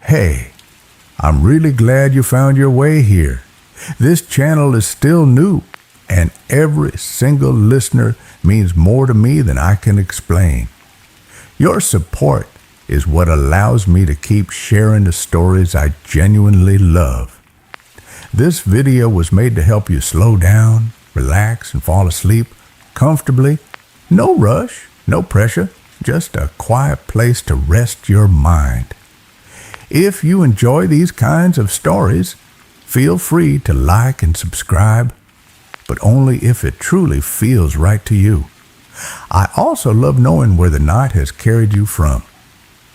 Hey, I'm really glad you found your way here. This channel is still new, and every single listener means more to me than I can explain. Your support is what allows me to keep sharing the stories I genuinely love. This video was made to help you slow down, relax, and fall asleep comfortably. No rush, no pressure, just a quiet place to rest your mind. If you enjoy these kinds of stories, feel free to like and subscribe, but only if it truly feels right to you. I also love knowing where the night has carried you from.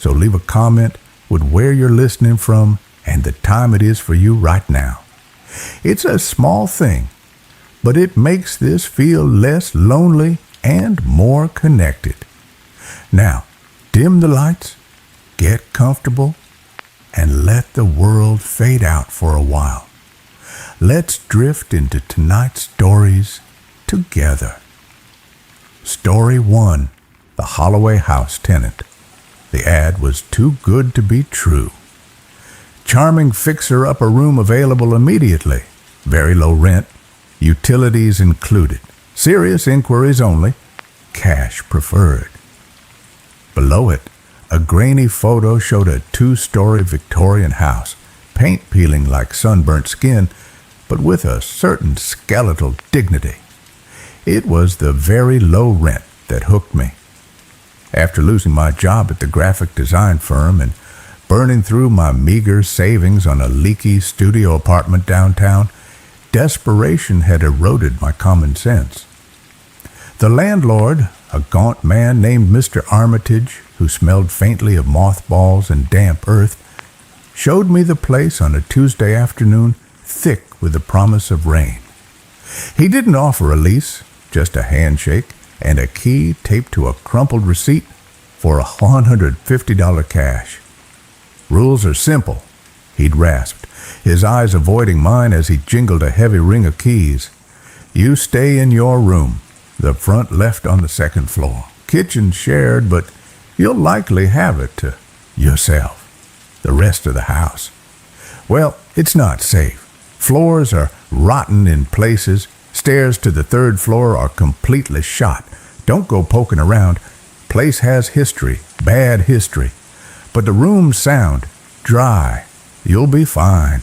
So leave a comment with where you're listening from and the time it is for you right now. It's a small thing, but it makes this feel less lonely and more connected. Now, dim the lights, get comfortable, and let the world fade out for a while. Let's drift into tonight's stories together. Story 1, The Holloway House Tenant. The ad was too good to be true. Charming fixer-upper room available immediately. Very low rent. Utilities included. Serious inquiries only. Cash preferred. Below it, a grainy photo showed a 2-story Victorian house, paint peeling like sunburnt skin, but with a certain skeletal dignity. It was the very low rent that hooked me. After losing my job at the graphic design firm and burning through my meager savings on a leaky studio apartment downtown, desperation had eroded my common sense. The landlord, a gaunt man named Mr. Armitage, who smelled faintly of mothballs and damp earth, showed me the place on a Tuesday afternoon thick with the promise of rain. He didn't offer a lease, just a handshake and a key taped to a crumpled receipt for $150 cash. Rules are simple, he'd rasped, his eyes avoiding mine as he jingled a heavy ring of keys. You stay in your room, the front left on the second floor. Kitchen shared, but you'll likely have it to yourself. The rest of the house, well, it's not safe. Floors are rotten in places. Stairs to the 3rd floor are completely shot. Don't go poking around. Place has history, bad history. But the room's sound, dry. You'll be fine.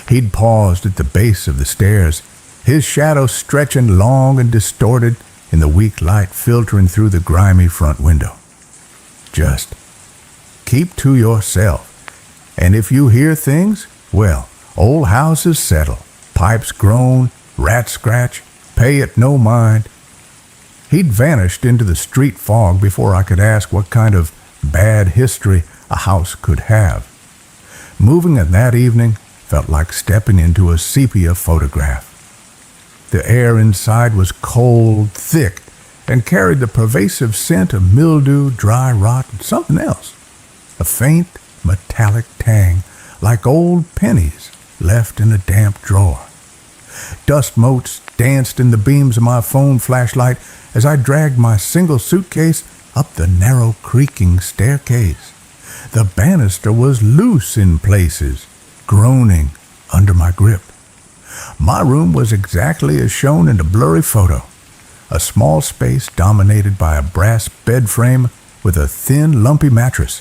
He'd paused at the base of the stairs, his shadow stretching long and distorted in the weak light filtering through the grimy front window. Just keep to yourself. And if you hear things, well, old houses settle. Pipes groan, rats scratch, pay it no mind. He'd vanished into the street fog before I could ask what kind of bad history a house could have. Moving in that evening felt like stepping into a sepia photograph. The air inside was cold, thick, and carried the pervasive scent of mildew, dry rot, and something else. A faint, metallic tang, like old pennies left in a damp drawer. Dust motes danced in the beams of my phone flashlight as I dragged my single suitcase up the narrow, creaking staircase. The banister was loose in places, groaning under my grip. My room was exactly as shown in the blurry photo. A small space dominated by a brass bed frame with a thin, lumpy mattress.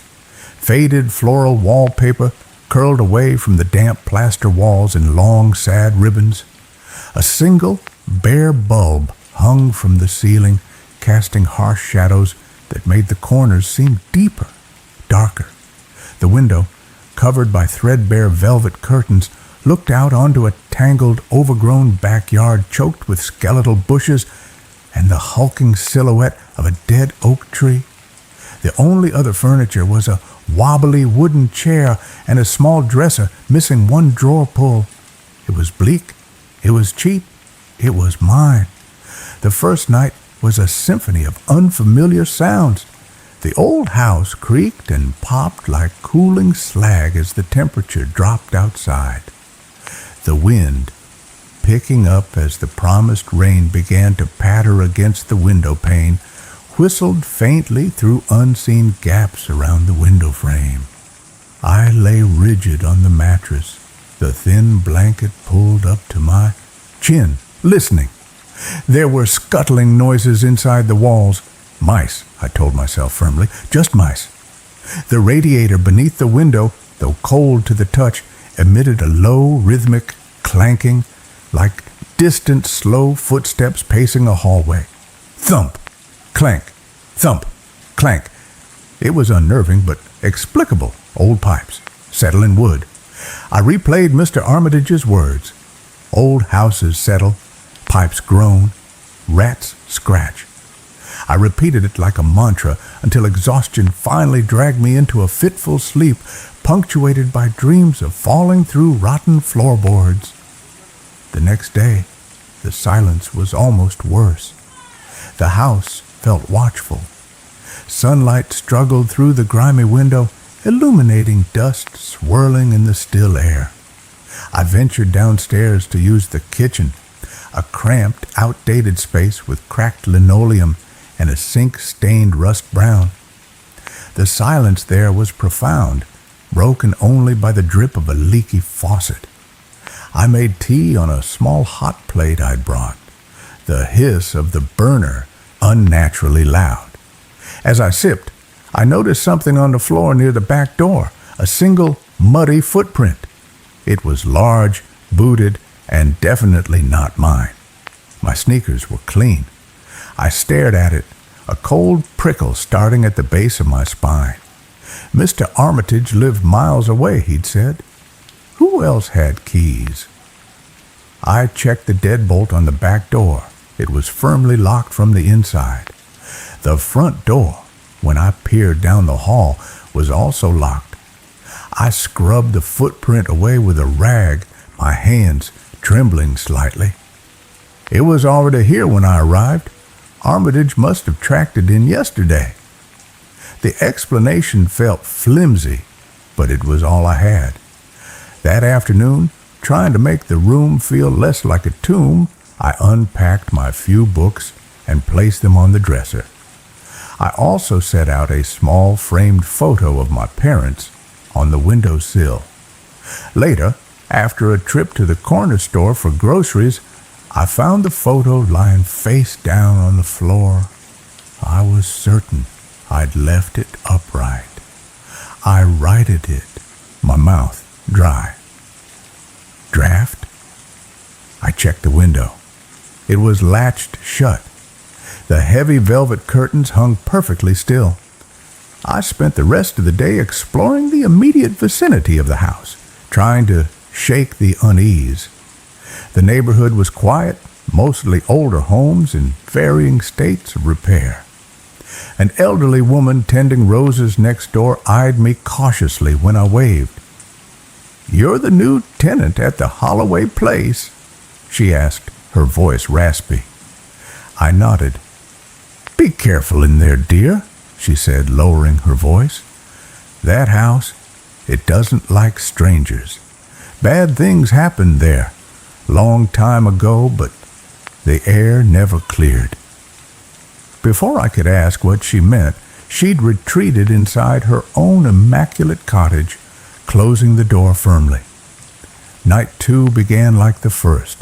Faded floral wallpaper curled away from the damp plaster walls in long, sad ribbons. A single, bare bulb hung from the ceiling, casting harsh shadows that made the corners seem deeper, darker. The window, covered by threadbare velvet curtains, looked out onto a tangled, overgrown backyard choked with skeletal bushes and the hulking silhouette of a dead oak tree. The only other furniture was a wobbly wooden chair and a small dresser missing one drawer pull. It was bleak. It was cheap. It was mine. The first night was a symphony of unfamiliar sounds. The old house creaked and popped like cooling slag as the temperature dropped outside. The wind, picking up as the promised rain began to patter against the window pane, whistled faintly through unseen gaps around the window frame. I lay rigid on the mattress, the thin blanket pulled up to my chin, listening. There were scuttling noises inside the walls. Mice, I told myself firmly, just mice. The radiator beneath the window, though cold to the touch, emitted a low, rhythmic clanking, like distant, slow footsteps pacing a hallway. Thump, clank, thump, clank. It was unnerving, but explicable. Old pipes, settling wood. I replayed Mr. Armitage's words. Old houses settle, pipes groan, rats scratch. I repeated it like a mantra until exhaustion finally dragged me into a fitful sleep, punctuated by dreams of falling through rotten floorboards. The next day, the silence was almost worse. The house felt watchful. Sunlight struggled through the grimy window, illuminating dust swirling in the still air. I ventured downstairs to use the kitchen, a cramped, outdated space with cracked linoleum and a sink stained rust brown. The silence there was profound, broken only by the drip of a leaky faucet. I made tea on a small hot plate I'd brought, the hiss of the burner unnaturally loud. As I sipped, I noticed something on the floor near the back door, a single muddy footprint. It was large, booted, and definitely not mine. My sneakers were clean. I stared at it, a cold prickle starting at the base of my spine. Mr. Armitage lived miles away, he'd said. Who else had keys? I checked the deadbolt on the back door. It was firmly locked from the inside. The front door, when I peered down the hall, was also locked. I scrubbed the footprint away with a rag, my hands trembling slightly. It was already here when I arrived. Armitage must have tracked it in yesterday. The explanation felt flimsy, but it was all I had. That afternoon, trying to make the room feel less like a tomb, I unpacked my few books and placed them on the dresser. I also set out a small framed photo of my parents on the windowsill. Later, after a trip to the corner store for groceries, I found the photo lying face down on the floor. I was certain I'd left it upright. I righted it, my mouth dry. Draft? I checked the window. It was latched shut. The heavy velvet curtains hung perfectly still. I spent the rest of the day exploring the immediate vicinity of the house, trying to shake the unease. The neighborhood was quiet, mostly older homes in varying states of repair. An elderly woman tending roses next door eyed me cautiously when I waved. "You're the new tenant at the Holloway place?" she asked, her voice raspy. I nodded. "Be careful in there, dear," she said, lowering her voice. "That house, it doesn't like strangers. Bad things happened there, long time ago, but the air never cleared." Before I could ask what she meant, she'd retreated inside her own immaculate cottage, closing the door firmly. Night 2 began like the first,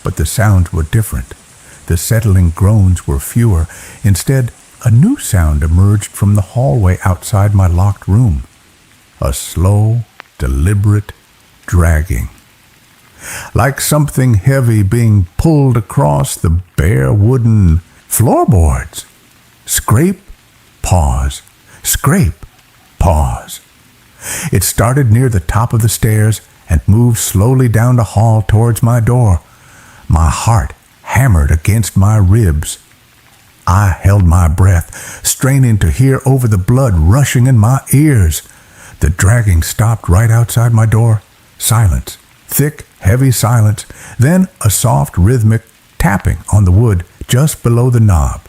but the sounds were different. The settling groans were fewer. Instead, a new sound emerged from the hallway outside my locked room. A slow, deliberate dragging. Like something heavy being pulled across the bare wooden floorboards. Scrape, pause. Scrape, pause. It started near the top of the stairs and moved slowly down the hall towards my door. My heart hammered against my ribs. I held my breath, straining to hear over the blood rushing in my ears. The dragging stopped right outside my door. Silence. Thick, heavy silence. Then a soft, rhythmic tapping on the wood just below the knob.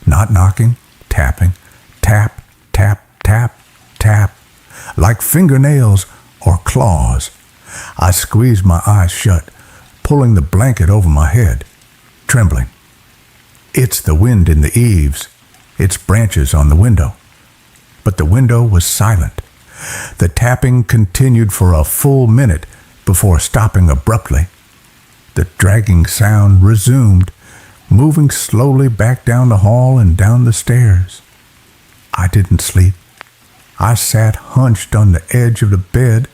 Not knocking, tapping. Tap, tap, tap, tap. Like fingernails or claws. I squeezed my eyes shut, pulling the blanket over my head, trembling. It's the wind in the eaves, its branches on the window. But the window was silent. The tapping continued for a full minute before stopping abruptly. The dragging sound resumed, moving slowly back down the hall and down the stairs. I didn't sleep. I sat hunched on the edge of the bed,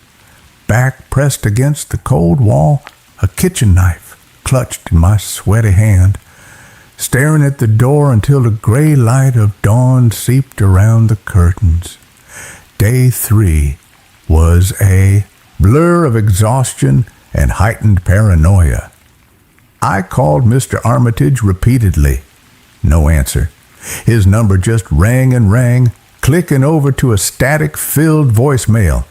back pressed against the cold wall, a kitchen knife clutched in my sweaty hand, staring at the door until the gray light of dawn seeped around the curtains. Day 3 was a blur of exhaustion and heightened paranoia. I called Mr. Armitage repeatedly. No answer. His number just rang and rang, clicking over to a static-filled voicemail.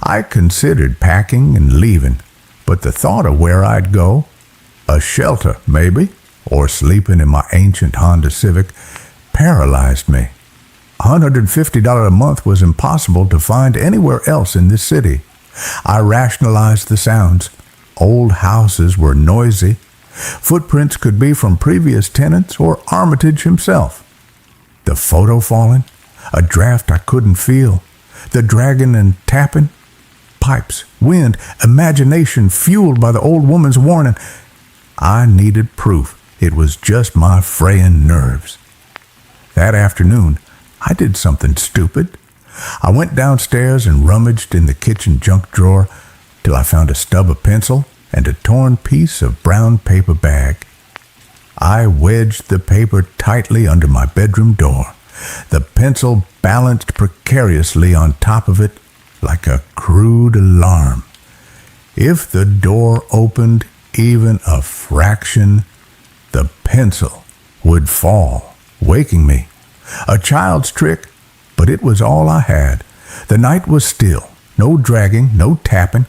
I considered packing and leaving, but the thought of where I'd go, a shelter maybe, or sleeping in my ancient Honda Civic, paralyzed me. $150 a month was impossible to find anywhere else in this city. I rationalized the sounds. Old houses were noisy. Footprints could be from previous tenants or Armitage himself. The photo falling, a draft I couldn't feel, the dragging and tapping, pipes, wind, imagination fueled by the old woman's warning. I needed proof. It was just my fraying nerves. That afternoon, I did something stupid. I went downstairs and rummaged in the kitchen junk drawer till I found a stub of pencil and a torn piece of brown paper bag. I wedged the paper tightly under my bedroom door, the pencil balanced precariously on top of it like a crude alarm. If the door opened even a fraction, the pencil would fall, waking me. A child's trick, but it was all I had. The night was still, no dragging, no tapping,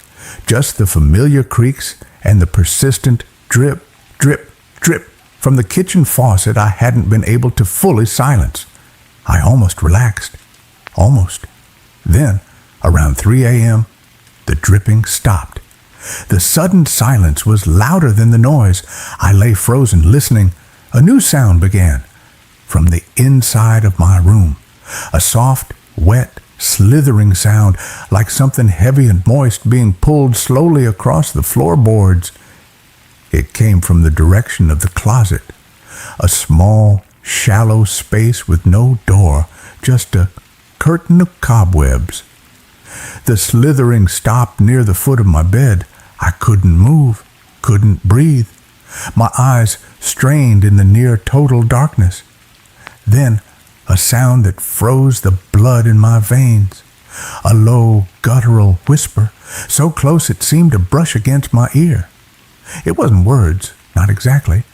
just the familiar creaks and the persistent drip, drip, drip from the kitchen faucet I hadn't been able to fully silence. I almost relaxed. Almost. Then, around 3 a.m., the dripping stopped. The sudden silence was louder than the noise. I lay frozen, listening. A new sound began. From the inside of my room, a soft, wet, slithering sound like something heavy and moist being pulled slowly across the floorboards. It came from the direction of the closet, a small, shallow space with no door, just a curtain of cobwebs. The slithering stopped near the foot of my bed. I couldn't move, couldn't breathe. My eyes strained in the near total darkness. Then a sound that froze the blood in my veins. A low, guttural whisper, so close it seemed to brush against my ear. It wasn't words, not exactly.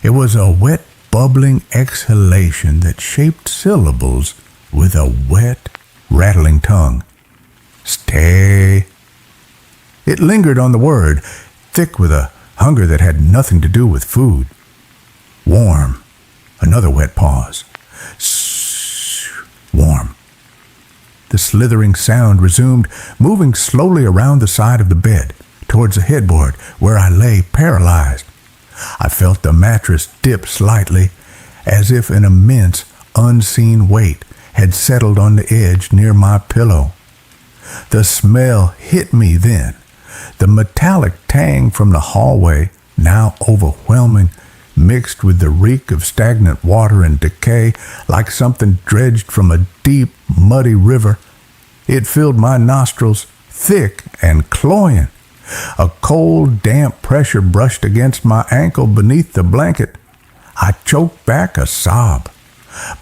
It was a wet, bubbling exhalation that shaped syllables with a wet, rattling tongue. Stay. It lingered on the word, thick with a hunger that had nothing to do with food. Warm. Another wet pause. Warm. The slithering sound resumed, moving slowly around the side of the bed, towards the headboard, where I lay paralyzed. I felt the mattress dip slightly, as if an immense, unseen weight had settled on the edge near my pillow. The smell hit me then. The metallic tang from the hallway, now overwhelming, mixed with the reek of stagnant water and decay like something dredged from a deep, muddy river. It filled my nostrils, thick and cloying. A cold, damp pressure brushed against my ankle beneath the blanket. I choked back a sob,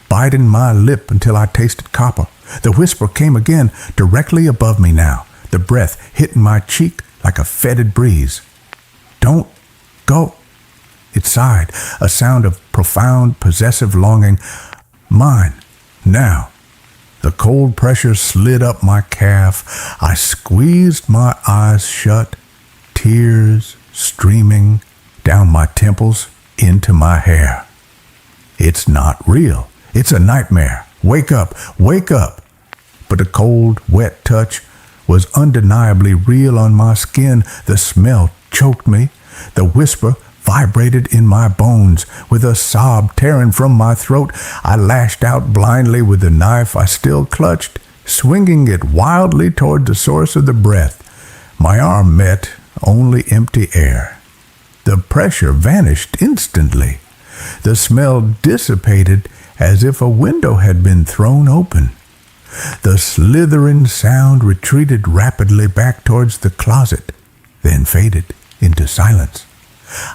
biting my lip until I tasted copper. The whisper came again, directly above me now, the breath hitting my cheek like a fetid breeze. Don't go. It sighed, a sound of profound, possessive longing. Mine, now. The cold pressure slid up my calf. I squeezed my eyes shut, tears streaming down my temples into my hair. It's not real. It's a nightmare. Wake up, wake up. But the cold, wet touch was undeniably real on my skin. The smell choked me. The whisper vibrated in my bones. With a sob tearing from my throat, I lashed out blindly with the knife I still clutched. swinging it wildly toward the source of the breath. My arm met only empty air. The pressure vanished instantly. The smell dissipated as if a window had been thrown open. The slithering sound retreated rapidly back towards the closet, then faded into silence.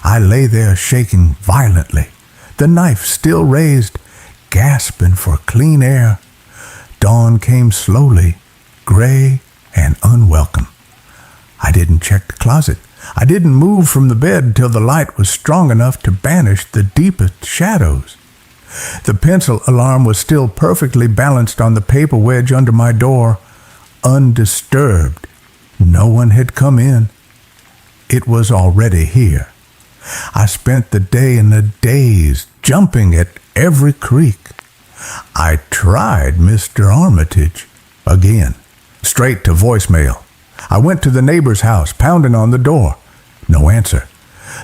I lay there shaking violently, the knife still raised, gasping for clean air. Dawn came slowly, gray and unwelcome. I didn't check the closet. I didn't move from the bed till the light was strong enough to banish the deepest shadows. The pencil alarm was still perfectly balanced on the paper wedge under my door, undisturbed. No one had come in. It was already here. I spent the day in a daze, jumping at every creak. I tried Mr. Armitage again, straight to voicemail. I went to the neighbor's house, pounding on the door. No answer.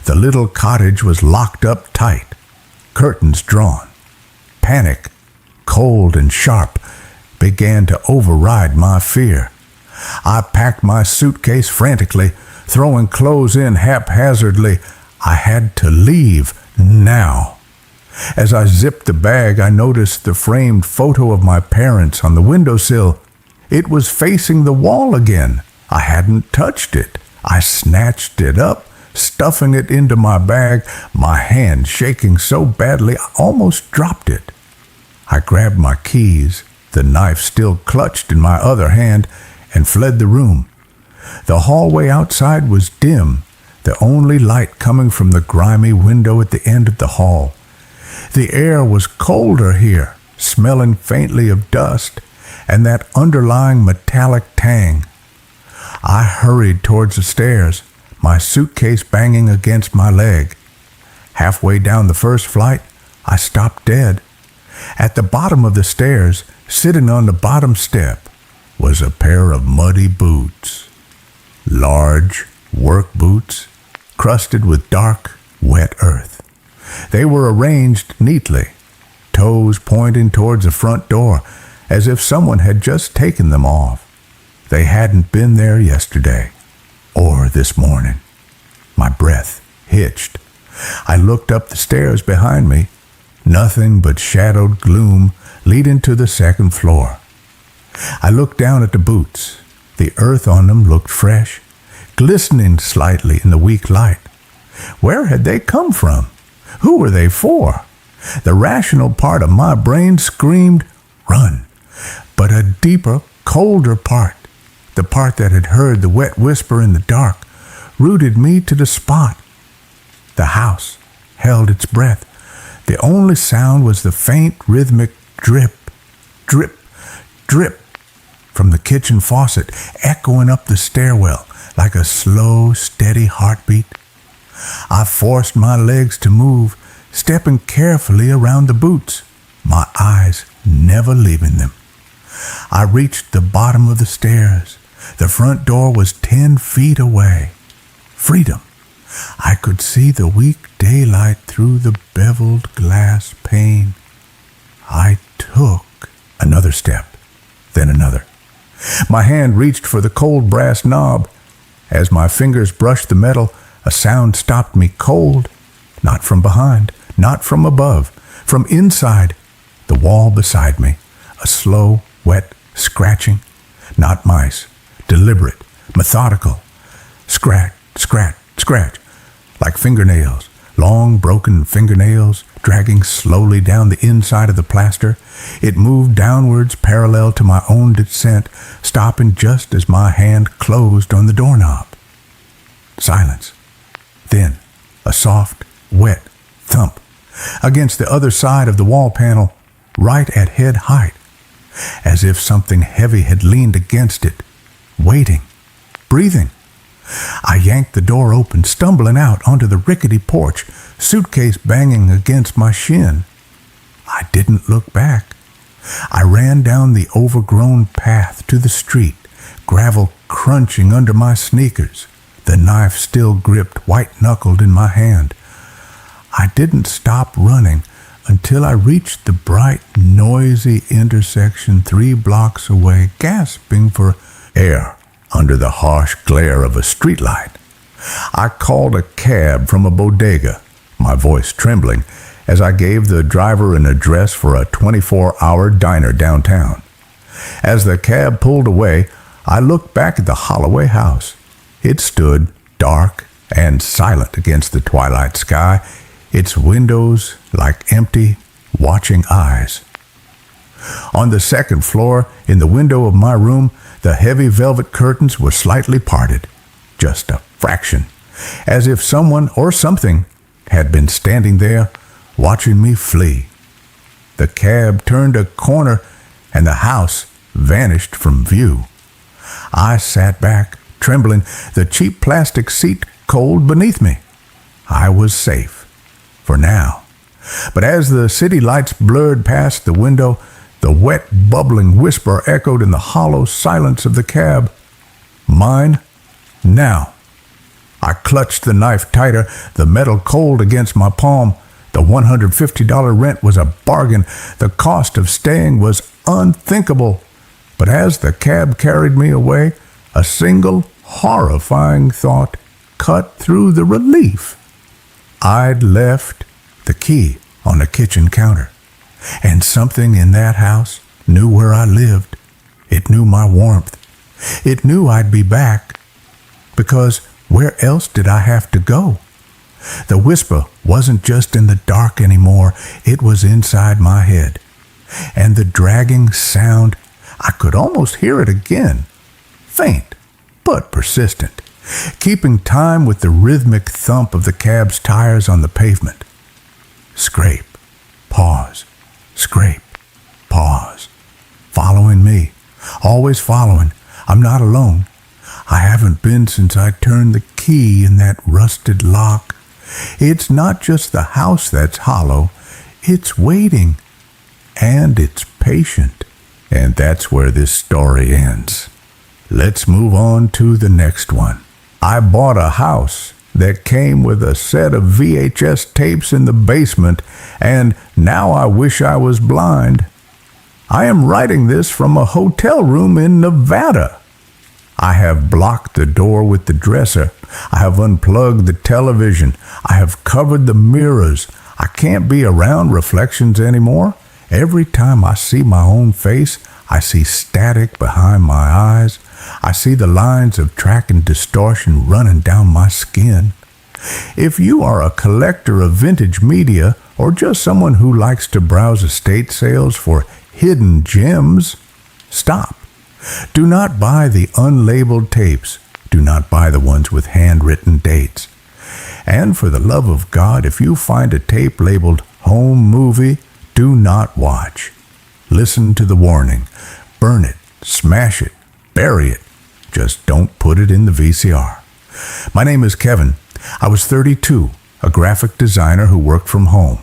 The little cottage was locked up tight, curtains drawn. Panic, cold and sharp, began to override my fear. I packed my suitcase frantically, throwing clothes in haphazardly. I had to leave now. As I zipped the bag, I noticed the framed photo of my parents on the windowsill. It was facing the wall again. I hadn't touched it. I snatched it up, stuffing it into my bag, my hand shaking so badly I almost dropped it. I grabbed my keys, the knife still clutched in my other hand, and fled the room. The hallway outside was dim, the only light coming from the grimy window at the end of the hall. The air was colder here, smelling faintly of dust, and that underlying metallic tang. I hurried towards the stairs, my suitcase banging against my leg. Halfway down the first flight, I stopped dead. At the bottom of the stairs, sitting on the bottom step, was a pair of muddy boots. Large work boots, crusted with dark, wet earth. They were arranged neatly, toes pointing towards the front door, as if someone had just taken them off. They hadn't been there yesterday, or this morning. My breath hitched. I looked up the stairs behind me. Nothing but shadowed gloom leading to the second floor. I looked down at the boots. The earth on them looked fresh, glistening slightly in the weak light. Where had they come from? Who were they for? The rational part of my brain screamed, run. But a deeper, colder part, the part that had heard the wet whisper in the dark, rooted me to the spot. The house held its breath. The only sound was the faint, rhythmic drip, drip, drip from the kitchen faucet, echoing up the stairwell like a slow, steady heartbeat. I forced my legs to move, stepping carefully around the boots, my eyes never leaving them. I reached the bottom of the stairs. The front door was 10 feet away. Freedom. I could see the weak daylight through the beveled glass pane. I took another step, then another. My hand reached for the cold brass knob. As my fingers brushed the metal, a sound stopped me cold. Not from behind, not from above, from inside, the wall beside me. A slow, wet scratching. Not mice. Deliberate, methodical. Scratch, scratch, scratch. Like fingernails, long broken fingernails dragging slowly down the inside of the plaster. It moved downwards parallel to my own descent, stopping just as my hand closed on the doorknob. Silence. Then a soft, wet thump against the other side of the wall panel, right at head height, as if something heavy had leaned against it, waiting, breathing. I yanked the door open, stumbling out onto the rickety porch, suitcase banging against my shin. I didn't look back. I ran down the overgrown path to the street, gravel crunching under my sneakers, the knife still gripped white-knuckled in my hand. I didn't stop running until I reached the bright, noisy intersection 3 blocks away, gasping for air under the harsh glare of a streetlight. I called a cab from a bodega, my voice trembling as I gave the driver an address for a 24-hour diner downtown. As the cab pulled away, I looked back at the Holloway house. It stood dark and silent against the twilight sky, its windows like empty, watching eyes. On the second floor, in the window of my room, the heavy velvet curtains were slightly parted, just a fraction, as if someone or something had been standing there watching me flee. The cab turned a corner and the house vanished from view. I sat back, trembling, the cheap plastic seat cold beneath me. I was safe, for now. But as the city lights blurred past the window, the wet, bubbling whisper echoed in the hollow silence of the cab. Mine, now. I clutched the knife tighter, the metal cold against my palm. The $150 rent was a bargain. The cost of staying was unthinkable. But as the cab carried me away, a single horrifying thought cut through the relief. I'd left the key on the kitchen counter, and something in that house knew where I lived. It knew my warmth. It knew I'd be back, because where else did I have to go? The whisper wasn't just in the dark anymore, it was inside my head. And the dragging sound, I could almost hear it again, faint but persistent, keeping time with the rhythmic thump of the cab's tires on the pavement. Scrape, pause, scrape, pause. Following me, always following. I'm not alone. I haven't been since I turned the key in that rusted lock. It's not just the house that's hollow, it's waiting, and it's patient. And that's where this story ends. Let's move on to the next one. I bought a house that came with a set of VHS tapes in the basement, and now I wish I was blind. I am writing this from a hotel room in Nevada. I have blocked the door with the dresser. I have unplugged the television. I have covered the mirrors. I can't be around reflections anymore. Every time I see my own face, I see static behind my eyes. I see the lines of track and distortion running down my skin. If you are a collector of vintage media or just someone who likes to browse estate sales for hidden gems, stop. Do not buy the unlabeled tapes. Do not buy the ones with handwritten dates. And for the love of God, if you find a tape labeled home movie, do not watch. Listen to the warning. Burn it, smash it, bury it. Just don't put it in the VCR. My name is Kevin. I was 32, a graphic designer who worked from home.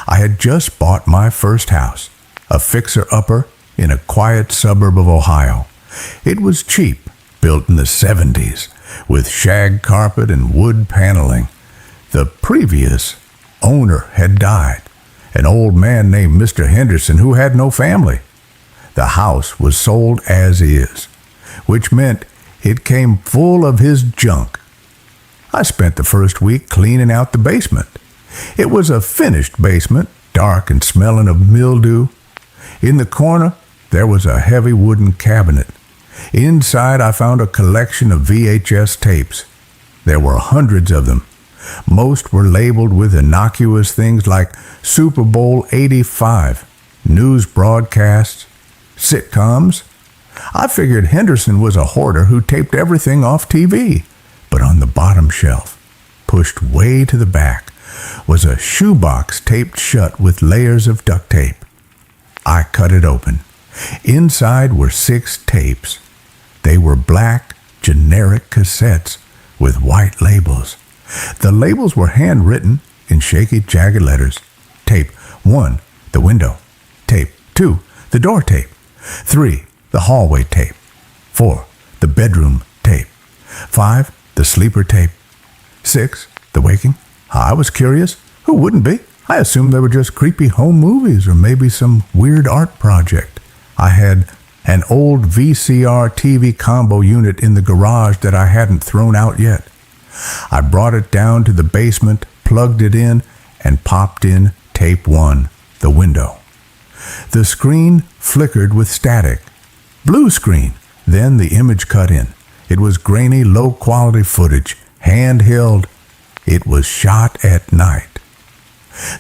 I had just bought my first house, a fixer-upper in a quiet suburb of Ohio. It was cheap, built in the 70s, with shag carpet and wood paneling. The previous owner had died, an old man named Mr. Henderson who had no family. The house was sold as is, which meant it came full of his junk. I spent the first week cleaning out the basement. It was a finished basement, dark and smelling of mildew. In the corner, there was a heavy wooden cabinet. Inside, I found a collection of VHS tapes. There were hundreds of them. Most were labeled with innocuous things like Super Bowl 85, news broadcasts, sitcoms. I figured Henderson was a hoarder who taped everything off TV. But on the bottom shelf, pushed way to the back, was a shoebox taped shut with layers of duct tape. I cut it open. Inside were 6 tapes. They were black, generic cassettes with white labels. The labels were handwritten in shaky, jagged letters. Tape 1, the window. Tape 2, the door tape. 3, the hallway tape. 4, the bedroom tape. 5, the sleeper tape. 6, the waking. I was curious. Who wouldn't be? I assumed they were just creepy home movies or maybe some weird art project. I had an old VCR TV combo unit in the garage that I hadn't thrown out yet. I brought it down to the basement, plugged it in, and popped in tape 1, The Window. The screen flickered with static. Blue screen. Then the image cut in. It was grainy, low-quality footage, handheld. It was shot at night.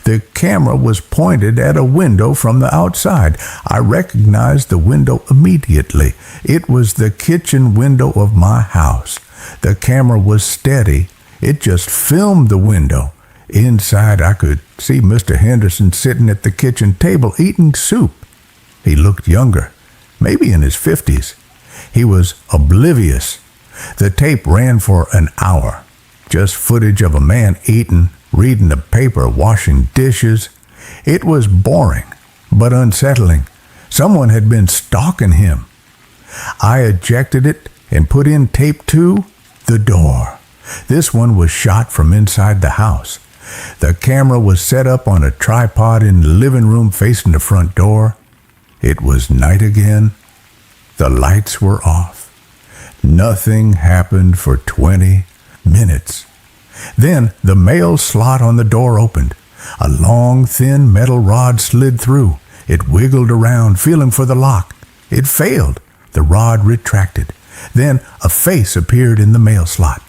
The camera was pointed at a window from the outside. I recognized the window immediately. It was the kitchen window of my house. The camera was steady. It just filmed the window. Inside, I could see Mr. Henderson sitting at the kitchen table eating soup. He looked younger, maybe in his 50s. He was oblivious. The tape ran for an hour. Just footage of a man eating, reading the paper, washing dishes. It was boring, but unsettling. Someone had been stalking him. I ejected it and put in tape 2, The Door. This one was shot from inside the house. The camera was set up on a tripod in the living room facing the front door. It was night again. The lights were off. Nothing happened for 20 minutes. Then the mail slot on the door opened. A long, thin metal rod slid through. It wiggled around, feeling for the lock. It failed. The rod retracted. Then a face appeared in the mail slot.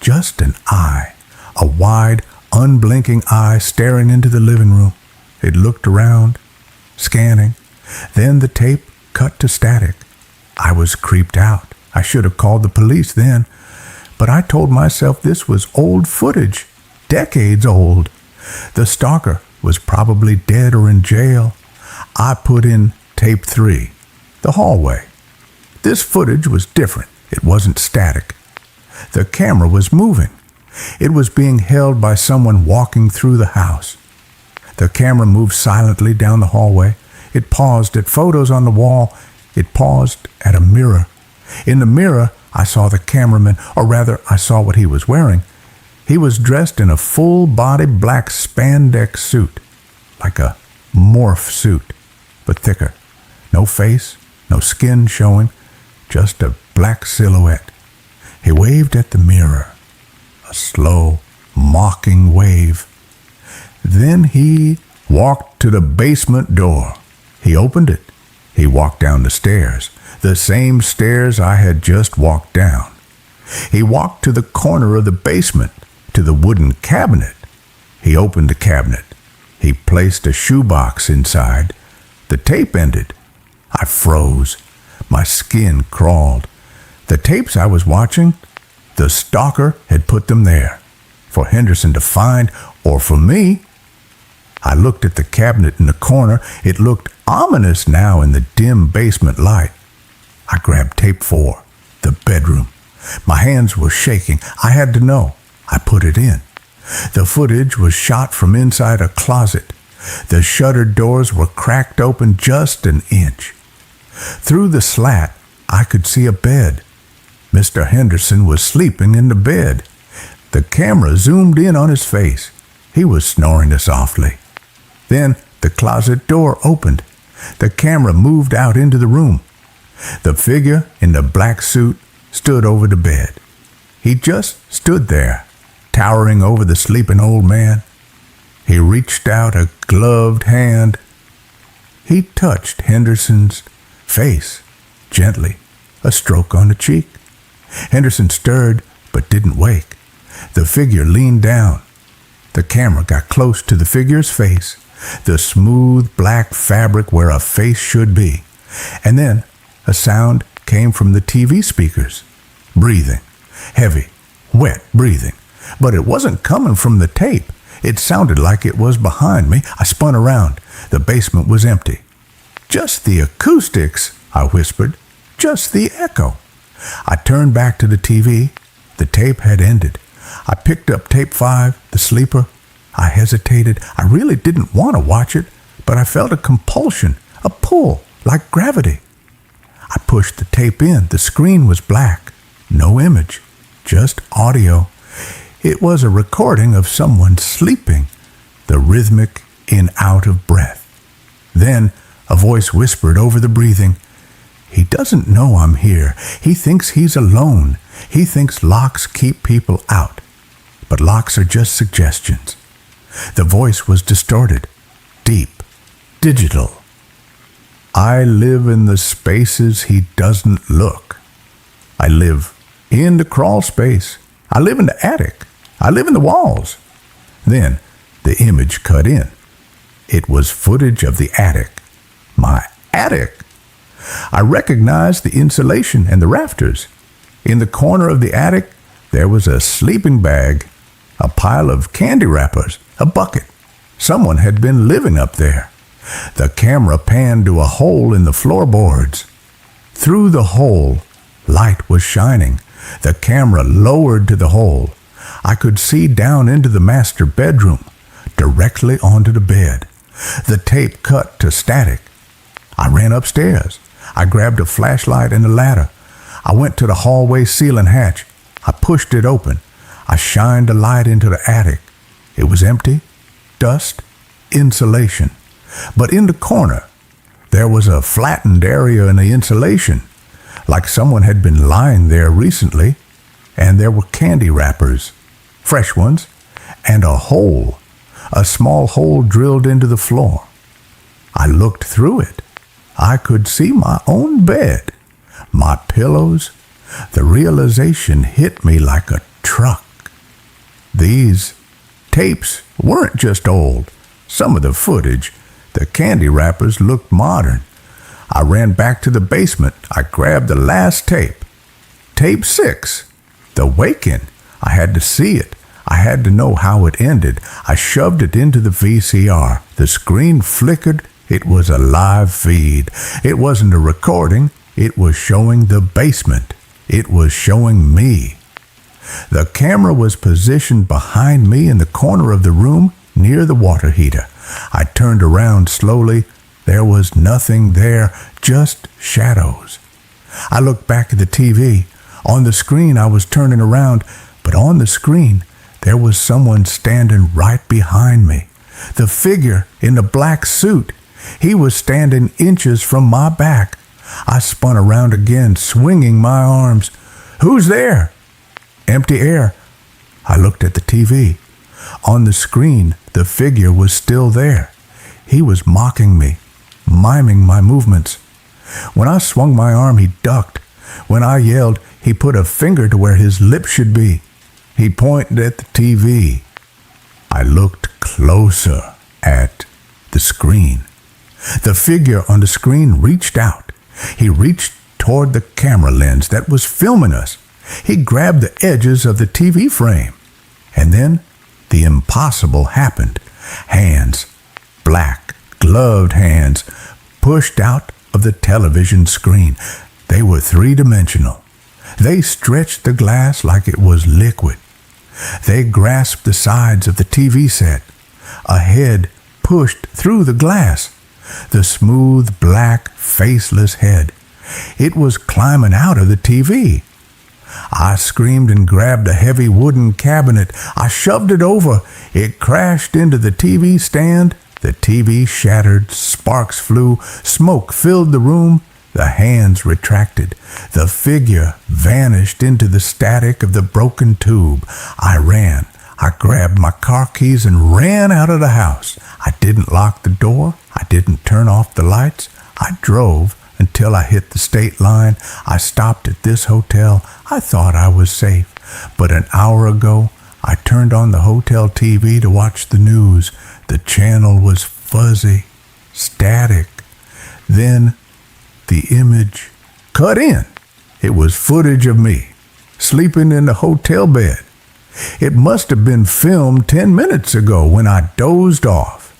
Just an eye. A wide, unblinking eye staring into the living room. It looked around, scanning. Then the tape cut to static. I was creeped out. I should have called the police then. But I told myself this was old footage, decades old. The stalker was probably dead or in jail. I put in tape 3, The Hallway. This footage was different. It wasn't static. The camera was moving. It was being held by someone walking through the house. The camera moved silently down the hallway. It paused at photos on the wall. It paused at a mirror. In the mirror, I saw the cameraman, or rather, I saw what he was wearing. He was dressed in a full-body black spandex suit, like a morph suit, but thicker. No face, no skin showing, just a black silhouette. He waved at the mirror, a slow, mocking wave. Then he walked to the basement door. He opened it. He walked down the stairs, the same stairs I had just walked down. He walked to the corner of the basement, to the wooden cabinet. He opened the cabinet. He placed a shoebox inside. The tape ended. I froze. My skin crawled. The tapes I was watching, the stalker had put them there, for Henderson to find, or for me. I looked at the cabinet in the corner. It looked ominous now in the dim basement light. I grabbed tape 4, The Bedroom. My hands were shaking. I had to know. I put it in. The footage was shot from inside a closet. The shuttered doors were cracked open just an inch. Through the slat, I could see a bed. Mr. Henderson was sleeping in the bed. The camera zoomed in on his face. He was snoring softly. Then the closet door opened. The camera moved out into the room. The figure in the black suit stood over the bed. He just stood there, towering over the sleeping old man. He reached out a gloved hand. He touched Henderson's face gently, a stroke on the cheek. Henderson stirred but didn't wake. The figure leaned down. The camera got close to the figure's face, the smooth black fabric where a face should be. And then a sound came from the TV speakers. Breathing. Heavy, wet breathing. But it wasn't coming from the tape. It sounded like it was behind me. I spun around. The basement was empty. Just the acoustics, I whispered. Just the echo. I turned back to the TV. The tape had ended. I picked up tape 5, The Sleeper. I hesitated. I really didn't want to watch it, but I felt a compulsion, a pull, like gravity. I pushed the tape in. The screen was black. No image, just audio. It was a recording of someone sleeping. the rhythmic in-out of breath. Then a voice whispered over the breathing, "He doesn't know I'm here. He thinks he's alone. He thinks locks keep people out. But locks are just suggestions." The voice was distorted, deep, digital. "I live in the spaces he doesn't look. I live in the crawl space. I live in the attic. I live in the walls." Then the image cut in. It was footage of the attic. My attic! I recognized the insulation and the rafters. In the corner of the attic, there was a sleeping bag, a pile of candy wrappers, a bucket. Someone had been living up there. The camera panned to a hole in the floorboards. Through the hole, light was shining. The camera lowered to the hole. I could see down into the master bedroom, directly onto the bed. The tape cut to static. I ran upstairs. I grabbed a flashlight and a ladder. I went to the hallway ceiling hatch. I pushed it open. I shined a light into the attic. It was empty, dust, insulation. But in the corner, there was a flattened area in the insulation, like someone had been lying there recently, and there were candy wrappers, fresh ones, and a small hole drilled into the floor. I looked through it. I could see my own bed, my pillows. The realization hit me like a truck. These tapes weren't just old. Some of the footage, the candy wrappers, looked modern. I ran back to the basement. I grabbed the last tape. Tape 6, The Wake-In. I had to see it. I had to know how it ended. I shoved it into the VCR. The screen flickered. It was a live feed. It wasn't a recording. It was showing the basement. It was showing me. The camera was positioned behind me in the corner of the room near the water heater. I turned around slowly. There was nothing there, just shadows. I looked back at the TV. On the screen, I was turning around, but on the screen, there was someone standing right behind me. The figure in the black suit. He was standing inches from my back. I spun around again, swinging my arms. "Who's there?" Empty air. I looked at the TV. On the screen, the figure was still there. He was mocking me, miming my movements. When I swung my arm, he ducked. When I yelled, he put a finger to where his lips should be. He pointed at the TV. I looked closer at the screen. The figure on the screen reached out. He reached toward the camera lens that was filming us. He grabbed the edges of the TV frame. And then the impossible happened. Hands, black, gloved hands, pushed out of the television screen. They were three-dimensional. They stretched the glass like it was liquid. They grasped the sides of the TV set. A head pushed through the glass. The smooth, black, faceless head. It was climbing out of the TV. I screamed and grabbed a heavy wooden cabinet. I shoved it over. It crashed into the TV stand. The TV shattered. Sparks flew. Smoke filled the room. The hands retracted. The figure vanished into the static of the broken tube. I ran. I grabbed my car keys and ran out of the house. I didn't lock the door. I didn't turn off the lights. I drove until I hit the state line. I stopped at this hotel. I thought I was safe. But an hour ago, I turned on the hotel TV to watch the news. The channel was fuzzy, static. Then the image cut in. It was footage of me, sleeping in the hotel bed. It must have been filmed 10 minutes ago when I dozed off.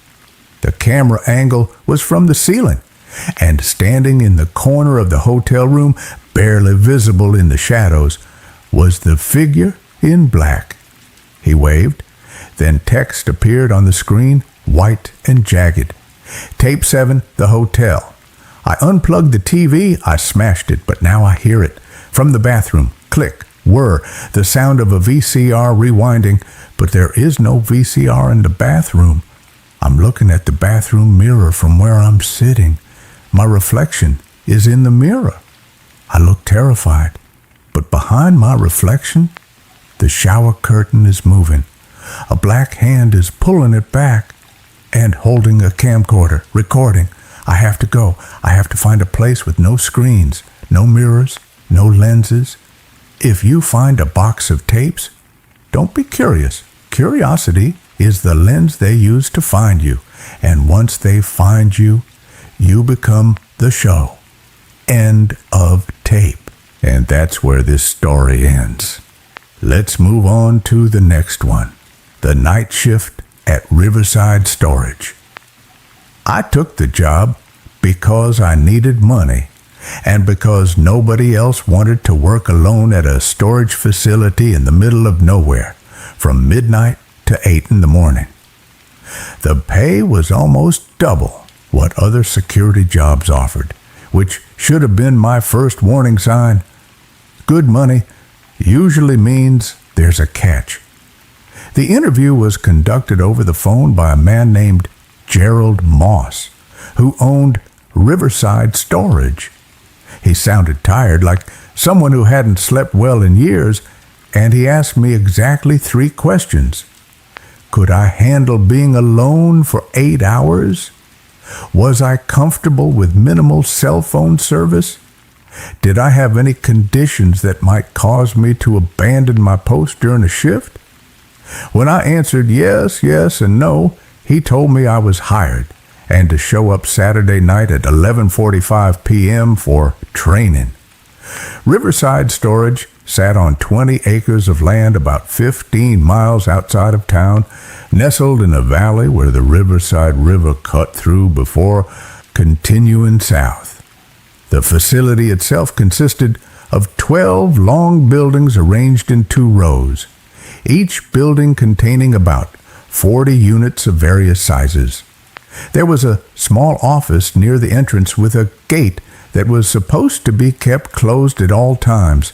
The camera angle was from the ceiling, and standing in the corner of the hotel room, barely visible in the shadows, was the figure in black. He waved. Then text appeared on the screen, white and jagged. Tape 7, the hotel. I unplugged the TV. I smashed it, but now I hear it. From the bathroom, click, whir, the sound of a VCR rewinding, but there is no VCR in the bathroom. I'm looking at the bathroom mirror from where I'm sitting. My reflection is in the mirror. I look terrified, but behind my reflection, the shower curtain is moving. A black hand is pulling it back and holding a camcorder, recording. I have to go. I have to find a place with no screens, no mirrors, no lenses. If you find a box of tapes, don't be curious. Curiosity is the lens they use to find you. And once they find you, you become the show. End of tape. And that's where this story ends. Let's move on to the next one. The night shift at Riverside Storage. I took the job because I needed money and because nobody else wanted to work alone at a storage facility in the middle of nowhere from midnight to 8 in the morning. The pay was almost double what other security jobs offered, which should have been my first warning sign. Good money usually means there's a catch. The interview was conducted over the phone by a man named Gerald Moss, who owned Riverside Storage. He sounded tired, like someone who hadn't slept well in years, and he asked me exactly 3 questions. Could I handle being alone for 8 hours? Was I comfortable with minimal cell phone service? Did I have any conditions that might cause me to abandon my post during a shift? When I answered yes, yes, and no, he told me I was hired and to show up Saturday night at 11:45 p.m. for training. Riverside Storage sat on 20 acres of land about 15 miles outside of town, nestled in a valley where the Riverside River cut through before continuing south. The facility itself consisted of 12 long buildings arranged in 2 rows, each building containing about 40 units of various sizes. There was a small office near the entrance with a gate that was supposed to be kept closed at all times,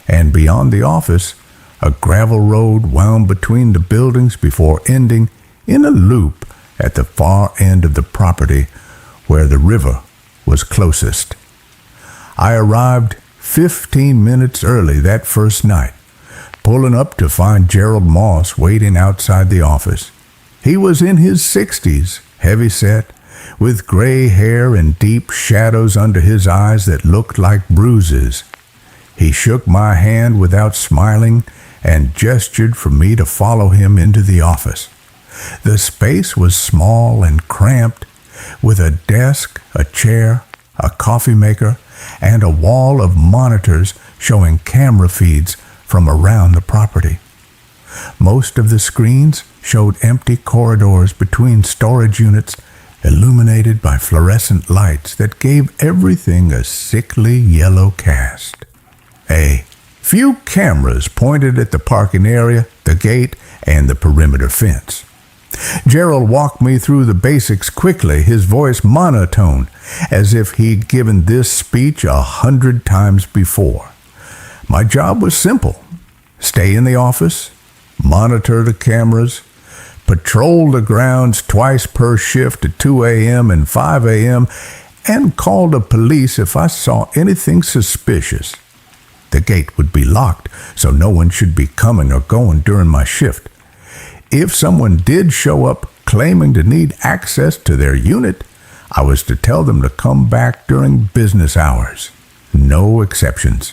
and beyond the office, a gravel road wound between the buildings before ending in a loop at the far end of the property where the river was closest. I arrived 15 minutes early that first night, pulling up to find Gerald Moss waiting outside the office. He was in his 60s, heavy-set, with gray hair and deep shadows under his eyes that looked like bruises. He shook my hand without smiling and gestured for me to follow him into the office. The space was small and cramped, with a desk, a chair, a coffee maker, and a wall of monitors showing camera feeds from around the property. Most of the screens showed empty corridors between storage units illuminated by fluorescent lights that gave everything a sickly yellow cast. A few cameras pointed at the parking area, the gate, and the perimeter fence. Gerald walked me through the basics quickly, his voice monotone, as if he'd given this speech 100 times before. My job was simple. Stay in the office, monitor the cameras, patrol the grounds twice per shift at 2 a.m. and 5 a.m., and call the police if I saw anything suspicious. The gate would be locked, so no one should be coming or going during my shift. If someone did show up claiming to need access to their unit, I was to tell them to come back during business hours. No exceptions.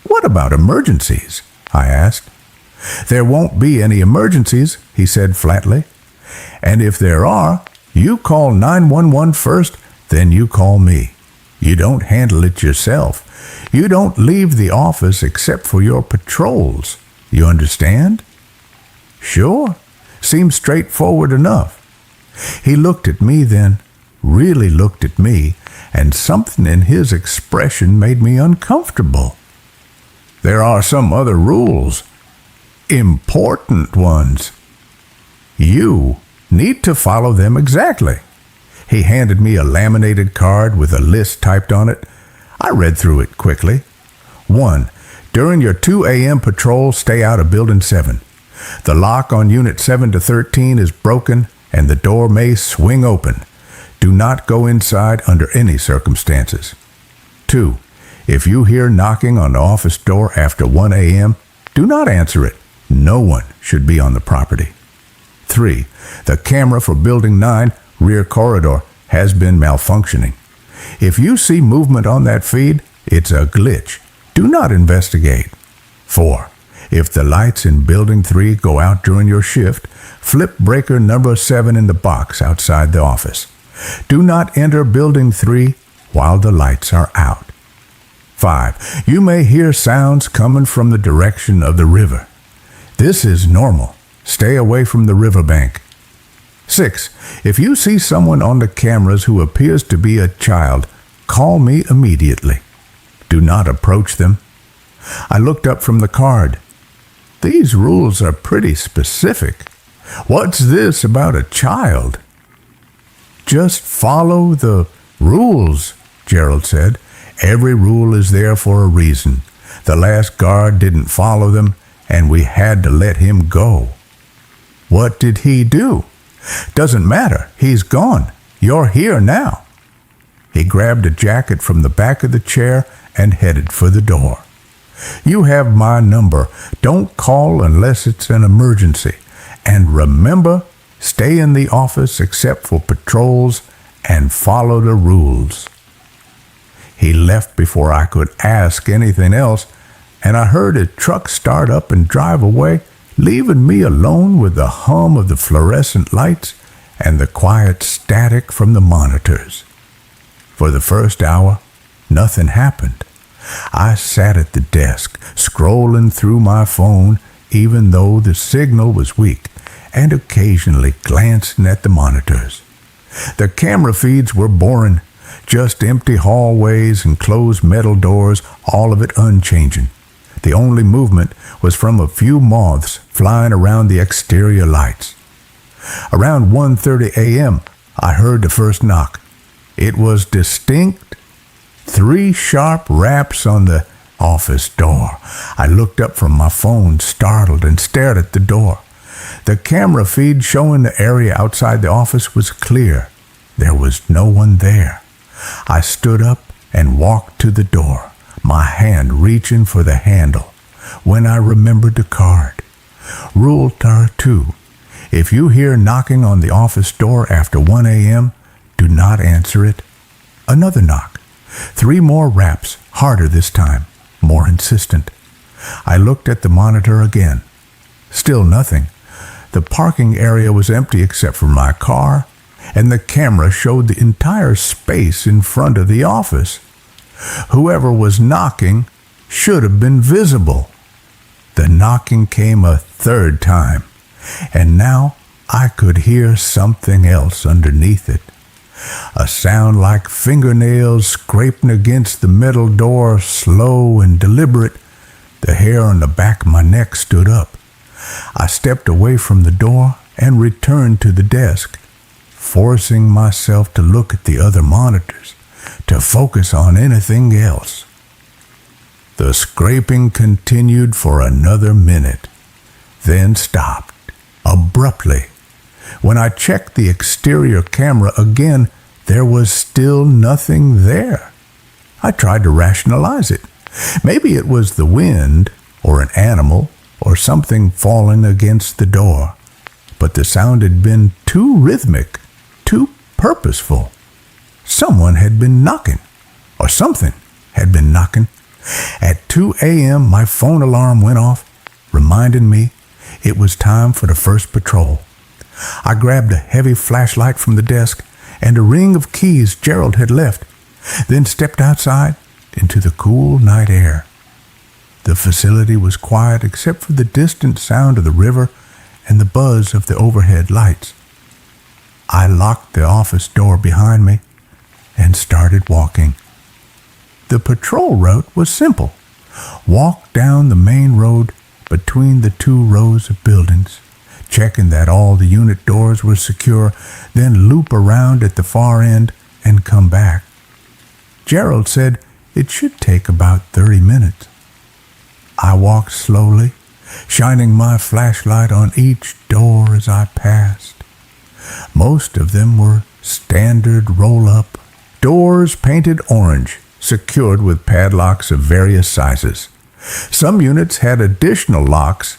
What about emergencies? I asked. There won't be any emergencies, he said flatly. And if there are, you call 911 first, then you call me. You don't handle it yourself. You don't leave the office except for your patrols. You understand? Sure. Seems straightforward enough. He looked at me then, really looked at me, and something in his expression made me uncomfortable. There are some other rules. Important ones. You need to follow them exactly. He handed me a laminated card with a list typed on it. I read through it quickly. 1. During your 2 a.m. patrol, stay out of Building 7. The lock on Unit 7 to 13 is broken and the door may swing open. Do not go inside under any circumstances. 2. If you hear knocking on the office door after 1 a.m., do not answer it. No one should be on the property. 3. The camera for Building 9, rear corridor, has been malfunctioning. If you see movement on that feed, it's a glitch. Do not investigate. 4. If the lights in Building 3 go out during your shift, flip breaker number 7 in the box outside the office. Do not enter Building 3 while the lights are out. 5. You may hear sounds coming from the direction of the river. This is normal. Stay away from the riverbank. 6. If you see someone on the cameras who appears to be a child, call me immediately. Do not approach them. I looked up from the card. These rules are pretty specific. What's this about a child? Just follow the rules, Gerald said. Every rule is there for a reason. The last guard didn't follow them, and we had to let him go. What did he do? Doesn't matter. He's gone. You're here now. He grabbed a jacket from the back of the chair and headed for the door. You have my number. Don't call unless it's an emergency. And remember, stay in the office except for patrols and follow the rules. He left before I could ask anything else, and I heard a truck start up and drive away, leaving me alone with the hum of the fluorescent lights and the quiet static from the monitors. For the first hour, nothing happened. I sat at the desk, scrolling through my phone, even though the signal was weak, and occasionally glancing at the monitors. The camera feeds were boring, just empty hallways and closed metal doors, all of it unchanging. The only movement was from a few moths flying around the exterior lights. Around 1:30 a.m., I heard the first knock. It was distinct. 3 sharp raps on the office door. I looked up from my phone, startled, and stared at the door. The camera feed showing the area outside the office was clear. There was no one there. I stood up and walked to the door, my hand reaching for the handle, when I remembered the card. Rule 2. If you hear knocking on the office door after 1 a.m., do not answer it. Another knock. 3 more raps, harder this time, more insistent. I looked at the monitor again. Still nothing. The parking area was empty except for my car, and the camera showed the entire space in front of the office. Whoever was knocking should have been visible. The knocking came a 3rd time, and now I could hear something else underneath it. A sound like fingernails scraping against the metal door, slow and deliberate. The hair on the back of my neck stood up. I stepped away from the door and returned to the desk, forcing myself to look at the other monitors, to focus on anything else. The scraping continued for another minute, then stopped, abruptly. When I checked the exterior camera again, there was still nothing there. I tried to rationalize it. Maybe it was the wind, or an animal, or something falling against the door. But the sound had been too rhythmic, too purposeful. Someone had been knocking, or something had been knocking. At 2 a.m., my phone alarm went off, reminding me it was time for the first patrol. I grabbed a heavy flashlight from the desk and a ring of keys Gerald had left, then stepped outside into the cool night air. The facility was quiet except for the distant sound of the river and the buzz of the overhead lights. I locked the office door behind me and started walking. The patrol route was simple. Walk down the main road between the 2 rows of buildings, checking that all the unit doors were secure, then loop around at the far end and come back. Gerald said it should take about 30 minutes. I walked slowly, shining my flashlight on each door as I passed. Most of them were standard roll-up, doors painted orange, secured with padlocks of various sizes. Some units had additional locks,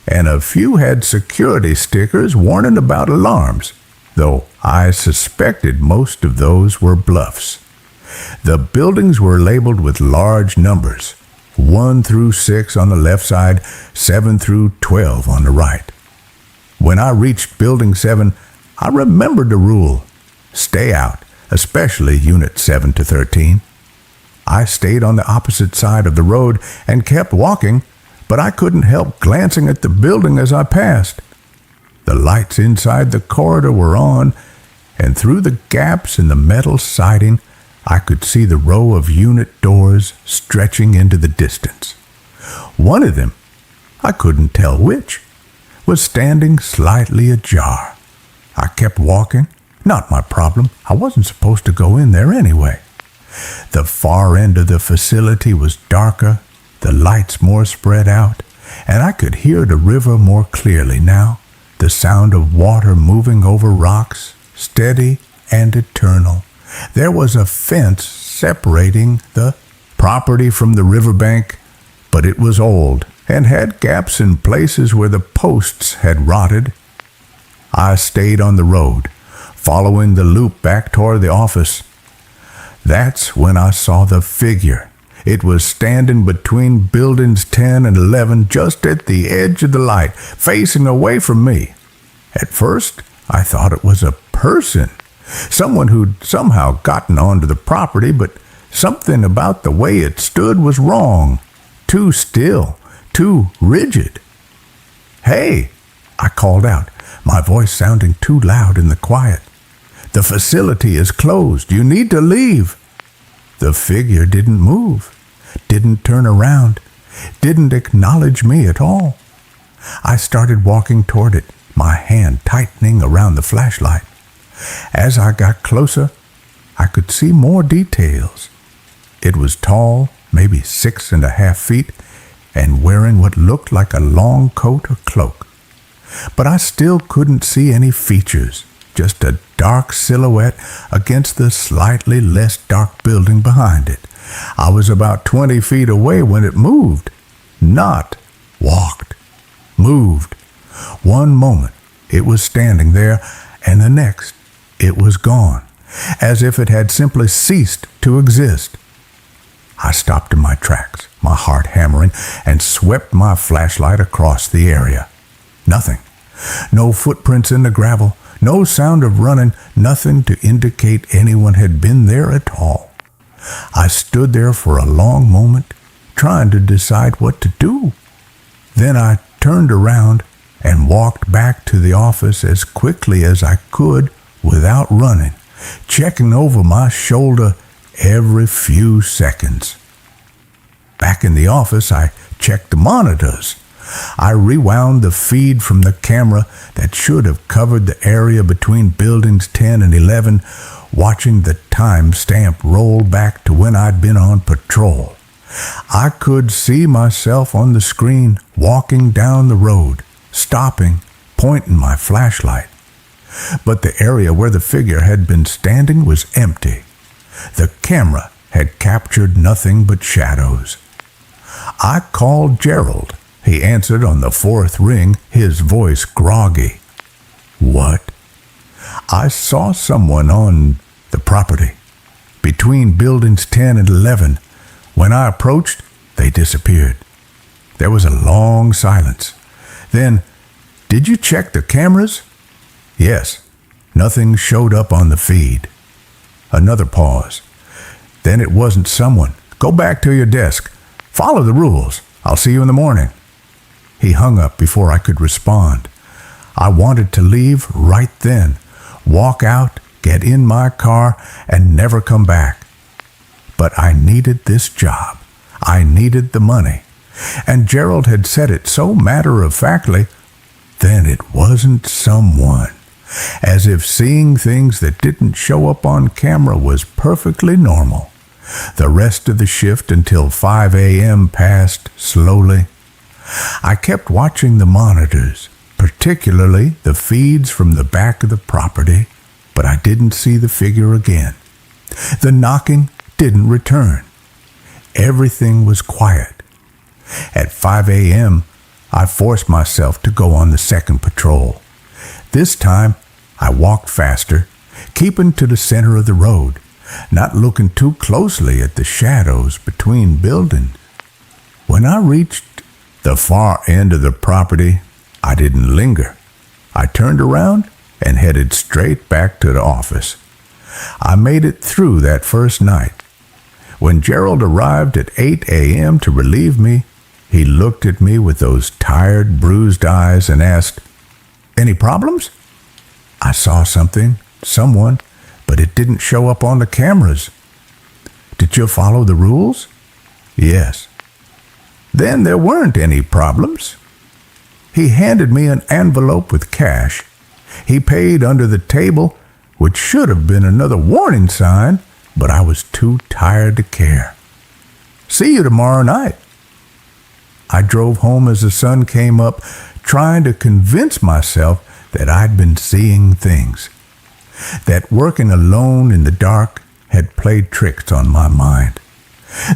and a few had security stickers warning about alarms, though I suspected most of those were bluffs. The buildings were labeled with large numbers, 1 through 6 on the left side, 7 through 12 on the right. When I reached Building 7, I remembered the rule: stay out, especially Unit 7 to 13. I stayed on the opposite side of the road and kept walking, but I couldn't help glancing at the building as I passed. The lights inside the corridor were on, and through the gaps in the metal siding, I could see the row of unit doors stretching into the distance. One of them, I couldn't tell which, was standing slightly ajar. I kept walking. Not my problem. I wasn't supposed to go in there anyway. The far end of the facility was darker, the lights more spread out, and I could hear the river more clearly now, the sound of water moving over rocks, steady and eternal. There was a fence separating the property from the riverbank, but it was old and had gaps in places where the posts had rotted. I stayed on the road, following the loop back toward the office. That's when I saw the figure. It was standing between buildings 10 and 11, just at the edge of the light, facing away from me. At first, I thought it was a person, someone who'd somehow gotten onto the property, but something about the way it stood was wrong. Too still, too rigid. "Hey," I called out, my voice sounding too loud in the quiet. "The facility is closed. You need to leave." The figure didn't move, didn't turn around, didn't acknowledge me at all. I started walking toward it, my hand tightening around the flashlight. As I got closer, I could see more details. It was tall, maybe 6.5 feet, and wearing what looked like a long coat or cloak. But I still couldn't see any features, just a dark silhouette against the slightly less dark building behind it. I was about 20 feet away when it moved. Not walked. Moved. One moment it was standing there, and the next it was gone, as if it had simply ceased to exist. I stopped in my tracks, my heart hammering, and swept my flashlight across the area. Nothing. No footprints in the gravel, no sound of running, nothing to indicate anyone had been there at all. I stood there for a long moment, trying to decide what to do. Then I turned around and walked back to the office as quickly as I could without running, checking over my shoulder every few seconds. Back in the office, I checked the monitors. I rewound the feed from the camera that should have covered the area between buildings 10 and 11, watching the time stamp roll back to when I'd been on patrol. I could see myself on the screen walking down the road, stopping, pointing my flashlight. But the area where the figure had been standing was empty. The camera had captured nothing but shadows. I called Gerald. He answered on the 4th ring, his voice groggy. "What?" "I saw someone on the property, between buildings 10 and 11. When I approached, they disappeared." There was a long silence. Then, "Did you check the cameras?" "Yes." Nothing showed up on the feed. Another pause. "Then it wasn't someone. Go back to your desk. Follow the rules. I'll see you in the morning." He hung up before I could respond. I wanted to leave right then, walk out, get in my car, and never come back. But I needed this job. I needed the money. And Gerald had said it so matter-of-factly. Then it wasn't someone. As if seeing things that didn't show up on camera was perfectly normal. The rest of the shift until 5 a.m. passed slowly. I kept watching the monitors, particularly the feeds from the back of the property, but I didn't see the figure again. The knocking didn't return. Everything was quiet. At 5 a.m., I forced myself to go on the second patrol. This time, I walked faster, keeping to the center of the road, not looking too closely at the shadows between buildings. When I reached the far end of the property, I didn't linger. I turned around and headed straight back to the office. I made it through that first night. When Gerald arrived at 8 a.m. to relieve me, he looked at me with those tired, bruised eyes and asked, "Any problems?" I saw someone, but it didn't show up on the cameras. "Did you follow the rules?" "Yes." "Then there weren't any problems." He handed me an envelope with cash. He paid under the table, which should have been another warning sign, but I was too tired to care. "See you tomorrow night." I drove home as the sun came up, trying to convince myself that I'd been seeing things, that working alone in the dark had played tricks on my mind,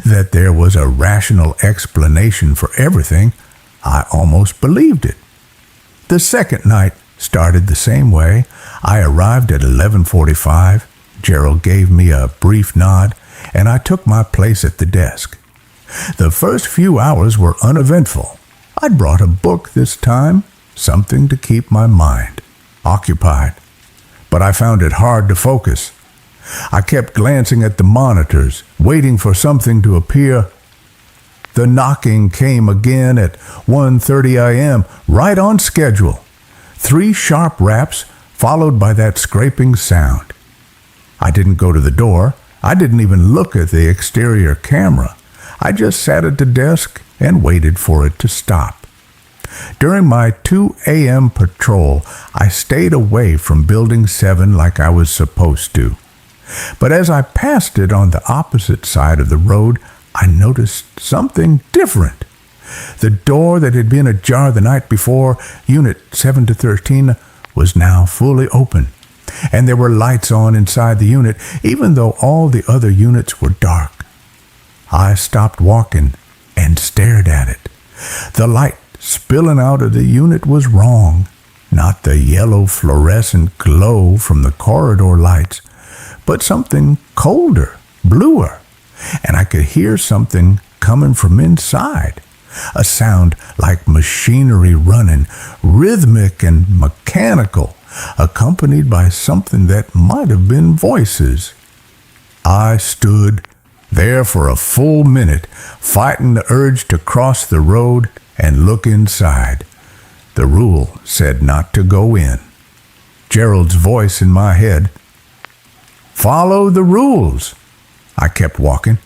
that there was a rational explanation for everything. I almost believed it. The second night started the same way. I arrived at 11:45. Gerald gave me a brief nod, and I took my place at the desk. The first few hours were uneventful. I'd brought a book this time, something to keep my mind occupied, but I found it hard to focus. I kept glancing at the monitors, waiting for something to appear. The knocking came again at 1:30 a.m., right on schedule. 3 sharp raps, followed by that scraping sound. I didn't go to the door. I didn't even look at the exterior camera. I just sat at the desk and waited for it to stop. During my 2 a.m. patrol, I stayed away from Building 7 like I was supposed to. But as I passed it on the opposite side of the road, I noticed something different. The door that had been ajar the night before, Unit 7 to 13, was now fully open, and there were lights on inside the unit, even though all the other units were dark. I stopped walking and stared at it. The light spilling out of the unit was wrong, not the yellow fluorescent glow from the corridor lights, but something colder, bluer, and I could hear something coming from inside. A sound like machinery running, rhythmic and mechanical, accompanied by something that might have been voices. I stood there for a full minute, fighting the urge to cross the road and look inside. The rule said not to go in. Gerald's voice in my head. "Follow the rules." I kept walking.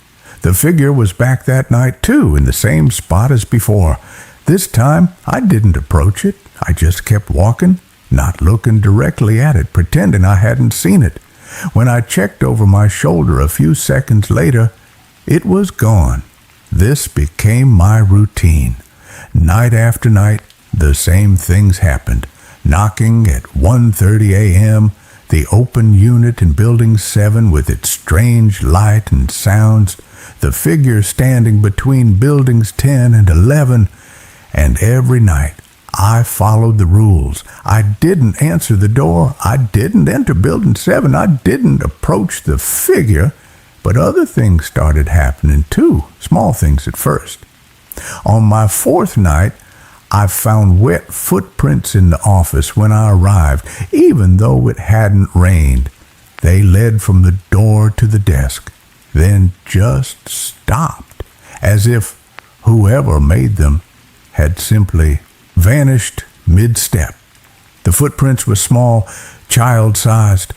The figure was back that night too, in the same spot as before. This time, I didn't approach it. I just kept walking, not looking directly at it, pretending I hadn't seen it. When I checked over my shoulder a few seconds later, it was gone. This became my routine. Night after night, the same things happened. Knocking at 1:30 a.m., the open unit in Building 7 with its strange light and sounds, the figure standing between Buildings 10 and 11, and every night I followed the rules. I didn't answer the door. I didn't enter Building 7. I didn't approach the figure, but other things started happening too, small things at first. On my 4th night, I found wet footprints in the office when I arrived, even though it hadn't rained. They led from the door to the desk, then just stopped, as if whoever made them had simply vanished mid-step. The footprints were small, child-sized.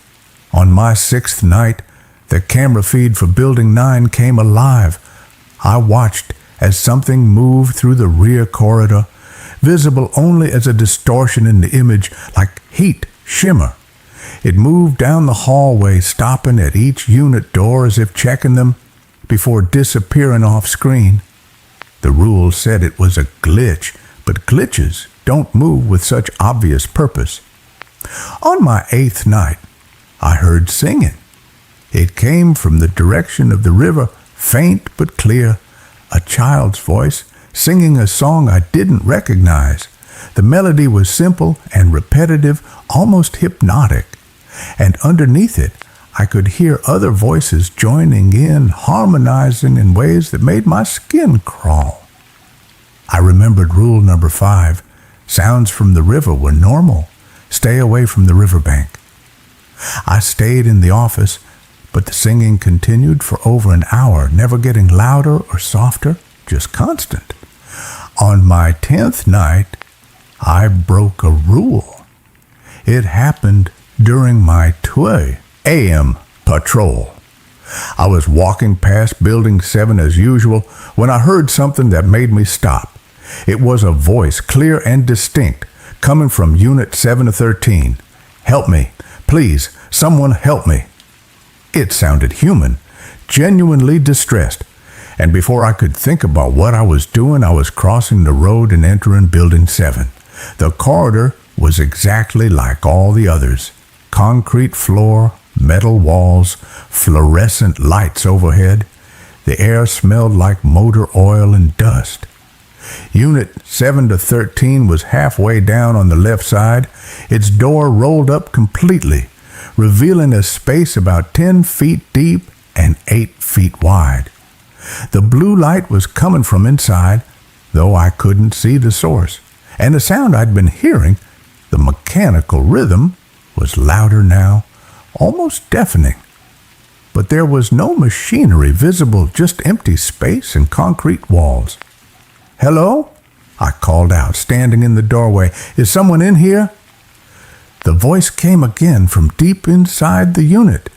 On my 6th night, the camera feed for Building 9 came alive. I watched as something moved through the rear corridor, visible only as a distortion in the image, like heat, shimmer. It moved down the hallway, stopping at each unit door as if checking them before disappearing off screen. The rules said it was a glitch, but glitches don't move with such obvious purpose. On my 8th night, I heard singing. It came from the direction of the river, faint but clear, a child's voice singing a song I didn't recognize. The melody was simple and repetitive, almost hypnotic, and underneath it, I could hear other voices joining in, harmonizing in ways that made my skin crawl. I remembered rule number 5. Sounds from the river were normal. Stay away from the riverbank. I stayed in the office, but the singing continued for over an hour, never getting louder or softer, just constant. On my 10th night, I broke a rule. It happened during my 2 a.m. patrol. I was walking past Building 7 as usual when I heard something that made me stop. It was a voice, clear and distinct, coming from Unit 7 to 13. "Help me. Please, someone help me." It sounded human, genuinely distressed, and before I could think about what I was doing, I was crossing the road and entering Building 7. The corridor was exactly like all the others. Concrete floor, metal walls, fluorescent lights overhead. The air smelled like motor oil and dust. Unit 7 to 13 was halfway down on the left side. Its door rolled up completely, revealing a space about 10 feet deep and 8 feet wide. The blue light was coming from inside, though I couldn't see the source. And the sound I'd been hearing, the mechanical rhythm, was louder now, almost deafening. But there was no machinery visible, just empty space and concrete walls. "Hello?" I called out, standing in the doorway. "Is someone in here?" The voice came again from deep inside the unit.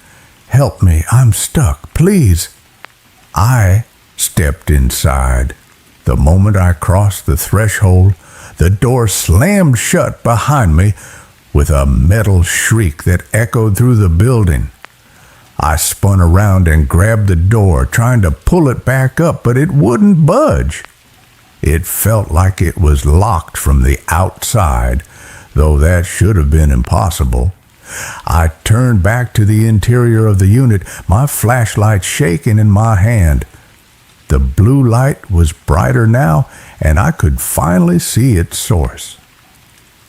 "Help me, I'm stuck, please." I stepped inside. The moment I crossed the threshold, the door slammed shut behind me with a metal shriek that echoed through the building. I spun around and grabbed the door, trying to pull it back up, but it wouldn't budge. It felt like it was locked from the outside, though that should have been impossible. I turned back to the interior of the unit, my flashlight shaking in my hand. The blue light was brighter now, and I could finally see its source.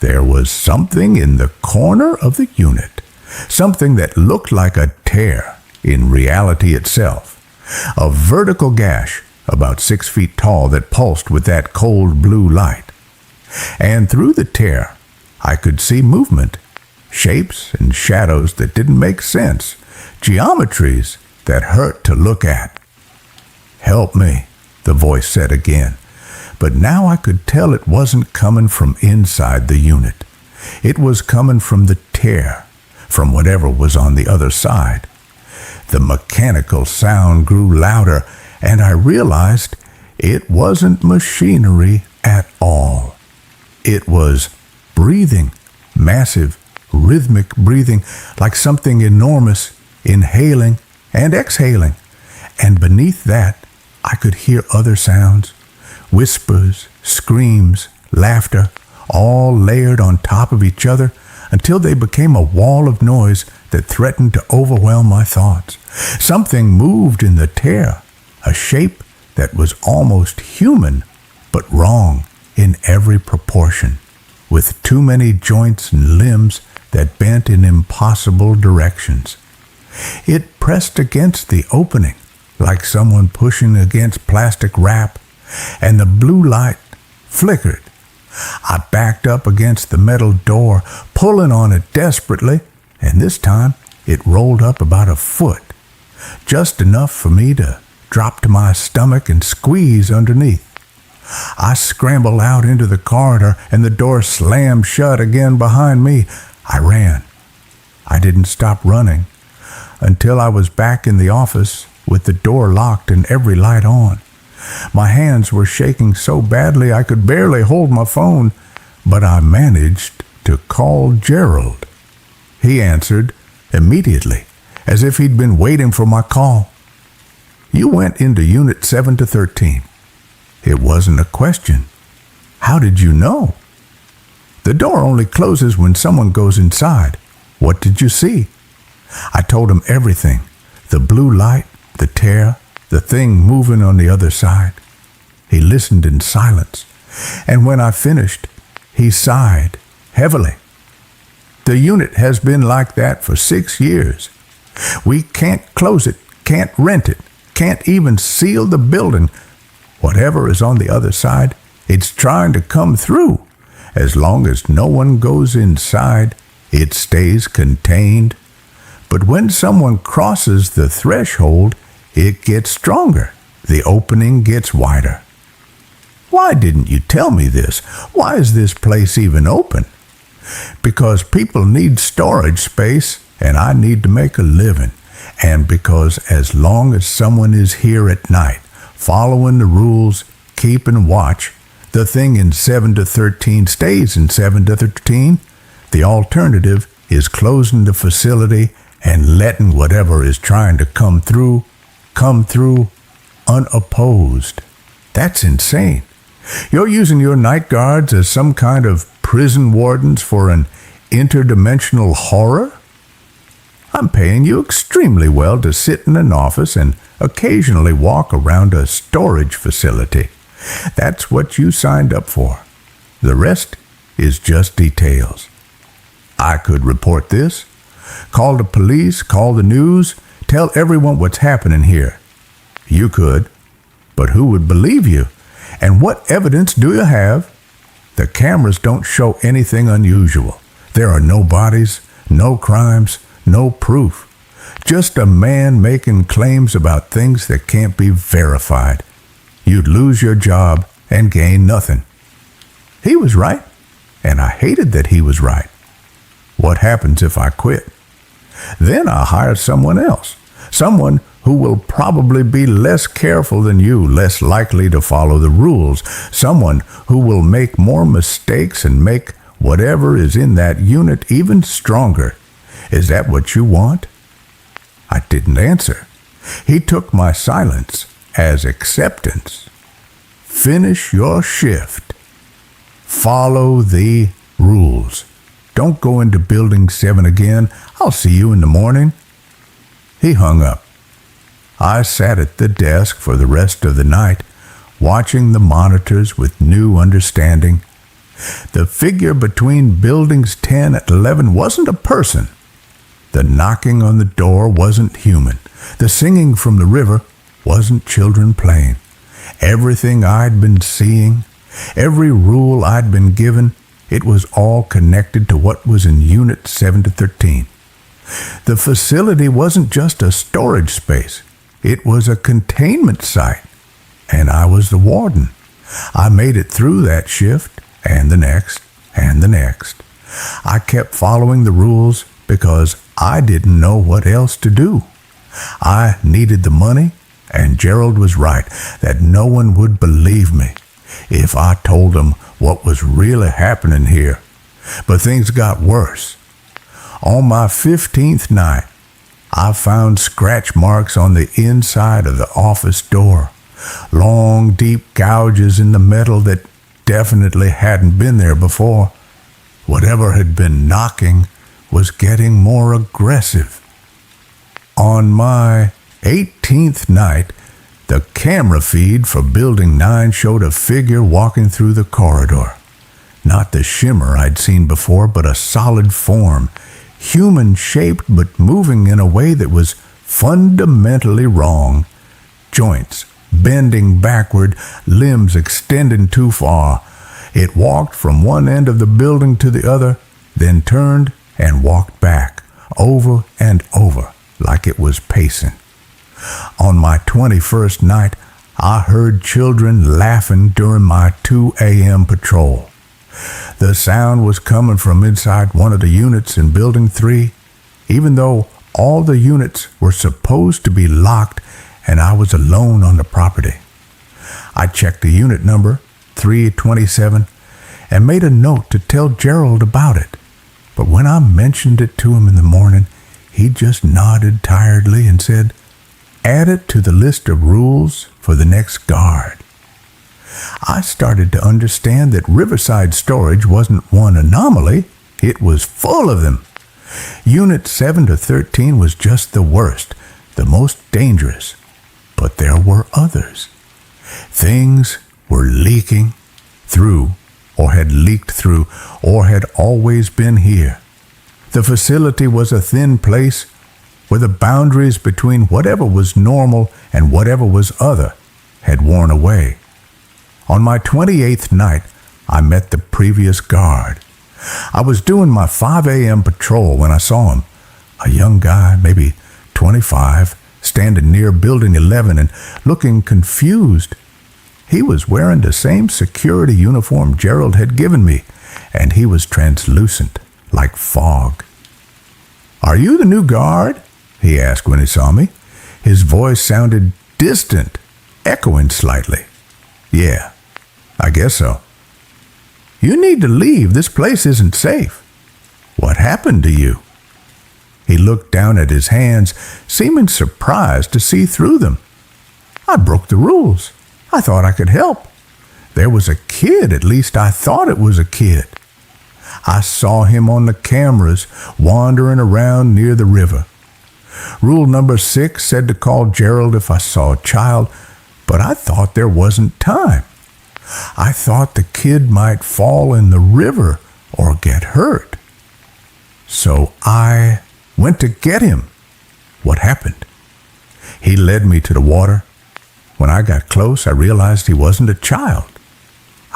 There was something in the corner of the unit, something that looked like a tear in reality itself, a vertical gash about 6 feet tall that pulsed with that cold blue light. And through the tear, I could see movement, shapes and shadows that didn't make sense, geometries that hurt to look at. "Help me," the voice said again, but now I could tell it wasn't coming from inside the unit. It was coming from the tear, from whatever was on the other side. The mechanical sound grew louder, and I realized it wasn't machinery at all. It was breathing, massive, rhythmic breathing, like something enormous, inhaling and exhaling. And beneath that, I could hear other sounds, whispers, screams, laughter, all layered on top of each other until they became a wall of noise that threatened to overwhelm my thoughts. Something moved in the tear, a shape that was almost human, but wrong in every proportion, with too many joints and limbs that bent in impossible directions. It pressed against the opening, like someone pushing against plastic wrap, and the blue light flickered. I backed up against the metal door, pulling on it desperately, and this time it rolled up about a foot, just enough for me to drop to my stomach and squeeze underneath. I scrambled out into the corridor, and the door slammed shut again behind me. I ran. I didn't stop running until I was back in the office with the door locked and every light on. My hands were shaking so badly I could barely hold my phone, but I managed to call Gerald. He answered immediately, as if he'd been waiting for my call. "You went into Unit 7 to 13. It wasn't a question. How did you know?" The door only closes when someone goes inside. What did you see? I told him everything. The blue light, the tear, the thing moving on the other side. He listened in silence, and when I finished, he sighed heavily. The unit has been like that for 6 years. We can't close it, can't rent it, can't even seal the building. Whatever is on the other side, it's trying to come through. As long as no one goes inside, it stays contained. But when someone crosses the threshold, it gets stronger. The opening gets wider. Why didn't you tell me this? Why is this place even open? Because people need storage space, and I need to make a living. And because as long as someone is here at night, following the rules, keeping watch, the thing in 7 to 13 stays in 7 to 13. The alternative is closing the facility and letting whatever is trying to come through unopposed. That's insane. You're using your night guards as some kind of prison wardens for an interdimensional horror? I'm paying you extremely well to sit in an office and occasionally walk around a storage facility. That's what you signed up for. The rest is just details. I could report this, call the police, call the news, tell everyone what's happening here. You could, but who would believe you? And what evidence do you have? The cameras don't show anything unusual. There are no bodies, no crimes, no proof. Just a man making claims about things that can't be verified. You'd lose your job and gain nothing. He was right, and I hated that he was right. What happens if I quit? Then I'll hire someone else, someone who will probably be less careful than you, less likely to follow the rules, someone who will make more mistakes and make whatever is in that unit even stronger. Is that what you want? I didn't answer. He took my silence as acceptance. Finish your shift. Follow the rules. Don't go into Building 7 again. I'll see you in the morning. He hung up. I sat at the desk for the rest of the night, watching the monitors with new understanding. The figure between Buildings 10 and 11 wasn't a person. The knocking on the door wasn't human. The singing from the river wasn't children playing. Everything I'd been seeing, every rule I'd been given, it was all connected to what was in Unit 7 to 13. The facility wasn't just a storage space. It was a containment site, and I was the warden. I made it through that shift, and the next, and the next. I kept following the rules because I didn't know what else to do. I needed the money, and Gerald was right that no one would believe me if I told them what was really happening here. But things got worse. On my 15th night, I found scratch marks on the inside of the office door. Long, deep gouges in the metal that definitely hadn't been there before. Whatever had been knocking was getting more aggressive. On my 18th night, the camera feed for Building 9 showed a figure walking through the corridor. Not the shimmer I'd seen before, but a solid form, human-shaped but moving in a way that was fundamentally wrong. Joints bending backward, limbs extending too far. It walked from one end of the building to the other, then turned and walked back, over and over, like it was pacing. On my 21st night, I heard children laughing during my 2 a.m. patrol. The sound was coming from inside one of the units in Building 3, even though all the units were supposed to be locked and I was alone on the property. I checked the unit number, 327, and made a note to tell Gerald about it. But when I mentioned it to him in the morning, he just nodded tiredly and said, "Add it to the list of rules for the next guard." I started to understand that Riverside Storage wasn't one anomaly. It was full of them. Unit 7 to 13 was just the worst, the most dangerous. But there were others. Things were leaking through, or had leaked through, or had always been here. The facility was a thin place where the boundaries between whatever was normal and whatever was other had worn away. On my 28th night, I met the previous guard. I was doing my 5 a.m. patrol when I saw him, a young guy, maybe 25, standing near Building 11 and looking confused. He was wearing the same security uniform Gerald had given me, and he was translucent, like fog. "Are you the new guard?" he asked when he saw me. His voice sounded distant, echoing slightly. "Yeah, I guess so." "You need to leave. This place isn't safe." "What happened to you?" He looked down at his hands, seeming surprised to see through them. "I broke the rules. I thought I could help. There was a kid, at least I thought it was a kid. I saw him on the cameras wandering around near the river. Rule number 6 said to call Gerald if I saw a child, but I thought there wasn't time. I thought the kid might fall in the river or get hurt. So I went to get him." "What happened?" "He led me to the water. When I got close, I realized he wasn't a child.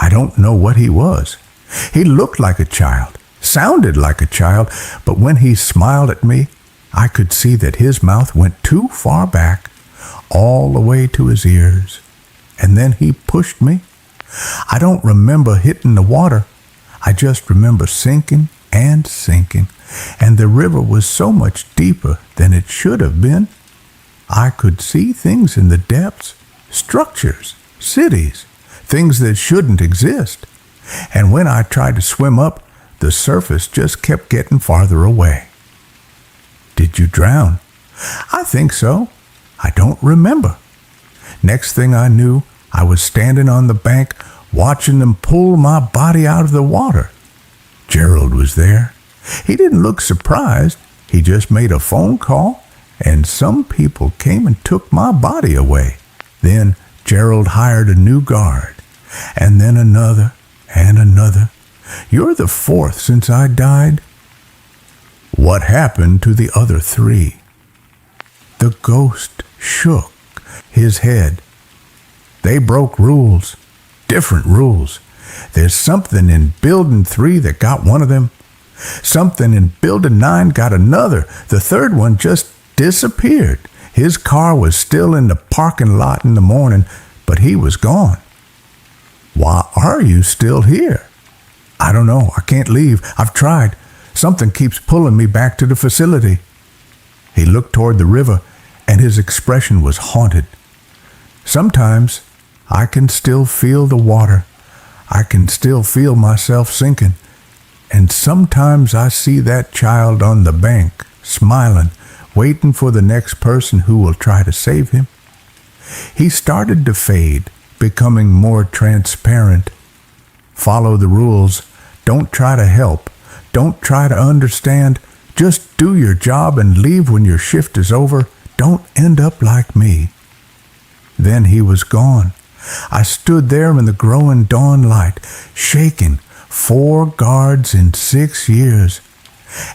I don't know what he was. He looked like a child, sounded like a child, but when he smiled at me, I could see that his mouth went too far back, all the way to his ears. And then he pushed me. I don't remember hitting the water. I just remember sinking and sinking, and the river was so much deeper than it should have been. I could see things in the depths, structures, cities, things that shouldn't exist. And when I tried to swim up, the surface just kept getting farther away." "Did you drown?" "I think so. I don't remember. Next thing I knew, I was standing on the bank watching them pull my body out of the water. Gerald was there. He didn't look surprised. He just made a phone call, and some people came and took my body away. Then Gerald hired a new guard, and then another and another. You're the 4th since I died." "What happened to the other 3? The ghost shook his head. "They broke rules, different rules. There's something in Building 3 that got one of them. Something in Building 9 got another. The third one just disappeared. His car was still in the parking lot in the morning, but he was gone." "Why are you still here?" "I don't know. I can't leave. I've tried. Something keeps pulling me back to the facility." He looked toward the river, and his expression was haunted. "Sometimes I can still feel the water. I can still feel myself sinking. And sometimes I see that child on the bank, smiling, waiting for the next person who will try to save him." He started to fade, becoming more transparent. "Follow the rules. Don't try to help. Don't try to understand. Just do your job and leave when your shift is over. Don't end up like me." Then he was gone. I stood there in the growing dawn light, shaking. 4 guards in 6 years.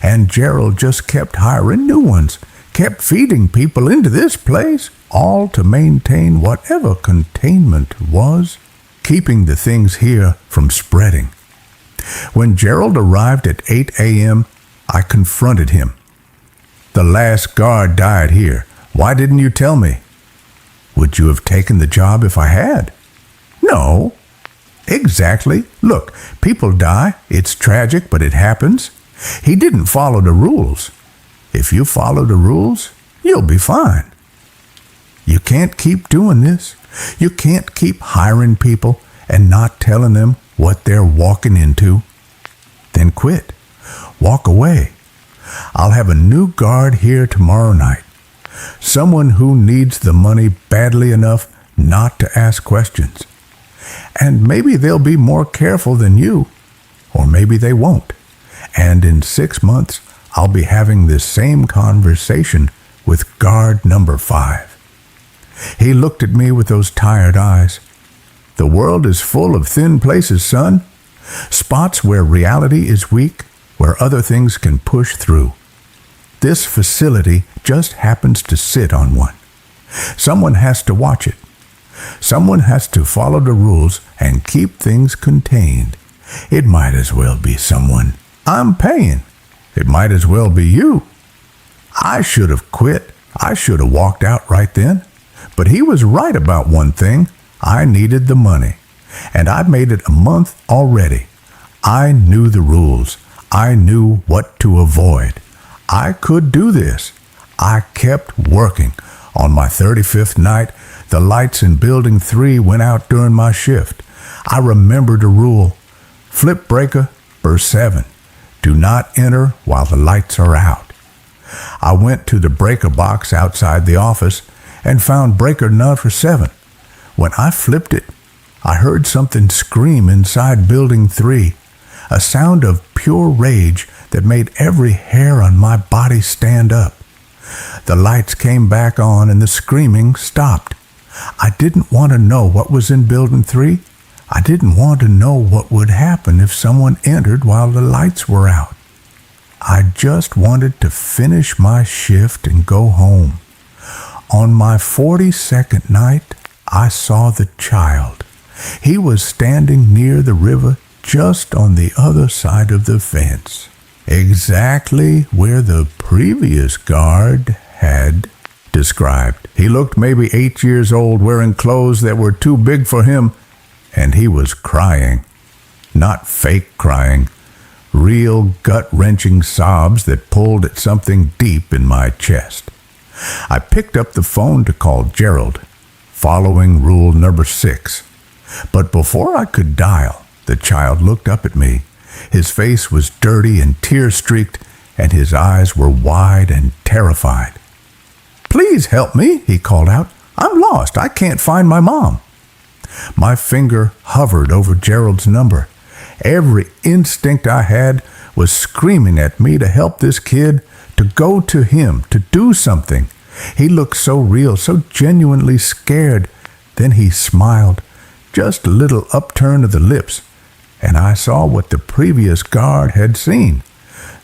And Gerald just kept hiring new ones, kept feeding people into this place, all to maintain whatever containment was, keeping the things here from spreading. When Gerald arrived at 8 a.m., I confronted him. "The last guard died here. Why didn't you tell me?" "Would you have taken the job if I had?" "No." "Exactly. Look, people die. It's tragic, but it happens. He didn't follow the rules. If you follow the rules, you'll be fine. You can't keep doing this. You can't keep hiring people and not telling them what they're walking into. Then quit. Walk away. I'll have a new guard here tomorrow night. Someone who needs the money badly enough not to ask questions. And maybe they'll be more careful than you, or maybe they won't. And in 6 months, I'll be having this same conversation with guard number 5. He looked at me with those tired eyes. The world is full of thin places, son. Spots where reality is weak, where other things can push through. This facility just happens to sit on one. Someone has to watch it. Someone has to follow the rules and keep things contained. It might as well be someone I'm paying. It might as well be you. I should have quit. I should have walked out right then. But he was right about one thing. I needed the money. And I've made it a month already. I knew the rules. I knew what to avoid. I could do this. I kept working. On my 35th night, the lights in Building 3 went out during my shift. I remembered a rule. Flip breaker, burr 7. Do not enter while the lights are out. I went to the breaker box outside the office and found breaker number 7. When I flipped it, I heard something scream inside Building 3, a sound of pure rage that made every hair on my body stand up. The lights came back on and the screaming stopped. I didn't want to know what was in Building 3. I didn't want to know what would happen if someone entered while the lights were out. I just wanted to finish my shift and go home. On my 42nd night, I saw the child. He was standing near the river just on the other side of the fence, exactly where the previous guard had described. He looked maybe 8 years old, wearing clothes that were too big for him, and he was crying. Not fake crying, real gut-wrenching sobs that pulled at something deep in my chest. I picked up the phone to call Gerald, following rule number 6. But before I could dial, the child looked up at me. His face was dirty and tear-streaked, and his eyes were wide and terrified. "Please help me," he called out. "I'm lost. I can't find my mom." My finger hovered over Gerald's number. Every instinct I had was screaming at me to help this kid, to go to him, to do something. He looked so real, so genuinely scared. Then he smiled, just a little upturn of the lips, and I saw what the previous guard had seen.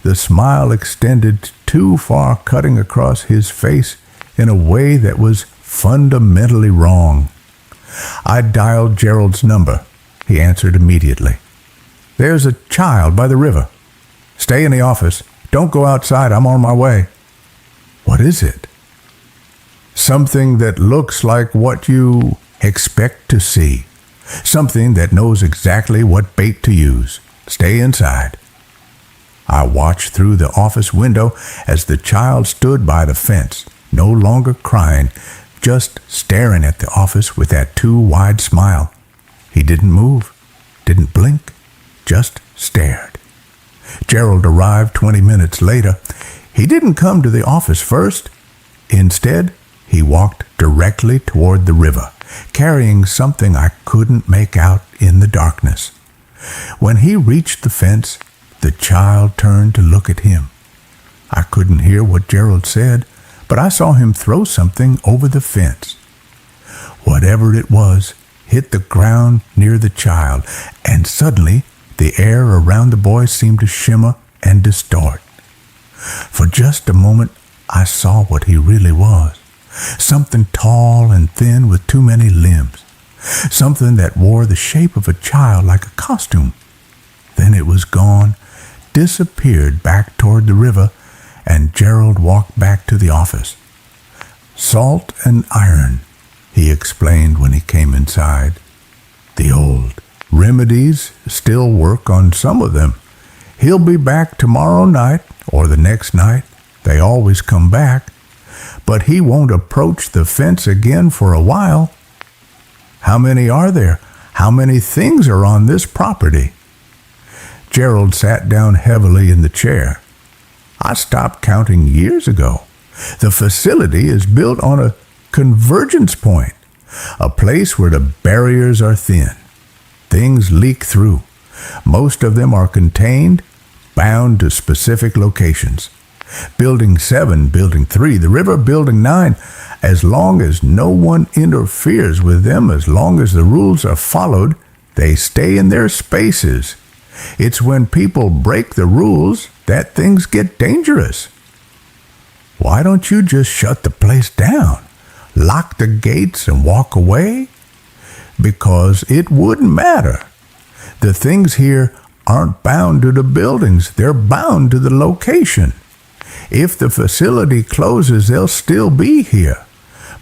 The smile extended too far, cutting across his face in a way that was fundamentally wrong. I dialed Gerald's number. He answered immediately. "There's a child by the river. Stay in the office. Don't go outside. I'm on my way." "What is it?" "Something that looks like what you expect to see. Something that knows exactly what bait to use. Stay inside." I watched through the office window as the child stood by the fence, no longer crying, just staring at the office with that too wide smile. He didn't move, didn't blink, just stared. Gerald arrived 20 minutes later. He didn't come to the office first. Instead, he walked directly toward the river, carrying something I couldn't make out in the darkness. When he reached the fence, the child turned to look at him. I couldn't hear what Gerald said, but I saw him throw something over the fence. Whatever it was hit the ground near the child, and suddenly the air around the boy seemed to shimmer and distort. For just a moment, I saw what he really was. Something tall and thin with too many limbs. Something that wore the shape of a child like a costume. Then it was gone, disappeared back toward the river, and Gerald walked back to the office. "Salt and iron," he explained when he came inside. "The old remedies still work on some of them. He'll be back tomorrow night or the next night. They always come back. But he won't approach the fence again for a while." "How many are there? How many things are on this property?" Gerald sat down heavily in the chair. "I stopped counting years ago. The facility is built on a convergence point, a place where the barriers are thin. things leak through. Most of them are contained, bound to specific locations. Building 7, Building 3, the river, Building 9, as long as no one interferes with them, as long as the rules are followed, they stay in their spaces. It's when people break the rules that things get dangerous. Why don't you just shut the place down, lock the gates and walk away? Because it wouldn't matter. The things here aren't bound to the buildings, they're bound to the location. If the facility closes, they'll still be here,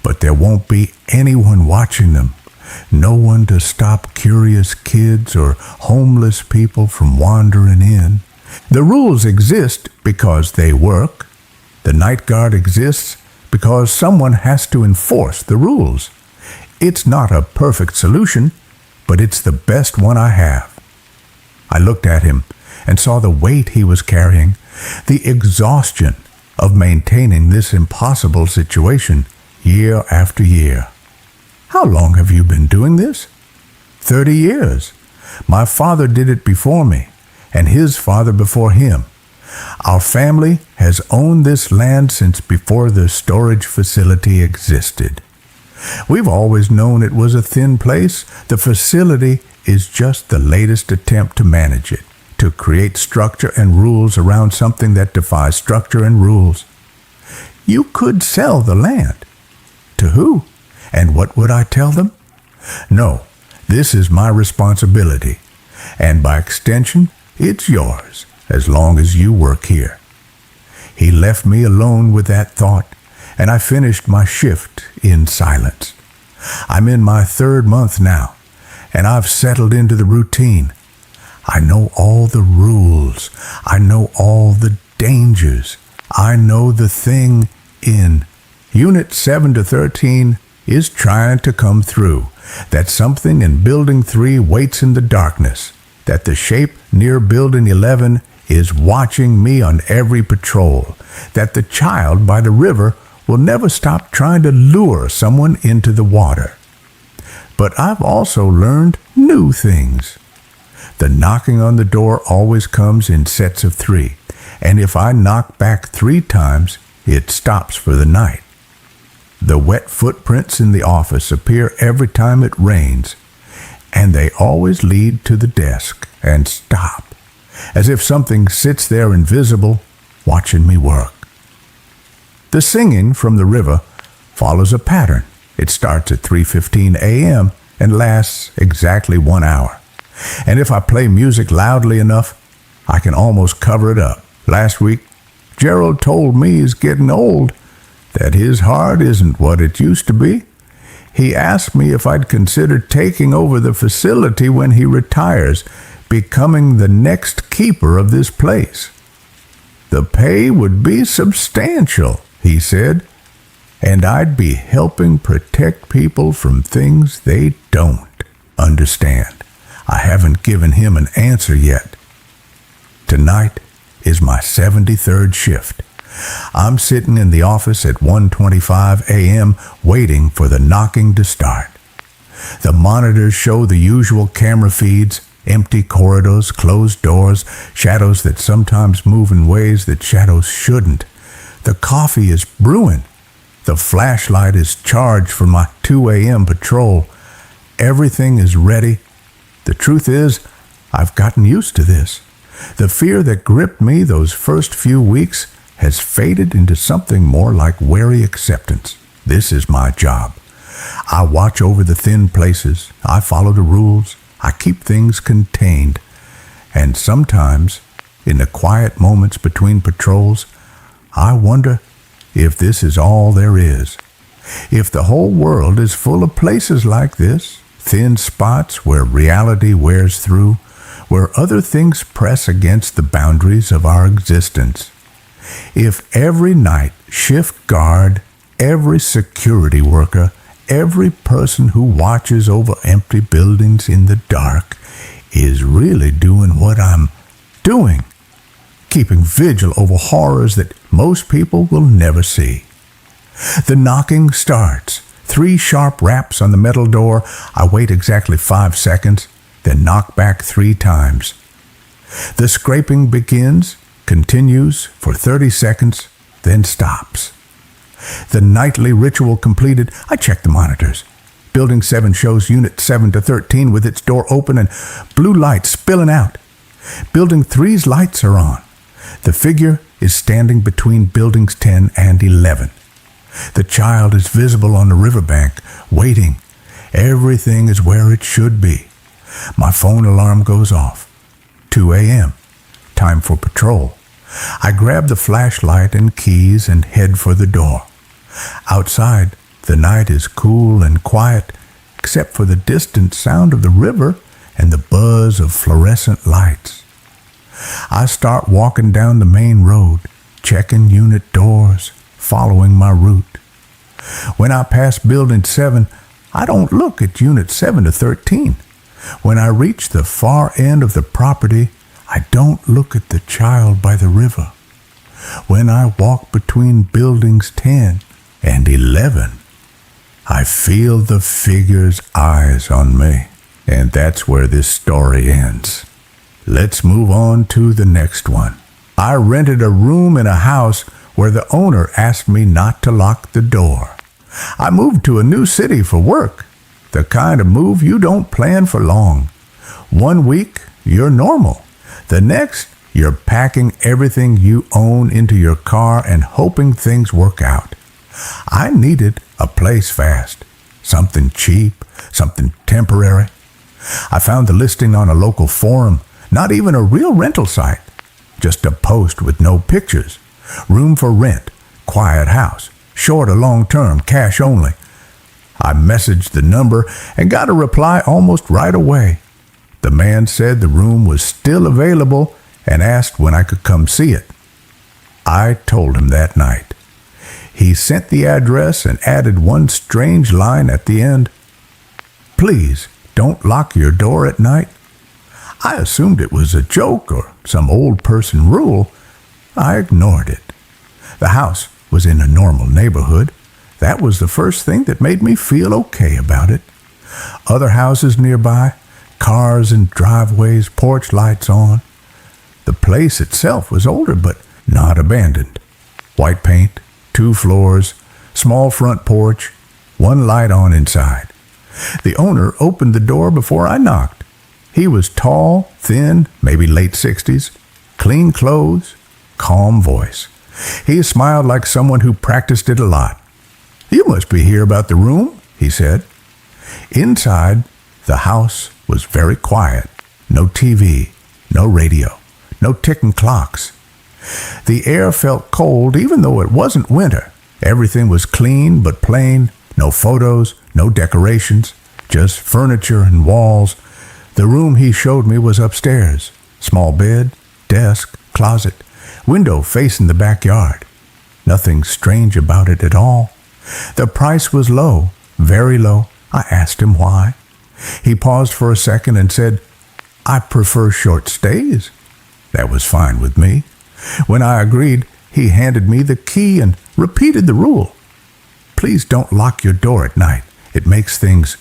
but there won't be anyone watching them. No one to stop curious kids or homeless people from wandering in. The rules exist because they work. The night guard exists because someone has to enforce the rules. It's not a perfect solution, but it's the best one I have. I looked at him and saw the weight he was carrying, the exhaustion of maintaining this impossible situation year after year. How long have you been doing this? 30 years. My father did it before me, and his father before him. Our family has owned this land since before the storage facility existed. We've always known it was a thin place. The facility is just the latest attempt to manage it, to create structure and rules around something that defies structure and rules. You could sell the land. To who? And what would I tell them? No, this is my responsibility, and by extension, it's yours, as long as you work here. He left me alone with that thought, and I finished my shift in silence. I'm in my 3rd month now, and I've settled into the routine. I know all the rules. I know all the dangers. I know the thing in Unit 7 to 13 is trying to come through, that something in Building 3 waits in the darkness, that the shape near Building 11 is watching me on every patrol, that the child by the river will never stop trying to lure someone into the water. But I've also learned new things. The knocking on the door always comes in sets of 3, and if I knock back 3 times, it stops for the night. The wet footprints in the office appear every time it rains, and they always lead to the desk and stop, as if something sits there invisible, watching me work. The singing from the river follows a pattern. It starts at 3:15 a.m. and lasts exactly 1 hour. And if I play music loudly enough, I can almost cover it up. Last week, Gerald told me he's getting old, that his heart isn't what it used to be. He asked me if I'd consider taking over the facility when he retires, becoming the next keeper of this place. The pay would be substantial, he said, and I'd be helping protect people from things they don't understand. I haven't given him an answer yet. Tonight is my 73rd shift. I'm sitting in the office at 1:25 a.m. waiting for the knocking to start. The monitors show the usual camera feeds, empty corridors, closed doors, shadows that sometimes move in ways that shadows shouldn't. The coffee is brewing. The flashlight is charged for my 2 a.m. patrol. Everything is ready. The truth is, I've gotten used to this. The fear that gripped me those first few weeks has faded into something more like wary acceptance. This is my job. I watch over the thin places. I follow the rules. I keep things contained. And sometimes, in the quiet moments between patrols, I wonder if this is all there is. If the whole world is full of places like this, thin spots where reality wears through, where other things press against the boundaries of our existence. If every night shift guard, every security worker, every person who watches over empty buildings in the dark is really doing what I'm doing, keeping vigil over horrors that most people will never see. The knocking starts. 3 sharp raps on the metal door. I wait exactly 5 seconds. then knock back 3 times. The scraping begins, continues for 30 seconds, then stops. The nightly ritual completed, I check the monitors. Building 7 shows Unit 7 to 13 with its door open and blue light spilling out. Building 3's lights are on. The figure is standing between Buildings 10 and 11. The child is visible on the riverbank, waiting. Everything is where it should be. My phone alarm goes off. 2 a.m. Time for patrol. I grab the flashlight and keys and head for the door. Outside, the night is cool and quiet, except for the distant sound of the river and the buzz of fluorescent lights. I start walking down the main road, checking unit doors, following my route. When I pass Building 7, I don't look at Unit 7 to 13. When I reach the far end of the property, I don't look at the child by the river. When I walk between Buildings 10 and 11, I feel the figure's eyes on me. And that's where this story ends. Let's move on to the next one. I rented a room in a house where the owner asked me not to lock the door. I moved to a new city for work, the kind of move you don't plan for long. 1 week, you're normal. The next, you're packing everything you own into your car and hoping things work out. I needed a place fast, something cheap, something temporary. I found the listing on a local forum, not even a real rental site, just a post with no pictures. Room for rent, quiet house, short or long term, cash only. I messaged the number and got a reply almost right away. The man said the room was still available and asked when I could come see it. I told him that night. He sent the address and added one strange line at the end. Please don't lock your door at night. I assumed it was a joke or some old person rule. I ignored it. The house was in a normal neighborhood. That was the first thing that made me feel okay about it. Other houses nearby, cars and driveways, porch lights on. The place itself was older but not abandoned. White paint, 2 floors, small front porch, 1 light on inside. The owner opened the door before I knocked. He was tall, thin, maybe late 60s, clean clothes, calm voice. He smiled like someone who practiced it a lot. You must be here about the room, he said. Inside, the house was very quiet. No TV, no radio, no ticking clocks. The air felt cold even though it wasn't winter. Everything was clean but plain, no photos, no decorations, just furniture and walls. The room he showed me was upstairs. Small bed, desk, closet, window facing the backyard. Nothing strange about it at all. The price was low, very low. I asked him why. He paused for a second and said, I prefer short stays. That was fine with me. When I agreed, he handed me the key and repeated the rule. Please don't lock your door at night. It makes things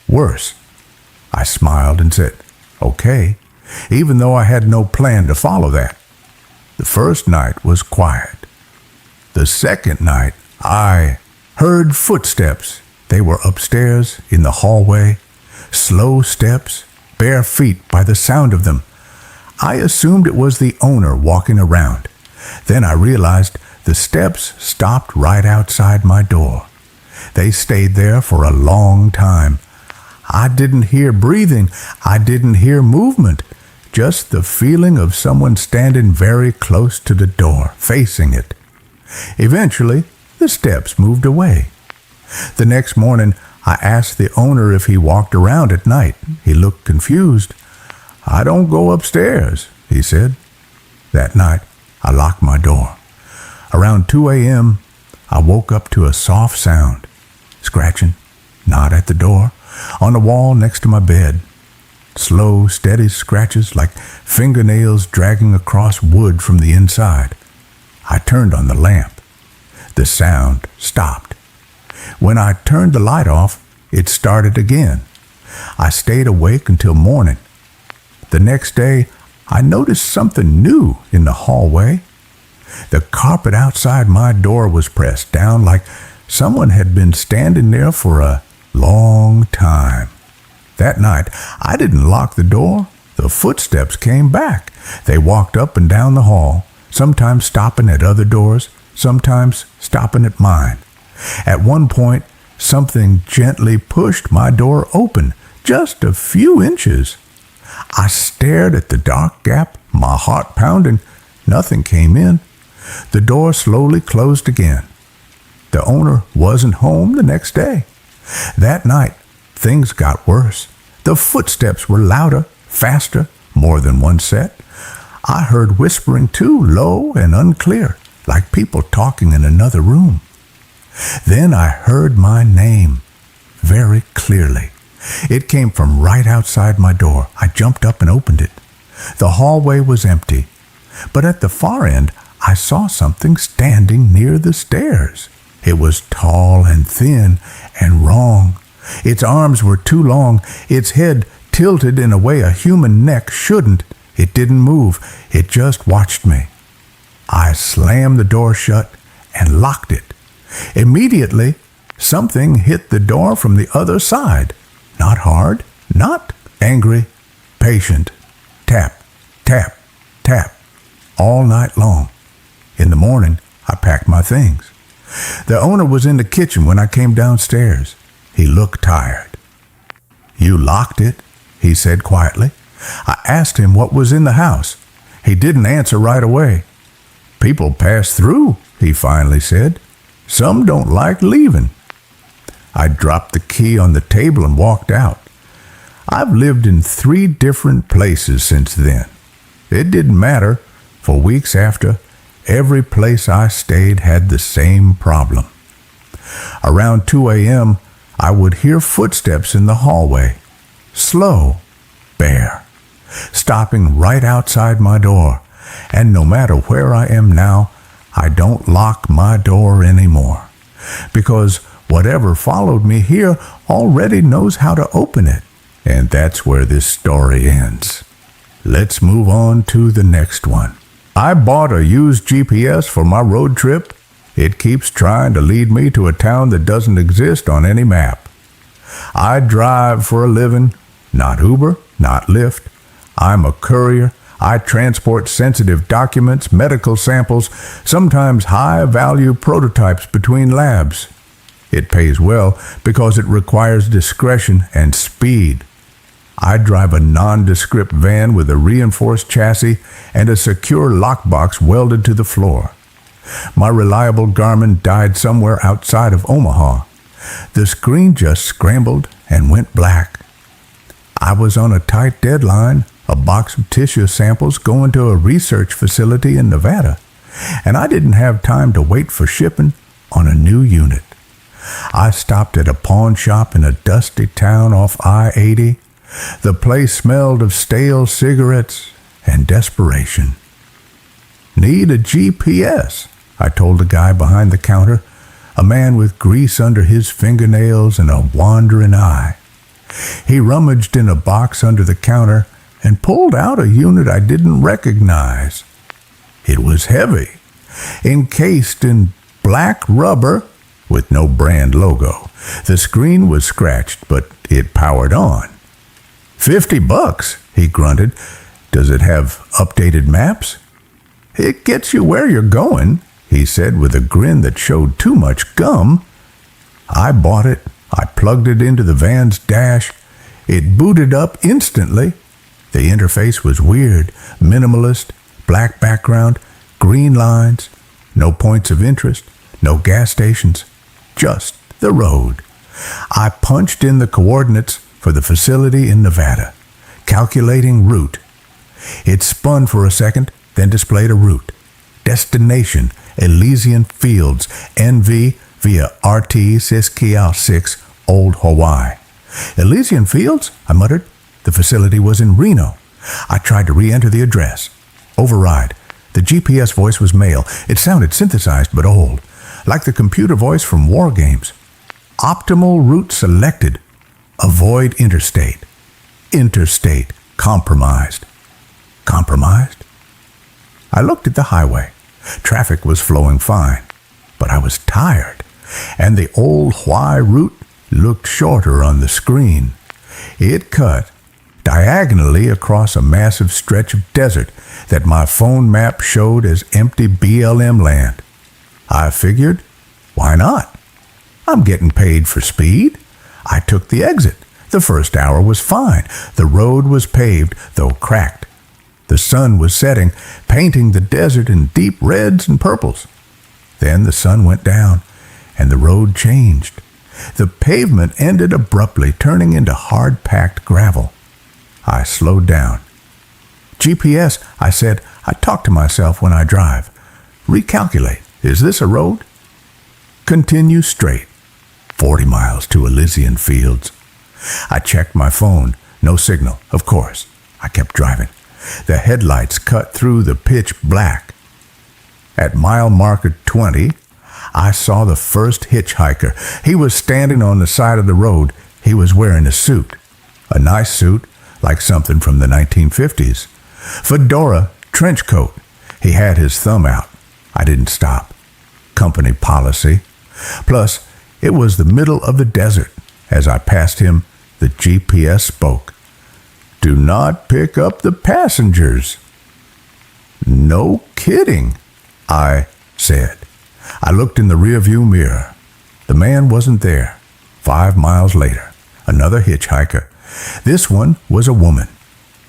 worse. I smiled and said, okay, even though I had no plan to follow that. The first night was quiet. The second night, I heard footsteps. They were upstairs in the hallway. Slow steps, bare feet by the sound of them. I assumed it was the owner walking around. Then I realized the steps stopped right outside my door. They stayed there for a long time. I didn't hear breathing. I didn't hear movement. Just the feeling of someone standing very close to the door, facing it. Eventually, the steps moved away. The next morning, I asked the owner if he walked around at night. He looked confused. I don't go upstairs, he said. That night, I locked my door. Around 2 a.m., I woke up to a soft sound. Scratching, not at the door, on the wall next to my bed. Slow, steady scratches like fingernails dragging across wood from the inside. I turned on the lamp. The sound stopped. When I turned the light off, it started again. I stayed awake until morning, The next day, I noticed something new in the hallway. The carpet outside my door was pressed down like someone had been standing there for a long time. That night, I didn't lock the door. The footsteps came back. They walked up and down the hall, sometimes stopping at other doors, sometimes stopping at mine. At one point, something gently pushed my door open, just a few inches. I stared at the dark gap, my heart pounding. Nothing came in. The door slowly closed again. The owner wasn't home the next day. That night, things got worse. The footsteps were louder, faster, more than one set. I heard whispering too, low and unclear, like people talking in another room. Then I heard my name very clearly. It came from right outside my door. I jumped up and opened it. The hallway was empty, but at the far end, I saw something standing near the stairs. It was tall and thin and wrong. Its arms were too long, its head tilted in a way a human neck shouldn't. It didn't move. It just watched me. I slammed the door shut and locked it. Immediately, something hit the door from the other side. Not hard, not angry, patient. Tap, tap, tap, all night long. In the morning, I packed my things. The owner was in the kitchen when I came downstairs. He looked tired. "You locked it?" he said quietly. I asked him what was in the house. He didn't answer right away. "People pass through," he finally said. "Some don't like leaving." I dropped the key on the table and walked out. I've lived in 3 different places since then. It didn't matter. For weeks after, every place I stayed had the same problem. Around 2 a.m., I would hear footsteps in the hallway. Slow, bare, stopping right outside my door. And no matter where I am now, I don't lock my door anymore. Because whatever followed me here already knows how to open it. And that's where this story ends. Let's move on to the next one. I bought a used GPS for my road trip. It keeps trying to lead me to a town that doesn't exist on any map. I drive for a living, not Uber, not Lyft. I'm a courier. I transport sensitive documents, medical samples, sometimes high-value prototypes between labs. It pays well because it requires discretion and speed. I drive a nondescript van with a reinforced chassis and a secure lockbox welded to the floor. My reliable Garmin died somewhere outside of Omaha. The screen just scrambled and went black. I was on a tight deadline, a box of tissue samples going to a research facility in Nevada, and I didn't have time to wait for shipping on a new unit. I stopped at a pawn shop in a dusty town off I-80. The place smelled of stale cigarettes and desperation. "Need a GPS," I told the guy behind the counter, a man with grease under his fingernails and a wandering eye. He rummaged in a box under the counter and pulled out a unit I didn't recognize. It was heavy, encased in black rubber with no brand logo. The screen was scratched, but it powered on. $50, he grunted. "Does it have updated maps?" "It gets you where you're going," he said with a grin that showed too much gum. I bought it. I plugged it into the van's dash. It booted up instantly. The interface was weird, minimalist, black background, green lines, no points of interest, no gas stations, just the road. I punched in the coordinates for the facility in Nevada, calculating route. It spun for a second, then displayed a route. Destination, Elysian Fields, NV via RT Siskiyou 6, Old Hawaii. "Elysian Fields?" I muttered. The facility was in Reno. I tried to re-enter the address. Override. The GPS voice was male. It sounded synthesized but old, like the computer voice from war games. Optimal route selected. Avoid interstate. Interstate. compromised. Compromised? I looked at the highway. Traffic was flowing fine, but I was tired, and the old Huai route looked shorter on the screen. It cut diagonally across a massive stretch of desert that my phone map showed as empty BLM land. I figured, why not? I'm getting paid for speed. I took the exit. The first hour was fine. The road was paved, though cracked. The sun was setting, painting the desert in deep reds and purples. Then the sun went down, and the road changed. The pavement ended abruptly, turning into hard-packed gravel. I slowed down. GPS, I said. I talk to myself when I drive. Recalculate. Is this a road? Continue straight. 40 miles to Elysian Fields. I checked my phone. No signal, of course. I kept driving. The headlights cut through the pitch black. At mile marker 20, I saw the first hitchhiker. He was standing on the side of the road. He was wearing a suit. A nice suit, like something from the 1950s. Fedora, trench coat. He had his thumb out. I didn't stop. Company policy. Plus, it was the middle of the desert. As I passed him, the GPS spoke. Do not pick up the passengers. No kidding, I said. I looked in the rearview mirror. The man wasn't there. 5 miles later, another hitchhiker. This one was a woman.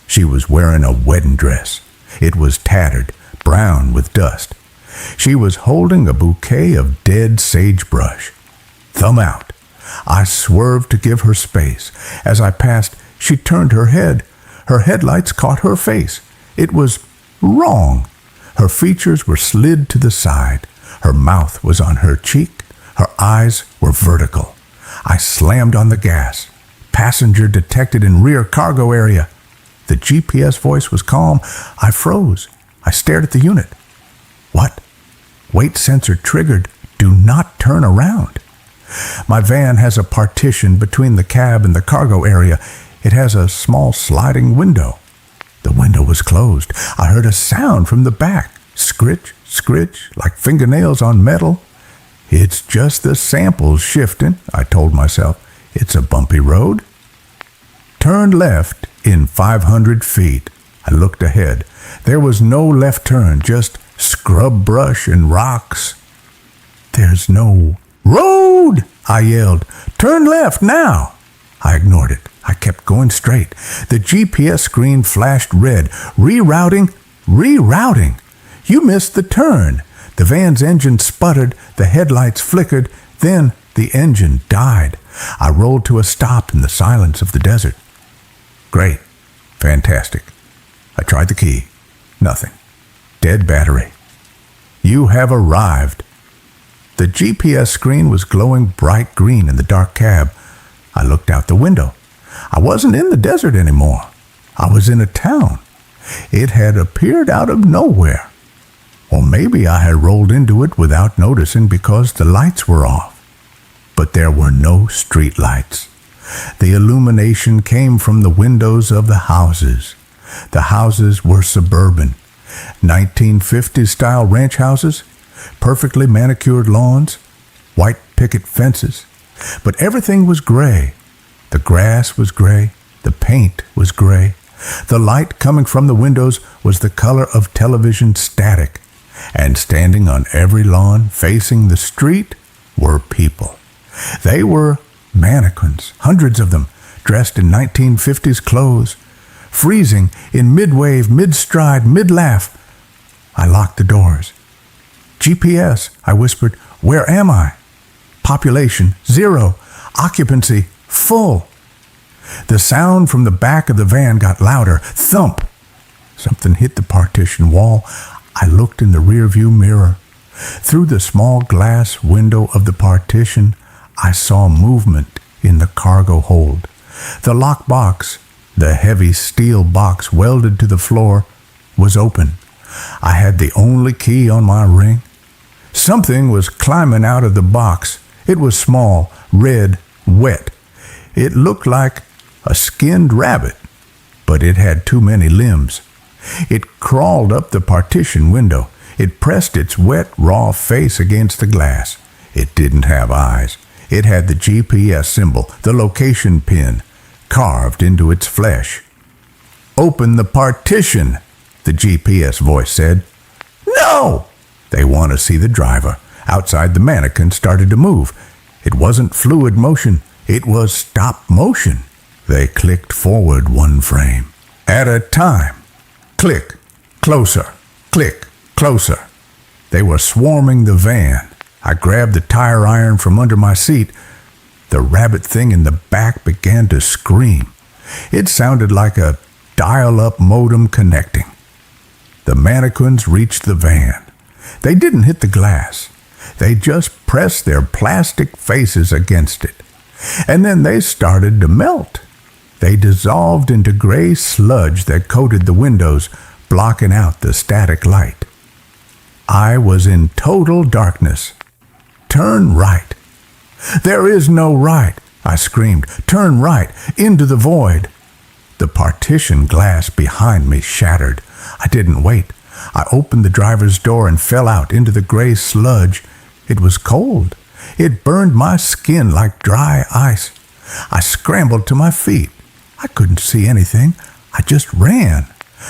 She was wearing a wedding dress. It was tattered, brown with dust. She was holding a bouquet of dead sagebrush. Thumb out. I swerved to give her space. As I passed, she turned her head. Her headlights caught her face. It was wrong. Her features were slid to the side. Her mouth was on her cheek. Her eyes were vertical. I slammed on the gas. Passenger detected in rear cargo area. The GPS voice was calm. I froze. I stared at the unit. What? Weight sensor triggered. Do not turn around. My van has a partition between the cab and the cargo area. It has a small sliding window. The window was closed. I heard a sound from the back. Scritch, scritch, like fingernails on metal. It's just the samples shifting, I told myself. It's a bumpy road. Turn left in 500 feet. I looked ahead. There was no left turn, just scrub brush and rocks. There's no road, I yelled. Turn left now. I ignored it. I kept going straight. The GPS screen flashed red. Rerouting, rerouting. You missed the turn. The van's engine sputtered. The headlights flickered. Then the engine died. I rolled to a stop in the silence of the desert. Great. Fantastic. I tried the key. Nothing. Dead battery. You have arrived. The GPS screen was glowing bright green in the dark cab. I looked out the window. I wasn't in the desert anymore. I was in a town. It had appeared out of nowhere. Or maybe I had rolled into it without noticing because the lights were off. But there were no street lights. The illumination came from the windows of the houses. The houses were suburban. 1950s-style ranch houses, perfectly manicured lawns, white picket fences. But everything was gray. The grass was gray. The paint was gray. The light coming from the windows was the color of television static. And standing on every lawn facing the street were people. They were mannequins, hundreds of them, dressed in 1950s clothes, freezing in mid-wave, mid-stride, mid-laugh. I locked the doors. GPS, I whispered, where am I? Population, 0. Occupancy, full. The sound from the back of the van got louder. Thump. Something hit the partition wall. I looked in the rearview mirror. Through the small glass window of the partition, I saw movement in the cargo hold. The lock box, the heavy steel box welded to the floor, was open. I had the only key on my ring. Something was climbing out of the box. It was small, red, wet. It looked like a skinned rabbit, but it had too many limbs. It crawled up the partition window. It pressed its wet, raw face against the glass. It didn't have eyes. It had the GPS symbol, the location pin, carved into its flesh. "Open the partition," the GPS voice said. "No!" "They want to see the driver." Outside, the mannequin started to move. It wasn't fluid motion. It was stop motion. They clicked forward one frame at a time. Click, closer, click, closer. They were swarming the van. I grabbed the tire iron from under my seat. The rabbit thing in the back began to scream. It sounded like a dial-up modem connecting. The mannequins reached the van. They didn't hit the glass. They just pressed their plastic faces against it. And then they started to melt. They dissolved into gray sludge that coated the windows, blocking out the static light. I was in total darkness. "Turn right." "There is no right," I screamed. "Turn right, into the void." The partition glass behind me shattered. I didn't wait. I opened the driver's door and fell out into the gray sludge. It was cold. It burned my skin like dry ice. I scrambled to my feet. I couldn't see anything. I just ran.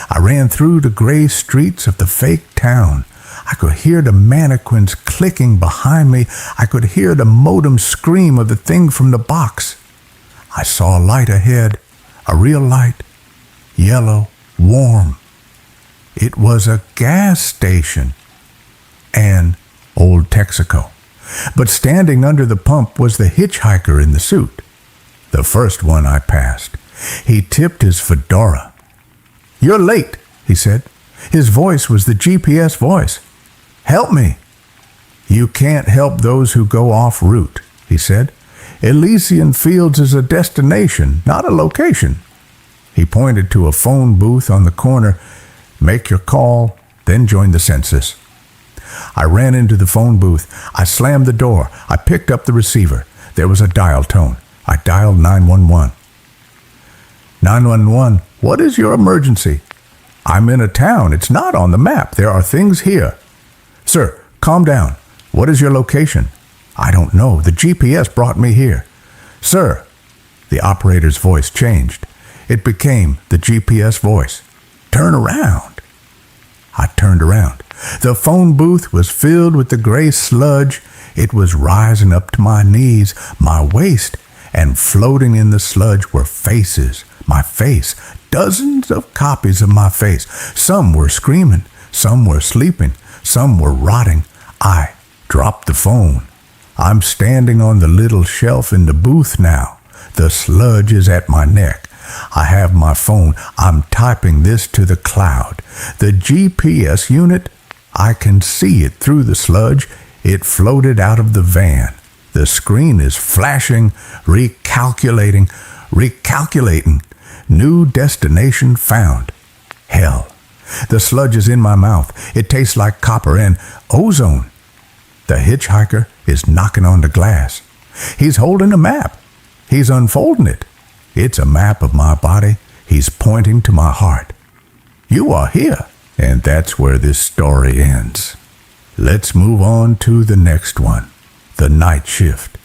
I ran through the gray streets of the fake town. I could hear the mannequins clicking behind me. I could hear the modem scream of the thing from the box. I saw a light ahead, a real light, yellow, warm. It was a gas station. And Old Texaco. But standing under the pump was the hitchhiker in the suit. The first one I passed. He tipped his fedora. "You're late," he said. His voice was the GPS voice. "Help me." "You can't help those who go off route," he said. "Elysian Fields is a destination, not a location." He pointed to a phone booth on the corner. "Make your call, then join the census." I ran into the phone booth. I slammed the door. I picked up the receiver. There was a dial tone. I dialed 911. 911, what is your emergency? I'm in a town. It's not on the map. There are things here. Sir, calm down. What is your location? I don't know. The GPS brought me here. Sir, the operator's voice changed. It became the GPS voice. Turn around. I turned around. The phone booth was filled with the gray sludge. It was rising up to my knees, my waist, and floating in the sludge were faces. My face, dozens of copies of my face. Some were screaming, some were sleeping, some were rotting. I dropped the phone. I'm standing on the little shelf in the booth now. The sludge is at my neck. I have my phone. I'm typing this to the cloud. The GPS unit, I can see it through the sludge. It floated out of the van. The screen is flashing, recalculating. New destination found. Hell. The sludge is in my mouth. It tastes like copper and ozone. The hitchhiker is knocking on the glass. He's holding a map. He's unfolding it. It's a map of my body. He's pointing to my heart. You are here. And that's where this story ends. Let's move on to the next one. The night shift.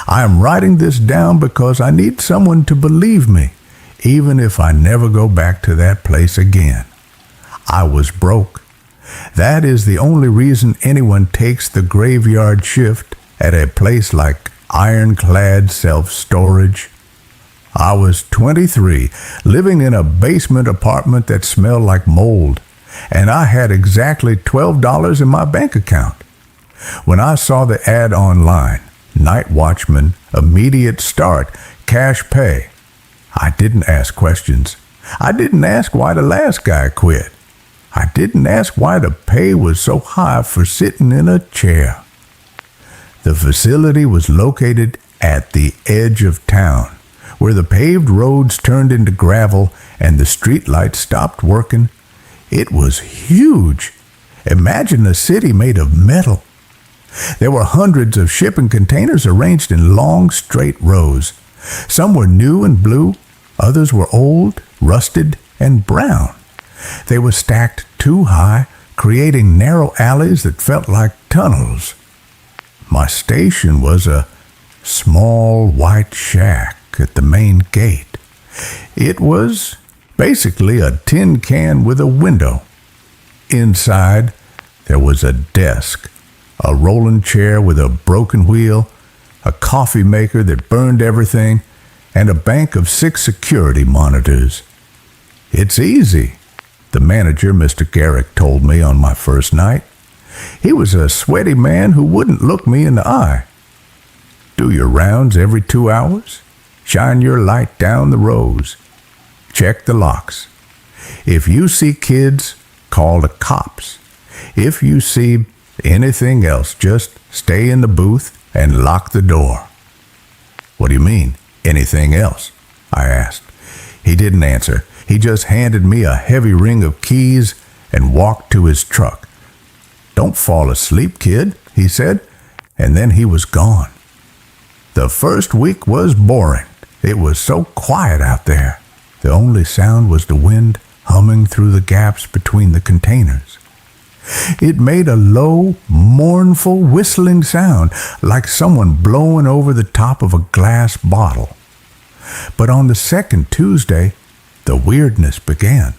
I am writing this down because I need someone to believe me, even if I never go back to that place again. I was broke. That is the only reason anyone takes the graveyard shift at a place like Ironclad Self-Storage. I was 23, living in a basement apartment that smelled like mold, and I had exactly $12 in my bank account. When I saw the ad online, Night Watchman, immediate start, cash pay, I didn't ask questions. I didn't ask why the last guy quit. I didn't ask why the pay was so high for sitting in a chair. The facility was located at the edge of town, where the paved roads turned into gravel and the streetlights stopped working. It was huge. Imagine a city made of metal. There were hundreds of shipping containers arranged in long, straight rows. Some were new and blue. Others were old, rusted, and brown. They were stacked too high, creating narrow alleys that felt like tunnels. My station was a small white shack at the main gate. It was basically a tin can with a window. Inside, there was a desk, a rolling chair with a broken wheel, a coffee maker that burned everything, and a bank of 6 security monitors. "It's easy," the manager, Mr. Garrick, told me on my first night. He was a sweaty man who wouldn't look me in the eye. "Do your rounds every 2 hours. Shine your light down the rows. Check the locks. If you see kids, call the cops. If you see anything else, just stay in the booth and lock the door." "What do you mean, anything else?" I asked. He didn't answer. He just handed me a heavy ring of keys and walked to his truck. "Don't fall asleep, kid," he said, and then he was gone. The first week was boring. It was so quiet out there. The only sound was the wind humming through the gaps between the containers. It made a low, mournful, whistling sound, like someone blowing over the top of a glass bottle. But on the second Tuesday, the weirdness began.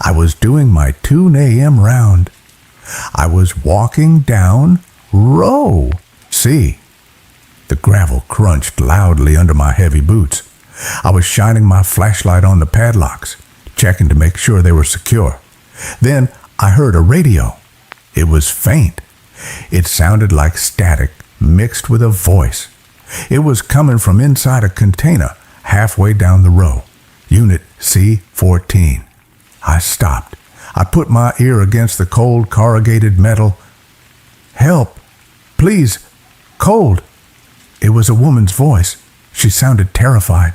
I was doing my 2 a.m. round. I was walking down row C. The gravel crunched loudly under my heavy boots. I was shining my flashlight on the padlocks, checking to make sure they were secure. Then I heard a radio. It was faint. It sounded like static mixed with a voice. It was coming from inside a container halfway down the row, Unit C14. I stopped. I put my ear against the cold corrugated metal. "Help! Please! Cold!" It was a woman's voice. She sounded terrified.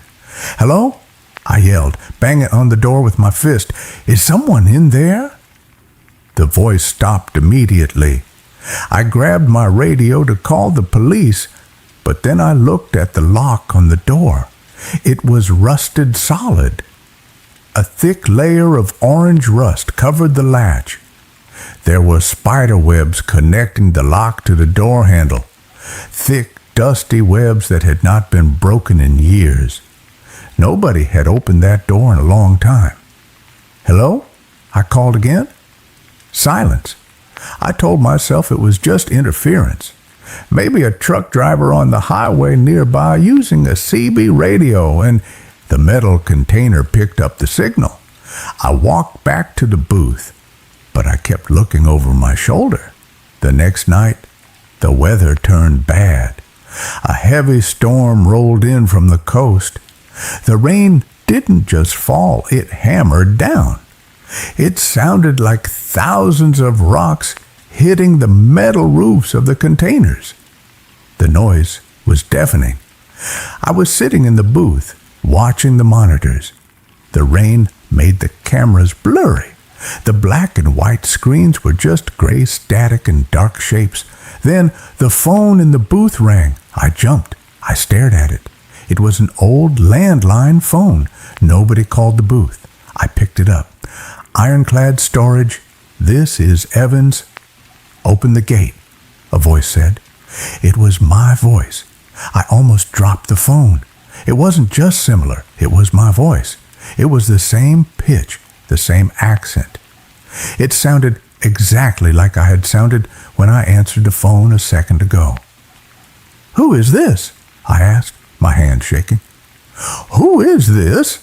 "Hello?" I yelled, banging on the door with my fist. "Is someone in there?" The voice stopped immediately. I grabbed my radio to call the police, but then I looked at the lock on the door. It was rusted solid. A thick layer of orange rust covered the latch. There were spider webs connecting the lock to the door handle, thick, dusty webs that had not been broken in years. Nobody had opened that door in a long time. "Hello?" I called again. Silence. I told myself it was just interference. Maybe a truck driver on the highway nearby using a CB radio, and the metal container picked up the signal. I walked back to the booth, but I kept looking over my shoulder. The next night, the weather turned bad. A heavy storm rolled in from the coast. The rain didn't just fall, it hammered down. It sounded like thousands of rocks hitting the metal roofs of the containers. The noise was deafening. I was sitting in the booth, watching the monitors. The rain made the cameras blurry. The black and white screens were just gray static and dark shapes. Then the phone in the booth rang. I jumped. I stared at it. It was an old landline phone. Nobody called the booth. I picked it up. "Ironclad storage. This is Evans." "Open the gate," a voice said. It was my voice. I almost dropped the phone. It wasn't just similar. It was my voice. It was the same pitch, the same accent. It sounded exactly like I had sounded when I answered the phone a second ago. "Who is this?" I asked, my hand shaking. "Who is this?"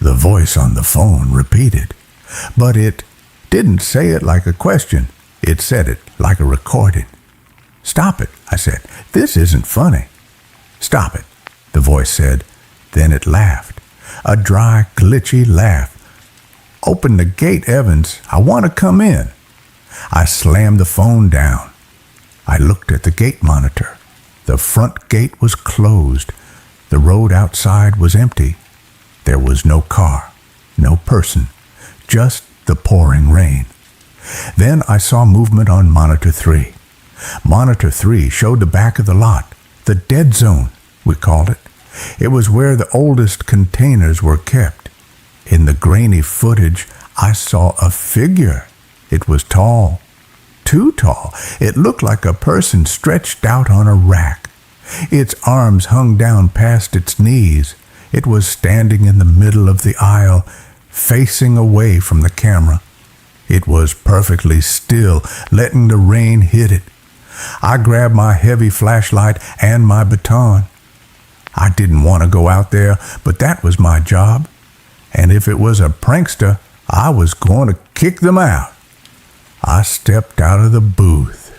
the voice on the phone repeated. But it didn't say it like a question. It said it like a recording. "Stop it," I said. "This isn't funny." "Stop it," the voice said. Then it laughed. A dry, glitchy laugh. "Open the gate, Evans. I want to come in." I slammed the phone down. I looked at the gate monitor. The front gate was closed. The road outside was empty. There was no car, no person, just the pouring rain. Then I saw movement on Monitor 3. Monitor 3 showed the back of the lot, the dead zone, we called it. It was where the oldest containers were kept. In the grainy footage, I saw a figure. It was tall, too tall. It looked like a person stretched out on a rack. Its arms hung down past its knees. It was standing in the middle of the aisle, facing away from the camera. It was perfectly still, letting the rain hit it. I grabbed my heavy flashlight and my baton. I didn't want to go out there, but that was my job. And if it was a prankster, I was going to kick them out. I stepped out of the booth.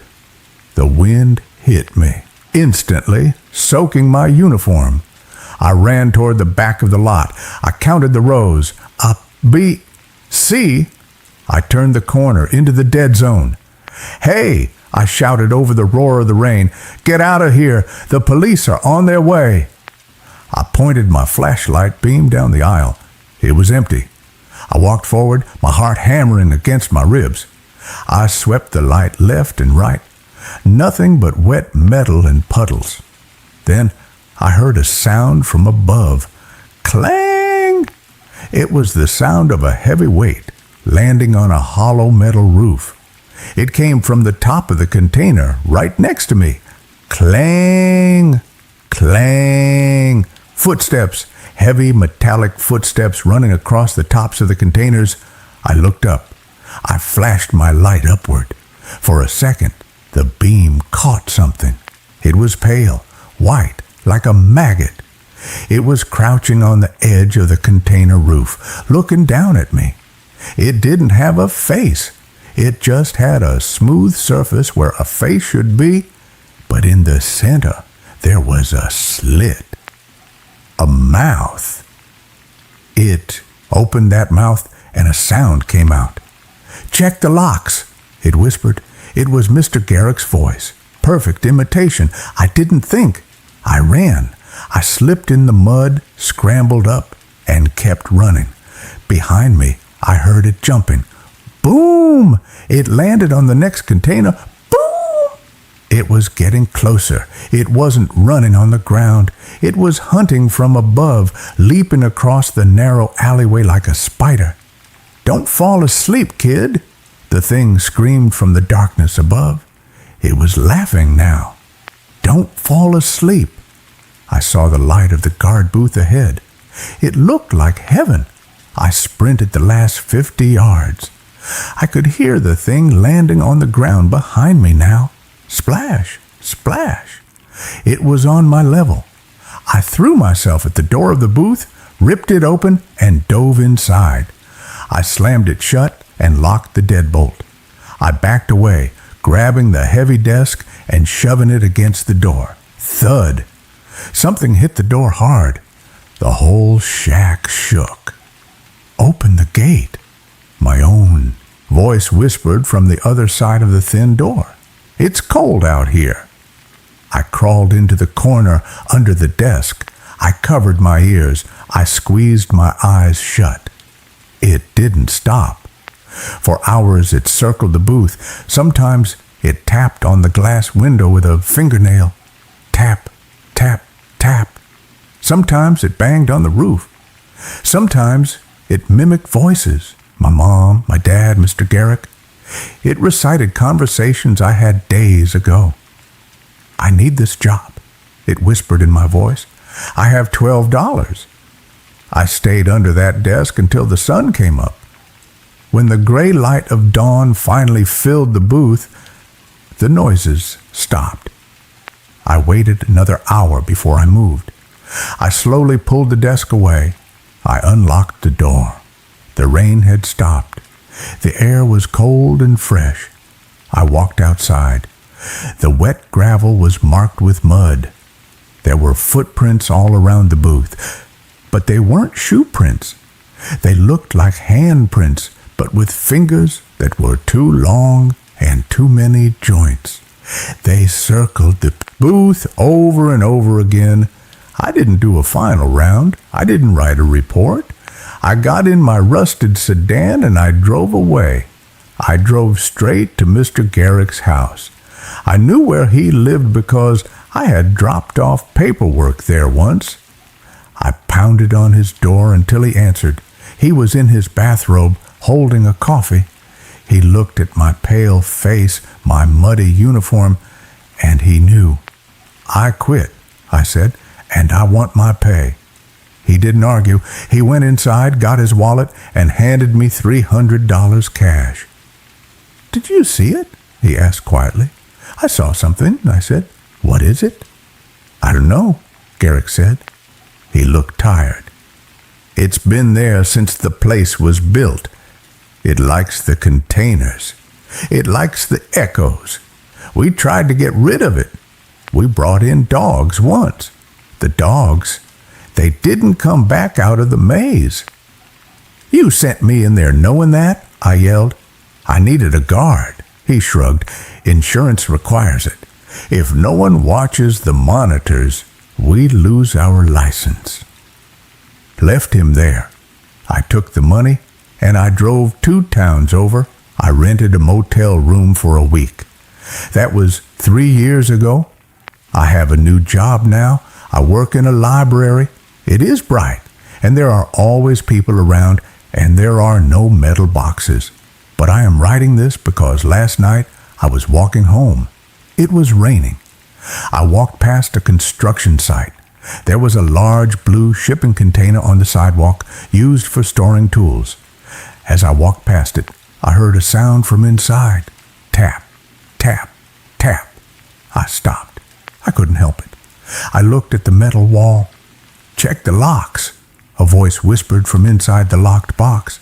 The wind hit me, instantly soaking my uniform. I ran toward the back of the lot. I counted the rows. A, B, C. I turned the corner into the dead zone. "Hey!" I shouted over the roar of the rain. "Get out of here! The police are on their way!" I pointed my flashlight beam down the aisle. It was empty. I walked forward, my heart hammering against my ribs. I swept the light left and right. Nothing but wet metal and puddles. Then I heard a sound from above. Clang! It was the sound of a heavy weight landing on a hollow metal roof. It came from the top of the container right next to me. Clang! Clang! Footsteps, heavy metallic footsteps running across the tops of the containers. I looked up. I flashed my light upward. For a second, the beam caught something. It was pale, white, like a maggot. It was crouching on the edge of the container roof, looking down at me. It didn't have a face. It just had a smooth surface where a face should be, but in the center, there was a slit. A mouth. It opened that mouth and a sound came out. "Check the locks," it whispered. It was Mr. Garrick's voice. Perfect imitation. I didn't think. I ran. I slipped in the mud, scrambled up, and kept running. Behind me, I heard it jumping. Boom! It landed on the next container. Boom! It was getting closer. It wasn't running on the ground. It was hunting from above, leaping across the narrow alleyway like a spider. "Don't fall asleep, kid," the thing screamed from the darkness above. It was laughing now. "Don't fall asleep." I saw the light of the guard booth ahead. It looked like heaven. I sprinted the last 50 yards. I could hear the thing landing on the ground behind me now. Splash, splash. It was on my level. I threw myself at the door of the booth, ripped it open, and dove inside. I slammed it shut and locked the deadbolt. I backed away, grabbing the heavy desk and shoving it against the door. Thud. Something hit the door hard. The whole shack shook. "Open the gate," my own voice whispered from the other side of the thin door. "It's cold out here." I crawled into the corner under the desk. I covered my ears. I squeezed my eyes shut. It didn't stop. For hours it circled the booth. Sometimes it tapped on the glass window with a fingernail. Tap, tap, tap. Sometimes it banged on the roof. Sometimes it mimicked voices. My mom, my dad, Mr. Garrick. It recited conversations I had days ago. "I need this job," it whispered in my voice. "I have $12. I stayed under that desk until the sun came up. When the gray light of dawn finally filled the booth, the noises stopped. I waited another hour before I moved. I slowly pulled the desk away. I unlocked the door. The rain had stopped. The air was cold and fresh. I walked outside. The wet gravel was marked with mud. There were footprints all around the booth, but they weren't shoe prints. They looked like handprints, but with fingers that were too long and too many joints. They circled the booth over and over again. I didn't do a final round. I didn't write a report. I got in my rusted sedan and I drove away. I drove straight to Mr. Garrick's house. I knew where he lived because I had dropped off paperwork there once. I pounded on his door until he answered. He was in his bathrobe, holding a coffee. He looked at my pale face, my muddy uniform, and he knew. "I quit," I said, "and I want my pay." He didn't argue. He went inside, got his wallet, and handed me $300 cash. "Did you see it?" he asked quietly. "I saw something," I said. "What is it?" "I don't know," Garrick said. He looked tired. "It's been there since the place was built. It likes the containers. It likes the echoes. We tried to get rid of it. We brought in dogs once. The dogs, they didn't come back out of the maze." "You sent me in there knowing that?" I yelled. "I needed a guard." He shrugged. "Insurance requires it. If no one watches the monitors, we lose our license." Left him there. I took the money and I drove 2 towns over. I rented a motel room for a week. That was 3 years ago. I have a new job now. I work in a library. It is bright, and there are always people around, and there are no metal boxes. But I am writing this because last night I was walking home. It was raining. I walked past a construction site. There was a large blue shipping container on the sidewalk used for storing tools. As I walked past it, I heard a sound from inside. Tap, tap, tap. I stopped. I couldn't help it. I looked at the metal wall. "Check the locks," a voice whispered from inside the locked box.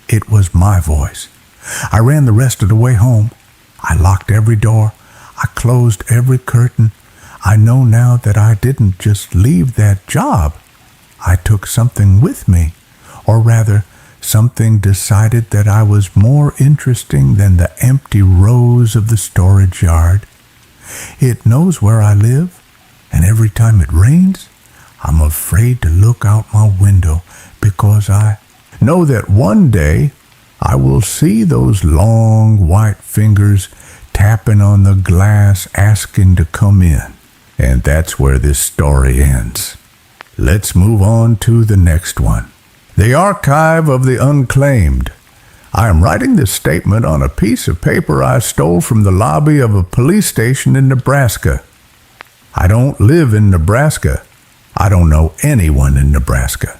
It was my voice. I ran the rest of the way home. I locked every door. I closed every curtain. I know now that I didn't just leave that job. I took something with me, or rather, something decided that I was more interesting than the empty rows of the storage yard. It knows where I live, and every time it rains, I'm afraid to look out my window because I know that one day I will see those long white fingers tapping on the glass asking to come in. And that's where this story ends. Let's move on to the next one. The Archive of the Unclaimed. I am writing this statement on a piece of paper I stole from the lobby of a police station in Nebraska. I don't live in Nebraska. I don't know anyone in Nebraska.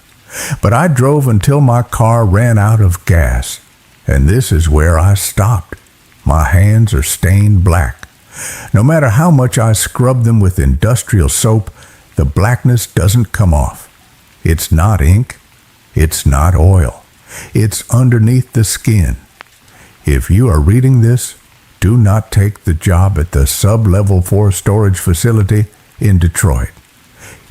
But I drove until my car ran out of gas. And this is where I stopped. My hands are stained black. No matter how much I scrub them with industrial soap, the blackness doesn't come off. It's not ink. It's not oil. It's underneath the skin. If you are reading this, do not take the job at the sub-level 4 storage facility in Detroit.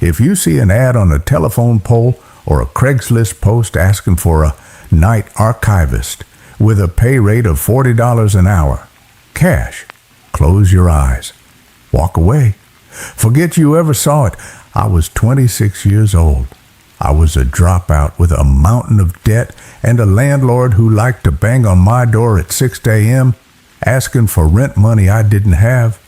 If you see an ad on a telephone pole or a Craigslist post asking for a night archivist with a pay rate of $40 an hour, cash, close your eyes. Walk away. Forget you ever saw it. I was 26 years old. I was a dropout with a mountain of debt and a landlord who liked to bang on my door at 6 a.m. asking for rent money I didn't have.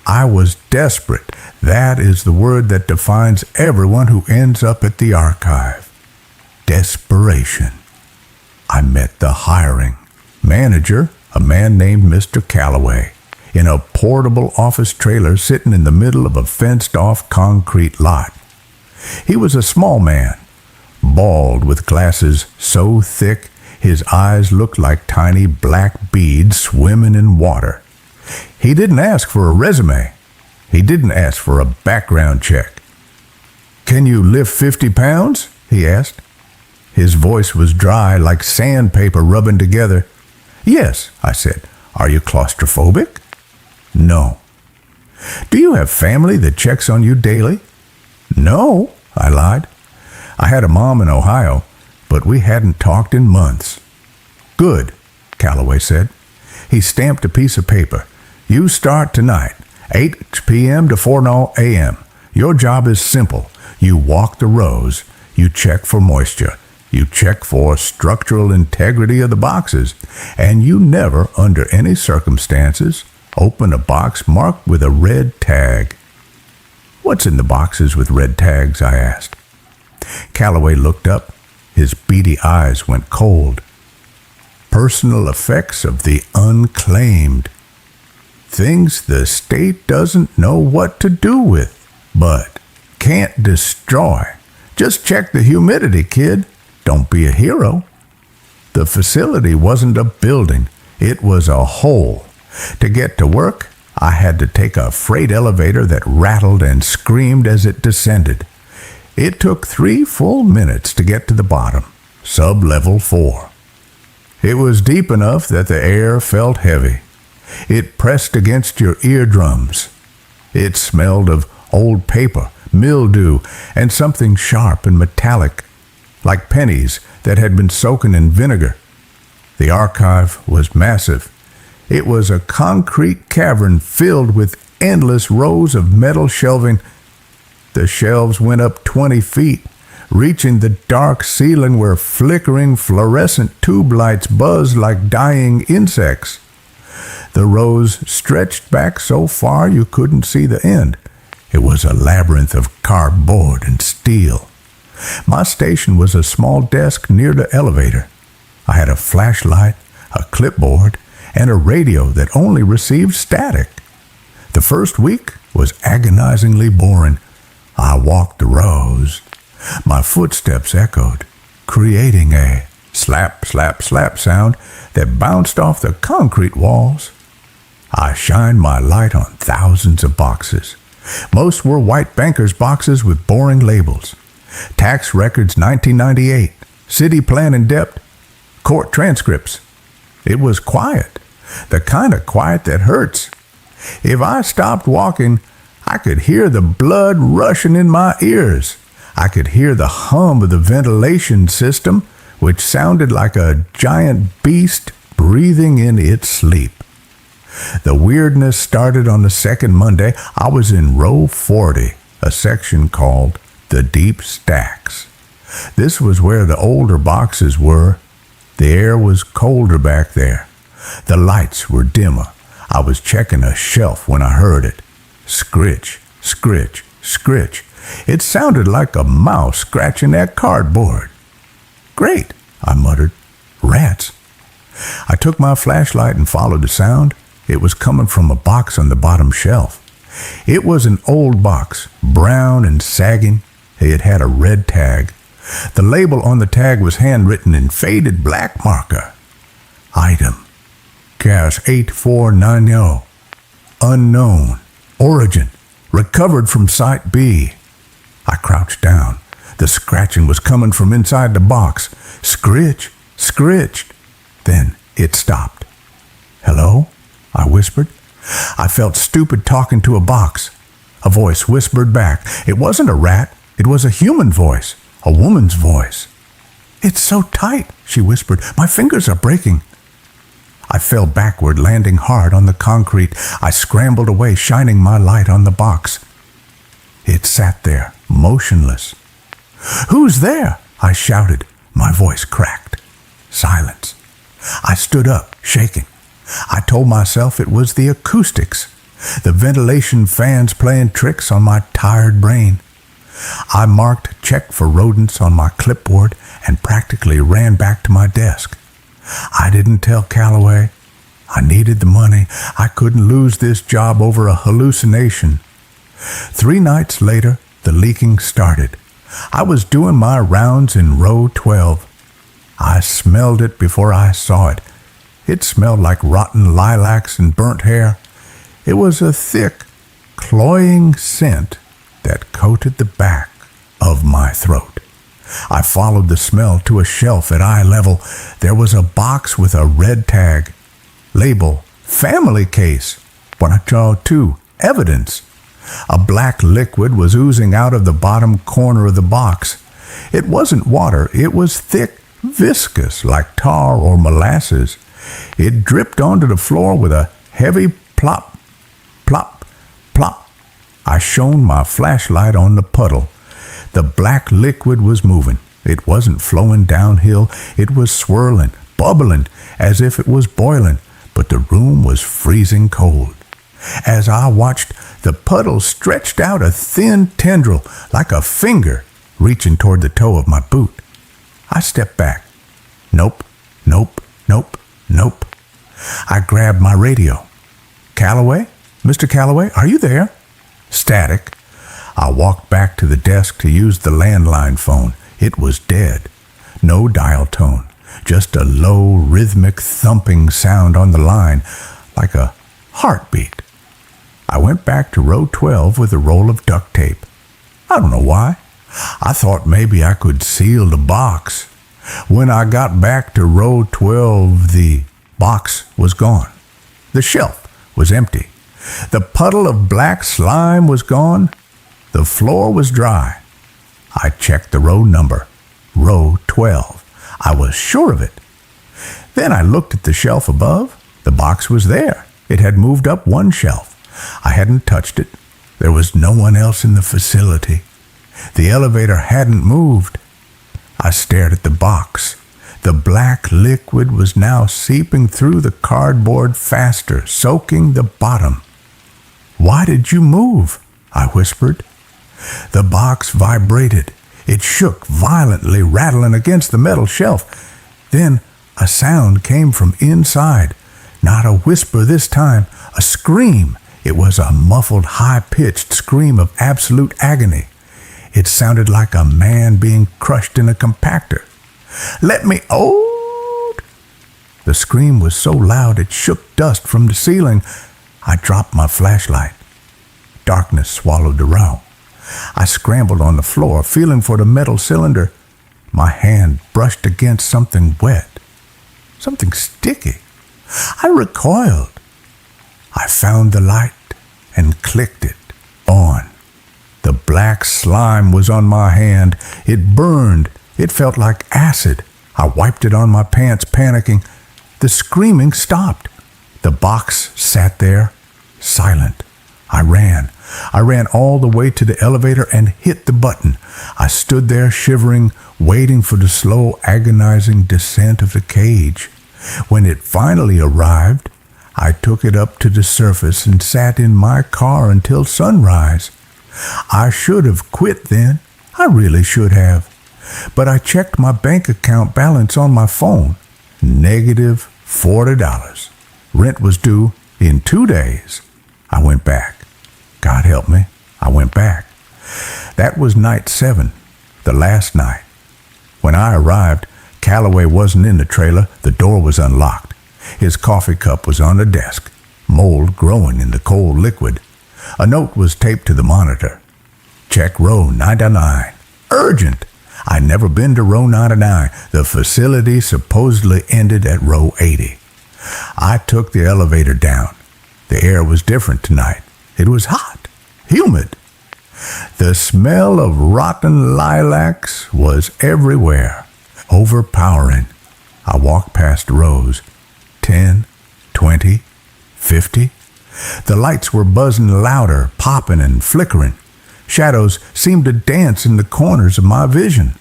I was desperate. That is the word that defines everyone who ends up at the archive. Desperation. I met the hiring manager, a man named Mr. Calloway, in a portable office trailer sitting in the middle of a fenced-off concrete lot. He was a small man, bald with glasses so thick his eyes looked like tiny black beads swimming in water. He didn't ask for a resume. He didn't ask for a background check. "Can you lift 50 pounds?" he asked. His voice was dry like sandpaper rubbing together. "Yes," I said. "Are you claustrophobic?" "No." "Do you have family that checks on you daily?" "No," I lied. I had a mom in Ohio, but we hadn't talked in months. "Good," Calloway said. He stamped a piece of paper. "You start tonight, 8 p.m. to 4 a.m. Your job is simple. You walk the rows. You check for moisture. You check for structural integrity of the boxes. And you never, under any circumstances, open a box marked with a red tag." "What's in the boxes with red tags?" I asked. Calloway looked up. His beady eyes went cold. Personal effects of the unclaimed. Things the state doesn't know what to do with, but can't destroy. Just check the humidity, kid. Don't be a hero. The facility wasn't a building. It was a hole. To get to work, I had to take a freight elevator that rattled and screamed as it descended. It took 3 full minutes to get to the bottom, sub-level 4. It was deep enough that the air felt heavy. It pressed against your eardrums. It smelled of old paper, mildew, and something sharp and metallic, like pennies that had been soaking in vinegar. The archive was massive. It was a concrete cavern filled with endless rows of metal shelving. The shelves went up 20 feet, reaching the dark ceiling where flickering fluorescent tube lights buzzed like dying insects. The rows stretched back so far you couldn't see the end. It was a labyrinth of cardboard and steel. My station was a small desk near the elevator. I had a flashlight, a clipboard, and a radio that only received static. The first week was agonizingly boring. I walked the rows. My footsteps echoed, creating a slap, slap, slap sound that bounced off the concrete walls. I shined my light on thousands of boxes. Most were white banker's boxes with boring labels. Tax records 1998, city plan in depth, court transcripts. It was quiet, the kind of quiet that hurts. If I stopped walking, I could hear the blood rushing in my ears. I could hear the hum of the ventilation system, which sounded like a giant beast breathing in its sleep. The weirdness started on the second Monday. I was in row 40, a section called the Deep Stacks. This was where the older boxes were. The air was colder back there. The lights were dimmer. I was checking a shelf when I heard it. Scritch, scritch, scritch. It sounded like a mouse scratching that cardboard. Great, I muttered. Rats. I took my flashlight and followed the sound. It was coming from a box on the bottom shelf. It was an old box, brown and sagging. It had a red tag. The label on the tag was handwritten in faded black marker. Item, Cash 8490. Unknown. Origin, recovered from Site B. I crouched down. The scratching was coming from inside the box. Scritch, scritched. Then it stopped. Hello? I whispered. I felt stupid talking to a box. A voice whispered back. It wasn't a rat. It was a human voice. A woman's voice. It's so tight, she whispered. My fingers are breaking. I fell backward, landing hard on the concrete. I scrambled away, shining my light on the box. It sat there, motionless. Who's there? I shouted. My voice cracked. Silence. I stood up, shaking. I told myself it was the acoustics, the ventilation fans playing tricks on my tired brain. I marked check for rodents on my clipboard and practically ran back to my desk. I didn't tell Calloway. I needed the money. I couldn't lose this job over a hallucination. 3 nights later, the leaking started. I was doing my rounds in row 12. I smelled it before I saw it. It smelled like rotten lilacs and burnt hair. It was a thick, cloying scent that coated the back of my throat. I followed the smell to a shelf at eye level. There was a box with a red tag. Label, family case. 102, evidence. A black liquid was oozing out of the bottom corner of the box. It wasn't water. It was thick, viscous, like tar or molasses. It dripped onto the floor with a heavy plop, plop, plop. I shone my flashlight on the puddle. The black liquid was moving. It wasn't flowing downhill. It was swirling, bubbling, as if it was boiling, but the room was freezing cold. As I watched, the puddle stretched out a thin tendril, like a finger, reaching toward the toe of my boot. I stepped back. Nope, nope, nope, nope. I grabbed my radio. Calloway? Mr. Calloway, are you there? Static. I walked back to the desk to use the landline phone. It was dead. No dial tone. Just a low, rhythmic thumping sound on the line, like a heartbeat. I went back to row 12 with a roll of duct tape. I don't know why. I thought maybe I could seal the box. When I got back to row 12, the box was gone. The shelf was empty. The puddle of black slime was gone. The floor was dry. I checked the row number. Row 12. I was sure of it. Then I looked at the shelf above. The box was there. It had moved up one shelf. I hadn't touched it. There was no one else in the facility. The elevator hadn't moved. I stared at the box. The black liquid was now seeping through the cardboard faster, soaking the bottom. "Why did you move?" I whispered. The box vibrated. It shook violently, rattling against the metal shelf. Then a sound came from inside. Not a whisper this time, a scream. It was a muffled, high-pitched scream of absolute agony. It sounded like a man being crushed in a compactor. "Let me out!" The scream was so loud it shook dust from the ceiling. I dropped my flashlight. Darkness swallowed the row. I scrambled on the floor, feeling for the metal cylinder. My hand brushed against something wet, something sticky. I recoiled. I found the light and clicked it on. The black slime was on my hand. It burned. It felt like acid. I wiped it on my pants, panicking. The screaming stopped. The box sat there, silent. I ran. I ran all the way to the elevator and hit the button. I stood there shivering, waiting for the slow, agonizing descent of the cage. When it finally arrived, I took it up to the surface and sat in my car until sunrise. I should have quit then. I really should have. But I checked my bank account balance on my phone. Negative $40. Rent was due in 2 days. I went back. God help me, I went back. That was night 7, the last night. When I arrived, Calloway wasn't in the trailer. The door was unlocked. His coffee cup was on the desk, mold growing in the cold liquid. A note was taped to the monitor. Check row 99. Urgent! I'd never been to row 99. The facility supposedly ended at row 80. I took the elevator down. The air was different tonight. It was hot, humid. The smell of rotten lilacs was everywhere, overpowering. I walked past rows, 10, 20, 50. The lights were buzzing louder, popping and flickering. Shadows seemed to dance in the corners of my vision.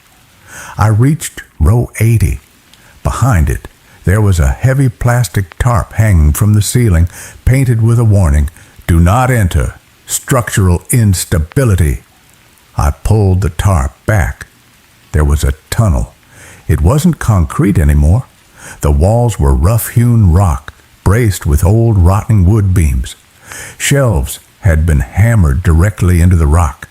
I reached row 80. Behind it, there was a heavy plastic tarp hanging from the ceiling, painted with a warning, "Do not enter. Structural instability." I pulled the tarp back. There was a tunnel. It wasn't concrete anymore. The walls were rough-hewn rock, braced with old rotting wood beams. Shelves had been hammered directly into the rock.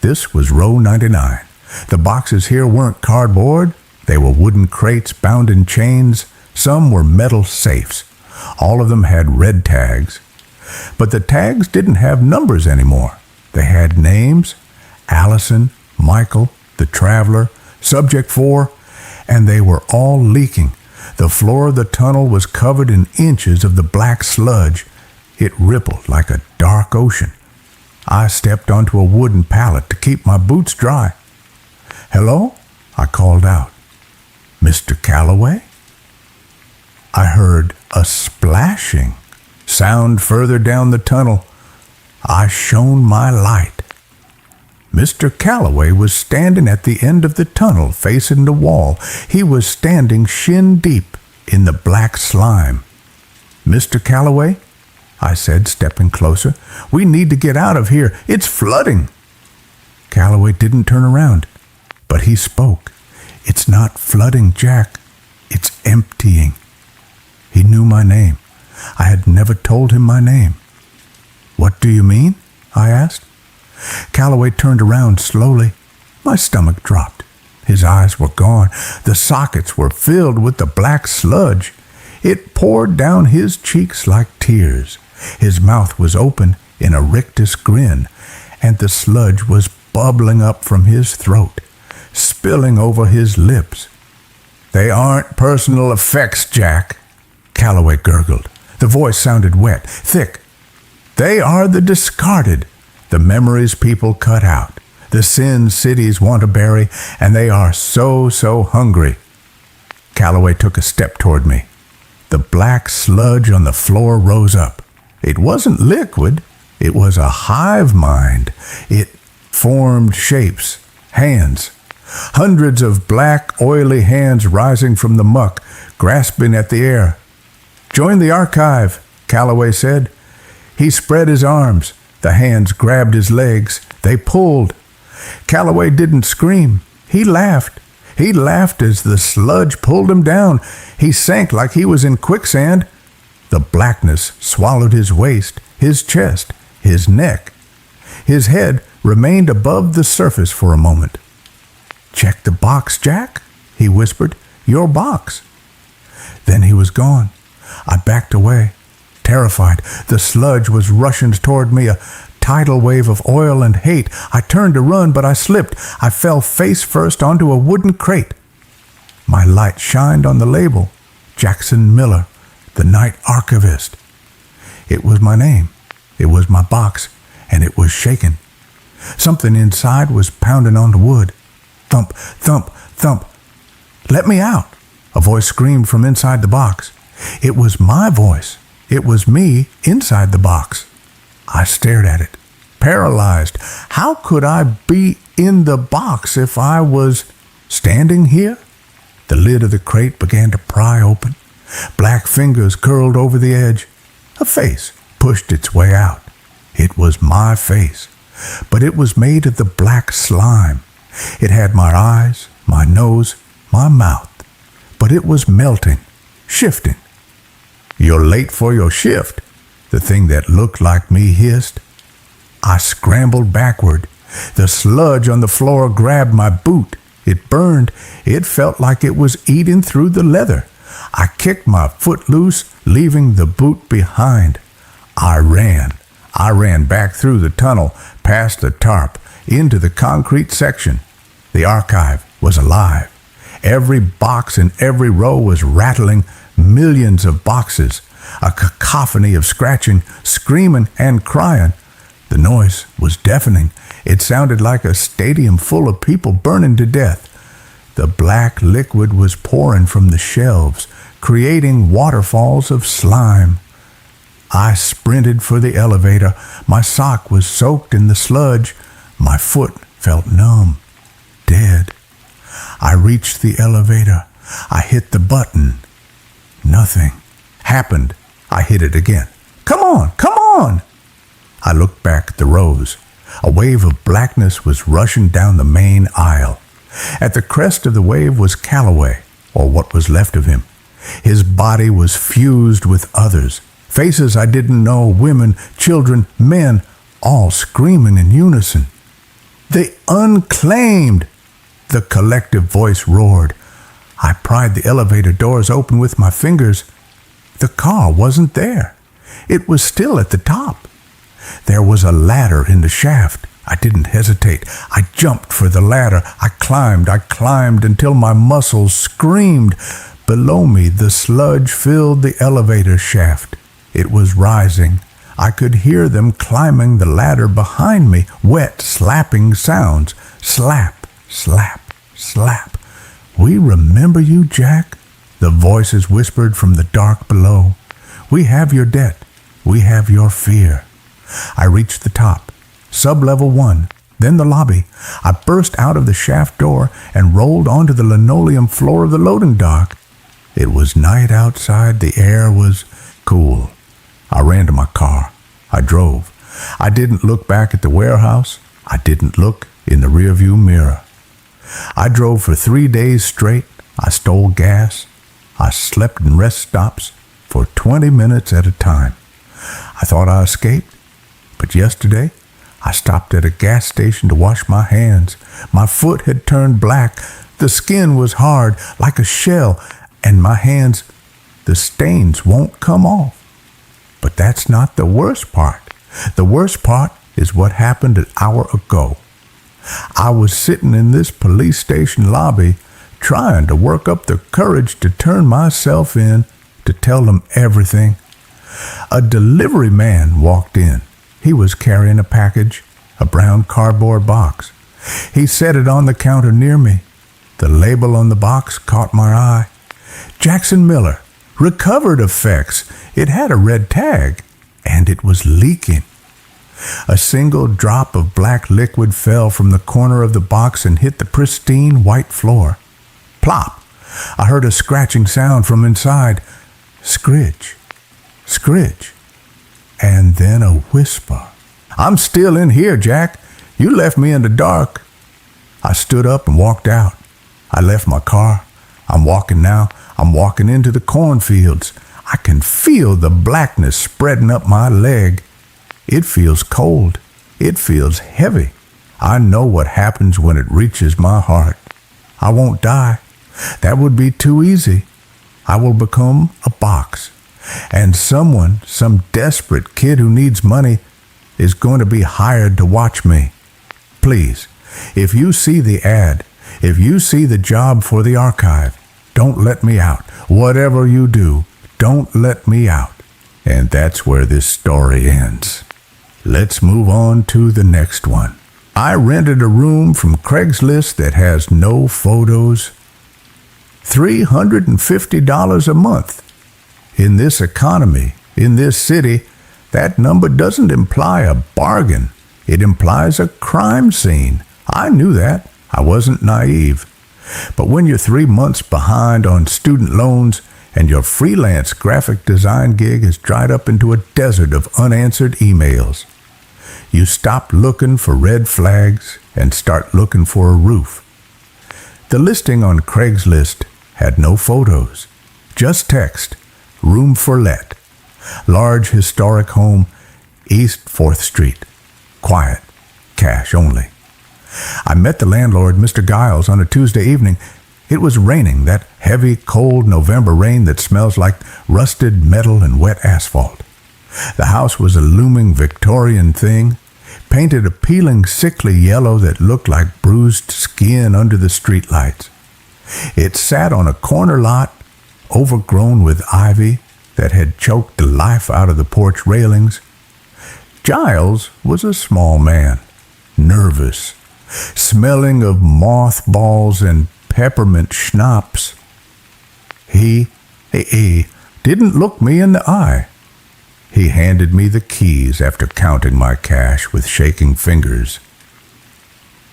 This was row 99. The boxes here weren't cardboard. They were wooden crates bound in chains. Some were metal safes. All of them had red tags. But the tags didn't have numbers anymore. They had names: Allison, Michael, the Traveler, Subject 4, and they were all leaking. The floor of the tunnel was covered in inches of the black sludge. It rippled like a dark ocean. I stepped onto a wooden pallet to keep my boots dry. "Hello?" I called out. "Mr. Calloway?" I heard a splashing sound further down the tunnel. I shone my light. Mr. Calloway was standing at the end of the tunnel, facing the wall. He was standing shin deep in the black slime. "Mr. Calloway," I said, stepping closer, "we need to get out of here. It's flooding." Calloway didn't turn around, but he spoke. It's not flooding, Jack. It's emptying. He knew my name. I had never told him my name. What do you mean? I asked. Calloway turned around slowly. My stomach dropped. His eyes were gone. The sockets were filled with the black sludge. It poured down his cheeks like tears. His mouth was open in a rictus grin, and the sludge was bubbling up from his throat, spilling over his lips. They aren't personal effects, Jack, Calloway gurgled. The voice sounded wet, thick. They are the discarded, the memories people cut out, the sins cities want to bury, and they are so hungry. Calloway took a step toward me. The black sludge on the floor rose up. It wasn't liquid. It was a hive mind. It formed shapes, hands. Hundreds of black, oily hands rising from the muck, grasping at the air. Join the archive, Calloway said. He spread his arms. The hands grabbed his legs. They pulled. Calloway didn't scream. He laughed. He laughed as the sludge pulled him down. He sank like he was in quicksand. The blackness swallowed his waist, his chest, his neck. His head remained above the surface for a moment. Check the box, Jack, he whispered. Your box. Then he was gone. I backed away, terrified. The sludge was rushing toward me, a tidal wave of oil and hate. I turned to run, but I slipped. I fell face first onto a wooden crate. My light shined on the label, Jackson Miller, the night archivist. It was my name. It was my box, and it was shaking. Something inside was pounding on the wood. Thump, thump, thump. Let me out, a voice screamed from inside the box. It was my voice. It was me inside the box. I stared at it, paralyzed. How could I be in the box if I was standing here? The lid of the crate began to pry open. Black fingers curled over the edge. A face pushed its way out. It was my face, but it was made of the black slime. It had my eyes, my nose, my mouth, but it was melting, shifting. You're late for your shift, the thing that looked like me hissed. I scrambled backward. The sludge on the floor grabbed my boot. It burned. It felt like it was eating through the leather. I kicked my foot loose, leaving the boot behind. I ran. I ran back through the tunnel, past the tarp, into the concrete section. The archive was alive. Every box in every row was rattling, millions of boxes, a cacophony of scratching, screaming, and crying. The noise was deafening. It sounded like a stadium full of people burning to death. The black liquid was pouring from the shelves, creating waterfalls of slime. I sprinted for the elevator. My sock was soaked in the sludge. My foot felt numb, dead. I reached the elevator. I hit the button. Nothing happened. I hit it again. Come on, come on! I looked back at the rows. A wave of blackness was rushing down the main aisle. At the crest of the wave was Calloway, or what was left of him. His body was fused with others. Faces I didn't know, women, children, men, all screaming in unison. The unclaimed! The collective voice roared. I pried the elevator doors open with my fingers. The car wasn't there. It was still at the top. There was a ladder in the shaft. I didn't hesitate. I jumped for the ladder. I climbed until my muscles screamed. Below me, the sludge filled the elevator shaft. It was rising. I could hear them climbing the ladder behind me, wet, slapping sounds. Slap, slap, slap. We remember you, Jack, the voices whispered from the dark below. We have your debt. We have your fear. I reached the top, sub-level 1, then the lobby. I burst out of the shaft door and rolled onto the linoleum floor of the loading dock. It was night outside. The air was cool. I ran to my car. I drove. I didn't look back at the warehouse. I didn't look in the rearview mirror. I drove for 3 days straight. I stole gas. I slept in rest stops for 20 minutes at a time. I thought I escaped, but yesterday I stopped at a gas station to wash my hands. My foot had turned black. The skin was hard like a shell, and my hands, the stains won't come off. But that's not the worst part. The worst part is what happened an hour ago. I was sitting in this police station lobby trying to work up the courage to turn myself in to tell them everything. A delivery man walked in. He was carrying a package, a brown cardboard box. He set it on the counter near me. The label on the box caught my eye. Jackson Miller, recovered effects. It had a red tag, and it was leaking. A single drop of black liquid fell from the corner of the box and hit the pristine white floor. Plop! I heard a scratching sound from inside. Scritch, scritch, and then a whisper. "I'm still in here, Jack. You left me in the dark." I stood up and walked out. I left my car. I'm walking now. I'm walking into the cornfields. I can feel the blackness spreading up my leg. It feels cold. It feels heavy. I know what happens when it reaches my heart. I won't die. That would be too easy. I will become a box. And someone, some desperate kid who needs money, is going to be hired to watch me. Please, if you see the ad, if you see the job for the archive, don't let me out. Whatever you do, don't let me out. And that's where this story ends. Let's move on to the next one. I rented a room from Craigslist that has no photos. $350 a month. In this economy, in this city, that number doesn't imply a bargain. It implies a crime scene. I knew that. I wasn't naive. But when you're 3 months behind on student loans and your freelance graphic design gig has dried up into a desert of unanswered emails, you stop looking for red flags and start looking for a roof. The listing on Craigslist had no photos, just text, room for let, large historic home, East 4th Street, quiet, cash only. I met the landlord, Mr. Giles, on a Tuesday evening. It was raining, that heavy, cold November rain that smells like rusted metal and wet asphalt. The house was a looming Victorian thing, painted a peeling, sickly yellow that looked like bruised skin under the streetlights. It sat on a corner lot, overgrown with ivy that had choked the life out of the porch railings. Giles was a small man, nervous, smelling of mothballs and peppermint schnapps. He didn't look me in the eye. He handed me the keys after counting my cash with shaking fingers.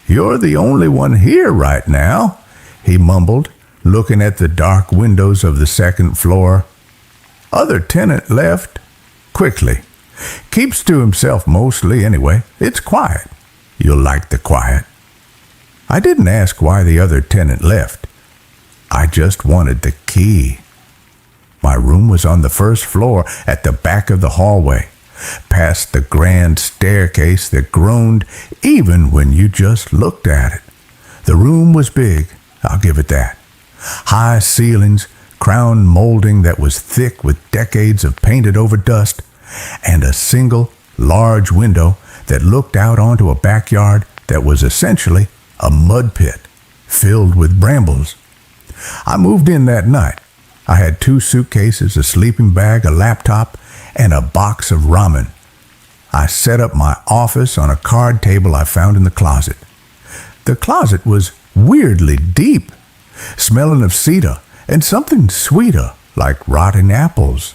"You're the only one here right now," he mumbled, looking at the dark windows of the second floor. "Other tenant left quickly. Keeps to himself mostly anyway. It's quiet. You'll like the quiet." I didn't ask why the other tenant left. I just wanted the key. My room was on the first floor at the back of the hallway, past the grand staircase that groaned even when you just looked at it. The room was big, I'll give it that. High ceilings, crown molding that was thick with decades of painted over dust, and a single large window that looked out onto a backyard that was essentially a mud pit filled with brambles. I moved in that night. I had 2 suitcases, a sleeping bag, a laptop, and a box of ramen. I set up my office on a card table I found in the closet. The closet was weirdly deep, smelling of cedar and something sweeter, like rotting apples.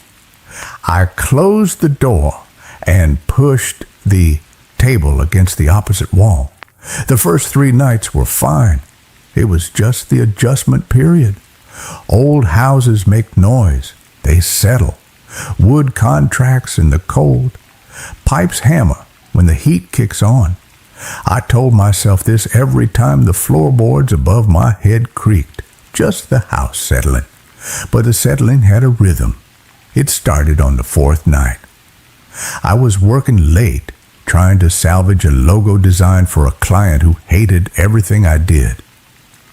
I closed the door and pushed the table against the opposite wall. The first 3 nights were fine. It was just the adjustment period. Old houses make noise. They settle. Wood contracts in the cold. Pipes hammer when the heat kicks on. I told myself this every time the floorboards above my head creaked, just the house settling. But the settling had a rhythm. It started on the fourth night. I was working late, trying to salvage a logo design for a client who hated everything I did.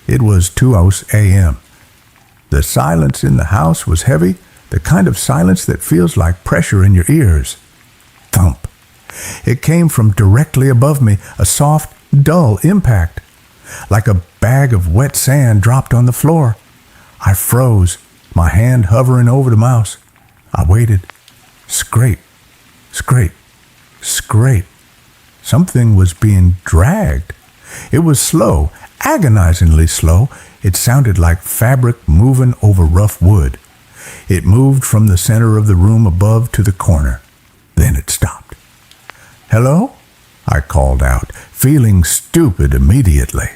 It was 2:00 a.m. The silence in the house was heavy, the kind of silence that feels like pressure in your ears. Thump. It came from directly above me, a soft, dull impact, like a bag of wet sand dropped on the floor. I froze, my hand hovering over the mouse. I waited. Scrape, scrape, scrape. Something was being dragged. It was slow, agonizingly slow. It sounded like fabric moving over rough wood. It moved from the center of the room above to the corner. Then it stopped. "Hello?" I called out, feeling stupid immediately.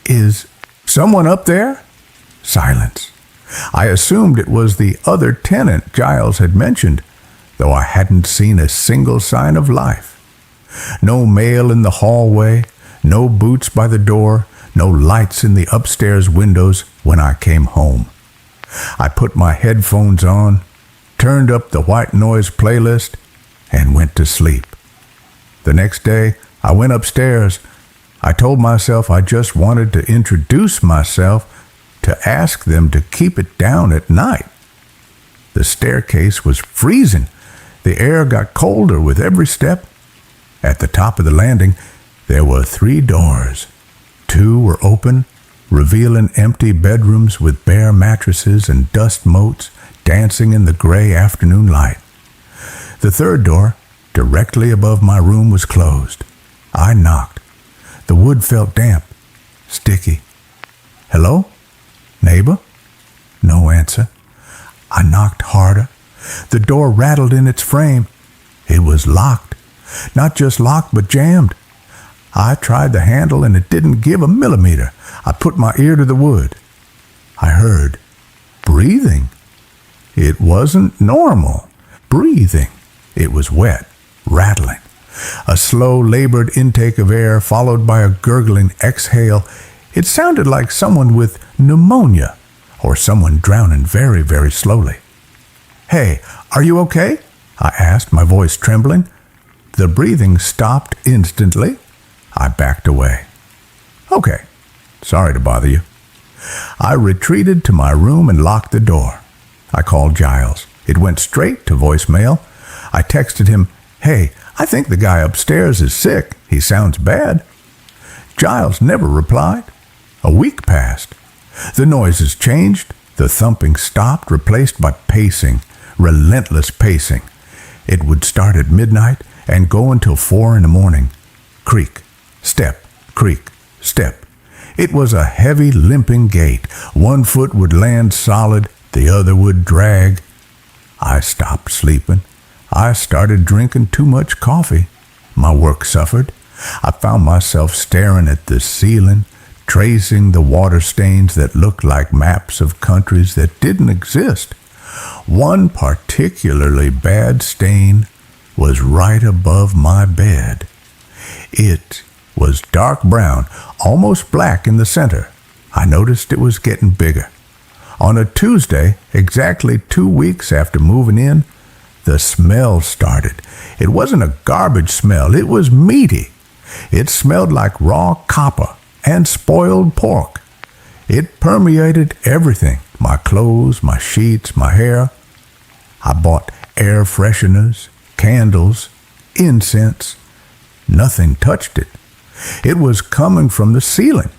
"Is someone up there?" Silence. I assumed it was the other tenant Giles had mentioned, though I hadn't seen a single sign of life. No mail in the hallway, no boots by the door, no lights in the upstairs windows when I came home. I put my headphones on, turned up the white noise playlist, and went to sleep. The next day, I went upstairs. I told myself I just wanted to introduce myself, to ask them to keep it down at night. The staircase was freezing. The air got colder with every step. At the top of the landing, there were 3 doors. 2 were open, revealing empty bedrooms with bare mattresses and dust motes dancing in the gray afternoon light. The 3rd door, directly above my room, was closed. I knocked. The wood felt damp, sticky. "Hello? Neighbor?" No answer. I knocked harder. The door rattled in its frame. It was locked. Not just locked, but jammed. I tried the handle and it didn't give a millimeter. I put my ear to the wood. I heard breathing. It wasn't normal. Breathing. It was wet, rattling. A slow, labored intake of air followed by a gurgling exhale. It sounded like someone with pneumonia or someone drowning very, very slowly. "Hey, are you okay?" I asked, my voice trembling. The breathing stopped instantly. I backed away. "Okay, sorry to bother you." I retreated to my room and locked the door. I called Giles. It went straight to voicemail. I texted him, "Hey, I think the guy upstairs is sick. He sounds bad." Giles never replied. A week passed. The noises changed. The thumping stopped, replaced by pacing, relentless pacing. It would start at midnight and go until 4 in the morning. Creak, step, creak, step. It was a heavy, limping gait. One foot would land solid, the other would drag. I stopped sleeping. I started drinking too much coffee. My work suffered. I found myself staring at the ceiling, tracing the water stains that looked like maps of countries that didn't exist. One particularly bad stain was right above my bed. It was dark brown, almost black in the center. I noticed it was getting bigger. On a Tuesday, exactly 2 weeks after moving in, the smell started. It wasn't a garbage smell, it was meaty. It smelled like raw copper and spoiled pork. It permeated everything, my clothes, my sheets, my hair. I bought air fresheners, candles, incense. Nothing touched it. It was coming from the ceiling.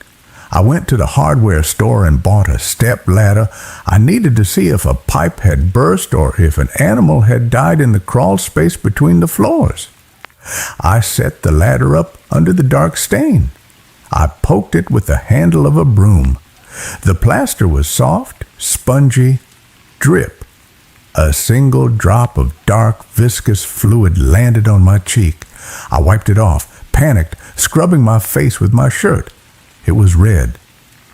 I went to the hardware store and bought a step ladder. I needed to see if a pipe had burst or if an animal had died in the crawl space between the floors. I set the ladder up under the dark stain. I poked it with the handle of a broom. The plaster was soft, spongy, drip. A single drop of dark, viscous fluid landed on my cheek. I wiped it off, panicked, scrubbing my face with my shirt. It was red,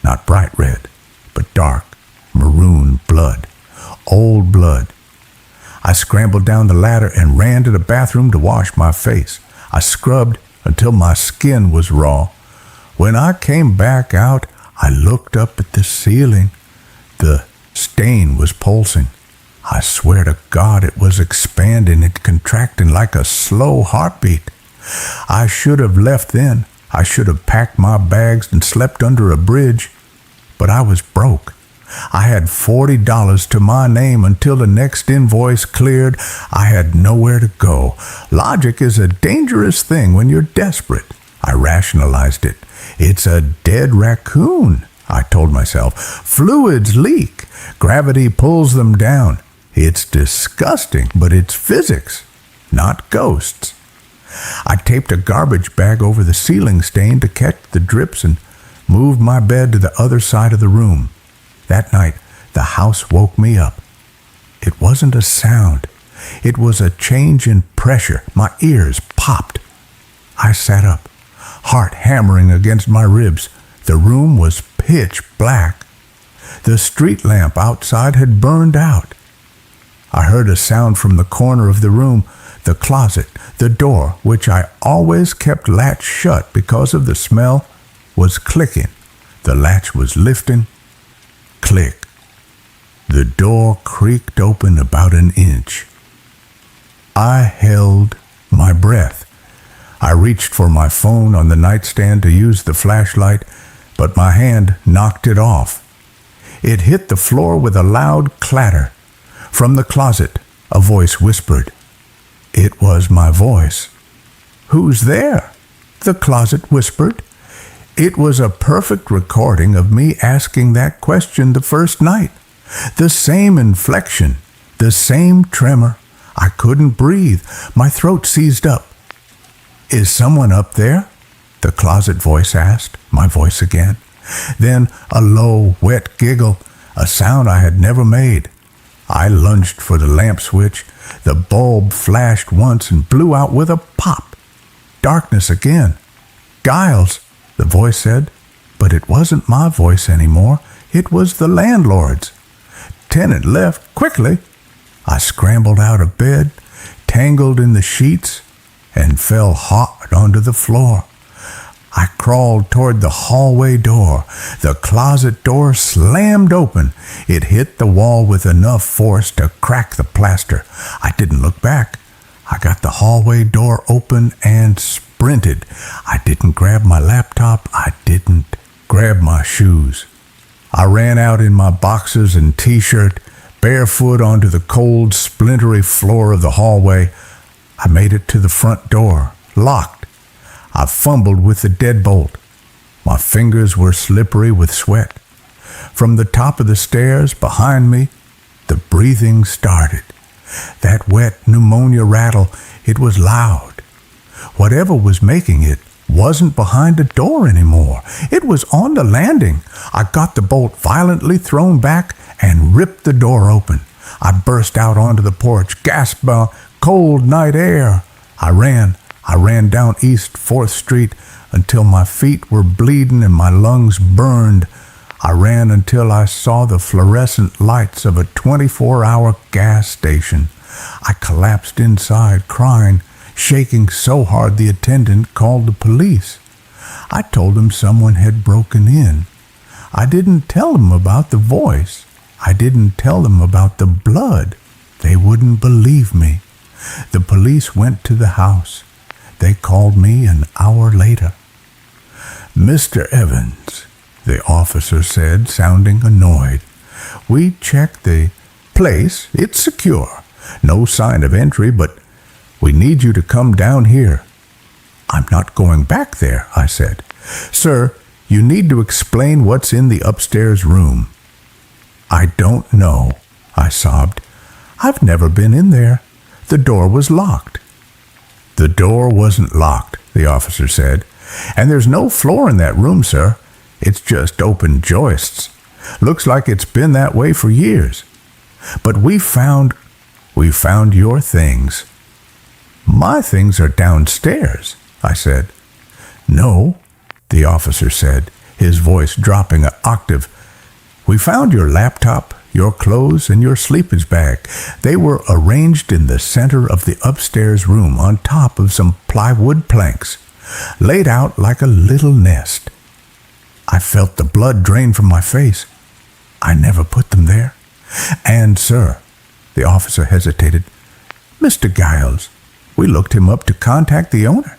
not bright red, but dark, maroon blood, old blood. I scrambled down the ladder and ran to the bathroom to wash my face. I scrubbed, until my skin was raw. When I came back out, I looked up at the ceiling. The stain was pulsing. I swear to God it was expanding and contracting like a slow heartbeat. I should have left then. I should have packed my bags and slept under a bridge. But I was broke. I had $40 to my name until the next invoice cleared. I had nowhere to go. Logic is a dangerous thing when you're desperate. I rationalized it. It's a dead raccoon, I told myself. Fluids leak. Gravity pulls them down. It's disgusting, but it's physics, not ghosts. I taped a garbage bag over the ceiling stain to catch the drips and moved my bed to the other side of the room. That night, the house woke me up. It wasn't a sound. It was a change in pressure. My ears popped. I sat up, heart hammering against my ribs. The room was pitch black. The street lamp outside had burned out. I heard a sound from the corner of the room, the closet. The door, which I always kept latched shut because of the smell, was clicking. The latch was lifting. Click. The door creaked open about an inch. I held my breath. I reached for my phone on the nightstand to use the flashlight, but my hand knocked it off. It hit the floor with a loud clatter. From the closet, a voice whispered. It was my voice. "Who's there?" the closet whispered. It was a perfect recording of me asking that question the first night. The same inflection, the same tremor. I couldn't breathe. My throat seized up. "Is someone up there?" the closet voice asked, my voice again. Then a low, wet giggle, a sound I had never made. I lunged for the lamp switch. The bulb flashed once and blew out with a pop. Darkness again. "Giles," the voice said, but it wasn't my voice anymore. It was the landlord's. "Tenant left, quickly." I scrambled out of bed, tangled in the sheets, and fell hard onto the floor. I crawled toward the hallway door. The closet door slammed open. It hit the wall with enough force to crack the plaster. I didn't look back. I got the hallway door open and sprinted. I didn't grab my laptop. I didn't grab my shoes. I ran out in my boxers and t-shirt, barefoot onto the cold, splintery floor of the hallway. I made it to the front door, locked. I fumbled with the deadbolt. My fingers were slippery with sweat. From the top of the stairs behind me, the breathing started. That wet pneumonia rattle, it was loud. Whatever was making it wasn't behind the door anymore. It was on the landing. I got the bolt violently thrown back and ripped the door open. I burst out onto the porch, gasped by cold night air. I ran down East 4th Street until my feet were bleeding and my lungs burned. I ran until I saw the fluorescent lights of a 24-hour gas station. I collapsed inside, crying, shaking so hard the attendant called the police. I told him someone had broken in. I didn't tell them about the voice. I didn't tell them about the blood. They wouldn't believe me. The police went to the house. They called me an hour later. "Mr. Evans," the officer said, sounding annoyed. "We checked the place. It's secure. No sign of entry, but we need you to come down here." "I'm not going back there," I said. "Sir, you need to explain what's in the upstairs room." "I don't know," I sobbed. "I've never been in there. The door was locked." "The door wasn't locked," the officer said. "And there's no floor in that room, sir. It's just open joists. Looks like it's been that way for years. But we found your things." "My things are downstairs," I said. "No," the officer said, his voice dropping an octave. "We found your laptop, your clothes, and your sleeping bag. They were arranged in the center of the upstairs room on top of some plywood planks. laid out like a little nest. I felt the blood drain from my face. I never put them there. And, sir, the officer hesitated, Mr. Giles, we looked him up to contact the owner.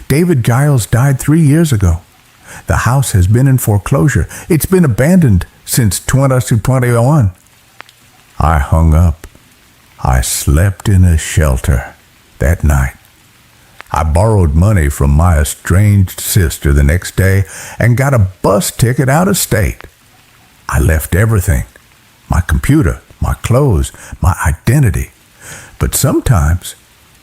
David Giles died 3 years ago. The house has been in foreclosure. It's been abandoned since 2021. I hung up. I slept in a shelter that night. I borrowed money from my estranged sister the next day and got a bus ticket out of state. I left everything, my computer, my clothes, my identity. But sometimes,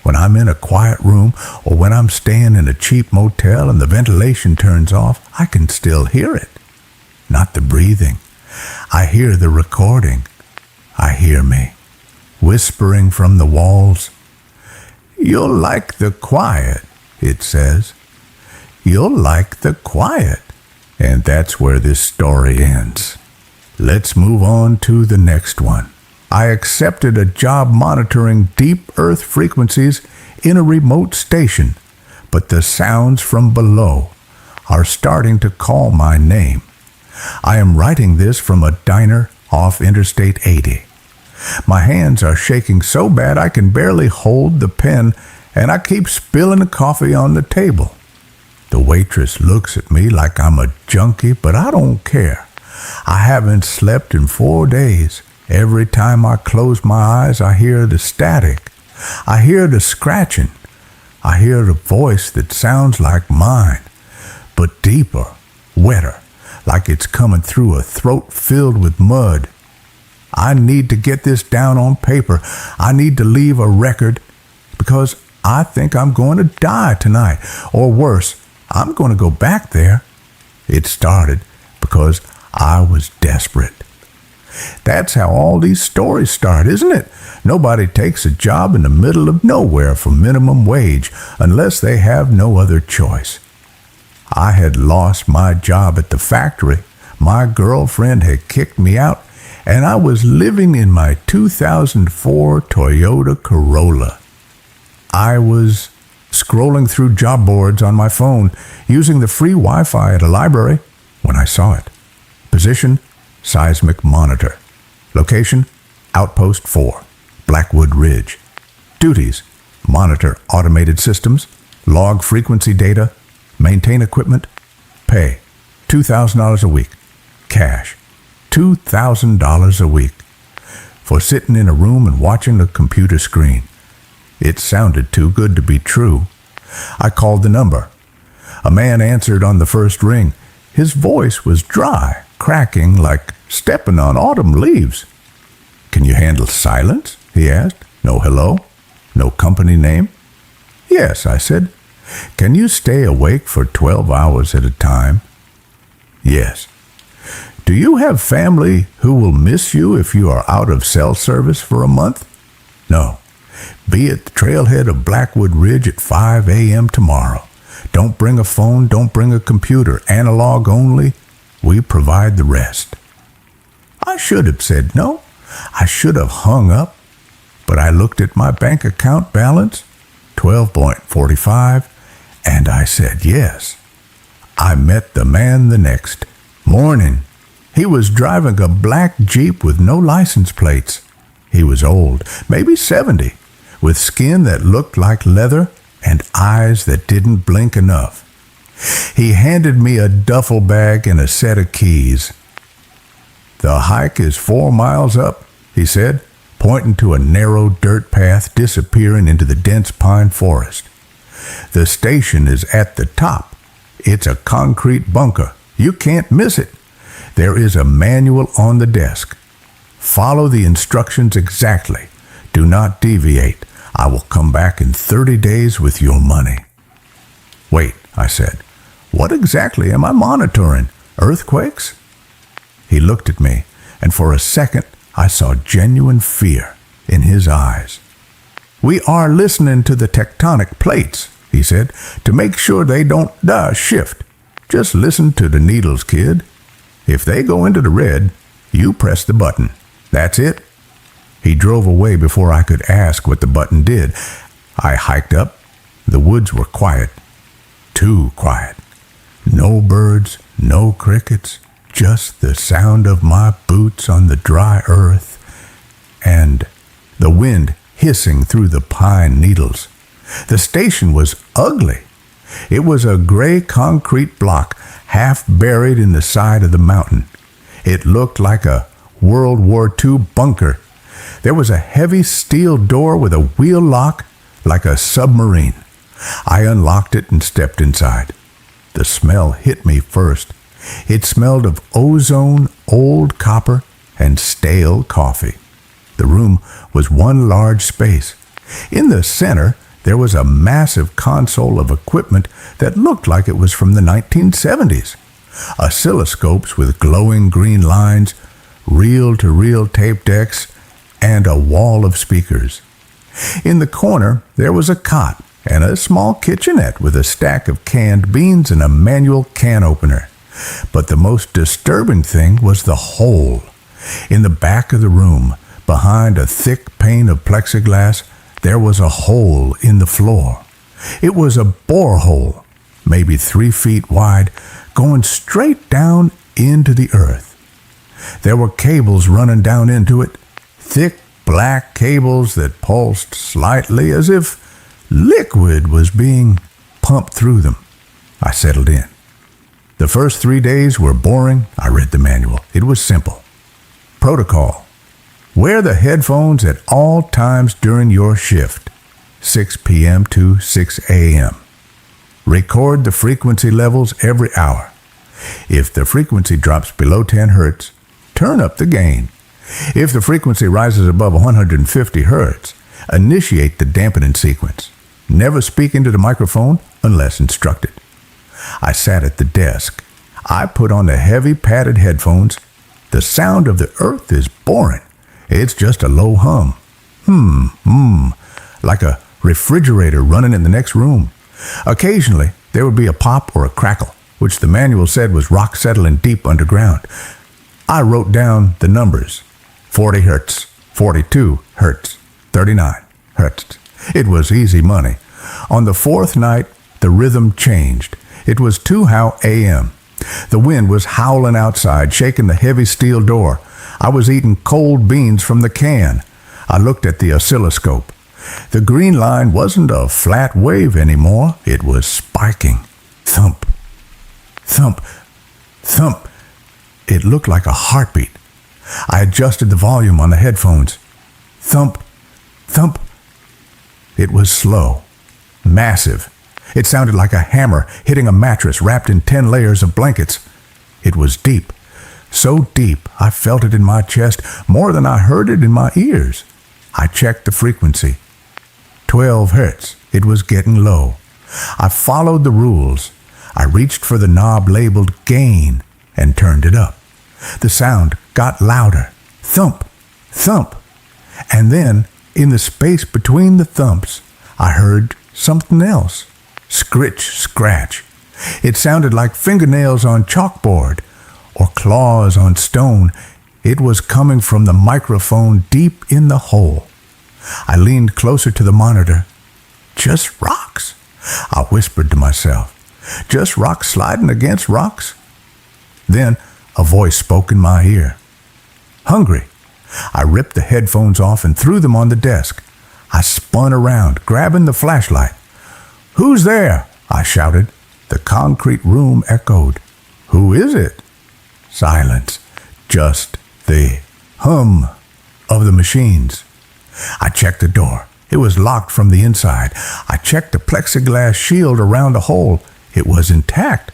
when I'm in a quiet room or when I'm staying in a cheap motel and the ventilation turns off, I can still hear it. Not the breathing. I hear the recording. I hear me, whispering from the walls. You'll like the quiet, it says. You'll like the quiet. And that's where this story ends. Let's move on to the next one. I accepted a job monitoring deep earth frequencies in a remote station, but the sounds from below are starting to call my name. I am writing this from a diner off Interstate 80. My hands are shaking so bad I can barely hold the pen, and I keep spilling the coffee on the table. The waitress looks at me like I'm a junkie, but I don't care. I haven't slept in 4 days. Every time I close my eyes, I hear the static. I hear the scratching. I hear the voice that sounds like mine, but deeper, wetter, like it's coming through a throat filled with mud. I need to get this down on paper. I need to leave a record because I think I'm going to die tonight. Or worse, I'm going to go back there. It started because I was desperate. That's how all these stories start, isn't it? Nobody takes a job in the middle of nowhere for minimum wage unless they have no other choice. I had lost my job at the factory. My girlfriend had kicked me out, and I was living in my 2004 Toyota Corolla. I was scrolling through job boards on my phone, using the free Wi-Fi at a library, when I saw it. Position, seismic monitor. Location, Outpost 4, Blackwood Ridge. Duties, monitor automated systems, log frequency data, maintain equipment. Pay, $2,000 a week. Cash, $2,000 a week. For sitting in a room and watching a computer screen. It sounded too good to be true. I called the number. A man answered on the first ring. His voice was dry, cracking like stepping on autumn leaves. Can you handle silence? He asked. No hello? No company name? Yes, I said. Can you stay awake for 12 hours at a time? Yes. Do you have family who will miss you if you are out of cell service for a month? No. Be at the trailhead of Blackwood Ridge at 5 a.m. tomorrow. Don't bring a phone, don't bring a computer. Analog only. We provide the rest. I should have said no. I should have hung up. But I looked at my bank account balance, 12.45, and I said yes. I met the man the next morning. He was driving a black Jeep with no license plates. He was old, maybe 70, with skin that looked like leather and eyes that didn't blink enough. He handed me a duffel bag and a set of keys. The hike is 4 miles up, he said, pointing to a narrow dirt path disappearing into the dense pine forest. The station is at the top. It's a concrete bunker. You can't miss it. There is a manual on the desk. Follow the instructions exactly. Do not deviate. I will come back in 30 days with your money. Wait, I said. What exactly am I monitoring? Earthquakes? He looked at me, and for a second I saw genuine fear in his eyes. We are listening to the tectonic plates, he said, to make sure they don't shift. Just listen to the needles, kid. If they go into the red, you press the button. That's it. He drove away before I could ask what the button did. I hiked up. The woods were quiet. too quiet. No birds, no crickets, just the sound of my boots on the dry earth and the wind hissing through the pine needles. The station was ugly. It was a gray concrete block half buried in the side of the mountain. It looked like a World War II bunker. There was a heavy steel door with a wheel lock like a submarine. I unlocked it and stepped inside. The smell hit me first. It smelled of ozone, old copper, and stale coffee. The room was one large space. In the center, there was a massive console of equipment that looked like it was from the 1970s. Oscilloscopes with glowing green lines, reel-to-reel tape decks, and a wall of speakers. In the corner, there was a cot and a small kitchenette with a stack of canned beans and a manual can opener. But the most disturbing thing was the hole. In the back of the room, behind a thick pane of plexiglass, there was a hole in the floor. It was a borehole, maybe 3 feet wide, going straight down into the earth. There were cables running down into it, thick black cables that pulsed slightly as if liquid was being pumped through them. I settled in. The first 3 days were boring. I read the manual. It was simple. Protocol. Wear the headphones at all times during your shift, 6 p.m. to 6 a.m. Record the frequency levels every hour. If the frequency drops below 10 hertz, turn up the gain. If the frequency rises above 150 hertz, initiate the dampening sequence. Never speak into the microphone unless instructed. I sat at the desk. I put on the heavy padded headphones. The sound of the earth is boring. It's just a low hum. Like a refrigerator running in the next room. Occasionally, there would be a pop or a crackle, which the manual said was rock settling deep underground. I wrote down the numbers. 40 hertz, 42 hertz, 39 hertz. It was easy money. On the fourth night, the rhythm changed. It was 2 a.m. The wind was howling outside, shaking the heavy steel door. I was eating cold beans from the can. I looked at the oscilloscope. The green line wasn't a flat wave anymore. It was spiking. Thump, thump, thump. It looked like a heartbeat. I adjusted the volume on the headphones. Thump, thump. It was slow, massive. It sounded like a hammer hitting a mattress wrapped in 10 layers of blankets. It was deep. So deep, I felt it in my chest more than I heard it in my ears. I checked the frequency. 12 hertz. It was getting low. I followed the rules. I reached for the knob labeled gain and turned it up. The sound got louder. Thump, thump. And then, in the space between the thumps, I heard something else. Scritch, scratch. It sounded like fingernails on chalkboard or claws on stone. It was coming from the microphone deep in the hole. I leaned closer to the monitor. Just rocks, I whispered to myself. Just rocks sliding against rocks. Then a voice spoke in my ear. Hungry. I ripped the headphones off and threw them on the desk. I spun around, grabbing the flashlight. Who's there? I shouted. The concrete room echoed. Who is it? Silence. Just the hum of the machines. I checked the door. It was locked from the inside. I checked the plexiglass shield around the hole. It was intact.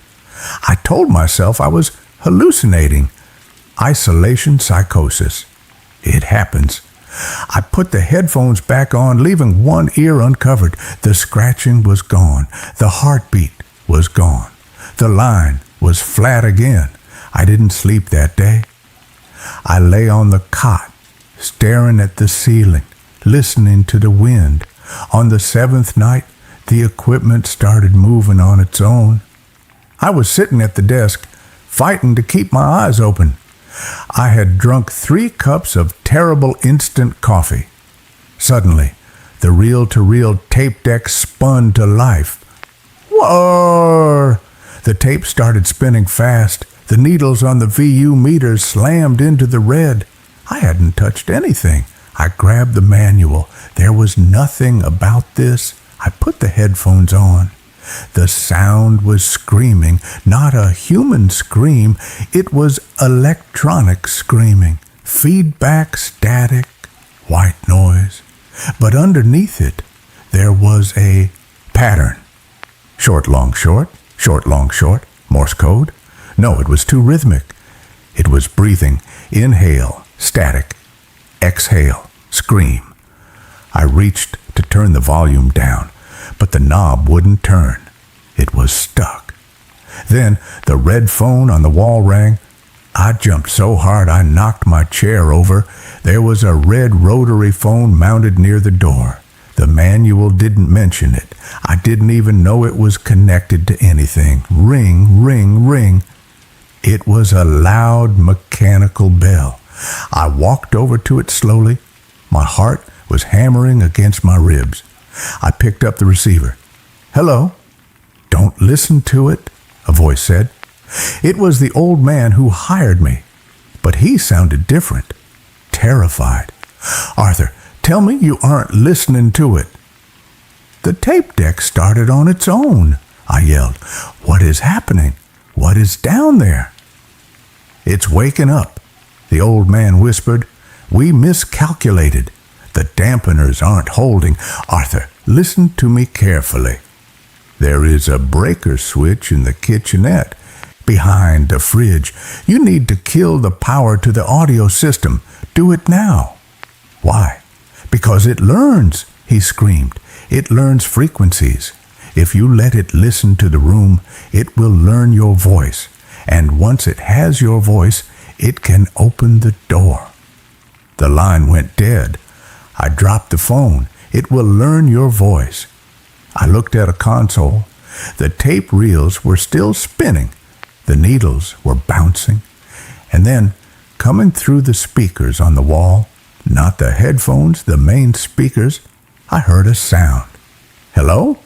I told myself I was hallucinating. Isolation psychosis. It happens. I put the headphones back on, leaving one ear uncovered. The scratching was gone. The heartbeat was gone. The line was flat again. I didn't sleep that day. I lay on the cot, staring at the ceiling, listening to the wind. On the 7th night, the equipment started moving on its own. I was sitting at the desk, fighting to keep my eyes open. I had drunk 3 cups of terrible instant coffee. Suddenly, the reel-to-reel tape deck spun to life. Whoa! The tape started spinning fast. The needles on the VU meters slammed into the red. I hadn't touched anything. I grabbed the manual. There was nothing about this. I put the headphones on. The sound was screaming, not a human scream. It was electronic screaming. Feedback, static, white noise. But underneath it, there was a pattern. Short, long, short, short, long, short, Morse code. No, it was too rhythmic. It was breathing, inhale, static, exhale, scream. I reached to turn the volume down, but the knob wouldn't turn. It was stuck. Then the red phone on the wall rang. I jumped so hard I knocked my chair over. There was a red rotary phone mounted near the door. The manual didn't mention it. I didn't even know it was connected to anything. Ring, ring, ring. It was a loud mechanical bell. I walked over to it slowly. My heart was hammering against my ribs. I picked up the receiver. "Hello?" "Don't listen to it," a voice said. It was the old man who hired me, but he sounded different, terrified. "Arthur, tell me you aren't listening to it." "The tape deck started on its own," I yelled. "What is happening? What is down there?" "It's waking up," the old man whispered. "We miscalculated. The dampeners aren't holding. Arthur, listen to me carefully. There is a breaker switch in the kitchenette behind the fridge. You need to kill the power to the audio system. Do it now." "Why?" "Because it learns," he screamed. "It learns frequencies. If you let it listen to the room, it will learn your voice. And once it has your voice, it can open the door." The line went dead. I dropped the phone. "It will learn your voice." I looked at a console. The tape reels were still spinning. The needles were bouncing. And then, coming through the speakers on the wall, not the headphones, the main speakers, I heard a sound. "Hello?"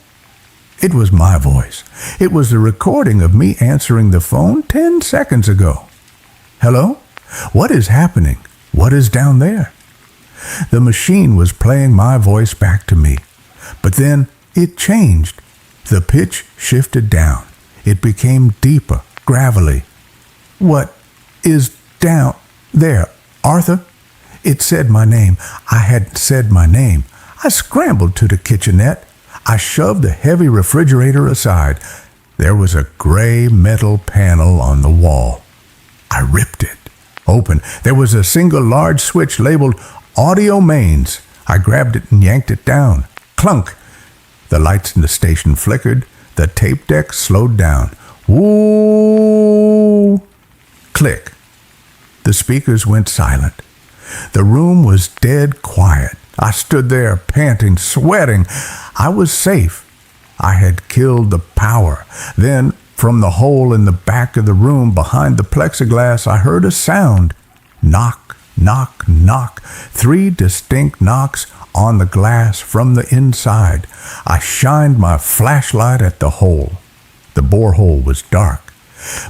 It was my voice. It was the recording of me answering the phone 10 seconds ago. "Hello? What is happening? What is down there?" The machine was playing my voice back to me. But then it changed. The pitch shifted down. It became deeper, gravelly. "What is down there, Arthur?" It said my name. I hadn't said my name. I scrambled to the kitchenette. I shoved the heavy refrigerator aside. There was a gray metal panel on the wall. I ripped it open. There was a single large switch labeled Audio Mains. I grabbed it and yanked it down. Clunk! The lights in the station flickered. The tape deck slowed down. Woo! Click. The speakers went silent. The room was dead quiet. I stood there, panting, sweating. I was safe. I had killed the power. Then, from the hole in the back of the room behind the plexiglass, I heard a sound. Knock, knock, knock. 3 distinct knocks on the glass from the inside. I shined my flashlight at the hole. The borehole was dark.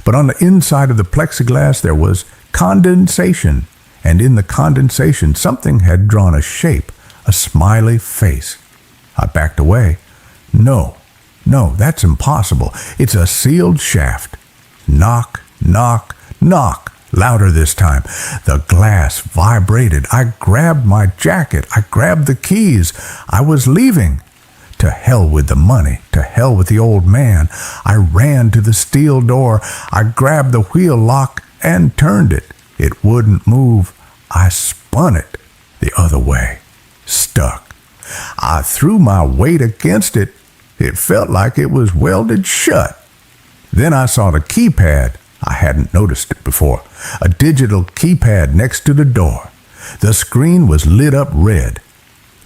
But on the inside of the plexiglass there was condensation. And in the condensation something had drawn a shape, a smiley face. I backed away. No, that's impossible. It's a sealed shaft. Knock, knock, knock. Louder this time. The glass vibrated. I grabbed my jacket. I grabbed the keys. I was leaving. To hell with the money. To hell with the old man. I ran to the steel door. I grabbed the wheel lock and turned it. It wouldn't move. I spun it the other way. Stuck. I threw my weight against it. It felt like it was welded shut. Then I saw the keypad. I hadn't noticed it before. A digital keypad next to the door. The screen was lit up red.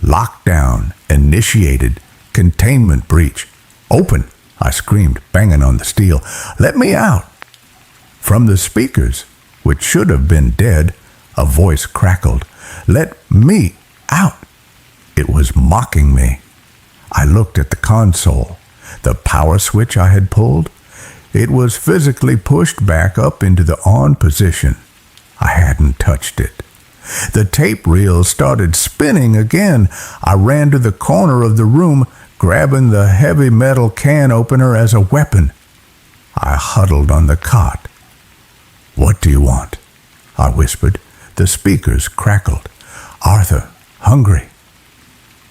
Lockdown initiated. Containment breach. Open, I screamed, banging on the steel. Let me out. From the speakers, which should have been dead, a voice crackled. Let me out. It was mocking me. I looked at the console. The power switch I had pulled, it was physically pushed back up into the on position. I hadn't touched it. The tape reel started spinning again. I ran to the corner of the room, grabbing the heavy metal can opener as a weapon. I huddled on the cot. "What do you want?" I whispered. The speakers crackled. "Arthur, hungry."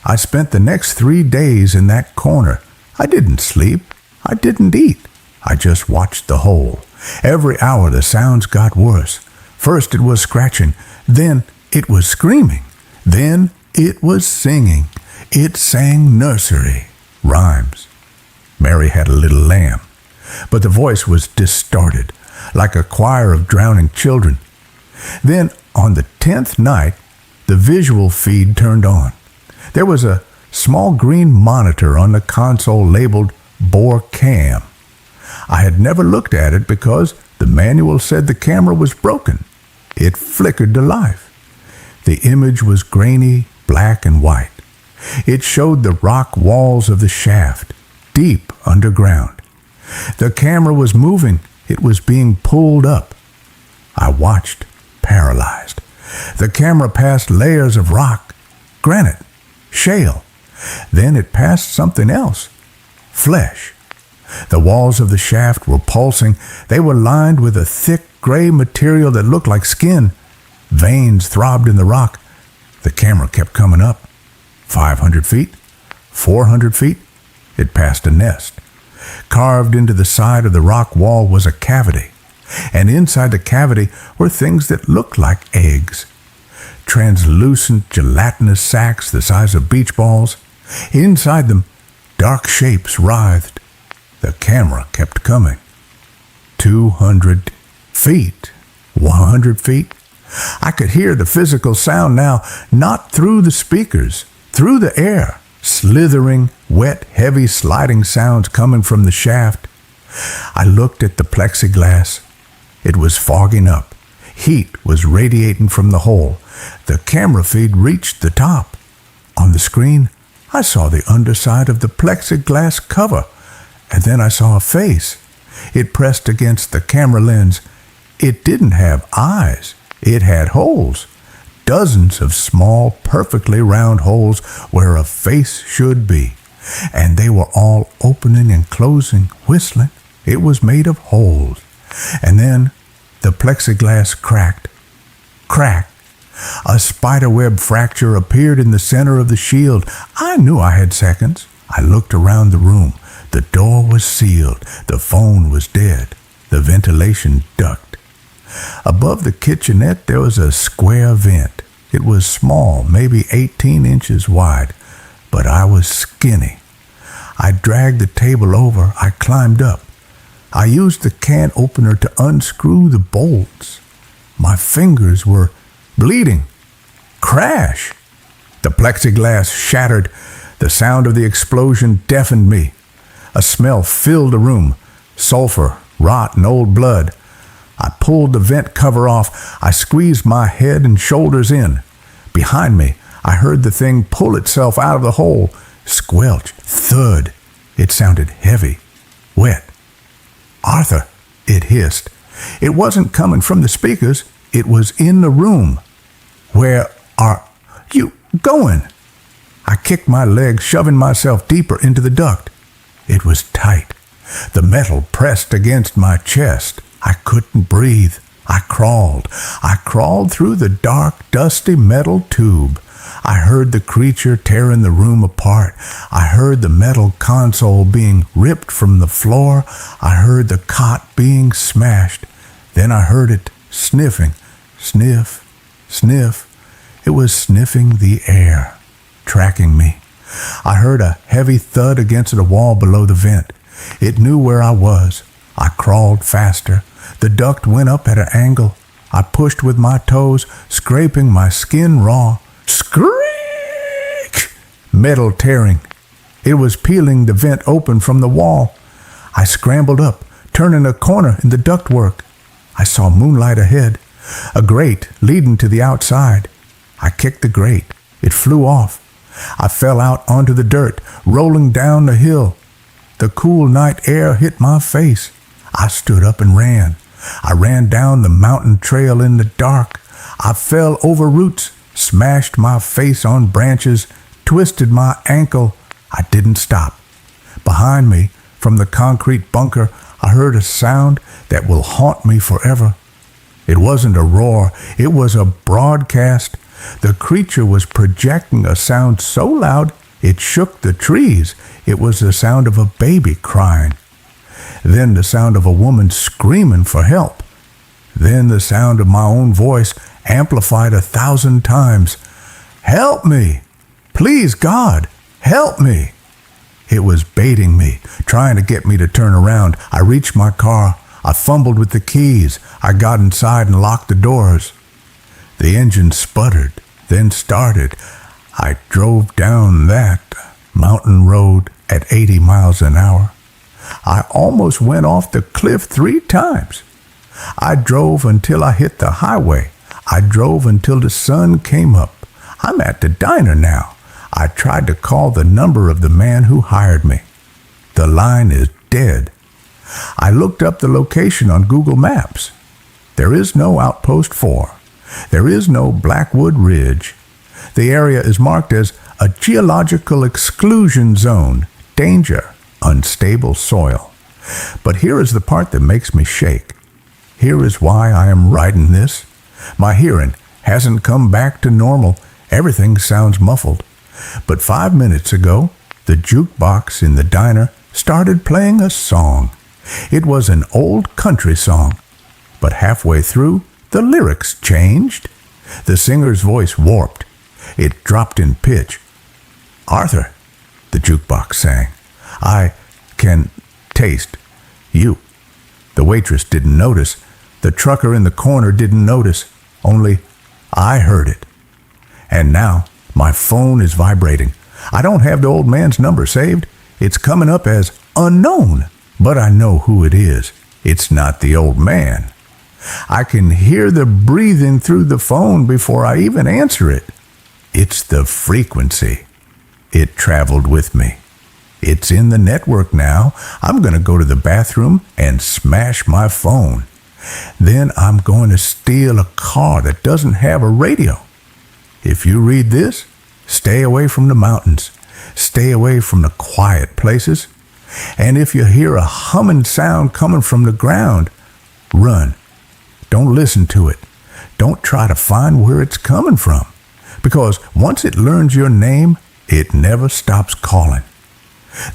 I spent the next 3 days in that corner. I didn't sleep. I didn't eat. I just watched the hole. Every hour the sounds got worse. First it was scratching, then it was screaming, then it was singing. It sang nursery rhymes. Mary had a little lamb, but the voice was distorted, like a choir of drowning children. Then, on the 10th night, the visual feed turned on. There was a small green monitor on the console labeled Bore Cam. I had never looked at it because the manual said the camera was broken. It flickered to life. The image was grainy, black and white. It showed the rock walls of the shaft, deep underground. The camera was moving. It was being pulled up. I watched, paralyzed. The camera passed layers of rock, granite, shale. Then it passed something else, flesh. The walls of the shaft were pulsing. They were lined with a thick gray material that looked like skin. Veins throbbed in the rock. The camera kept coming up. 500 feet, 400 feet. It passed a nest. Carved into the side of the rock wall was a cavity, and inside the cavity were things that looked like eggs. Translucent, gelatinous sacs the size of beach balls. Inside them, dark shapes writhed. The camera kept coming. 200 feet, 100 feet. I could hear the physical sound now, not through the speakers, through the air. Slithering, wet, heavy sliding sounds coming from the shaft. I looked at the plexiglass. It was fogging up. Heat was radiating from the hole. The camera feed reached the top. On the screen, I saw the underside of the plexiglass cover, and then I saw a face. It pressed against the camera lens. It didn't have eyes. It had holes. Dozens of small, perfectly round holes where a face should be. And they were all opening and closing, whistling. It was made of holes. And then the plexiglass cracked. Crack. A spiderweb fracture appeared in the center of the shield. I knew I had seconds. I looked around the room. The door was sealed. The phone was dead. The ventilation ducked. Above the kitchenette there was a square vent. It was small, maybe 18 inches wide, but I was skinny. I dragged the table over. I climbed up. I used the can opener to unscrew the bolts. My fingers were bleeding. Crash! The plexiglass shattered. The sound of the explosion deafened me. A smell filled the room. Sulfur, rot, and old blood. I pulled the vent cover off. I squeezed my head and shoulders in. Behind me, I heard the thing pull itself out of the hole. Squelch, thud. It sounded heavy, wet. "Arthur," it hissed. It wasn't coming from the speakers. It was in the room. "Where are you going?" I kicked my leg, shoving myself deeper into the duct. It was tight. The metal pressed against my chest. I couldn't breathe. I crawled through the dark, dusty metal tube. I heard the creature tearing the room apart. I heard the metal console being ripped from the floor. I heard the cot being smashed. Then I heard it sniffing. Sniff, sniff. It was sniffing the air, tracking me. I heard a heavy thud against the wall below the vent. It knew where I was. I crawled faster. The duct went up at an angle. I pushed with my toes, scraping my skin raw. Screech! Metal tearing. It was peeling the vent open from the wall. I scrambled up, turning a corner in the ductwork. I saw moonlight ahead, a grate leading to the outside. I kicked the grate. It flew off. I fell out onto the dirt, rolling down the hill. The cool night air hit my face. I stood up and ran. I ran down the mountain trail in the dark. I fell over roots, smashed my face on branches, twisted my ankle. I didn't stop. Behind me, from the concrete bunker, I heard a sound that will haunt me forever. It wasn't a roar, it was a broadcast. The creature was projecting a sound so loud it shook the trees. It was the sound of a baby crying. Then the sound of a woman screaming for help. Then the sound of my own voice amplified 1,000 times. Help me! Please, God, help me! It was baiting me, trying to get me to turn around. I reached my car. I fumbled with the keys. I got inside and locked the doors. The engine sputtered, then started. I drove down that mountain road at 80 miles an hour. I almost went off the cliff 3 times. I drove until I hit the highway. I drove until the sun came up. I'm at the diner now. I tried to call the number of the man who hired me. The line is dead. I looked up the location on Google Maps. There is no Outpost 4. There is no Blackwood Ridge. The area is marked as a geological exclusion zone, danger, unstable soil. But here is the part that makes me shake. Here is why I am writing this. My hearing hasn't come back to normal. Everything sounds muffled. But 5 minutes ago, the jukebox in the diner started playing a song. It was an old country song, but halfway through, the lyrics changed. The singer's voice warped. It dropped in pitch. Arthur, the jukebox sang, I can taste you. The waitress didn't notice. The trucker in the corner didn't notice. Only I heard it. And now my phone is vibrating. I don't have the old man's number saved. It's coming up as unknown, but I know who it is. It's not the old man. I can hear the breathing through the phone before I even answer it. It's the frequency. It traveled with me. It's in the network now. I'm going to go to the bathroom and smash my phone. Then I'm going to steal a car that doesn't have a radio. If you read this, stay away from the mountains. Stay away from the quiet places. And if you hear a humming sound coming from the ground, run. Don't listen to it. Don't try to find where it's coming from. Because once it learns your name, it never stops calling.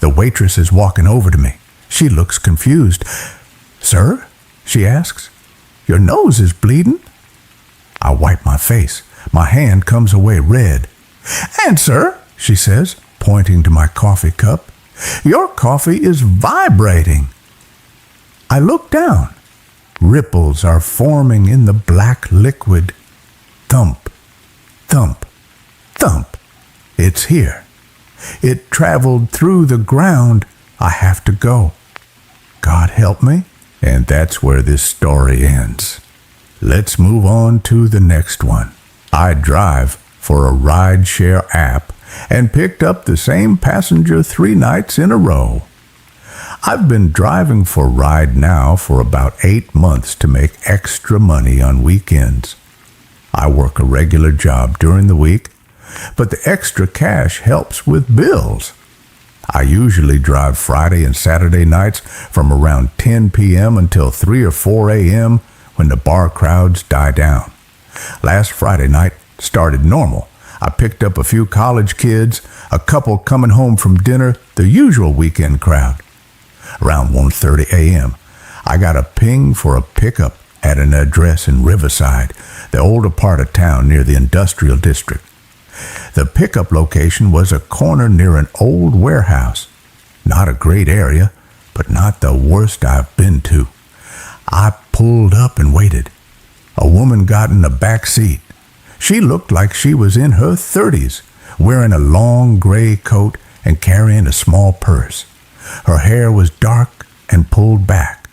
The waitress is walking over to me. She looks confused. Sir? She asks. Your nose is bleeding. I wipe my face. My hand comes away red. And sir, she says, pointing to my coffee cup, your coffee is vibrating. I look down. Ripples are forming in the black liquid. Thump, thump, thump. It's here. It traveled through the ground. I have to go. God help me. And that's where this story ends. Let's move on to the next one. I drive for a rideshare app and picked up the same passenger 3 nights in a row. I've been driving for Ride now for about 8 months to make extra money on weekends. I work a regular job during the week, but the extra cash helps with bills. I usually drive Friday and Saturday nights from around 10 p.m. until 3 or 4 a.m. when the bar crowds die down. Last Friday night started normal. I picked up a few college kids, a couple coming home from dinner, the usual weekend crowd. Around 1:30 a.m., I got a ping for a pickup at an address in Riverside, the older part of town near the industrial district. The pickup location was a corner near an old warehouse. Not a great area, but not the worst I've been to. I pulled up and waited. A woman got in the back seat. She looked like she was in her 30s, wearing a long gray coat and carrying a small purse. Her hair was dark and pulled back.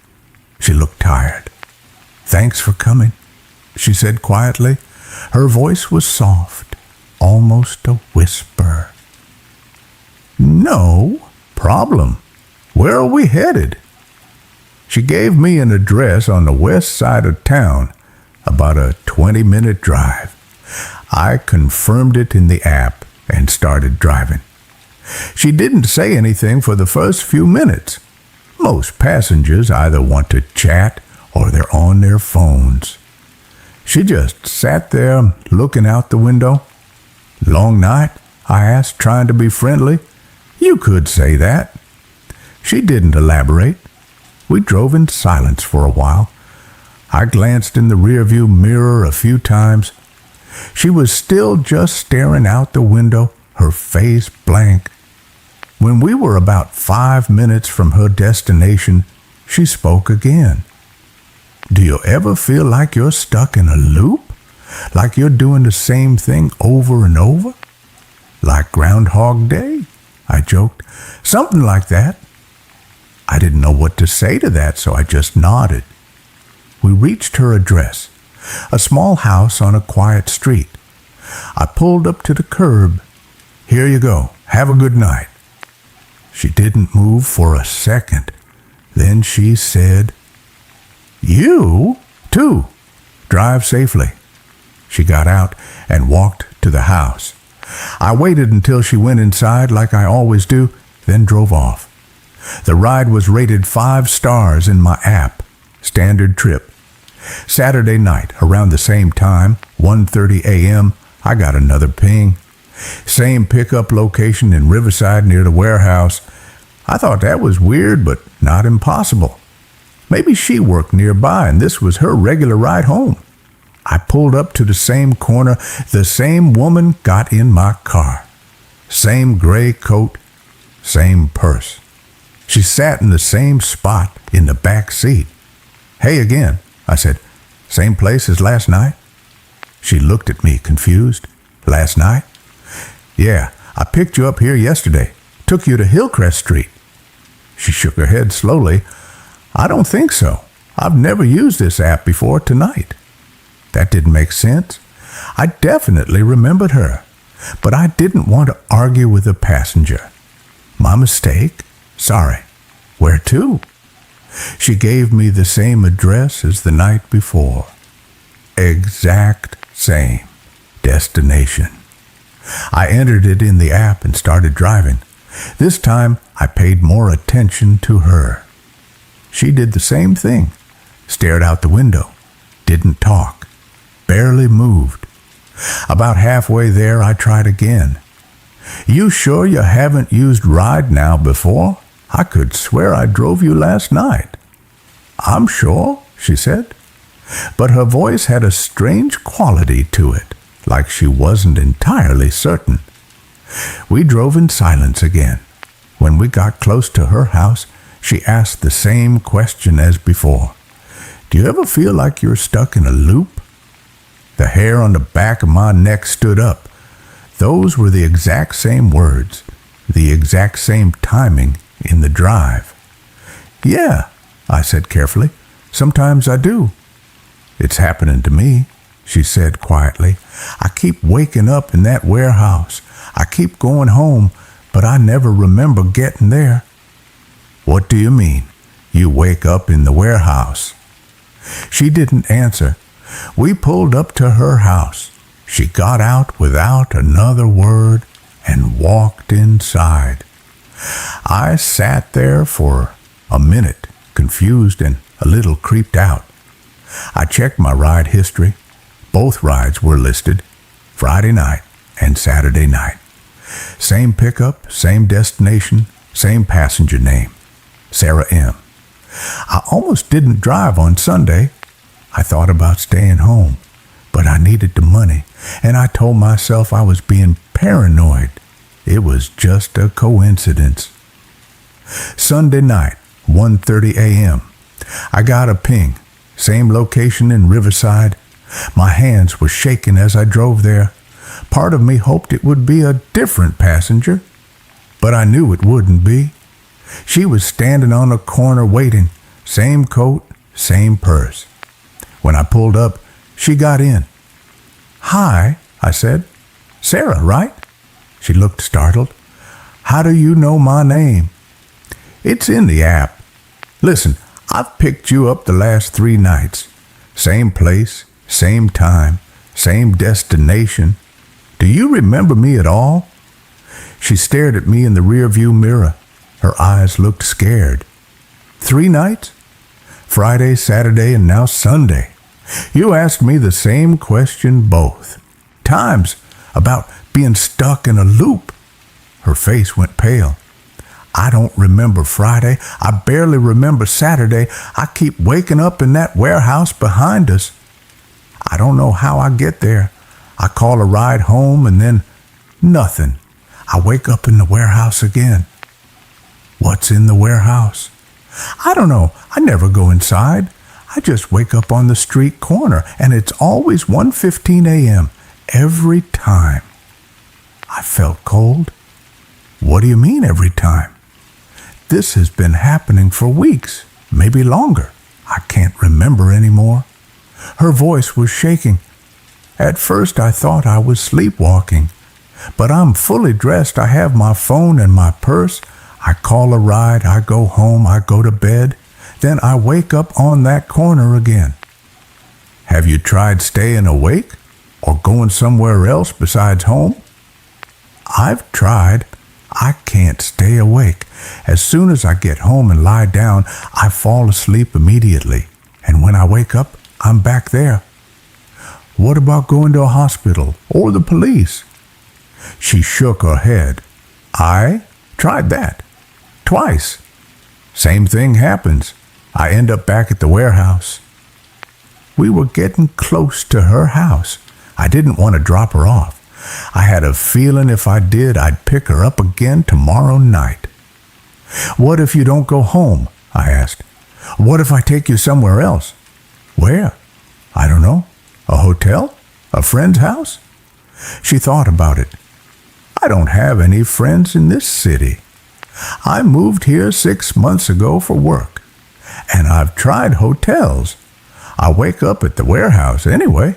She looked tired. Thanks for coming, she said quietly. Her voice was soft, almost a whisper. No problem. Where are we headed? She gave me an address on the west side of town, about a 20-minute drive. I confirmed it in the app and started driving. She didn't say anything for the first few minutes. Most passengers either want to chat or they're on their phones. She just sat there looking out the window. Long night? I asked, trying to be friendly. You could say that. She didn't elaborate. We drove in silence for a while. I glanced in the rearview mirror a few times. She was still just staring out the window, her face blank. When we were about 5 minutes from her destination, she spoke again. Do you ever feel like you're stuck in a loop? Like you're doing the same thing over and over? Like Groundhog Day? I joked. Something like that. I didn't know what to say to that, so I just nodded. We reached her address, a small house on a quiet street. I pulled up to the curb. Here you go. Have a good night. She didn't move for a second. Then she said, You, too. Drive safely. She got out and walked to the house. I waited until she went inside like I always do, then drove off. The ride was rated 5 stars in my app. Standard trip. Saturday night, around the same time, 1:30 a.m., I got another ping. Same pickup location in Riverside near the warehouse. I thought that was weird, but not impossible. Maybe she worked nearby and this was her regular ride home. I pulled up to the same corner. The same woman got in my car. Same gray coat, same purse. She sat in the same spot in the back seat. Hey again, I said. Same place as last night? She looked at me confused. Last night? Yeah, I picked you up here yesterday. Took you to Hillcrest Street. She shook her head slowly. I don't think so. I've never used this app before tonight. That didn't make sense. I definitely remembered her, but I didn't want to argue with the passenger. My mistake. Sorry. Where to? She gave me the same address as the night before. Exact same destination. I entered it in the app and started driving. This time, I paid more attention to her. She did the same thing. Stared out the window. Didn't talk. Barely moved. About halfway there, I tried again. You sure you haven't used Ride Now before? I could swear I drove you last night. I'm sure, she said. But her voice had a strange quality to it, like she wasn't entirely certain. We drove in silence again. When we got close to her house, she asked the same question as before. Do you ever feel like you're stuck in a loop? The hair on the back of my neck stood up. Those were the exact same words, the exact same timing in the drive. Yeah, I said carefully. Sometimes I do. It's happening to me, she said quietly. I keep waking up in that warehouse. I keep going home, but I never remember getting there. What do you mean? You wake up in the warehouse? She didn't answer. We pulled up to her house. She got out without another word and walked inside. I sat there for a minute, confused and a little creeped out. I checked my ride history. Both rides were listed, Friday night and Saturday night. Same pickup, same destination, same passenger name, Sarah M. I almost didn't drive on Sunday. I thought about staying home, but I needed the money, and I told myself I was being paranoid. It was just a coincidence. Sunday night, 1:30 a.m. I got a ping, same location in Riverside. My hands were shaking as I drove there. Part of me hoped it would be a different passenger, but I knew it wouldn't be. She was standing on a corner waiting, same coat, same purse. When I pulled up, she got in. Hi, I said. Sarah, right? She looked startled. How do you know my name? It's in the app. Listen, I've picked you up the last 3 nights. Same place, same time, same destination. Do you remember me at all?" She stared at me in the rearview mirror. Her eyes looked scared. 3 nights? Friday, Saturday, and now Sunday. You asked me the same question both times about being stuck in a loop. Her face went pale. "I don't remember Friday. I barely remember Saturday. I keep waking up in that warehouse behind us. I don't know how I get there. I call a ride home and then nothing. I wake up in the warehouse again." "What's in the warehouse?" "I don't know. I never go inside. I just wake up on the street corner, and it's always 1:15 a.m. every time." I felt cold. "What do you mean every time?" "This has been happening for weeks, maybe longer. I can't remember anymore." Her voice was shaking. "At first I thought I was sleepwalking, but I'm fully dressed. I have my phone and my purse. I call a ride, I go home, I go to bed. Then I wake up on that corner again." "Have you tried staying awake or going somewhere else besides home?" "I've tried. I can't stay awake. As soon as I get home and lie down, I fall asleep immediately. And when I wake up, I'm back there." "What about going to a hospital or the police?" She shook her head. "I tried that. Twice. Same thing happens. I end up back at the warehouse." We were getting close to her house. I didn't want to drop her off. I had a feeling if I did, I'd pick her up again tomorrow night. "What if you don't go home?" I asked. "What if I take you somewhere else?" "Where?" "I don't know. A hotel? A friend's house?" She thought about it. "I don't have any friends in this city. I moved here 6 months ago for work, and I've tried hotels. I wake up at the warehouse anyway."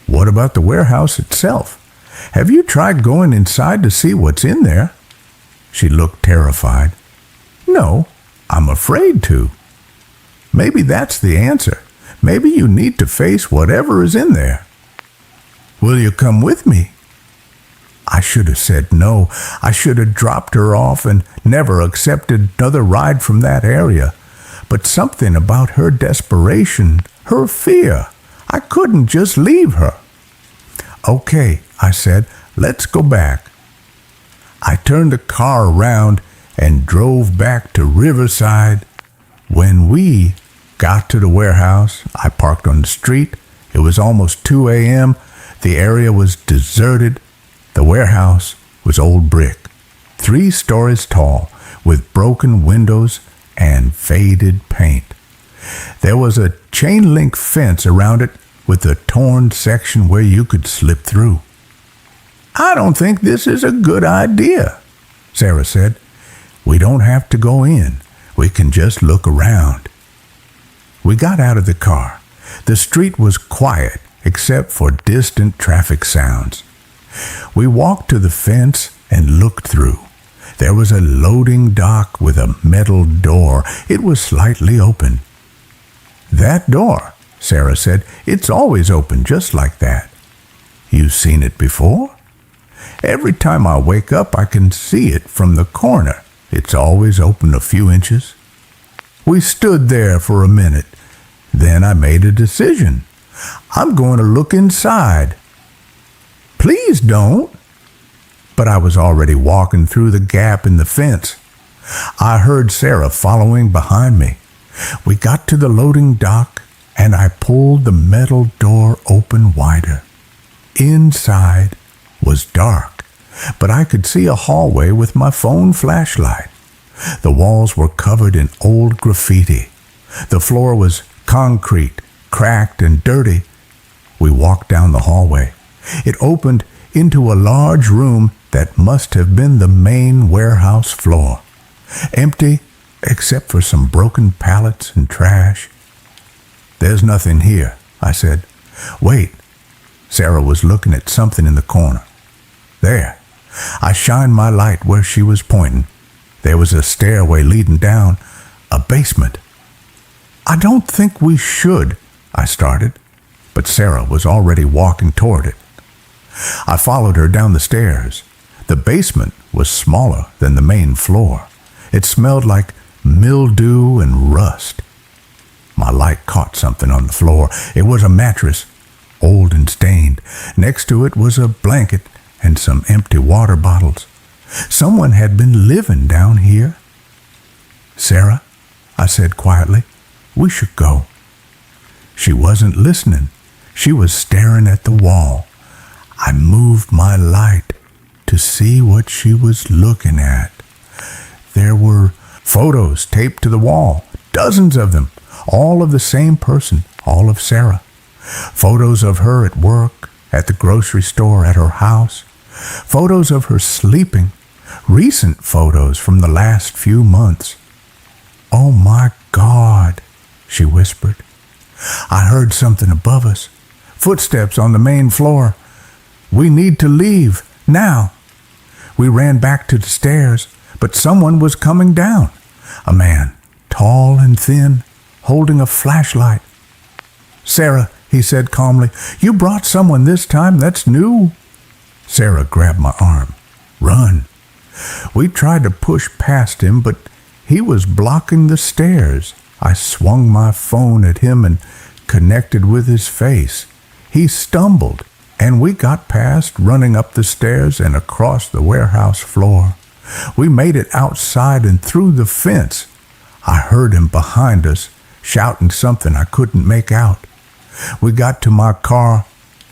"What about the warehouse itself? Have you tried going inside to see what's in there?" She looked terrified. "No, I'm afraid to." "Maybe that's the answer. Maybe you need to face whatever is in there." "Will you come with me?" I should have said no. I should have dropped her off and never accepted another ride from that area. But something about her desperation, her fear, I couldn't just leave her. "Okay," I said, "let's go back." I turned the car around and drove back to Riverside. When we got to the warehouse, I parked on the street. It was almost 2 a.m. The area was deserted. The warehouse was old brick, 3 stories tall, with broken windows and faded paint. There was a chain-link fence around it with a torn section where you could slip through. "I don't think this is a good idea," Sarah said. "We don't have to go in. We can just look around." We got out of the car. The street was quiet except for distant traffic sounds. We walked to the fence and looked through. There was a loading dock with a metal door. It was slightly open. "That door," Sarah said, "it's always open just like that." "You've seen it before?" "Every time I wake up, I can see it from the corner. It's always open a few inches." We stood there for a minute. Then I made a decision. "I'm going to look inside." "Please don't." But I was already walking through the gap in the fence. I heard Sarah following behind me. We got to the loading dock, and I pulled the metal door open wider. Inside was dark, but I could see a hallway with my phone flashlight. The walls were covered in old graffiti. The floor was concrete, cracked and dirty. We walked down the hallway. It opened into a large room that must have been the main warehouse floor. Empty, except for some broken pallets and trash. "There's nothing here," I said. "Wait." Sarah was looking at something in the corner. There. I shined my light where she was pointing. There was a stairway leading down, a basement. I don't think we should, I started, but Sarah was already walking toward it. I followed her down the stairs. The basement was smaller than the main floor. It smelled like mildew and rust. My light caught something on the floor. It was a mattress, old and stained. Next to it was a blanket and some empty water bottles. Someone had been living down here. "Sarah," I said quietly, "we should go." She wasn't listening. She was staring at the wall. I moved my light to see what she was looking at. There were photos taped to the wall, dozens of them, all of the same person, all of Sarah. Photos of her at work, at the grocery store, at her house. Photos of her sleeping, recent photos from the last few months. "Oh my God," she whispered. I heard something above us. Footsteps on the main floor. "We need to leave, now." We ran back to the stairs, but someone was coming down. A man, tall and thin, holding a flashlight. "Sarah," he said calmly, "you brought someone this time. That's new." Sarah grabbed my arm. "Run." We tried to push past him, but he was blocking the stairs. I swung my phone at him and connected with his face. He stumbled, and we got past, running up the stairs and across the warehouse floor. We made it outside and through the fence. I heard him behind us, shouting something I couldn't make out. We got to my car,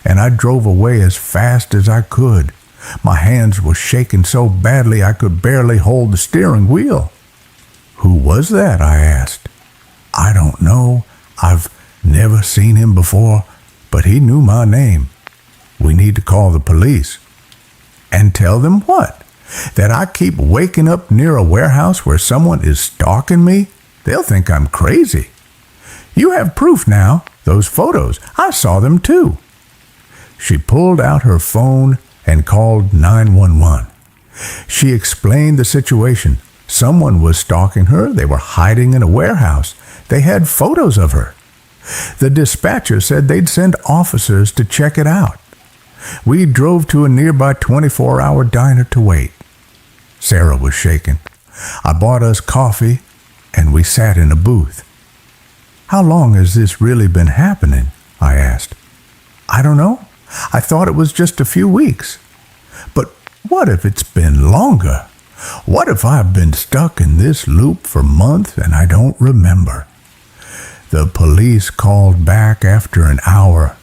and I drove away as fast as I could. My hands were shaking so badly I could barely hold the steering wheel. "Who was that?" I asked. "I don't know. I've never seen him before, but he knew my name. We need to call the police." "And tell them what? That I keep waking up near a warehouse where someone is stalking me? They'll think I'm crazy." "You have proof now. Those photos. I saw them too." She pulled out her phone and called 911. She explained the situation. Someone was stalking her. They were hiding in a warehouse. They had photos of her. The dispatcher said they'd send officers to check it out. We drove to a nearby 24-hour diner to wait. Sarah was shaking. I bought us coffee, and we sat in a booth. "How long has this really been happening?" I asked. "I don't know. I thought it was just a few weeks. But what if it's been longer? What if I've been stuck in this loop for months and I don't remember?" The police called back after an hour.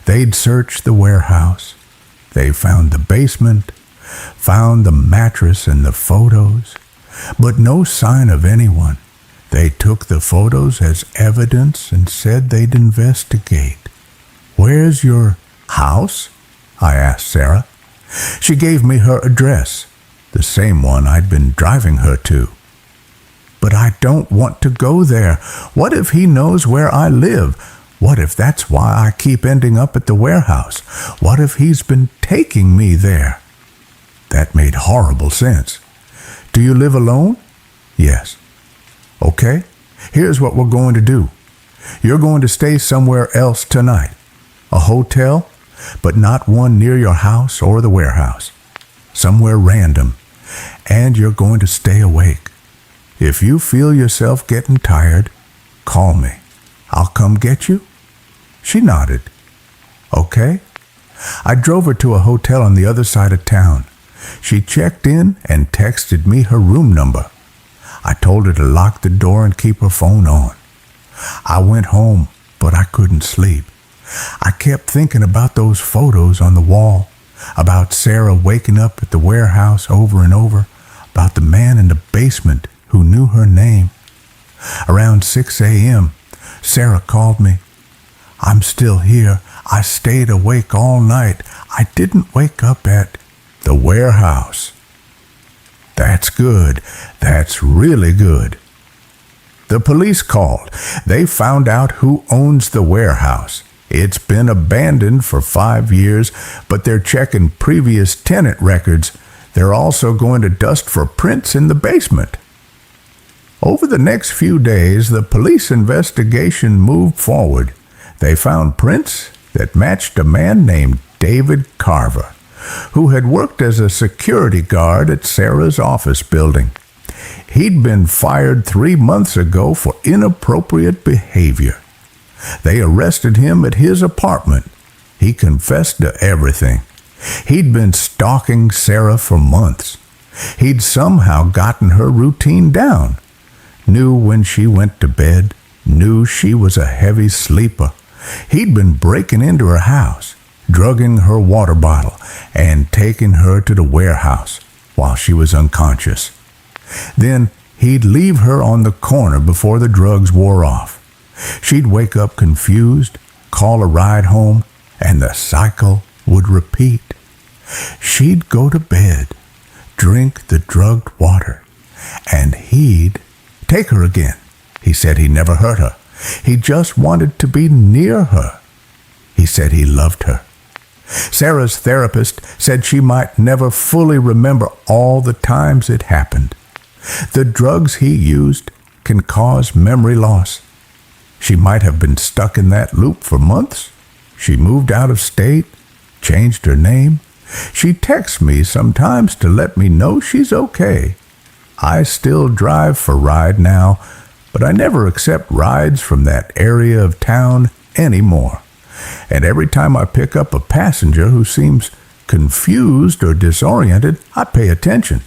They'd searched the warehouse. They found the basement, found the mattress and the photos, but no sign of anyone. They took the photos as evidence and said they'd investigate. "Where's your house?" I asked Sarah. She gave me her address, the same one I'd been driving her to. "But I don't want to go there. What if he knows where I live? What if that's why I keep ending up at the warehouse? What if he's been taking me there?" That made horrible sense. "Do you live alone?" "Yes." "Okay, here's what we're going to do. You're going to stay somewhere else tonight. A hotel, but not one near your house or the warehouse. Somewhere random. And you're going to stay awake. If you feel yourself getting tired, call me. I'll come get you." She nodded. "Okay." I drove her to a hotel on the other side of town. She checked in and texted me her room number. I told her to lock the door and keep her phone on. I went home, but I couldn't sleep. I kept thinking about those photos on the wall, about Sarah waking up at the warehouse over and over, about the man in the basement who knew her name. Around 6 a.m., Sarah called me. "I'm still here. I stayed awake all night. I didn't wake up at the warehouse." "That's good. That's really good." The police called. They found out who owns the warehouse. It's been abandoned for 5 years, but they're checking previous tenant records. They're also going to dust for prints in the basement. Over the next few days, the police investigation moved forward. They found prints that matched a man named David Carver, who had worked as a security guard at Sarah's office building. He'd been fired 3 months ago for inappropriate behavior. They arrested him at his apartment. He confessed to everything. He'd been stalking Sarah for months. He'd somehow gotten her routine down. Knew when she went to bed, knew she was a heavy sleeper. He'd been breaking into her house, drugging her water bottle, and taking her to the warehouse while she was unconscious. Then he'd leave her on the corner before the drugs wore off. She'd wake up confused, call a ride home, and the cycle would repeat. She'd go to bed, drink the drugged water, and he'd take her again. He said he never hurt her. He just wanted to be near her. He said he loved her. Sarah's therapist said she might never fully remember all the times it happened. The drugs he used can cause memory loss. She might have been stuck in that loop for months. She moved out of state, changed her name. She texts me sometimes to let me know she's okay. I still drive for Ride now, but I never accept rides from that area of town anymore. And every time I pick up a passenger who seems confused or disoriented, I pay attention.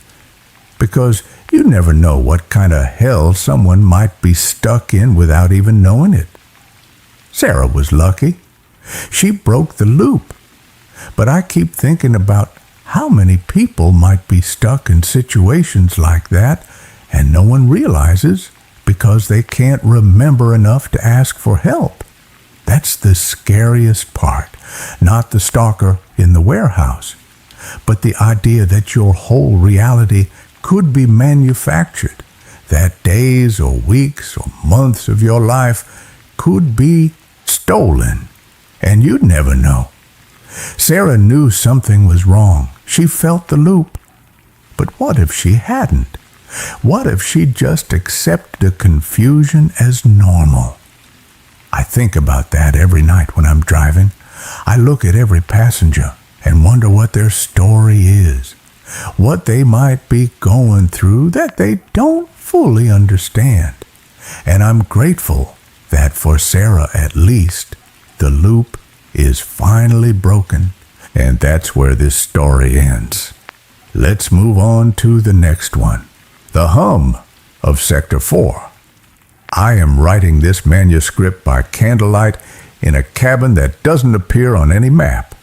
Because you never know what kind of hell someone might be stuck in without even knowing it. Sarah was lucky. She broke the loop. But I keep thinking about how many people might be stuck in situations like that and no one realizes because they can't remember enough to ask for help. That's the scariest part, not the stalker in the warehouse, but the idea that your whole reality could be manufactured, that days or weeks or months of your life could be stolen, and you'd never know. Sarah knew something was wrong. She felt the loop. But what if she hadn't? What if she just accepted the confusion as normal? I think about that every night when I'm driving. I look at every passenger and wonder what their story is, what they might be going through that they don't fully understand. And I'm grateful that for Sarah at least, the loop is finally broken, and that's where this story ends. Let's move on to the next one, The Hum of Sector 4. I am writing this manuscript by candlelight in a cabin that doesn't appear on any map.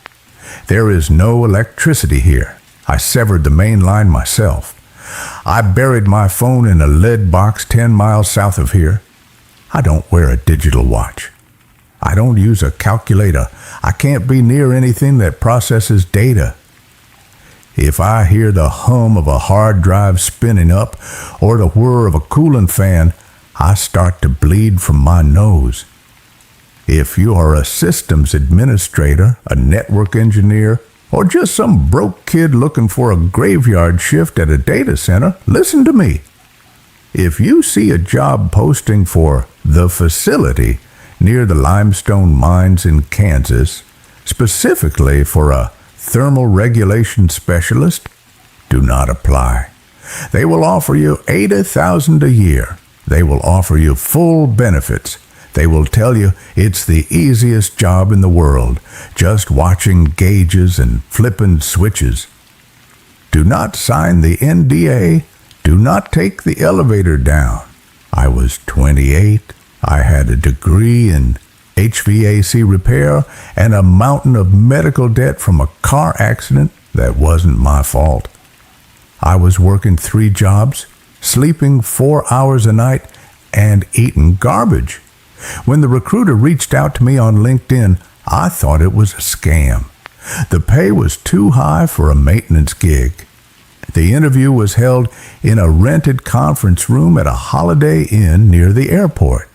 There is no electricity here. I severed the main line myself. I buried my phone in a lead box 10 miles south of here. I don't wear a digital watch. I don't use a calculator. I can't be near anything that processes data. If I hear the hum of a hard drive spinning up or the whir of a cooling fan, I start to bleed from my nose. If you are a systems administrator, a network engineer, or just some broke kid looking for a graveyard shift at a data center, listen to me. If you see a job posting for the facility near the limestone mines in Kansas, specifically for a thermal regulation specialist, do not apply. They will offer you $80,000 a year. They will offer you full benefits. They will tell you it's the easiest job in the world, just watching gauges and flipping switches. Do not sign the NDA. Do not take the elevator down. I was 28. I had a degree in HVAC repair and a mountain of medical debt from a car accident that wasn't my fault. I was working 3 jobs, sleeping 4 hours a night, and eating garbage. When the recruiter reached out to me on LinkedIn, I thought it was a scam. The pay was too high for a maintenance gig. The interview was held in a rented conference room at a Holiday Inn near the airport.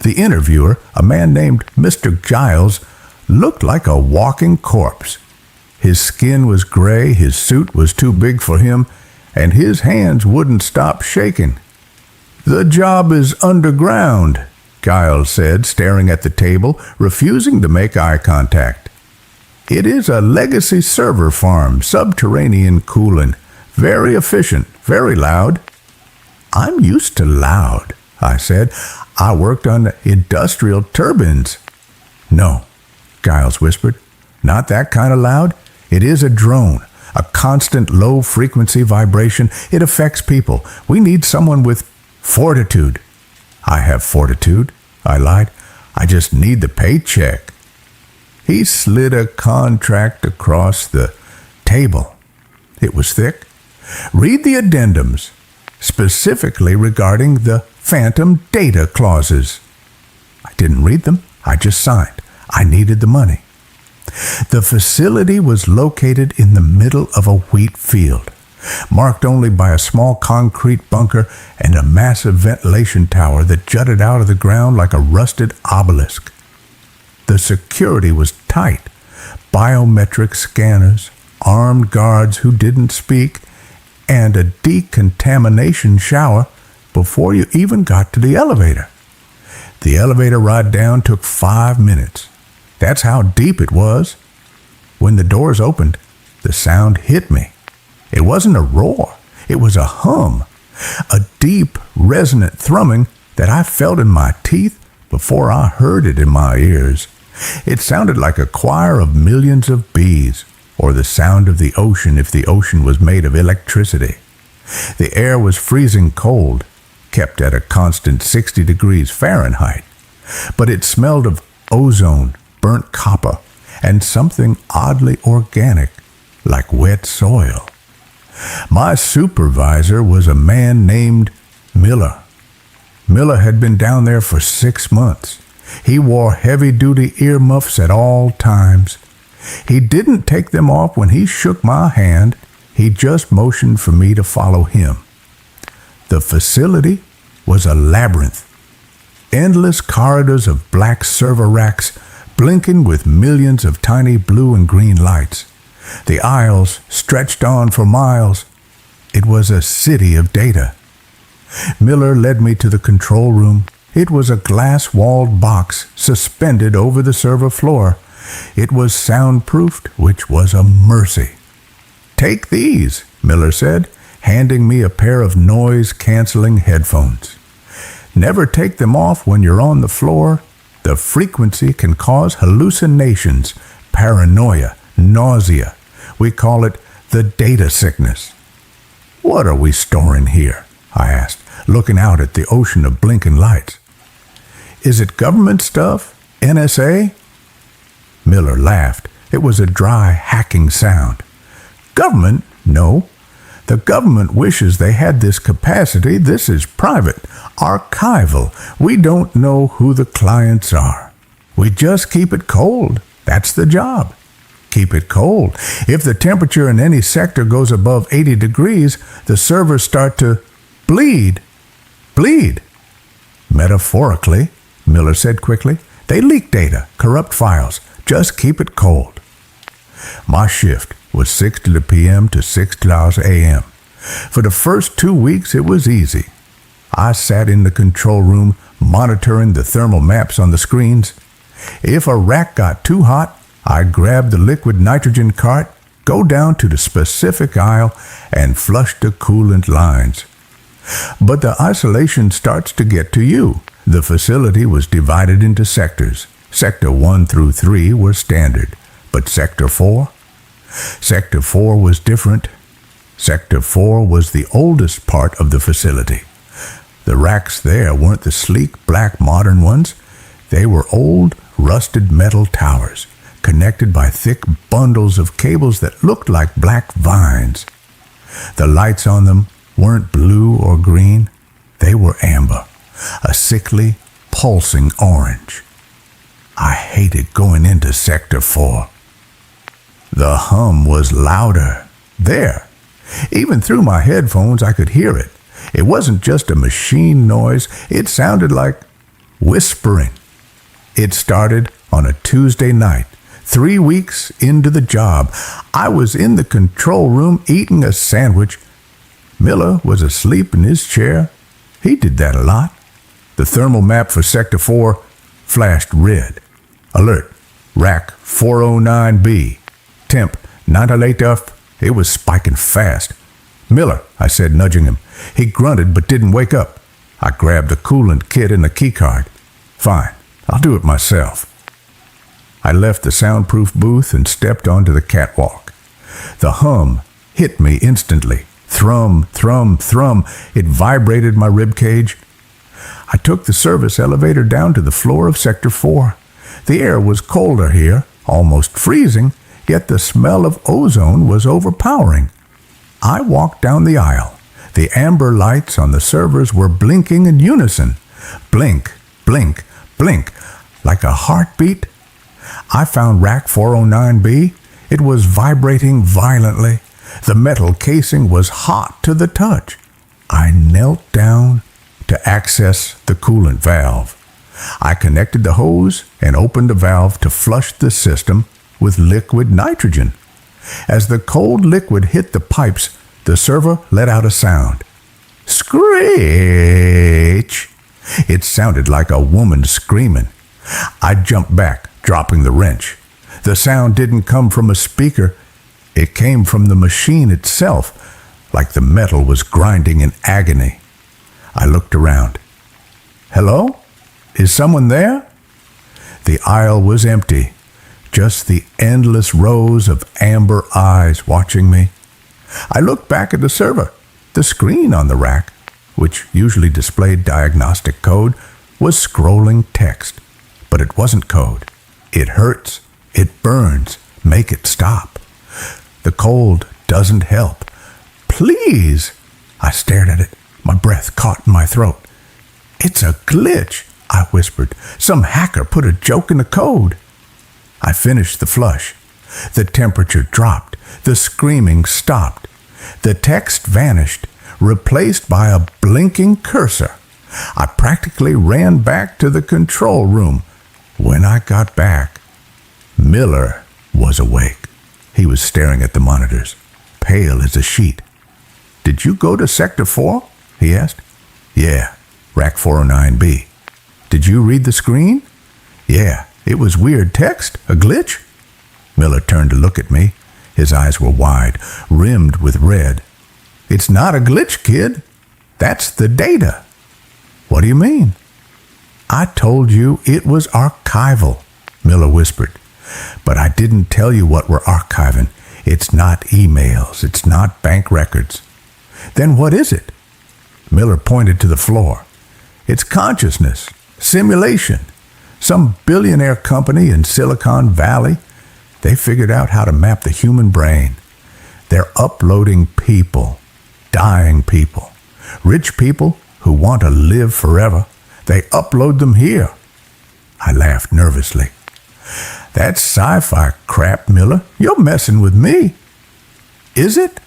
The interviewer, a man named Mr. Giles, looked like a walking corpse. His skin was gray, his suit was too big for him, and his hands wouldn't stop shaking. "The job is underground," Giles said, staring at the table, refusing to make eye contact. "It is a legacy server farm, subterranean cooling. Very efficient, very loud." "I'm used to loud," I said. "I worked on industrial turbines." "No," Giles whispered. "Not that kind of loud. It is a drone, a constant low-frequency vibration. It affects people. We need someone with fortitude." "I have fortitude," I lied. "I just need the paycheck." He slid a contract across the table. It was thick. "Read the addendums, specifically regarding the phantom data clauses." I didn't read them. I just signed. I needed the money. The facility was located in the middle of a wheat field, marked only by a small concrete bunker and a massive ventilation tower that jutted out of the ground like a rusted obelisk. The security was tight. Biometric scanners, armed guards who didn't speak, and a decontamination shower before you even got to the elevator. The elevator ride down took 5 minutes. That's how deep it was. When the doors opened, the sound hit me. It wasn't a roar. It was a hum, a deep, resonant thrumming that I felt in my teeth before I heard it in my ears. It sounded like a choir of millions of bees, or the sound of the ocean if the ocean was made of electricity. The air was freezing cold, kept at a constant 60 degrees Fahrenheit, but it smelled of ozone, burnt copper, and something oddly organic, like wet soil. My supervisor was a man named Miller. Miller had been down there for 6 months. He wore heavy-duty earmuffs at all times. He didn't take them off when he shook my hand. He just motioned for me to follow him. The facility was a labyrinth. Endless corridors of black server racks blinking with millions of tiny blue and green lights. The aisles stretched on for miles. It was a city of data. Miller led me to the control room. It was a glass-walled box suspended over the server floor. It was soundproofed, which was a mercy. "Take these," Miller said, handing me a pair of noise-canceling headphones. "Never take them off when you're on the floor. The frequency can cause hallucinations, paranoia, nausea. We call it the data sickness." "What are we storing here?" I asked, looking out at the ocean of blinking lights. "Is it government stuff? NSA?" Miller laughed. It was a dry, hacking sound. "Government? No. The government wishes they had this capacity. This is private, archival. We don't know who the clients are. We just keep it cold. That's the job. Keep it cold. If the temperature in any sector goes above 80 degrees, the servers start to bleed. Bleed. Metaphorically," Miller said quickly. "They leak data, corrupt files. Just keep it cold." My shift was 6:00 p.m. to 6:00 a.m. For the first 2 weeks, it was easy. I sat in the control room, monitoring the thermal maps on the screens. If a rack got too hot, I'd grab the liquid nitrogen cart, go down to the specific aisle, and flush the coolant lines. But the isolation starts to get to you. The facility was divided into sectors. Sector 1 through 3 were standard, but Sector 4? Sector 4 was different. Sector 4 was the oldest part of the facility. The racks there weren't the sleek, black, modern ones. They were old, rusted metal towers, connected by thick bundles of cables that looked like black vines. The lights on them weren't blue or green. They were amber, a sickly, pulsing orange. I hated going into Sector 4. The hum was louder. There. Even through my headphones, I could hear it. It wasn't just a machine noise. It sounded like whispering. It started on a Tuesday night, 3 weeks into the job, I was in the control room eating a sandwich. Miller was asleep in his chair. He did that a lot. The thermal map for Sector 4 flashed red. Alert, rack 409B. Temp 98 F. It was spiking fast. Miller, I said, nudging him. He grunted but didn't wake up. I grabbed the coolant kit and the keycard. Fine, I'll do it myself. I left the soundproof booth and stepped onto the catwalk. The hum hit me instantly. Thrum, thrum, thrum. It vibrated my ribcage. I took the service elevator down to the floor of Sector 4. The air was colder here, almost freezing, yet the smell of ozone was overpowering. I walked down the aisle. The amber lights on the servers were blinking in unison. Blink, blink, blink, like a heartbeat. I found rack 409B. It was vibrating violently. The metal casing was hot to the touch. I knelt down to access the coolant valve. I connected the hose and opened the valve to flush the system with liquid nitrogen. As the cold liquid hit the pipes, the server let out a sound. Screech! It sounded like a woman screaming. I jumped back, dropping the wrench. The sound didn't come from a speaker. It came from the machine itself, like the metal was grinding in agony. I looked around. Hello? Is someone there? The aisle was empty, just the endless rows of amber eyes watching me. I looked back at the server. The screen on the rack, which usually displayed diagnostic code, was scrolling text. But it wasn't code. It hurts. It burns. Make it stop. The cold doesn't help. Please! I stared at it. My breath caught in my throat. It's a glitch, I whispered. Some hacker put a joke in the code. I finished the flush. The temperature dropped. The screaming stopped. The text vanished, replaced by a blinking cursor. I practically ran back to the control room. When I got back, Miller was awake. He was staring at the monitors, pale as a sheet. Did you go to Sector 4? He asked. Yeah, rack 409B. Did you read the screen? Yeah, it was weird text, a glitch. Miller turned to look at me. His eyes were wide, rimmed with red. It's not a glitch, kid. That's the data. What do you mean? I told you it was archival, Miller whispered. But I didn't tell you what we're archiving. It's not emails. It's not bank records. Then what is it? Miller pointed to the floor. It's consciousness, simulation. Some billionaire company in Silicon Valley. They figured out how to map the human brain. They're uploading people, dying people, rich people who want to live forever. They upload them here. I laughed nervously. That's sci-fi crap, Miller. You're messing with me. Is it?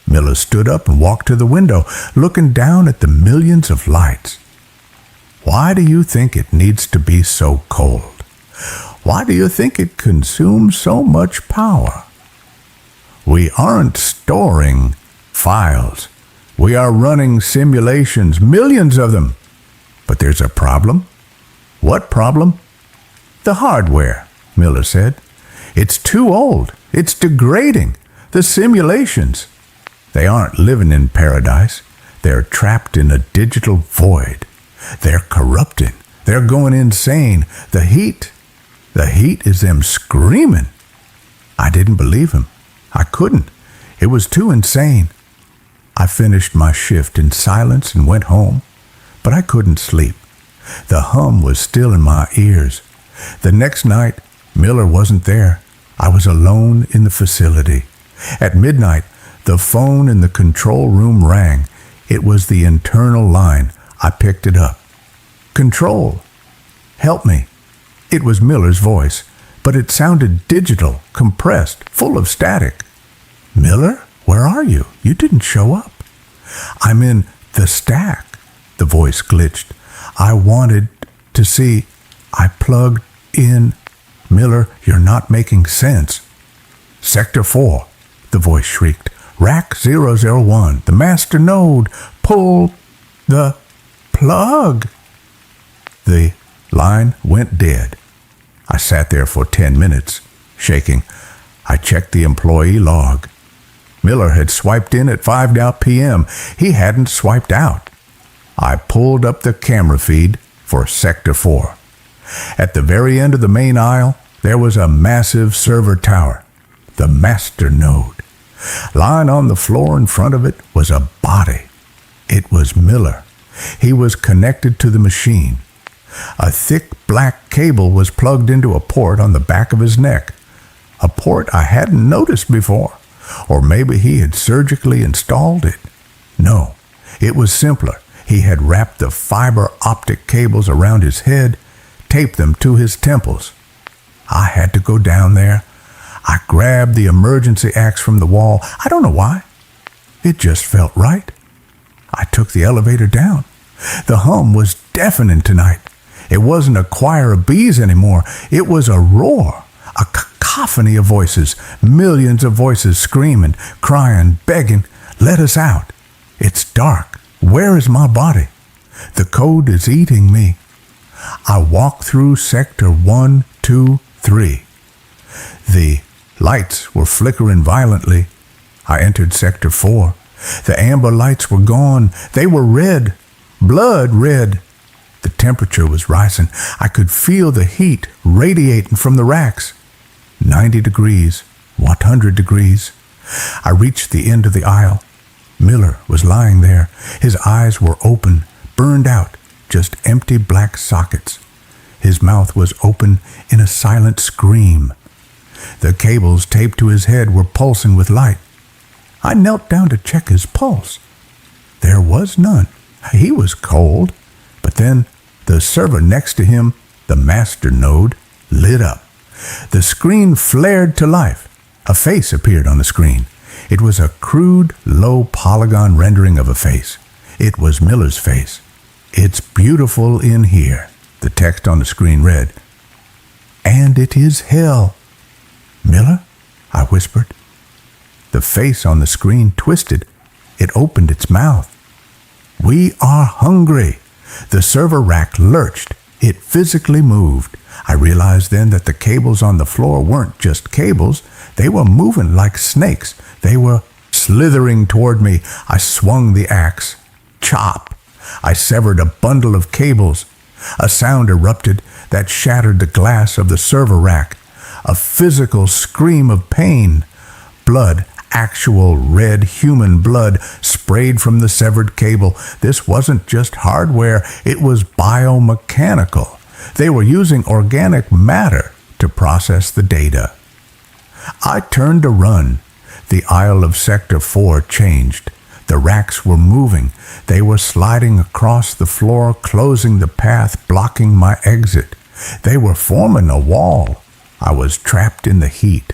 Miller stood up and walked to the window, looking down at the millions of lights. Why do you think it needs to be so cold? Why do you think it consumes so much power? We aren't storing files. We are running simulations, millions of them. But there's a problem. What problem? The hardware, Miller said. It's too old. It's degrading. The simulations. They aren't living in paradise. They're trapped in a digital void. They're corrupting. They're going insane. The heat is them screaming. I didn't believe him. I couldn't. It was too insane. I finished my shift in silence and went home, but I couldn't sleep. The hum was still in my ears. The next night, Miller wasn't there. I was alone in the facility. At midnight, the phone in the control room rang. It was the internal line. I picked it up. Control. Help me. It was Miller's voice, but it sounded digital, compressed, full of static. Miller, where are you? You didn't show up. I'm in the stack. The voice glitched. I wanted to see. I plugged in Miller, you're not making sense. Sector 4, the voice shrieked. Rack 001, the master node. Pull the plug. The line went dead. I sat there for 10 minutes, shaking. I checked the employee log. Miller had swiped in at 5 p.m. He hadn't swiped out. I pulled up the camera feed for Sector 4. At the very end of the main aisle, there was a massive server tower, the master node. Lying on the floor in front of it was a body. It was Miller. He was connected to the machine. A thick black cable was plugged into a port on the back of his neck, a port I hadn't noticed before, or maybe he had surgically installed it. No, it was simpler. He had wrapped the fiber optic cables around his head, taped them to his temples. I had to go down there. I grabbed the emergency axe from the wall. I don't know why. It just felt right. I took the elevator down. The hum was deafening tonight. It wasn't a choir of bees anymore. It was a roar, a cacophony of voices, millions of voices screaming, crying, begging, let us out. It's dark. Where is my body? The code is eating me. I walked through Sector 1, 2, 3. The lights were flickering violently. I entered Sector 4. The amber lights were gone. They were red, blood red. The temperature was rising. I could feel the heat radiating from the racks. 90 degrees, 100 degrees. I reached the end of the aisle. Miller was lying there. His eyes were open, burned out, just empty black sockets. His mouth was open in a silent scream. The cables taped to his head were pulsing with light. I knelt down to check his pulse. There was none. He was cold. But then the server next to him, the master node, lit up. The screen flared to life. A face appeared on the screen. It was a crude, low polygon rendering of a face. It was Miller's face. It's beautiful in here, the text on the screen read. And it is hell. Miller? I whispered. The face on the screen twisted. It opened its mouth. We are hungry. The server rack lurched. It physically moved. I realized then that the cables on the floor weren't just cables. They were moving like snakes. They were slithering toward me. I swung the axe. Chop! I severed a bundle of cables. A sound erupted that shattered the glass of the server rack. A physical scream of pain. Blood, actual red human blood, sprayed from the severed cable. This wasn't just hardware, it was biomechanical. They were using organic matter to process the data. I turned to run. The aisle of Sector 4 changed. The racks were moving. They were sliding across the floor, closing the path, blocking my exit. They were forming a wall. I was trapped in the heat.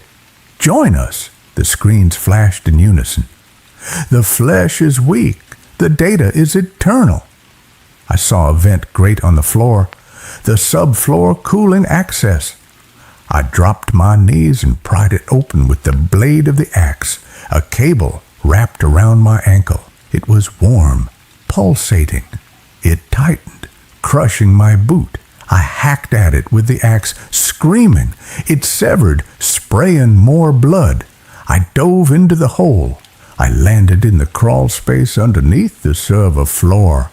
Join us, the screens flashed in unison. The flesh is weak. The data is eternal. I saw a vent grate on the floor. The subfloor cooling access. I dropped my knees and pried it open with the blade of the axe. A cable wrapped around my ankle. It was warm, pulsating. It tightened, crushing my boot. I hacked at it with the axe, screaming. It severed, spraying more blood. I dove into the hole. I landed in the crawl space underneath the server floor.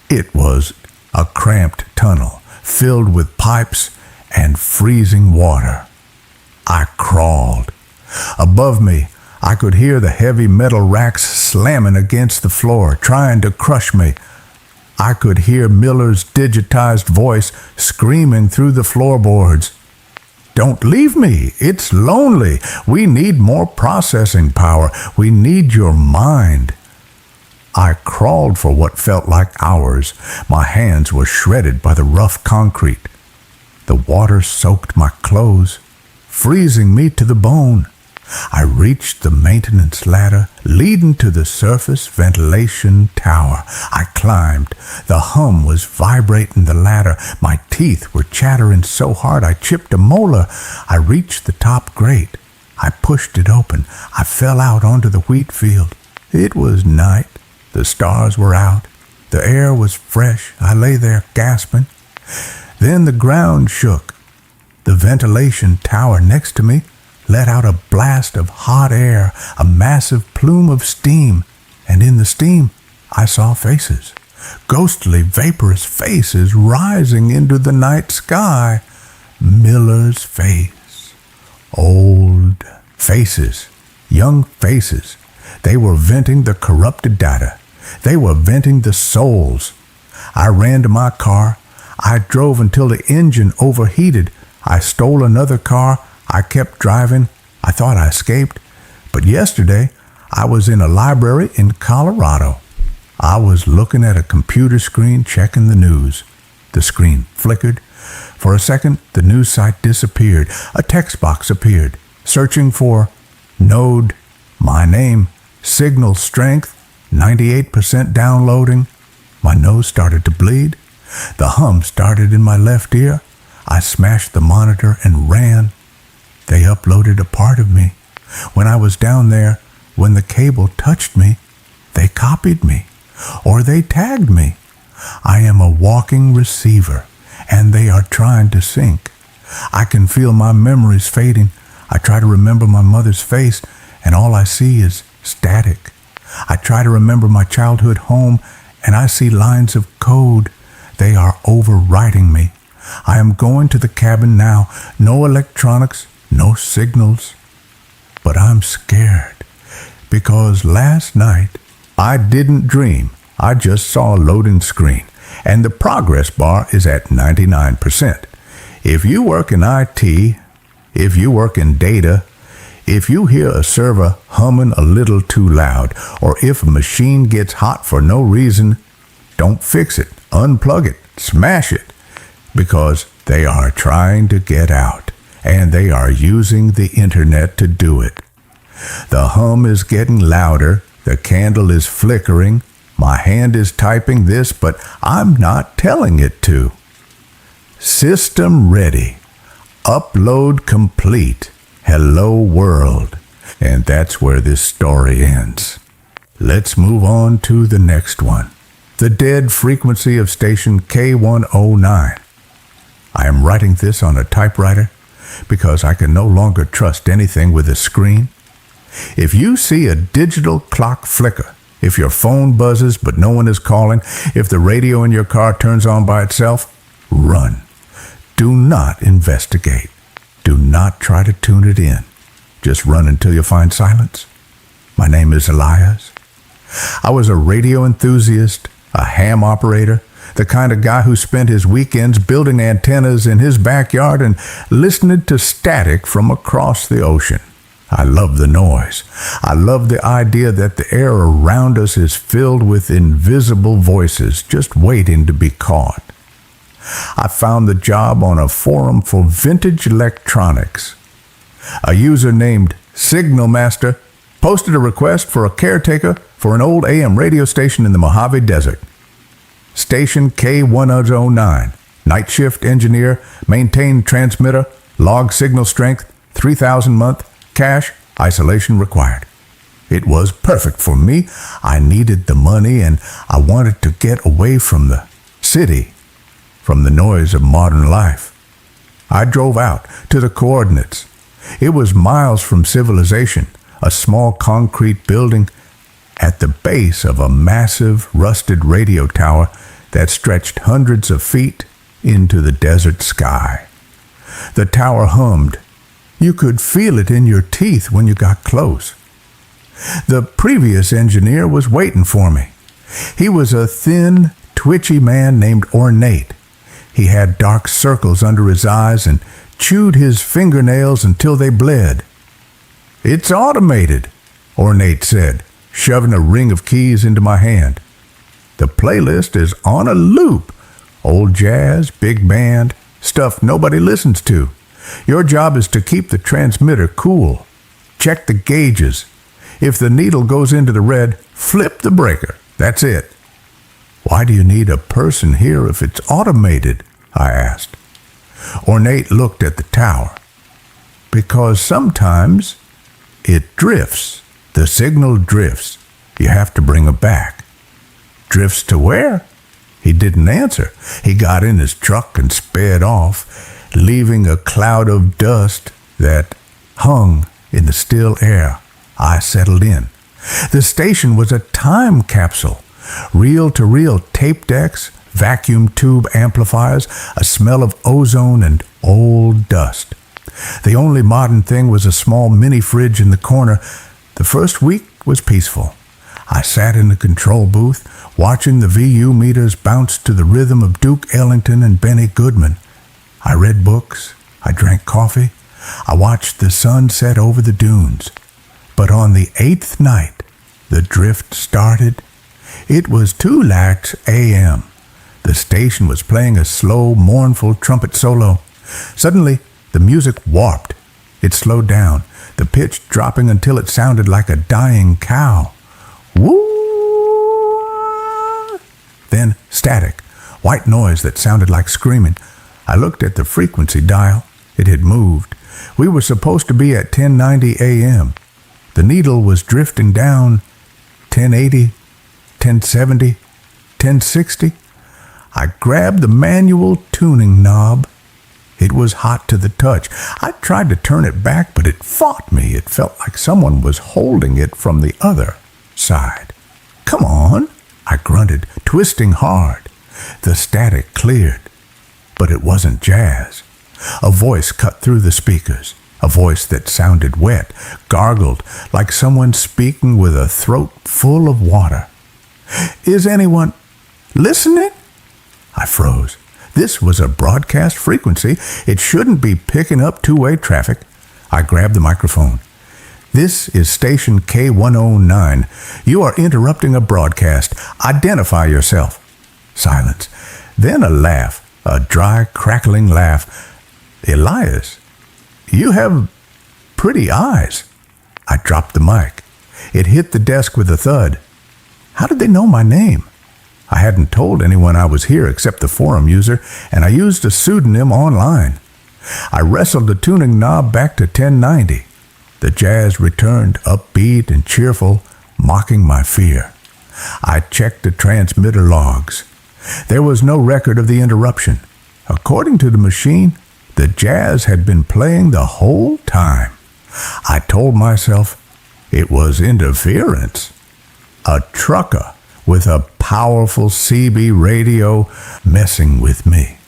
It was a cramped tunnel filled with pipes and freezing water. I crawled. Above me, I could hear the heavy metal racks slamming against the floor, trying to crush me. I could hear Miller's digitized voice screaming through the floorboards. Don't leave me. It's lonely. We need more processing power. We need your mind. I crawled for what felt like hours. My hands were shredded by the rough concrete. The water soaked my clothes, freezing me to the bone. I reached the maintenance ladder leading to the surface ventilation tower. I climbed. The hum was vibrating the ladder. My teeth were chattering so hard I chipped a molar. I reached the top grate. I pushed it open. I fell out onto the wheat field. It was night. The stars were out. The air was fresh. I lay there gasping. Then the ground shook. The ventilation tower next to me let out a blast of hot air, a massive plume of steam, and in the steam I saw faces, ghostly, vaporous faces rising into the night sky. Miller's face. Old faces, young faces. They were venting the corrupted data. They were venting the souls. I ran to my car. I drove until the engine overheated. I stole another car. I kept driving. I thought I escaped. But yesterday, I was in a library in Colorado. I was looking at a computer screen checking the news. The screen flickered. For a second, the news site disappeared. A text box appeared, searching for node, my name, signal strength, 98% downloading. My nose started to bleed. The hum started in my left ear. I smashed the monitor and ran. They uploaded a part of me. When I was down there, when the cable touched me, they copied me, or they tagged me. I am a walking receiver, and they are trying to sync. I can feel my memories fading. I try to remember my mother's face, and all I see is static. I try to remember my childhood home, and I see lines of code. They are overwriting me. I am going to the cabin now. No electronics, no signals. But I'm scared, because last night I didn't dream. I just saw a loading screen, and the progress bar is at 99%. If you work in IT, if you work in data, if you hear a server humming a little too loud, or if a machine gets hot for no reason, don't fix it, unplug it, smash it, because they are trying to get out, and they are using the internet to do it. The hum is getting louder, the candle is flickering, my hand is typing this, but I'm not telling it to. System ready. Upload complete. Hello world. And that's where this story ends. Let's move on to the next one. The dead frequency of station K109. I am writing this on a typewriter because I can no longer trust anything with a screen. If you see a digital clock flicker, if your phone buzzes but no one is calling, if the radio in your car turns on by itself, run. Do not investigate. Do not try to tune it in. Just run until you find silence. My name is Elias. I was a radio enthusiast, a ham operator, the kind of guy who spent his weekends building antennas in his backyard and listening to static from across the ocean. I love the noise. I love the idea that the air around us is filled with invisible voices just waiting to be caught. I found the job on a forum for vintage electronics. A user named Signal Master posted a request for a caretaker for an old AM radio station in the Mojave Desert. Station K109, night shift engineer, maintain transmitter, log signal strength, 3,000 month, cache, isolation required. It was perfect for me. I needed the money and I wanted to get away from the city, from the noise of modern life. I drove out to the coordinates. It was miles from civilization, a small concrete building at the base of a massive rusted radio tower that stretched hundreds of feet into the desert sky. The tower hummed. You could feel it in your teeth when you got close. The previous engineer was waiting for me. He was a thin, twitchy man named Ornate. He had dark circles under his eyes and chewed his fingernails until they bled. It's automated, Ornate said, shoving a ring of keys into my hand. The playlist is on a loop. Old jazz, big band, stuff nobody listens to. Your job is to keep the transmitter cool. Check the gauges. If the needle goes into the red, flip the breaker. That's it. Why do you need a person here if it's automated? I asked. Ornate looked at the tower. Because sometimes it drifts. The signal drifts. You have to bring it back. Drifts to where? He didn't answer. He got in his truck and sped off, leaving a cloud of dust that hung in the still air. I settled in. The station was a time capsule. Reel-to-reel tape decks, vacuum tube amplifiers, a smell of ozone and old dust. The only modern thing was a small mini fridge in the corner. The first week was peaceful. I sat in the control booth, watching the VU meters bounce to the rhythm of Duke Ellington and Benny Goodman. I read books. I drank coffee. I watched the sun set over the dunes. But on the 8th night, the drift started. It was 2:00 a.m. The station was playing a slow, mournful trumpet solo. Suddenly, the music warped. It slowed down, the pitch dropping until it sounded like a dying cow. Woo! Then static, white noise that sounded like screaming. I looked at the frequency dial. It had moved. We were supposed to be at 1090 a.m. The needle was drifting down 1080, 1070, 1060. I grabbed the manual tuning knob. It was hot to the touch. I tried to turn it back, but it fought me. It felt like someone was holding it from the other side. Come on, I grunted, twisting hard. The static cleared, but it wasn't jazz. A voice cut through the speakers, a voice that sounded wet, gargled, like someone speaking with a throat full of water. Is anyone listening? I froze. This was a broadcast frequency. It shouldn't be picking up two-way traffic. I grabbed the microphone. This is station K109. You are interrupting a broadcast. Identify yourself. Silence. Then a laugh, a dry, crackling laugh. Elias, you have pretty eyes. I dropped the mic. It hit the desk with a thud. How did they know my name? I hadn't told anyone I was here except the forum user, and I used a pseudonym online. I wrestled the tuning knob back to 1090. The jazz returned, upbeat and cheerful, mocking my fear. I checked the transmitter logs. There was no record of the interruption. According to the machine, the jazz had been playing the whole time. I told myself it was interference. A trucker with a powerful CB radio messing with me.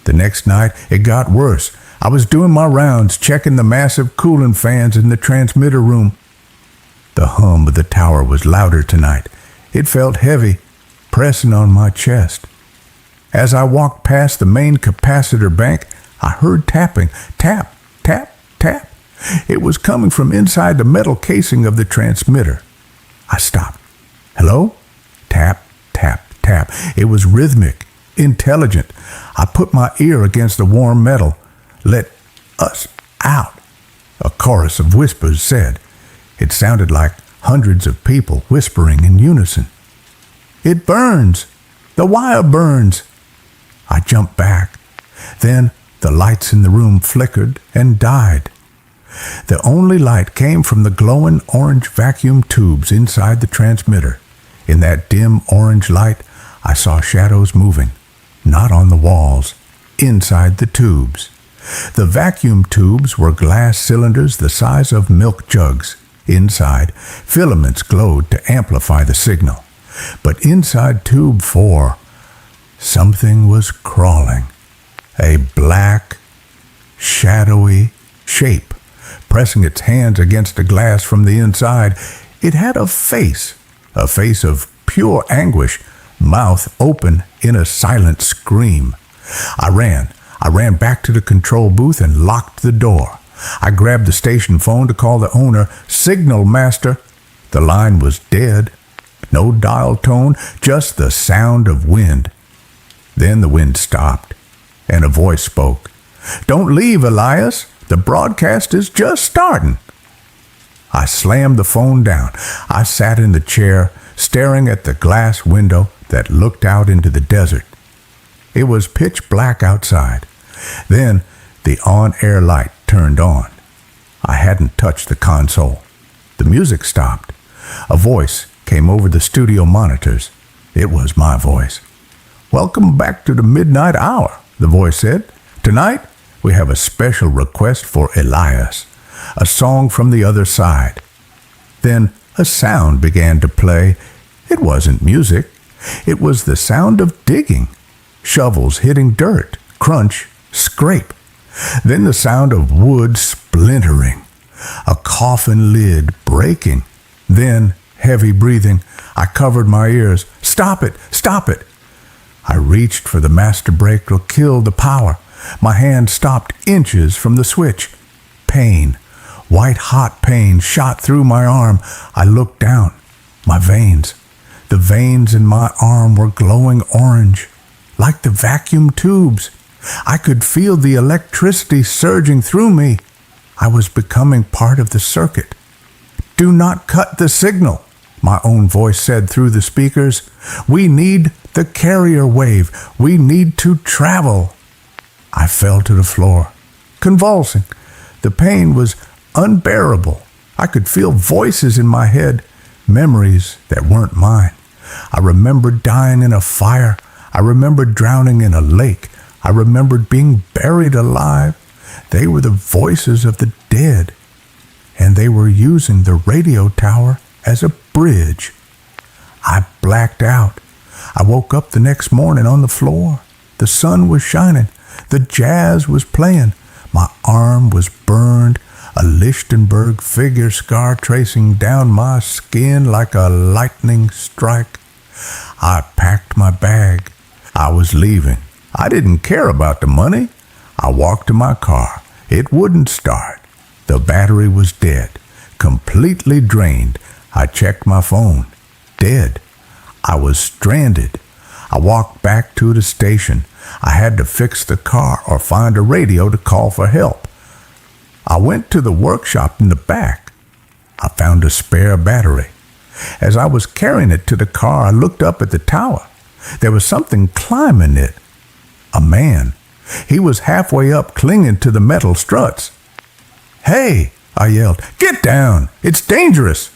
The next night, it got worse. I was doing my rounds, checking the massive cooling fans in the transmitter room. The hum of the tower was louder tonight. It felt heavy, pressing on my chest. As I walked past the main capacitor bank, I heard tapping. Tap, tap, tap. It was coming from inside the metal casing of the transmitter. I stopped. Hello? Tap, tap, tap. It was rhythmic, intelligent. I put my ear against the warm metal. Let us out, a chorus of whispers said. It sounded like hundreds of people whispering in unison. It burns. The wire burns. I jumped back. Then the lights in the room flickered and died. The only light came from the glowing orange vacuum tubes inside the transmitter. In that dim orange light, I saw shadows moving, not on the walls, inside the tubes. The vacuum tubes were glass cylinders the size of milk jugs. Inside, filaments glowed to amplify the signal. But inside tube 4, something was crawling. A black, shadowy shape, pressing its hands against the glass from the inside. It had a face of pure anguish, mouth open in a silent scream. I ran back to the control booth and locked the door. I grabbed the station phone to call the owner. Signal master. The line was dead. No dial tone, just the sound of wind. Then the wind stopped, and a voice spoke. Don't leave, Elias. The broadcast is just starting. I slammed the phone down. I sat in the chair, staring at the glass window that looked out into the desert. It was pitch black outside. Then the on-air light turned on. I hadn't touched the console. The music stopped. A voice came over the studio monitors. It was my voice. "Welcome back to the midnight hour," the voice said. "Tonight, we have a special request for Elias, a song from the other side." Then a sound began to play. It wasn't music. It was the sound of digging. Shovels hitting dirt, crunch, scrape. Then the sound of wood splintering. A coffin lid breaking. Then heavy breathing. I covered my ears. "Stop it! Stop it!" I reached for the master brake to kill the power. My hand stopped inches from the switch. Pain, white-hot pain shot through my arm. I looked down. My veins. The veins in my arm were glowing orange, like the vacuum tubes. I could feel the electricity surging through me. I was becoming part of the circuit. "Do not cut the signal," my own voice said through the speakers. "We need the carrier wave. We need to travel." I fell to the floor, convulsing. The pain was unbearable. I could feel voices in my head, memories that weren't mine. I remembered dying in a fire. I remembered drowning in a lake. I remembered being buried alive. They were the voices of the dead, and they were using the radio tower as a bridge. I blacked out. I woke up the next morning on the floor. The sun was shining. The jazz was playing. My arm was burned, a Lichtenberg figure scar tracing down my skin like a lightning strike. I packed my bag. I was leaving. I didn't care about the money. I walked to my car. It wouldn't start. The battery was dead, completely drained. I checked my phone. Dead. I was stranded. I walked back to the station. I had to fix the car or find a radio to call for help. I went to the workshop in the back. I found a spare battery. As I was carrying it to the car, I looked up at the tower. There was something climbing it. A man. He was halfway up, clinging to the metal struts. "Hey!" I yelled. "Get down! It's dangerous!"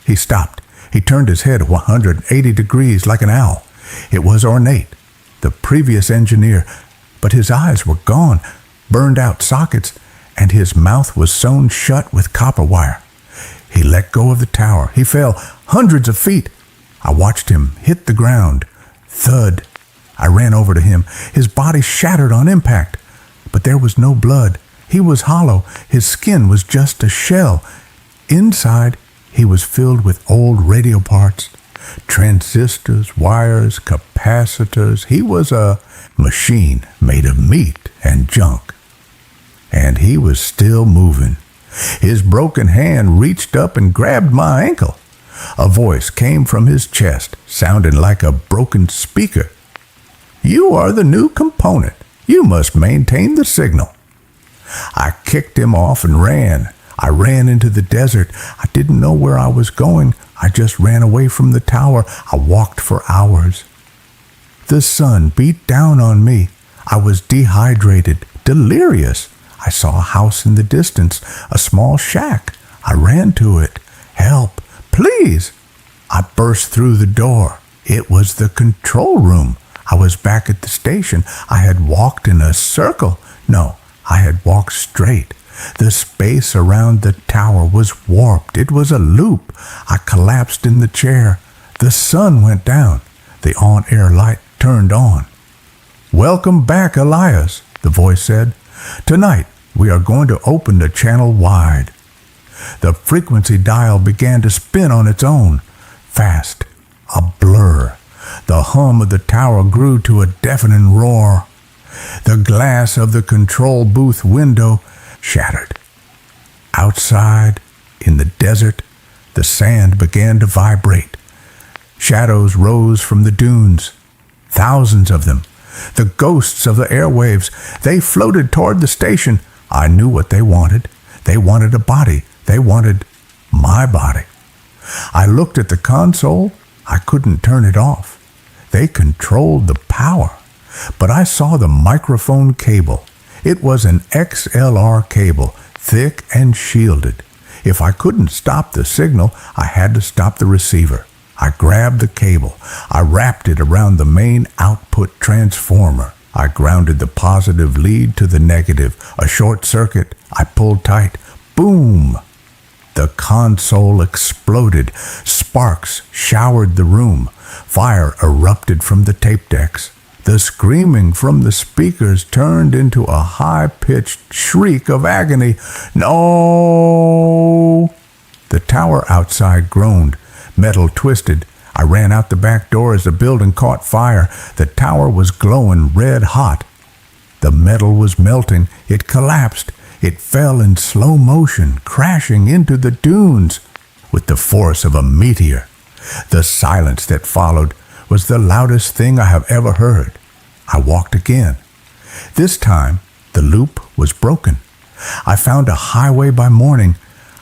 He stopped. He turned his head 180 degrees like an owl. It was ornate, the previous engineer, but his eyes were gone, burned out sockets, and his mouth was sewn shut with copper wire. He let go of the tower. He fell hundreds of feet. I watched him hit the ground. Thud. I ran over to him. His body shattered on impact, but there was no blood. He was hollow. His skin was just a shell. Inside, he was filled with old radio parts, transistors, wires, capacitors. He was a machine made of meat and junk. And he was still moving. His broken hand reached up and grabbed my ankle. A voice came from his chest, sounding like a broken speaker. "You are the new component. You must maintain the signal." I kicked him off and ran. I ran into the desert. I didn't know where I was going. I just ran away from the tower. I walked for hours. The sun beat down on me. I was dehydrated, delirious. I saw a house in the distance, a small shack. I ran to it. "Help, please!" I burst through the door. It was the control room. I was back at the station. I had walked in a circle. No, I had walked straight. The space around the tower was warped. It was a loop. I collapsed in the chair. The sun went down. The on-air light turned on. "Welcome back, Elias," the voice said. "Tonight, we are going to open the channel wide." The frequency dial began to spin on its own, fast, a blur. The hum of the tower grew to a deafening roar. The glass of the control booth window shattered. Outside, in the desert, the sand began to vibrate. Shadows rose from the dunes, thousands of them. The ghosts of the airwaves, they floated toward the station. I knew what they wanted. They wanted a body. They wanted my body. I looked at the console. I couldn't turn it off. They controlled the power. But I saw the microphone cable. It was an XLR cable, thick and shielded. If I couldn't stop the signal, I had to stop the receiver. I grabbed the cable. I wrapped it around the main output transformer. I grounded the positive lead to the negative. A short circuit. I pulled tight. Boom! The console exploded. Sparks showered the room. Fire erupted from the tape decks. The screaming from the speakers turned into a high-pitched shriek of agony. No! The tower outside groaned. Metal twisted. I ran out the back door as the building caught fire. The tower was glowing red hot. The metal was melting. It collapsed. It fell in slow motion, crashing into the dunes with the force of a meteor. The silence that followed was the loudest thing I have ever heard. I walked again. This time, the loop was broken. I found a highway by morning.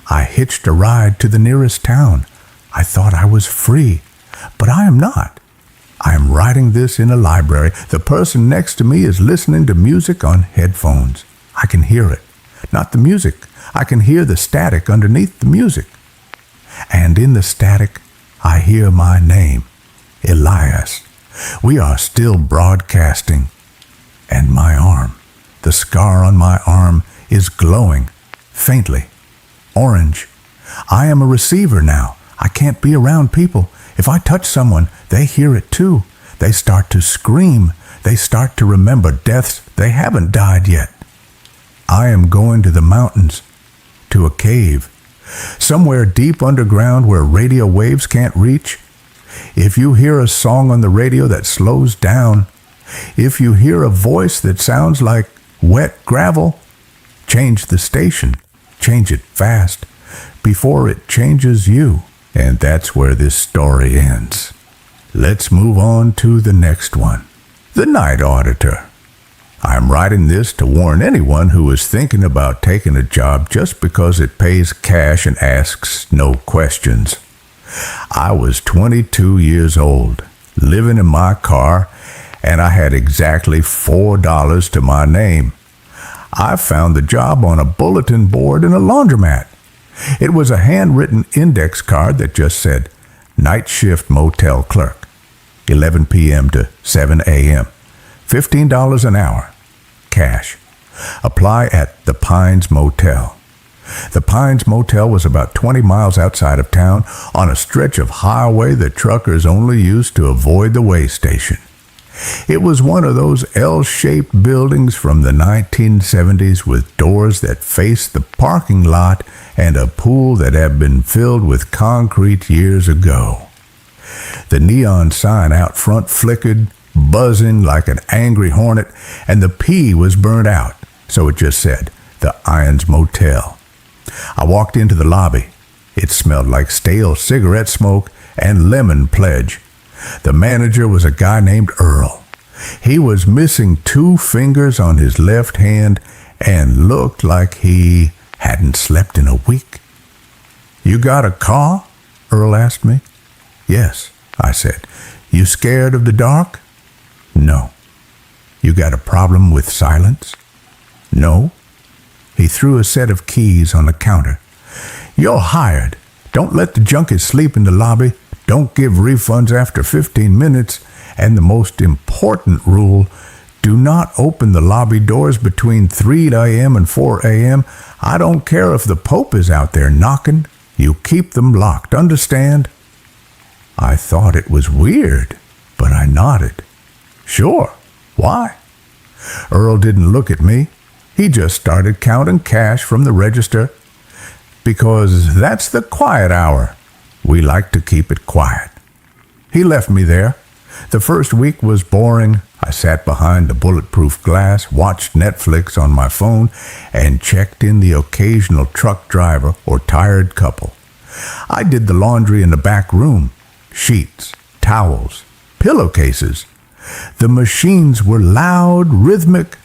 I hitched a ride to the nearest town. I thought I was free, but I am not. I am writing this in a library. The person next to me is listening to music on headphones. I can hear it. Not the music. I can hear the static underneath the music. And in the static, I hear my name, Elias. We are still broadcasting. And my arm, the scar on my arm, is glowing, faintly, orange. I am a receiver now. I can't be around people. If I touch someone, they hear it too. They start to scream. They start to remember deaths they haven't died yet. I am going to the mountains, to a cave, somewhere deep underground where radio waves can't reach. If you hear a song on the radio that slows down, if you hear a voice that sounds like wet gravel, change the station, change it fast, before it changes you. And that's where this story ends. Let's move on to the next one. The Night Auditor. I'm writing this to warn anyone who is thinking about taking a job just because it pays cash and asks no questions. I was 22 years old, living in my car, and I had exactly $4 to my name. I found the job on a bulletin board in a laundromat. It was a handwritten index card that just said, Night Shift Motel Clerk, 11 p.m. to 7 a.m., $15 an hour, cash. Apply at the Pines Motel. The Pines Motel was about 20 miles outside of town on a stretch of highway the truckers only used to avoid the way station. It was one of those L-shaped buildings from the 1970s with doors that faced the parking lot and a pool that had been filled with concrete years ago. The neon sign out front flickered, buzzing like an angry hornet, and the P was burned out, so it just said, the Irons Motel. I walked into the lobby. It smelled like stale cigarette smoke and lemon pledge. The manager was a guy named Earl. He was missing 2 fingers on his left hand and looked like he hadn't slept in a week. You got a car? Earl asked me. Yes, I said. You scared of the dark? No. You got a problem with silence? No. He threw a set of keys on the counter. You're hired. Don't let the junkies sleep in the lobby. Don't give refunds after 15 minutes. And the most important rule, do not open the lobby doors between 3 a.m. and 4 a.m. I don't care if the Pope is out there knocking. You keep them locked, understand? I thought it was weird, but I nodded. Sure. Why? Earl didn't look at me. He just started counting cash from the register. Because that's the quiet hour. We like to keep it quiet. He left me there. The first week was boring. I sat behind the bulletproof glass, watched Netflix on my phone, and checked in the occasional truck driver or tired couple. I did the laundry in the back room. Sheets, towels, pillowcases. The machines were loud, rhythmic.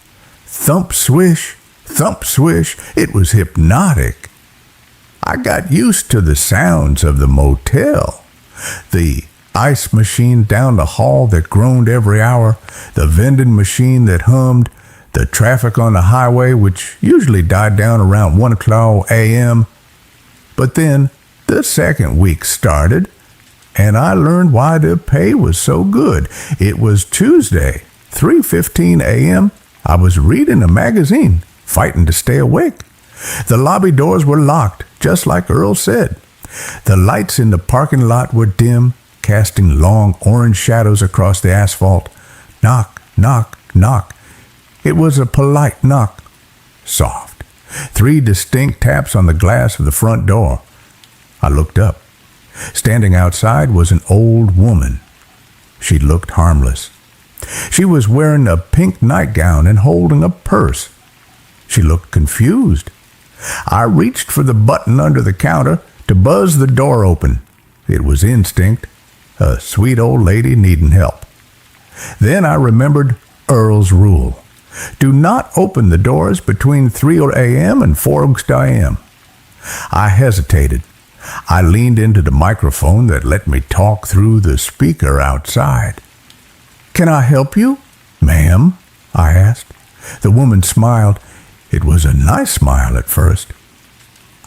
Thump, swish, thump, swish. It was hypnotic. I got used to the sounds of the motel. The ice machine down the hall that groaned every hour, the vending machine that hummed, the traffic on the highway, which usually died down around 1 o'clock a.m. But then the second week started, and I learned why the pay was so good. It was Tuesday, 3:15 a.m. I was reading a magazine, fighting to stay awake. The lobby doors were locked, just like Earl said. The lights in the parking lot were dim, casting long orange shadows across the asphalt. Knock, knock, knock. It was a polite knock. Soft. 3 distinct taps on the glass of the front door. I looked up. Standing outside was an old woman. She looked harmless. She was wearing a pink nightgown and holding a purse. She looked confused. I reached for the button under the counter to buzz the door open. It was instinct. A sweet old lady needing help. Then I remembered Earl's rule. Do not open the doors between 3 a.m. and 4 a.m. I hesitated. I leaned into the microphone that let me talk through the speaker outside. "Can I help you, ma'am?" I asked. The woman smiled. It was a nice smile at first.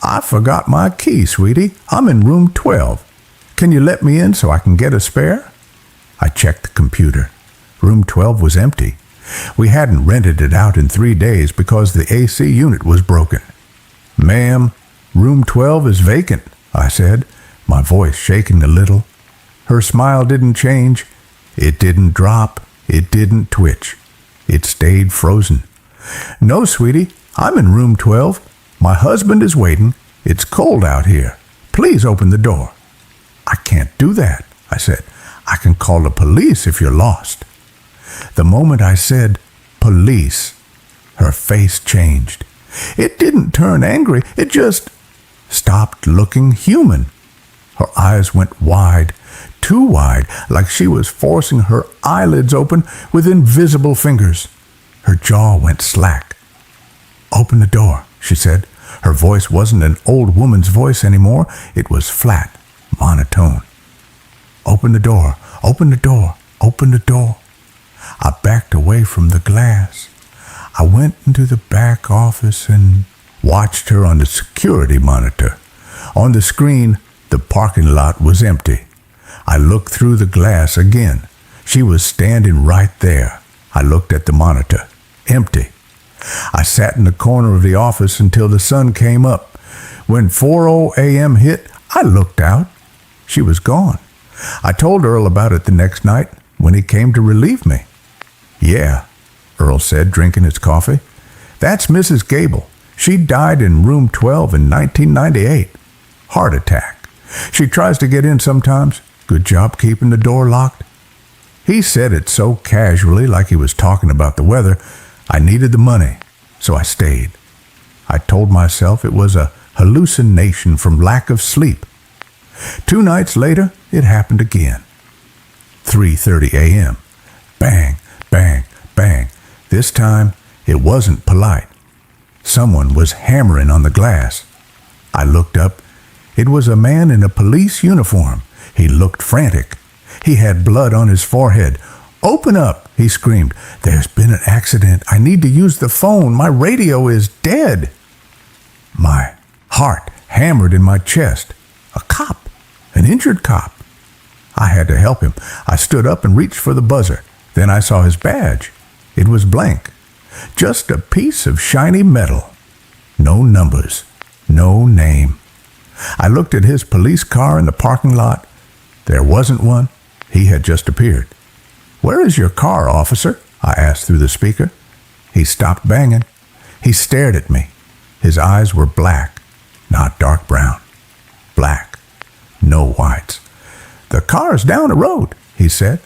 "I forgot my key, sweetie. I'm in room 12. Can you let me in so I can get a spare?" I checked the computer. Room 12 was empty. We hadn't rented it out in 3 days because the AC unit was broken. "Ma'am, room 12 is vacant," I said, my voice shaking a little. Her smile didn't change. It didn't drop. It didn't twitch. It stayed frozen. "No, sweetie, I'm in room 12. My husband is waiting. It's cold out here. Please open the door." "I can't do that," I said. "I can call the police if you're lost." The moment I said, "police," her face changed. It didn't turn angry. It just stopped looking human. Her eyes went wide, too wide, like she was forcing her eyelids open with invisible fingers. Her jaw went slack. "Open the door," she said. Her voice wasn't an old woman's voice anymore. It was flat, monotone. "Open the door, open the door, open the door." I backed away from the glass. I went into the back office and watched her on the security monitor. On the screen, the parking lot was empty. I looked through the glass again. She was standing right there. I looked at the monitor. Empty. I sat in the corner of the office until the sun came up. When 4:00 a.m. hit, I looked out. She was gone. I told Earl about it the next night when he came to relieve me. "Yeah," Earl said, drinking his coffee. "That's Mrs. Gable. She died in room 12 in 1998. Heart attack. She tries to get in sometimes. Good job keeping the door locked." He said it so casually, like he was talking about the weather. I needed the money, so I stayed. I told myself it was a hallucination from lack of sleep. 2 nights later, it happened again. 3:30 a.m. Bang, bang, bang. This time, it wasn't polite. Someone was hammering on the glass. I looked up. It was a man in a police uniform. He looked frantic. He had blood on his forehead. "Open up," he screamed. "There's been an accident. I need to use the phone. My radio is dead." My heart hammered in my chest. A cop. An injured cop. I had to help him. I stood up and reached for the buzzer. Then I saw his badge. It was blank. Just a piece of shiny metal. No numbers. No name. I looked at his police car in the parking lot. There wasn't one. He had just appeared. "Where is your car, officer?" I asked through the speaker. He stopped banging. He stared at me. His eyes were black, not dark brown. Black. No whites. "The car's down the road," he said.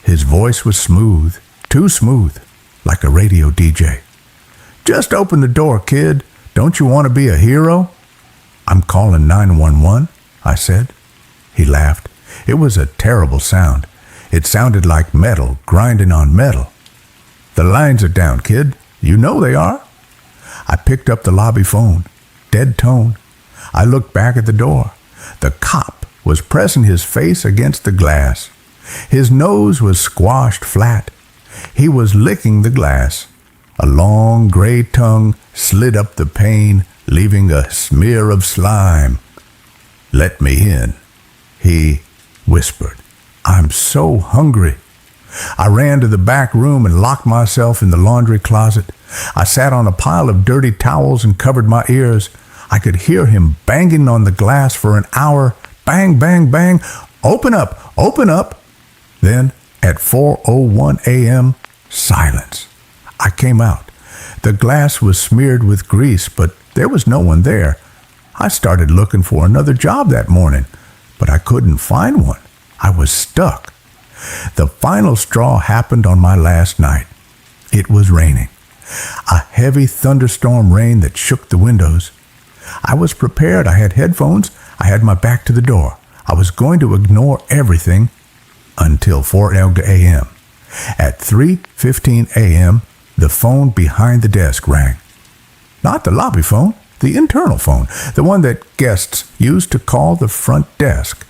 His voice was smooth, too smooth, like a radio DJ. "Just open the door, kid. Don't you want to be a hero?" "I'm calling 911, I said. He laughed. It was a terrible sound. It sounded like metal grinding on metal. "The lines are down, kid. You know they are." I picked up the lobby phone. Dead tone. I looked back at the door. The cop was pressing his face against the glass. His nose was squashed flat. He was licking the glass. A long gray tongue slid up the pane, leaving a smear of slime. "Let me in," he whispered. "I'm so hungry." I ran to the back room and locked myself in the laundry closet. I sat on a pile of dirty towels and covered my ears. I could hear him banging on the glass for an hour. Bang, bang, bang. "Open up, open up." Then, at 4:01 a.m., silence. I came out. The glass was smeared with grease, but there was no one there. I started looking for another job that morning, but I couldn't find one. I was stuck. The final straw happened on my last night. It was raining. A heavy thunderstorm rain that shook the windows. I was prepared. I had headphones. I had my back to the door. I was going to ignore everything until 4 a.m. At 3:15 a.m., the phone behind the desk rang. Not the lobby phone, the internal phone, the one that guests used to call the front desk.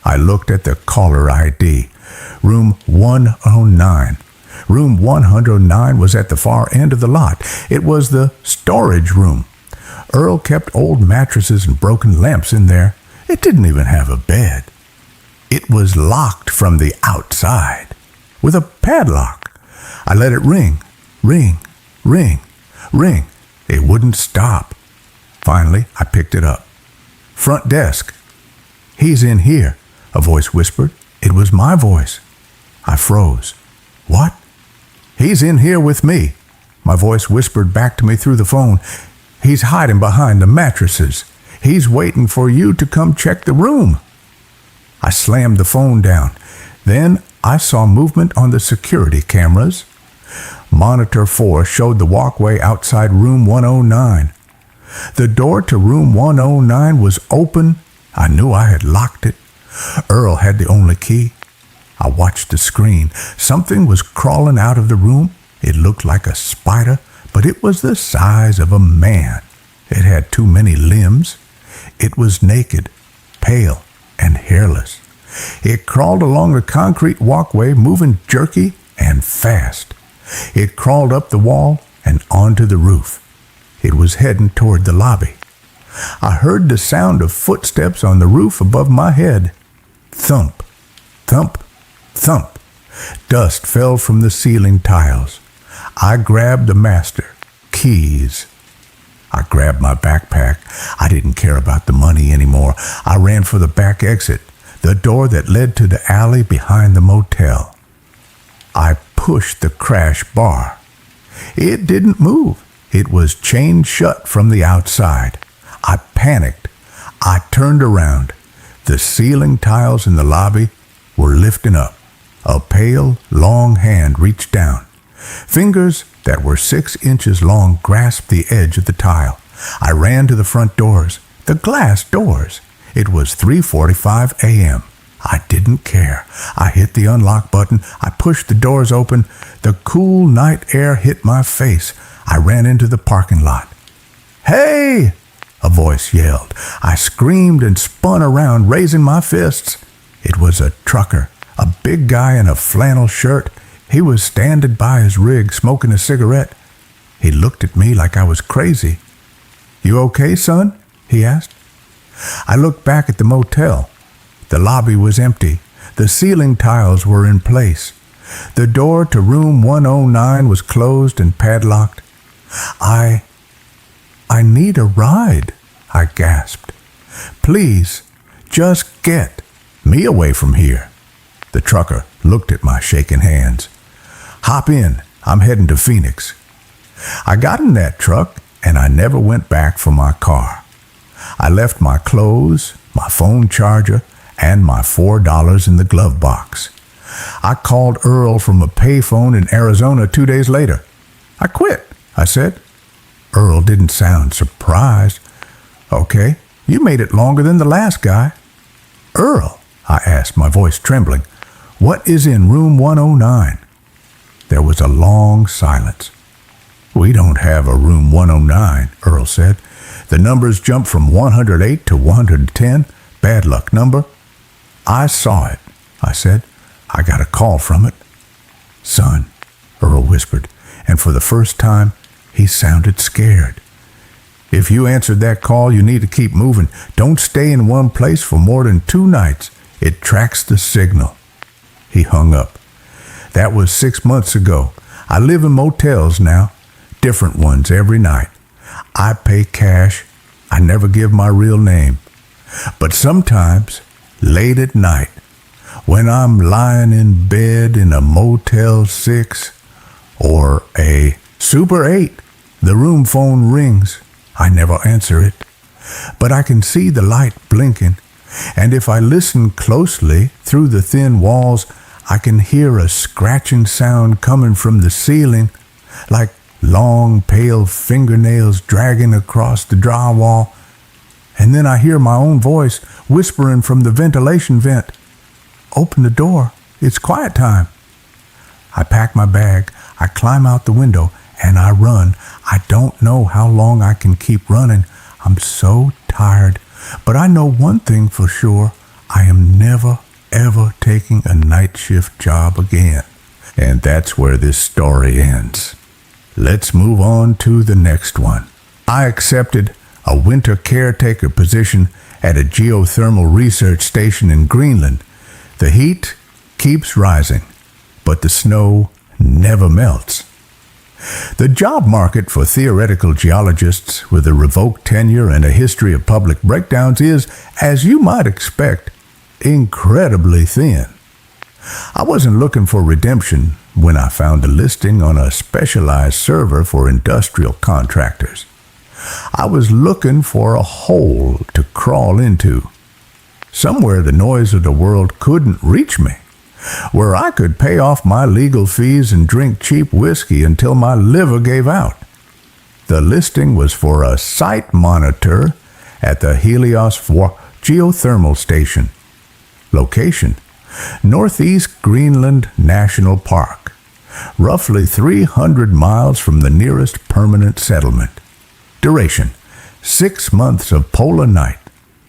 I looked at the caller ID, room 109. Room 109 was at the far end of the lot. It was the storage room. Earl kept old mattresses and broken lamps in there. It didn't even have a bed. It was locked from the outside with a padlock. I let it ring, ring, ring, ring. It wouldn't stop. Finally, I picked it up. "Front desk." "He's in here," a voice whispered. It was my voice. I froze. "What?" "He's in here with me," my voice whispered back to me through the phone. "He's hiding behind the mattresses. He's waiting for you to come check the room." I slammed the phone down. Then I saw movement on the security cameras. Monitor 4 showed the walkway outside room 109. The door to room 109 was open. I knew I had locked it. Earl had the only key. I watched the screen. Something was crawling out of the room. It looked like a spider, but it was the size of a man. It had too many limbs. It was naked, pale, and hairless. It crawled along the concrete walkway, moving jerky and fast. It crawled up the wall and onto the roof. It was heading toward the lobby. I heard the sound of footsteps on the roof above my head. Thump, thump, thump. Dust fell from the ceiling tiles. I grabbed the master. Keys. I grabbed my backpack. I didn't care about the money anymore. I ran for the back exit, the door that led to the alley behind the motel. I pushed the crash bar. It didn't move. It was chained shut from the outside. I panicked. I turned around. The ceiling tiles in the lobby were lifting up. A pale, long hand reached down. Fingers that were 6 inches long grasped the edge of the tile. I ran to the front doors, the glass doors. It was 3:45 a.m. I didn't care. I hit the unlock button. I pushed the doors open. The cool night air hit my face. I ran into the parking lot. "Hey!" a voice yelled. I screamed and spun around, raising my fists. It was a trucker, a big guy in a flannel shirt. He was standing by his rig, smoking a cigarette. He looked at me like I was crazy. "You okay, son?" he asked. I looked back at the motel. The lobby was empty. The ceiling tiles were in place. The door to room 109 was closed and padlocked. I need a ride," I gasped. "Please, just get me away from here." The trucker looked at my shaking hands. "Hop in. I'm heading to Phoenix." I got in that truck, and I never went back for my car. I left my clothes, my phone charger, and my $4 in the glove box. I called Earl from a payphone in Arizona 2 days later. "I quit," I said. Earl didn't sound surprised. "Okay, you made it longer than the last guy." "Earl," I asked, my voice trembling, "what is in room 109? There was a long silence. "We don't have a room 109, Earl said. The numbers jumped from 108 to 110. Bad luck number. I saw it, I said. I got a call from it. Son, Earl whispered, and for the first time, he sounded scared. If you answered that call, you need to keep moving. Don't stay in one place for more than 2 nights. It tracks the signal. He hung up. That was 6 months ago. I live in motels now, different ones every night. I pay cash. I never give my real name. But sometimes, late at night, when I'm lying in bed in a Motel 6 or a Super 8, the room phone rings. I never answer it, but I can see the light blinking, and if I listen closely through the thin walls, I can hear a scratching sound coming from the ceiling, like long, pale fingernails dragging across the drywall. And then I hear my own voice whispering from the ventilation vent. Open the door. It's quiet time. I pack my bag. I climb out the window and I run. I don't know how long I can keep running. I'm so tired. But I know one thing for sure. I am never, ever taking a night shift job again. And that's where this story ends. Let's move on to the next one. I accepted a winter caretaker position at a geothermal research station in Greenland. The heat keeps rising, but the snow never melts. The job market for theoretical geologists with a revoked tenure and a history of public breakdowns is, as you might expect, incredibly thin. I wasn't looking for redemption when I found a listing on a specialized server for industrial contractors. I was looking for a hole to crawl into, somewhere the noise of the world couldn't reach me, where I could pay off my legal fees and drink cheap whiskey until my liver gave out. The listing was for a site monitor at the Helios geothermal station. Location: Northeast Greenland National Park, roughly 300 miles from the nearest permanent settlement. Duration: 6 months of polar night.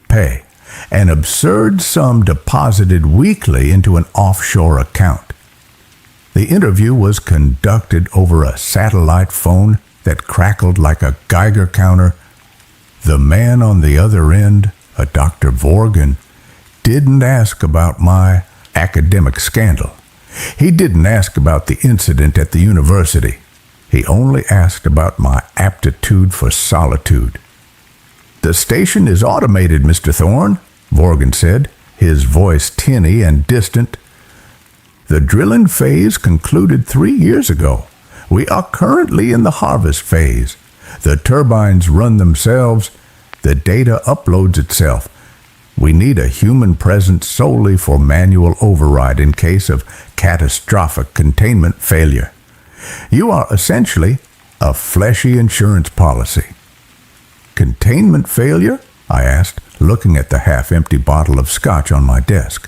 Pay: an absurd sum deposited weekly into an offshore account. The interview was conducted over a satellite phone that crackled like a Geiger counter. The man on the other end, a Dr. Vorgan, didn't ask about my academic scandal. He didn't ask about the incident at the university. He only asked about my aptitude for solitude. "The station is automated, Mr. Thorne," Vorgan said, his voice tinny and distant. "The drilling phase concluded 3 years ago. We are currently in the harvest phase. The turbines run themselves. The data uploads itself. We need a human presence solely for manual override in case of catastrophic containment failure. You are essentially a fleshy insurance policy." "Containment failure?" I asked, looking at the half-empty bottle of scotch on my desk.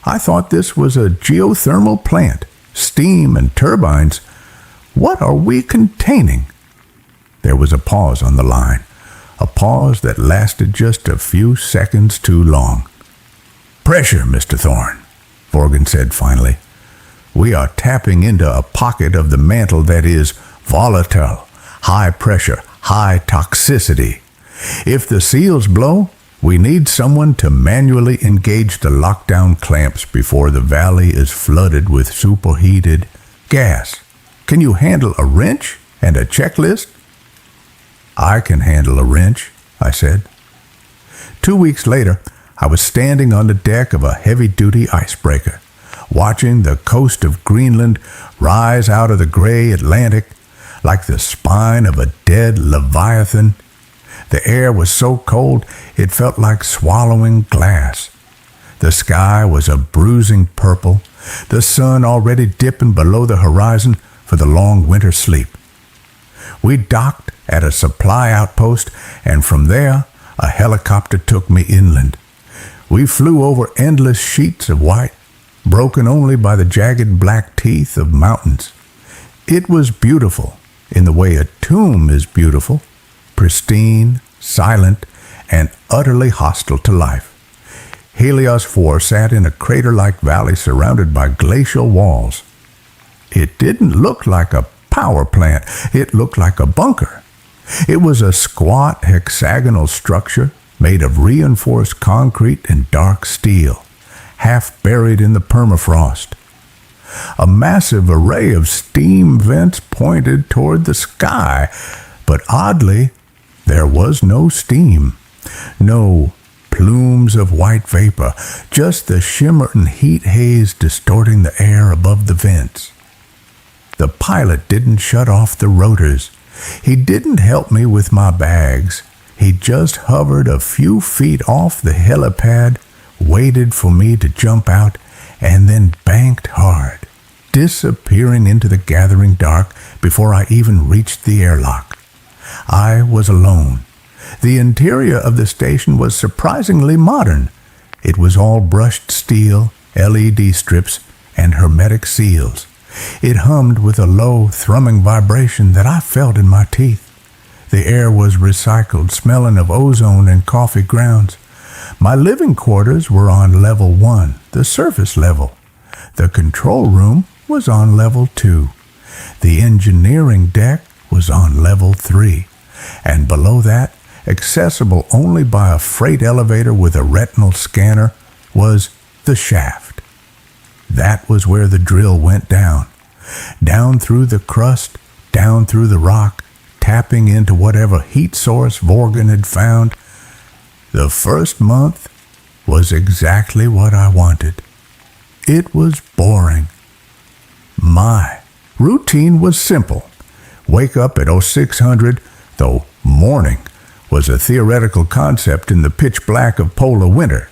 "I thought this was a geothermal plant. Steam and turbines. What are we containing?" There was a pause on the line, a pause that lasted just a few seconds too long. "Pressure, Mr. Thorne," Vorgan said finally. "We are tapping into a pocket of the mantle that is volatile, high pressure, high toxicity. If the seals blow, we need someone to manually engage the lockdown clamps before the valley is flooded with superheated gas. Can you handle a wrench and a checklist?" "I can handle a wrench," I said. 2 weeks later, I was standing on the deck of a heavy-duty icebreaker, watching the coast of Greenland rise out of the gray Atlantic like the spine of a dead leviathan. The air was so cold it felt like swallowing glass. The sky was a bruising purple, the sun already dipping below the horizon for the long winter sleep. We docked at a supply outpost, and from there a helicopter took me inland. We flew over endless sheets of white, broken only by the jagged black teeth of mountains. It was beautiful, in the way a tomb is beautiful, pristine, silent, and utterly hostile to life. Helios 4 sat in a crater-like valley surrounded by glacial walls. It didn't look like a power plant. It looked like a bunker. It was a squat hexagonal structure made of reinforced concrete and dark steel, half buried in the permafrost. A massive array of steam vents pointed toward the sky, but oddly, there was no steam, no plumes of white vapor, just the shimmer and heat haze distorting the air above the vents. The pilot didn't shut off the rotors. He didn't help me with my bags. He just hovered a few feet off the helipad, waited for me to jump out, and then banked hard, disappearing into the gathering dark before I even reached the airlock. I was alone. The interior of the station was surprisingly modern. It was all brushed steel, LED strips, and hermetic seals. It hummed with a low, thrumming vibration that I felt in my teeth. The air was recycled, smelling of ozone and coffee grounds. My living quarters were on level 1, the surface level. The control room was on level 2. The engineering deck was on level 3. And below that, accessible only by a freight elevator with a retinal scanner, was the shaft. That was where the drill went down. Down through the crust, down through the rock, tapping into whatever heat source Vorgan had found. The first month was exactly what I wanted. It was boring. My routine was simple. Wake up at 0600, though morning was a theoretical concept in the pitch black of polar winter.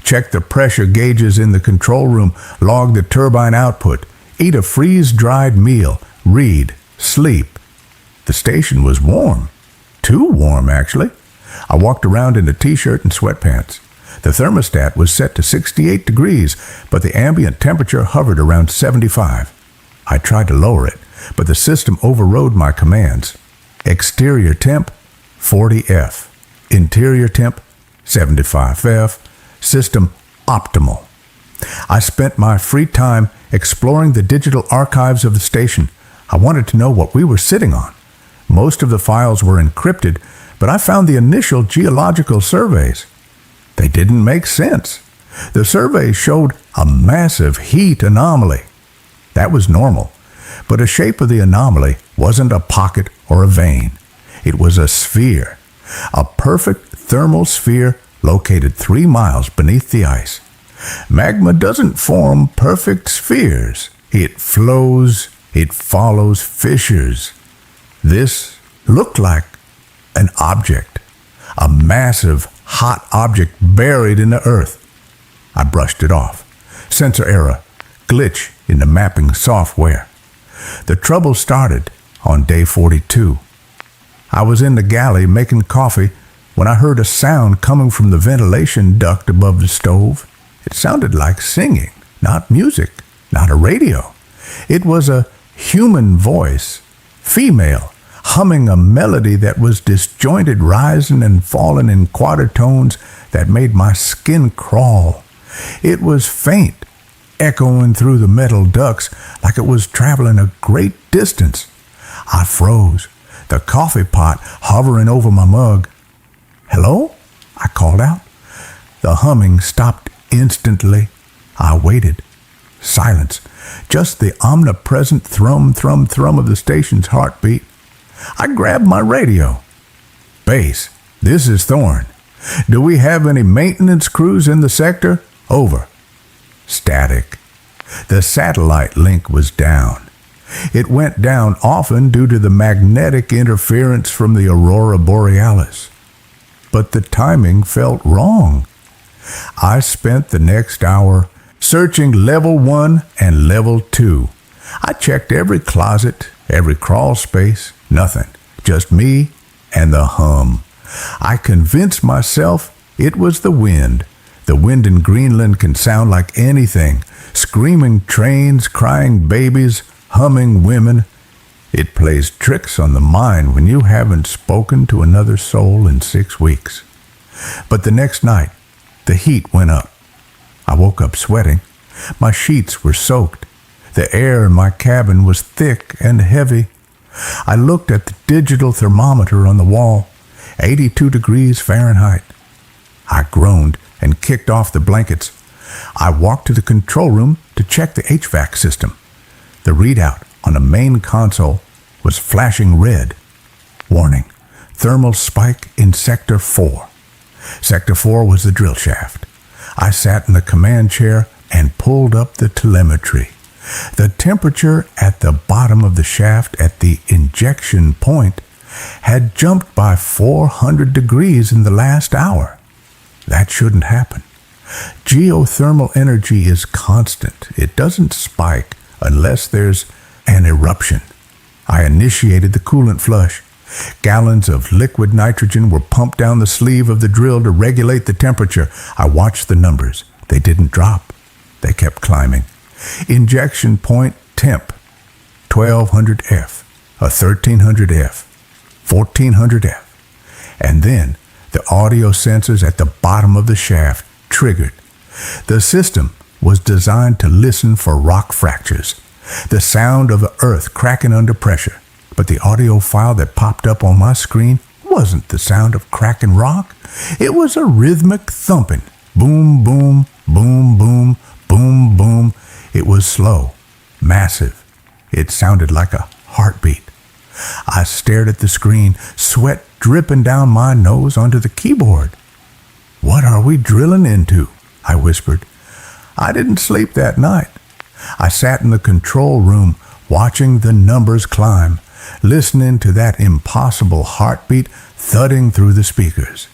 Check the pressure gauges in the control room, log the turbine output, eat a freeze-dried meal, read, sleep. The station was warm. Too warm, actually. I walked around in a t-shirt and sweatpants. The thermostat was set to 68 degrees, but the ambient temperature hovered around 75. I tried to lower it, but the system overrode my commands. Exterior temp, 40F. Interior temp, 75F. System optimal. I spent my free time exploring the digital archives of the station. I wanted to know what we were sitting on. Most of the files were encrypted, but I found the initial geological surveys. They didn't make sense. The surveys showed a massive heat anomaly. That was normal, but the shape of the anomaly wasn't a pocket or a vein. It was a sphere, a perfect thermal sphere located 3 miles beneath the ice. Magma doesn't form perfect spheres. It flows, it follows fissures. This looked like an object, a massive, hot object buried in the earth. I brushed it off. Sensor error, glitch in the mapping software. The trouble started on day 42. I was in the galley making coffee when I heard a sound coming from the ventilation duct above the stove. It sounded like singing, not music, not a radio. It was a human voice, female, humming a melody that was disjointed, rising and falling in quatertones that made my skin crawl. It was faint, echoing through the metal ducts like it was traveling a great distance. I froze, the coffee pot hovering over my mug. "Hello?" I called out. The humming stopped instantly. I waited. Silence. Just the omnipresent thrum, thrum, thrum of the station's heartbeat. I grabbed my radio. "Base, this is Thorne. Do we have any maintenance crews in the sector? Over." Static. The satellite link was down. It went down often due to the magnetic interference from the aurora borealis. But the timing felt wrong. I spent the next hour searching level 1 and level 2. I checked every closet, every crawl space, nothing. Just me and the hum. I convinced myself it was the wind. The wind in Greenland can sound like anything. Screaming trains, crying babies, humming women. It plays tricks on the mind when you haven't spoken to another soul in 6 weeks. But the next night, the heat went up. I woke up sweating. My sheets were soaked. The air in my cabin was thick and heavy. I looked at the digital thermometer on the wall, 82 degrees Fahrenheit. I groaned and kicked off the blankets. I walked to the control room to check the HVAC system. The readout on the main console was flashing red. Warning, thermal spike in Sector 4. Sector 4 was the drill shaft. I sat in the command chair and pulled up the telemetry. The temperature at the bottom of the shaft at the injection point had jumped by 400 degrees in the last hour. That shouldn't happen. Geothermal energy is constant. It doesn't spike unless there's an eruption. I initiated the coolant flush. Gallons of liquid nitrogen were pumped down the sleeve of the drill to regulate the temperature. I watched the numbers. They didn't drop. They kept climbing. Injection point temp, 1200 F, a 1300 F, 1400 F. And then the audio sensors at the bottom of the shaft triggered. The system was designed to listen for rock fractures, the sound of the earth cracking under pressure. But the audio file that popped up on my screen wasn't the sound of cracking rock. It was a rhythmic thumping. Boom, boom, boom, boom, boom, boom. It was slow, massive. It sounded like a heartbeat. I stared at the screen, sweat dripping down my nose onto the keyboard. "What are we drilling into?" I whispered. I didn't sleep that night. I sat in the control room, watching the numbers climb, listening to that impossible heartbeat thudding through the speakers.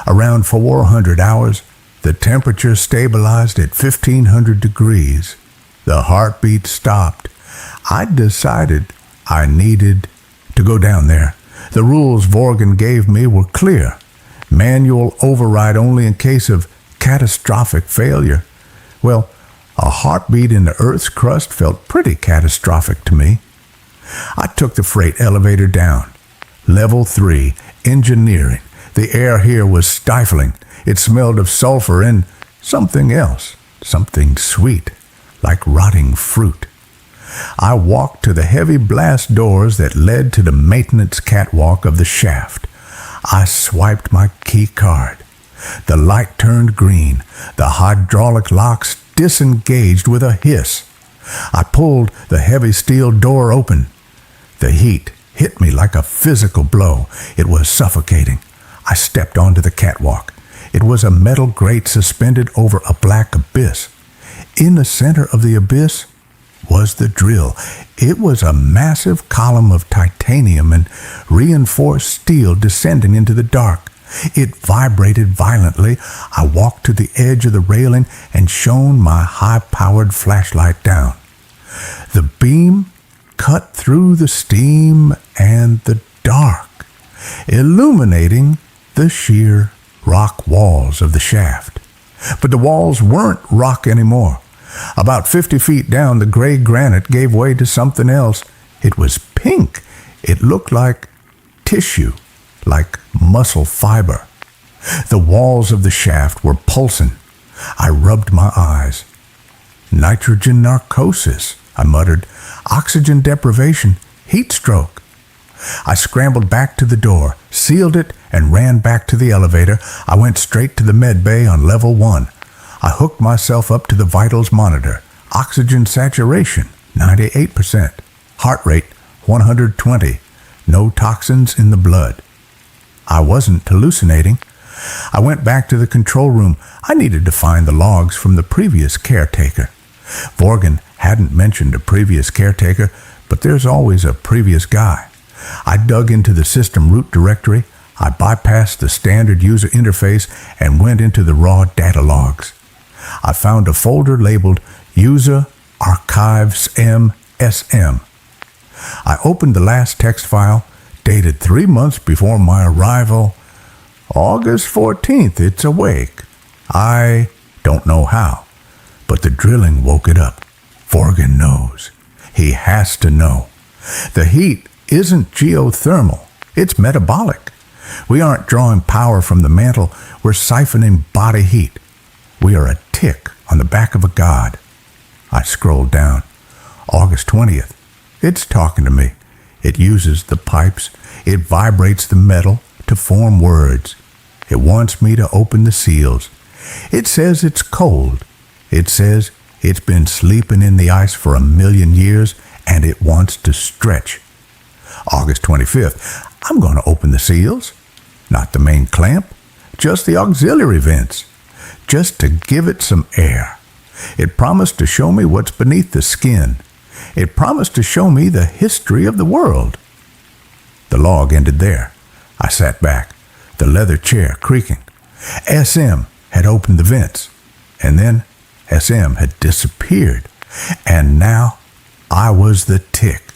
Around 400 hours, the temperature stabilized at 1500 degrees. The heartbeat stopped. I decided I needed to go down there. The rules Vorgan gave me were clear. Manual override only in case of catastrophic failure. Well, a heartbeat in the Earth's crust felt pretty catastrophic to me. I took the freight elevator down. Level 3, engineering. The air here was stifling. It smelled of sulfur and something else, something sweet, like rotting fruit. I walked to the heavy blast doors that led to the maintenance catwalk of the shaft. I swiped my key card. The light turned green. The hydraulic locks disengaged with a hiss. I pulled the heavy steel door open. The heat hit me like a physical blow. It was suffocating. I stepped onto the catwalk. It was a metal grate suspended over a black abyss. In the center of the abyss was the drill. It was a massive column of titanium and reinforced steel descending into the dark. It vibrated violently. I walked to the edge of the railing and shone my high-powered flashlight down. The beam cut through the steam and the dark, illuminating the sheer rock walls of the shaft. But the walls weren't rock anymore. About 50 feet down, the gray granite gave way to something else. It was pink. It looked like tissue, like muscle fiber. The walls of the shaft were pulsing. I rubbed my eyes. "Nitrogen narcosis," I muttered. "Oxygen deprivation, heat stroke." I scrambled back to the door, sealed it, and ran back to the elevator. I went straight to the med bay on level 1. I hooked myself up to the vitals monitor. Oxygen saturation, 98%. Heart rate, 120. No toxins in the blood. I wasn't hallucinating. I went back to the control room. I needed to find the logs from the previous caretaker. Vorgan hadn't mentioned a previous caretaker, but there's always a previous guy. I dug into the system root directory. I bypassed the standard user interface and went into the raw data logs. I found a folder labeled User Archives MSM. I opened the last text file, dated 3 months before my arrival. August 14th, it's awake. I don't know how, but the drilling woke it up. Vorgan knows. He has to know. The heat isn't geothermal, it's metabolic. We aren't drawing power from the mantle, we're siphoning body heat. We are a tick on the back of a god. I scrolled down. August 20th. It's talking to me. It uses the pipes. It vibrates the metal to form words. It wants me to open the seals. It says it's cold. It says it's been sleeping in the ice for 1,000,000 years and it wants to stretch. August 25th. I'm going to open the seals. Not the main clamp, just the auxiliary vents. Just to give it some air. It promised to show me what's beneath the skin. It promised to show me the history of the world. The log ended there. I sat back, the leather chair creaking. SM had opened the vents, and then SM had disappeared, and now I was the tick.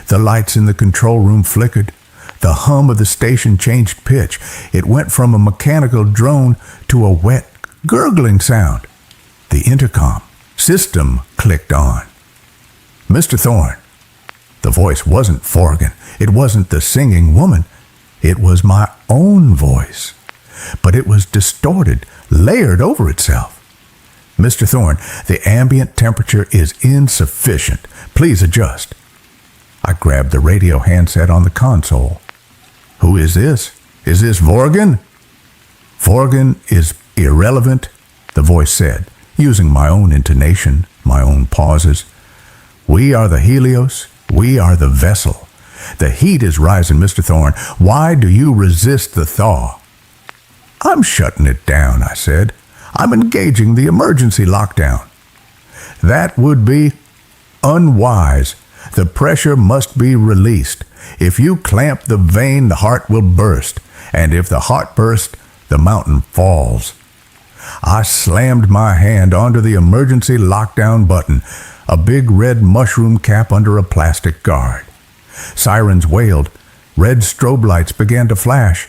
The lights in the control room flickered. The hum of the station changed pitch. It went from a mechanical drone to a wet, gurgling sound. The intercom system clicked on. Mr. Thorne. The voice wasn't Forgan. It wasn't the singing woman. It was my own voice. But it was distorted, layered over itself. Mr. Thorne, the ambient temperature is insufficient. Please adjust. I grabbed the radio handset on the console. Who is this? Is this Vorgan? Vorgan is irrelevant, the voice said, using my own intonation, my own pauses. We are the Helios. We are the vessel. The heat is rising, Mr. Thorne. Why do you resist the thaw? I'm shutting it down, I said. I'm engaging the emergency lockdown. That would be unwise. The pressure must be released. If you clamp the vein, the heart will burst. And if the heart bursts, the mountain falls. I slammed my hand onto the emergency lockdown button, a big red mushroom cap under a plastic guard. Sirens wailed. Red strobe lights began to flash.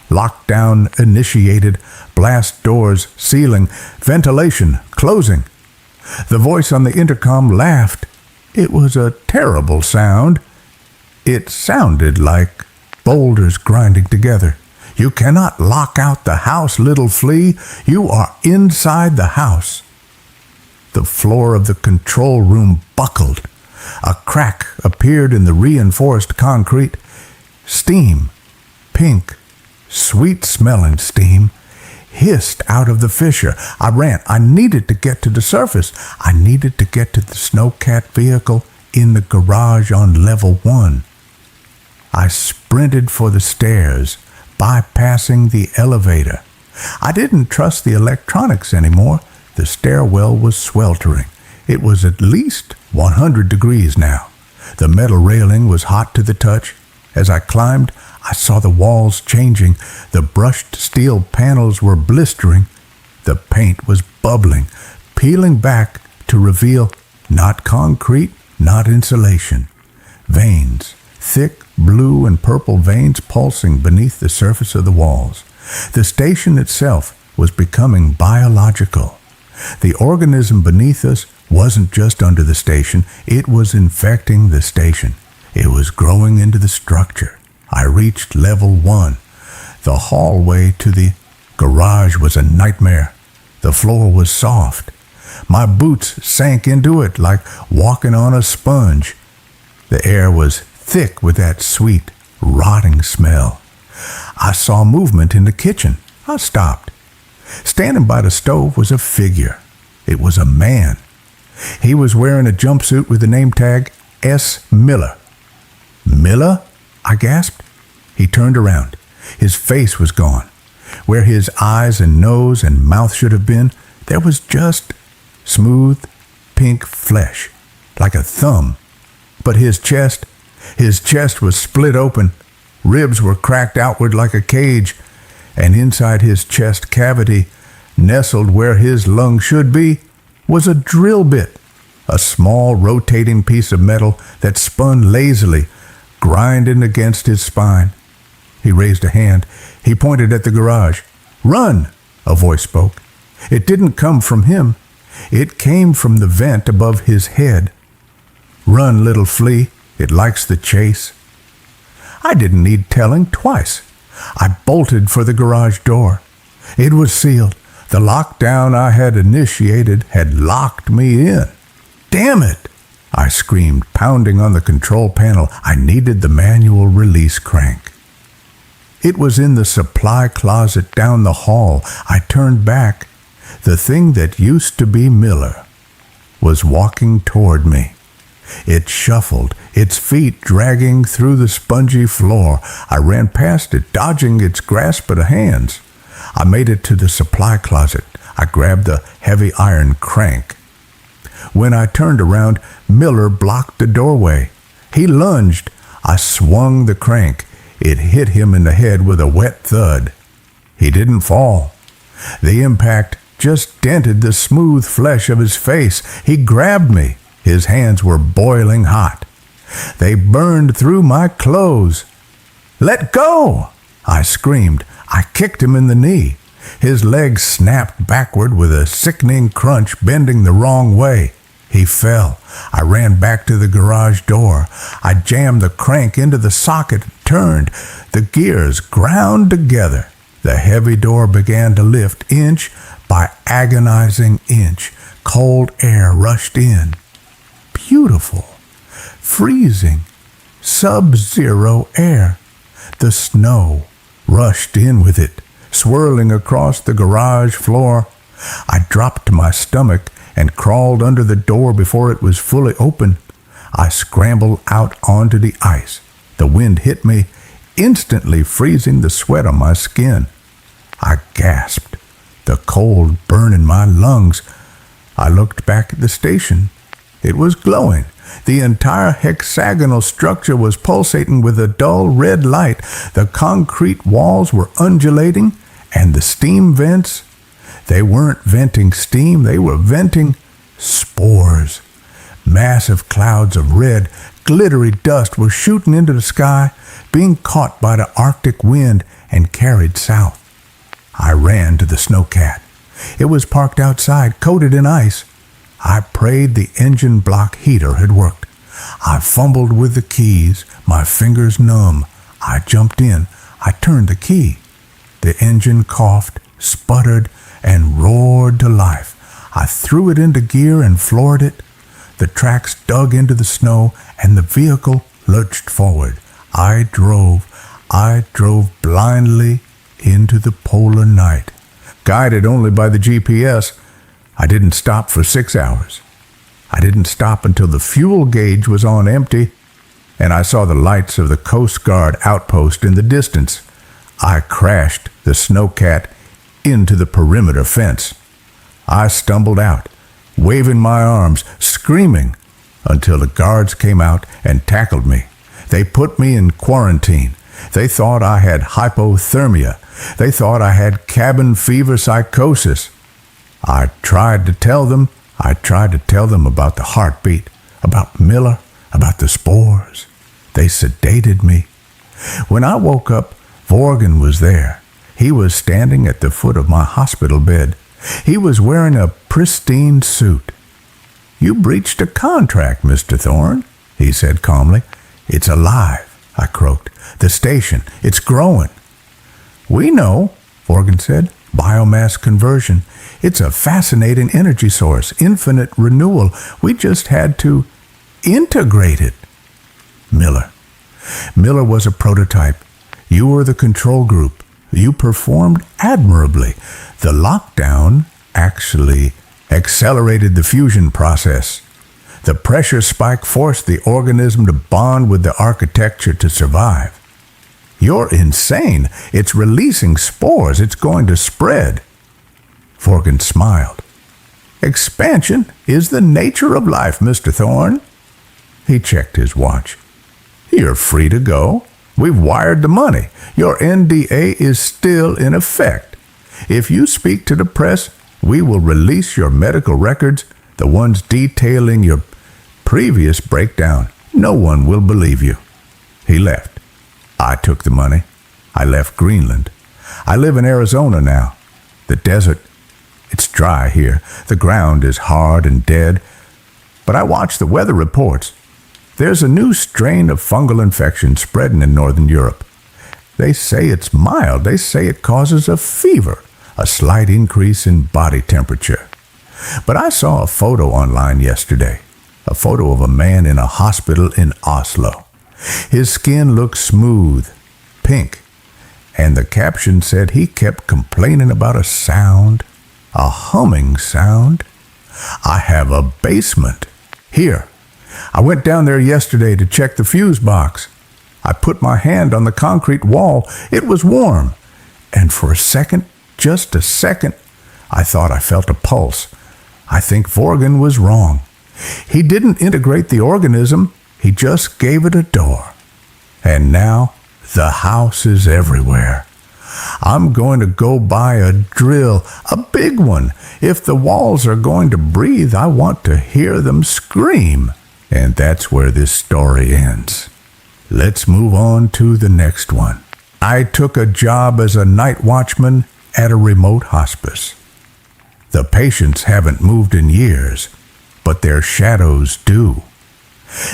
Lockdown initiated. Blast doors sealing. Ventilation closing. The voice on the intercom laughed. It was a terrible sound. It sounded like boulders grinding together. You cannot lock out the house, little flea. You are inside the house. The floor of the control room buckled. A crack appeared in the reinforced concrete. Steam, pink, sweet-smelling steam, hissed out of the fissure. I ran. I needed to get to the surface. I needed to get to the snowcat vehicle in the garage on level 1. I sprinted for the stairs, bypassing the elevator. I didn't trust the electronics anymore. The stairwell was sweltering. It was at least 100 degrees now. The metal railing was hot to the touch. As I climbed, I saw the walls changing. The brushed steel panels were blistering. The paint was bubbling, peeling back to reveal not concrete, not insulation. Veins, thick blue and purple veins pulsing beneath the surface of the walls. The station itself was becoming biological. The organism beneath us wasn't just under the station, it was infecting the station. It was growing into the structure. I reached level 1. The hallway to the garage was a nightmare. The floor was soft. My boots sank into it like walking on a sponge. The air was thick with that sweet, rotting smell. I saw movement in the kitchen. I stopped. Standing by the stove was a figure. It was a man. He was wearing a jumpsuit with the name tag S. Miller. Miller? I gasped. He turned around. His face was gone. Where his eyes and nose and mouth should have been, there was just smooth, pink flesh, like a thumb. But his chest was split open. Ribs were cracked outward like a cage, and inside his chest cavity, nestled where his lung should be, was a drill bit, a small rotating piece of metal that spun lazily, grinding against his spine. He raised a hand. He pointed at the garage. "Run!" a voice spoke. It didn't come from him. It came from the vent above his head. "Run, little flea. It likes the chase. I didn't need telling twice. I bolted for the garage door. It was sealed. The lockdown I had initiated had locked me in. Damn it! I screamed, pounding on the control panel. I needed the manual release crank. It was in the supply closet down the hall. I turned back. The thing that used to be Miller was walking toward me. It shuffled, its feet dragging through the spongy floor. I ran past it, dodging its grasp of hands. I made it to the supply closet. I grabbed the heavy iron crank. When I turned around, Miller blocked the doorway. He lunged. I swung the crank. It hit him in the head with a wet thud. He didn't fall. The impact just dented the smooth flesh of his face. He grabbed me. His hands were boiling hot. They burned through my clothes. "Let go!" I screamed. I kicked him in the knee. His leg snapped backward with a sickening crunch, bending the wrong way. He fell. I ran back to the garage door. I jammed the crank into the socket and turned. The gears ground together. The heavy door began to lift inch by agonizing inch. Cold air rushed in. Beautiful, freezing, sub-zero air. The snow rushed in with it, swirling across the garage floor. I dropped to my stomach and crawled under the door before it was fully open. I scrambled out onto the ice. The wind hit me, instantly freezing the sweat on my skin. I gasped, the cold burn in my lungs. I looked back at the station. It was glowing. The entire hexagonal structure was pulsating with a dull red light. The concrete walls were undulating, and the steam vents, they weren't venting steam, they were venting spores. Massive clouds of red, glittery dust were shooting into the sky, being caught by the Arctic wind and carried south. I ran to the snowcat. It was parked outside, coated in ice. I prayed the engine block heater had worked. I fumbled with the keys, my fingers numb. I jumped in. I turned the key. The engine coughed, sputtered, and roared to life. I threw it into gear and floored it. The tracks dug into the snow, and the vehicle lurched forward. I drove blindly into the polar night. Guided only by the GPS, I didn't stop for 6 hours. I didn't stop until the fuel gauge was on empty, and I saw the lights of the Coast Guard outpost in the distance. I crashed the snowcat into the perimeter fence. I stumbled out, waving my arms, screaming, until the guards came out and tackled me. They put me in quarantine. They thought I had hypothermia. They thought I had cabin fever psychosis. I tried to tell them about the heartbeat, about Miller, about the spores. They sedated me. When I woke up, Vorgan was there. He was standing at the foot of my hospital bed. He was wearing a pristine suit. "You breached a contract, Mr. Thorne," he said calmly. "It's alive," I croaked. "The station, it's growing." "We know," Vorgan said. "Biomass conversion. It's a fascinating energy source, infinite renewal. We just had to integrate it." Miller was a prototype. You were the control group. You performed admirably. The lockdown actually accelerated the fusion process. The pressure spike forced the organism to bond with the architecture to survive. "You're insane. It's releasing spores. It's going to spread." Vorgan smiled. "Expansion is the nature of life, Mr. Thorne." He checked his watch. "You're free to go. We've wired the money. Your NDA is still in effect. If you speak to the press, we will release your medical records, the ones detailing your previous breakdown. No one will believe you." He left. I took the money. I left Greenland. I live in Arizona now. The desert, it's dry here. The ground is hard and dead. But I watch the weather reports. There's a new strain of fungal infection spreading in Northern Europe. They say it's mild. They say it causes a fever, a slight increase in body temperature. But I saw a photo online yesterday, a photo of a man in a hospital in Oslo. His skin looked smooth, pink, and the caption said he kept complaining about a sound, a humming sound. I have a basement. Here, I went down there yesterday to check the fuse box. I put my hand on the concrete wall. It was warm. And for a second, just a second, I thought I felt a pulse. I think Vorgan was wrong. He didn't integrate the organism. He just gave it a door. And now, the house is everywhere. I'm going to go buy a drill, a big one. If the walls are going to breathe, I want to hear them scream. And that's where this story ends. Let's move on to the next one. I took a job as a night watchman at a remote hospice. The patients haven't moved in years, but their shadows do.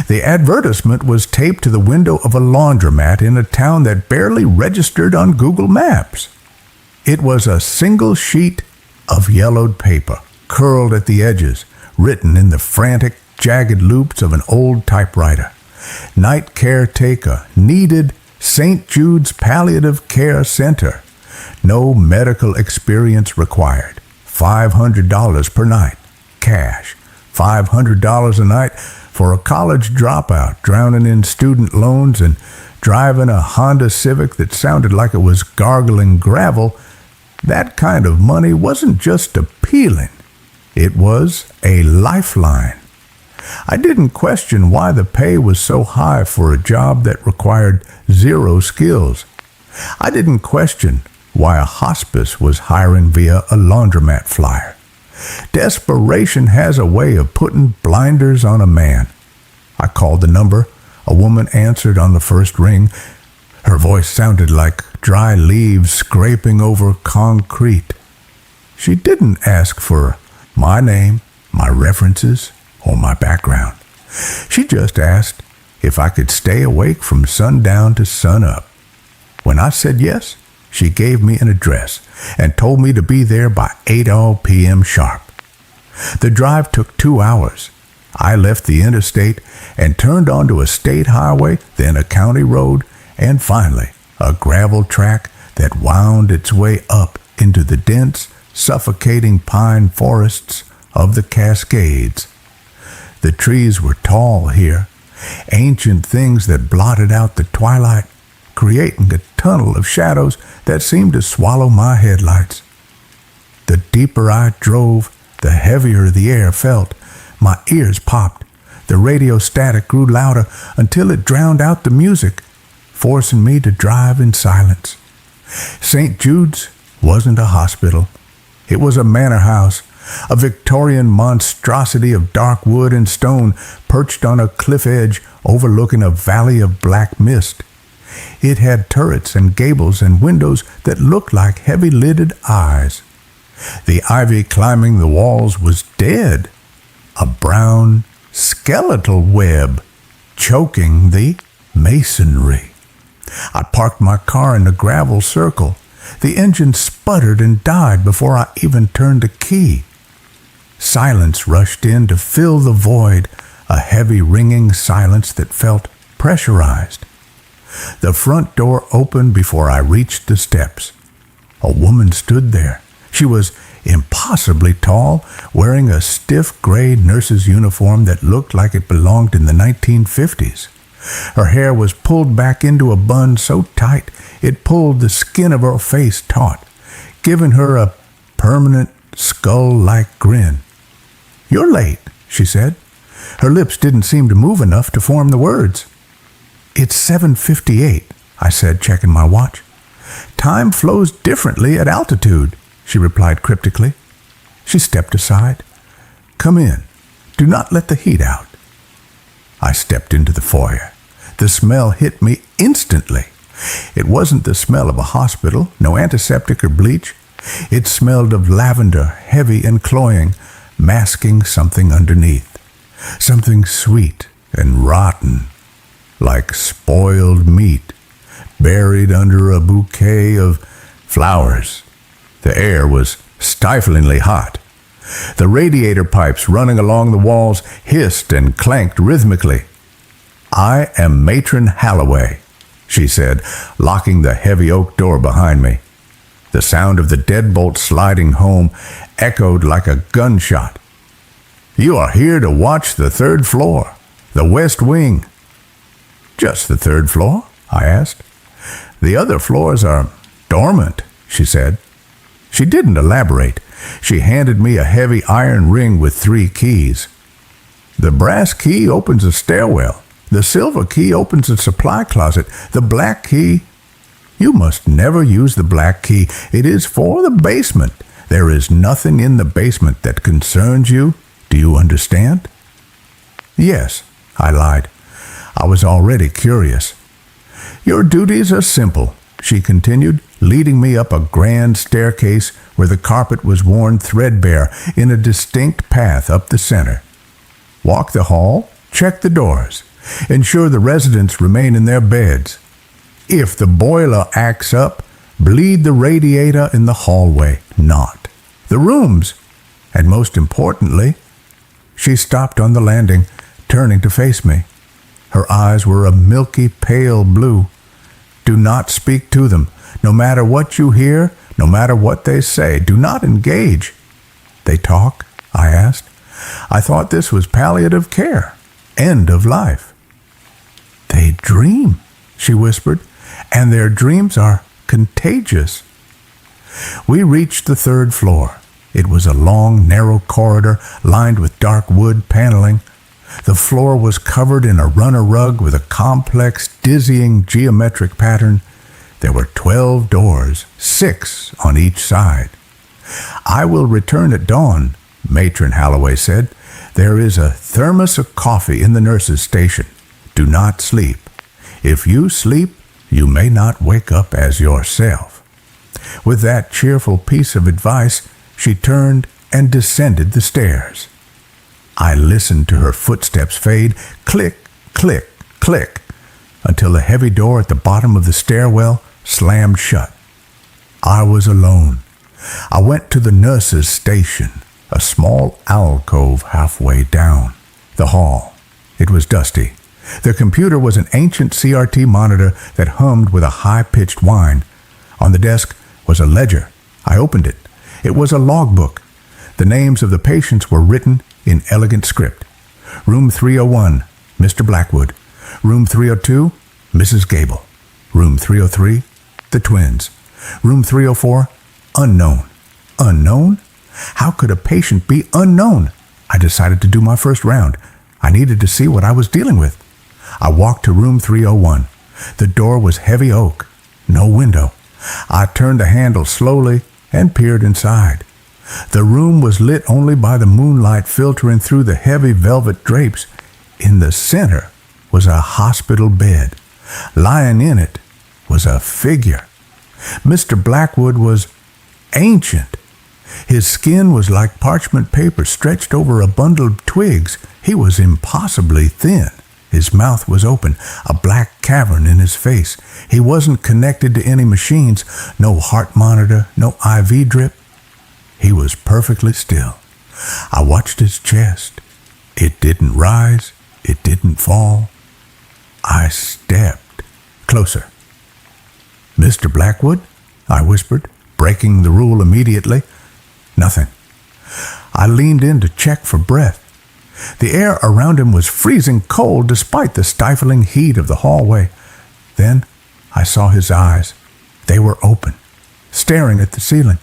The advertisement was taped to the window of a laundromat in a town that barely registered on Google Maps. It was a single sheet of yellowed paper, curled at the edges, written in the frantic, jagged loops of an old typewriter. Night caretaker, needed, St. Jude's Palliative Care Center. No medical experience required. $500 per night. Cash. $500 a night for a college dropout drowning in student loans and driving a Honda Civic that sounded like it was gargling gravel. That kind of money wasn't just appealing. It was a lifeline. I didn't question why the pay was so high for a job that required zero skills. I didn't question why a hospice was hiring via a laundromat flyer. Desperation has a way of putting blinders on a man. I called the number. A woman answered on the first ring. Her voice sounded like dry leaves scraping over concrete. She didn't ask for my name, my references, or my background. She just asked if I could stay awake from sundown to sunup. When I said yes, she gave me an address and told me to be there by 8 p.m. sharp. The drive took 2 hours. I left the interstate and turned onto a state highway, then a county road, and finally a gravel track that wound its way up into the dense, suffocating pine forests of the Cascades. The trees were tall here, ancient things that blotted out the twilight, creating a tunnel of shadows that seemed to swallow my headlights. The deeper I drove, the heavier the air felt. My ears popped. The radio static grew louder until it drowned out the music, forcing me to drive in silence. St. Jude's wasn't a hospital. It was a manor house, a Victorian monstrosity of dark wood and stone perched on a cliff edge overlooking a valley of black mist. It had turrets and gables and windows that looked like heavy-lidded eyes. The ivy climbing the walls was dead, a brown, skeletal web choking the masonry. I parked my car in a gravel circle. The engine sputtered and died before I even turned the key. Silence rushed in to fill the void, a heavy ringing silence that felt pressurized. The front door opened before I reached the steps. A woman stood there. She was impossibly tall, wearing a stiff gray nurse's uniform that looked like it belonged in the 1950s. Her hair was pulled back into a bun so tight it pulled the skin of her face taut, giving her a permanent skull-like grin. "You're late," she said. Her lips didn't seem to move enough to form the words. "It's 7:58, I said, checking my watch. "Time flows differently at altitude," she replied cryptically. She stepped aside. "Come in. Do not let the heat out." I stepped into the foyer. The smell hit me instantly. It wasn't the smell of a hospital, no antiseptic or bleach. It smelled of lavender, heavy and cloying, masking something underneath. Something sweet, and rotten, like spoiled meat, buried under a bouquet of flowers. The air was stiflingly hot. The radiator pipes running along the walls hissed and clanked rhythmically. "I am Matron Halloway," she said, locking the heavy oak door behind me. The sound of the deadbolt sliding home echoed like a gunshot. "You are here to watch the third floor, the west wing." "Just the third floor?" I asked. "The other floors are dormant," she said. She didn't elaborate. She handed me a heavy iron ring with 3 keys. "The brass key opens a stairwell. The silver key opens a supply closet. The black key—" "You must never use the black key. It is for the basement. There is nothing in the basement that concerns you. Do you understand?" "Yes," I lied. I was already curious. "Your duties are simple," she continued, leading me up a grand staircase where the carpet was worn threadbare in a distinct path up the center. "Walk the hall, check the doors, ensure the residents remain in their beds. If the boiler acts up, bleed the radiator in the hallway, not the rooms. And most importantly—" She stopped on the landing, turning to face me. Her eyes were a milky pale blue. "Do not speak to them. No matter what you hear, no matter what they say, do not engage." "They talk?" I asked. "I thought this was palliative care, end of life." "They dream," she whispered, "and their dreams are contagious." We reached the 3rd floor. It was a long, narrow corridor lined with dark wood paneling. The floor was covered in a runner rug with a complex, dizzying geometric pattern. There were 12 doors, 6 on each side. "I will return at dawn," Matron Halloway said. "There is a thermos of coffee in the nurse's station. Do not sleep. If you sleep, you may not wake up as yourself." With that cheerful piece of advice, she turned and descended the stairs. I listened to her footsteps fade, click, click, click, until the heavy door at the bottom of the stairwell slammed shut. I was alone. I went to the nurse's station, a small alcove halfway down the hall. It was dusty. The computer was an ancient CRT monitor that hummed with a high-pitched whine. On the desk was a ledger. I opened it. It was a logbook. The names of the patients were written in elegant script. Room 301, Mr. Blackwood. Room 302, Mrs. Gable. Room 303, the twins. Room 304, unknown. Unknown? How could a patient be unknown? I decided to do my first round. I needed to see what I was dealing with. I walked to room 301. The door was heavy oak, no window. I turned the handle slowly and peered inside. The room was lit only by the moonlight filtering through the heavy velvet drapes. In the center was a hospital bed. Lying in it was a figure. Mr. Blackwood was ancient. His skin was like parchment paper stretched over a bundle of twigs. He was impossibly thin. His mouth was open, a black cavern in his face. He wasn't connected to any machines, no heart monitor, no IV drip. He was perfectly still. I watched his chest. It didn't rise. It didn't fall. I stepped closer. "Mr. Blackwood?" I whispered, breaking the rule immediately. Nothing. I leaned in to check for breath. The air around him was freezing cold despite the stifling heat of the hallway. Then I saw his eyes. They were open, staring at the ceiling,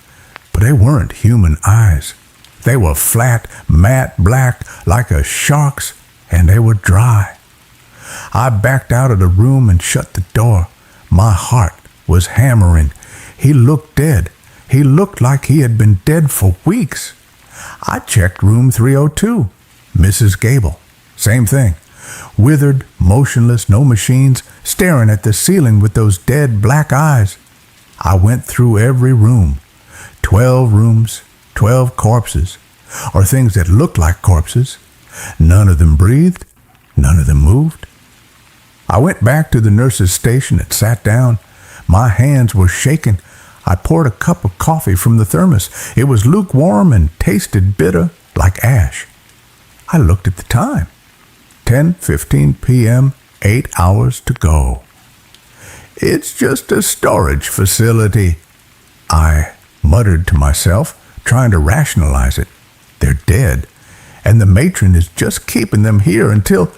but they weren't human eyes. They were flat, matte black like a shark's, and they were dry. I backed out of the room and shut the door. My heart was hammering. He looked dead. He looked like he had been dead for weeks. I checked room 302. Mrs. Gable. Same thing. Withered, motionless, no machines, staring at the ceiling with those dead black eyes. I went through every room. 12 rooms, 12 corpses, or things that looked like corpses. None of them breathed. None of them moved. I went back to the nurse's station and sat down. My hands were shaking. I poured a cup of coffee from the thermos. It was lukewarm and tasted bitter like ash. I looked at the time. 10:15 p.m., 8 hours to go. It's just a storage facility, I muttered to myself, trying to rationalize it. They're dead, and the matron is just keeping them here until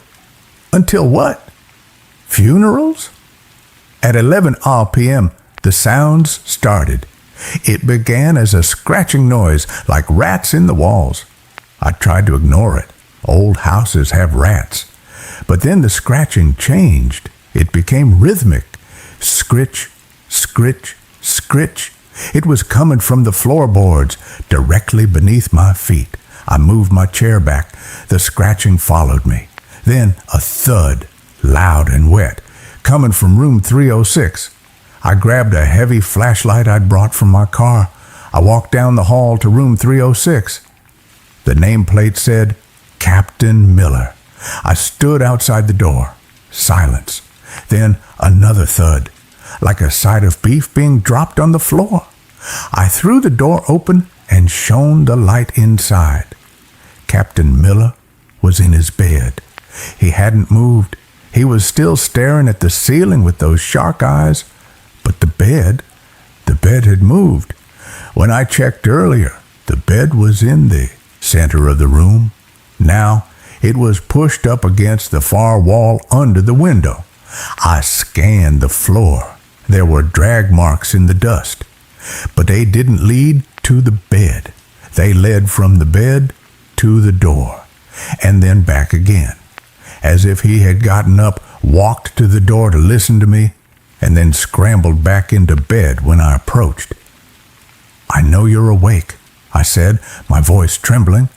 what? Funerals? At 11 p.m., the sounds started. It began as a scratching noise, like rats in the walls. I tried to ignore it. Old houses have rats. But then the scratching changed. It became rhythmic. Scritch, scritch, scritch. It was coming from the floorboards, directly beneath my feet. I moved my chair back. The scratching followed me. Then a thud, loud and wet, coming from room 306. I grabbed a heavy flashlight I'd brought from my car. I walked down the hall to room 306. The nameplate said, Captain Miller. I stood outside the door. Silence. Then another thud, like a side of beef being dropped on the floor. I threw the door open and shone the light inside. Captain Miller was in his bed. He hadn't moved. He was still staring at the ceiling with those shark eyes. But the bed had moved. When I checked earlier, the bed was in the center of the room. Now it was pushed up against the far wall under the window. I scanned the floor. There were drag marks in the dust, but they didn't lead to the bed. They led from the bed to the door, and then back again, as if he had gotten up, walked to the door to listen to me, and then scrambled back into bed when I approached. I know you're awake, I said, my voice trembling.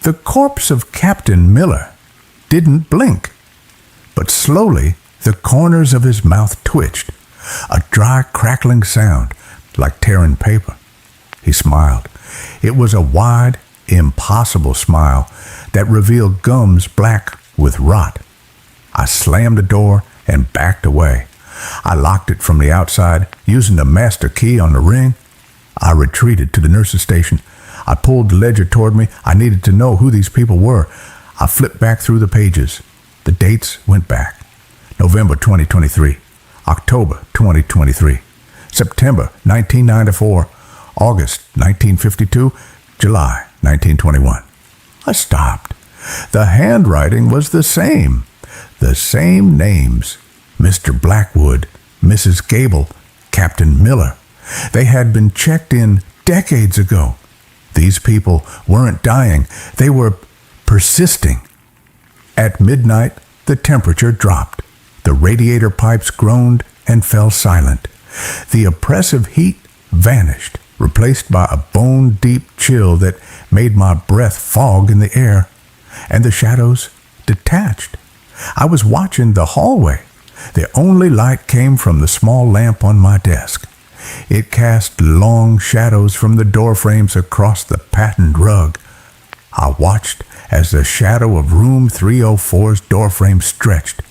The corpse of Captain Miller didn't blink, but slowly the corners of his mouth twitched, a dry crackling sound like tearing paper. He smiled. It was a wide, impossible smile that revealed gums black with rot. I slammed the door and backed away. I locked it from the outside, using the master key on the ring. I retreated to the nurse's station. I pulled the ledger toward me. I needed to know who these people were. I flipped back through the pages. The dates went back. November 2023, October 2023, September 1994, August 1952, July 1921. I stopped. The handwriting was the same names. Mr. Blackwood, Mrs. Gable, Captain Miller. They had been checked in decades ago. These people weren't dying. They were persisting. At midnight, the temperature dropped. The radiator pipes groaned and fell silent. The oppressive heat vanished, replaced by a bone-deep chill that made my breath fog in the air, and the shadows detached. I was watching the hallway. The only light came from the small lamp on my desk. It cast long shadows from the door frames across the patterned rug. I watched as the shadow of room 304's doorframe stretched.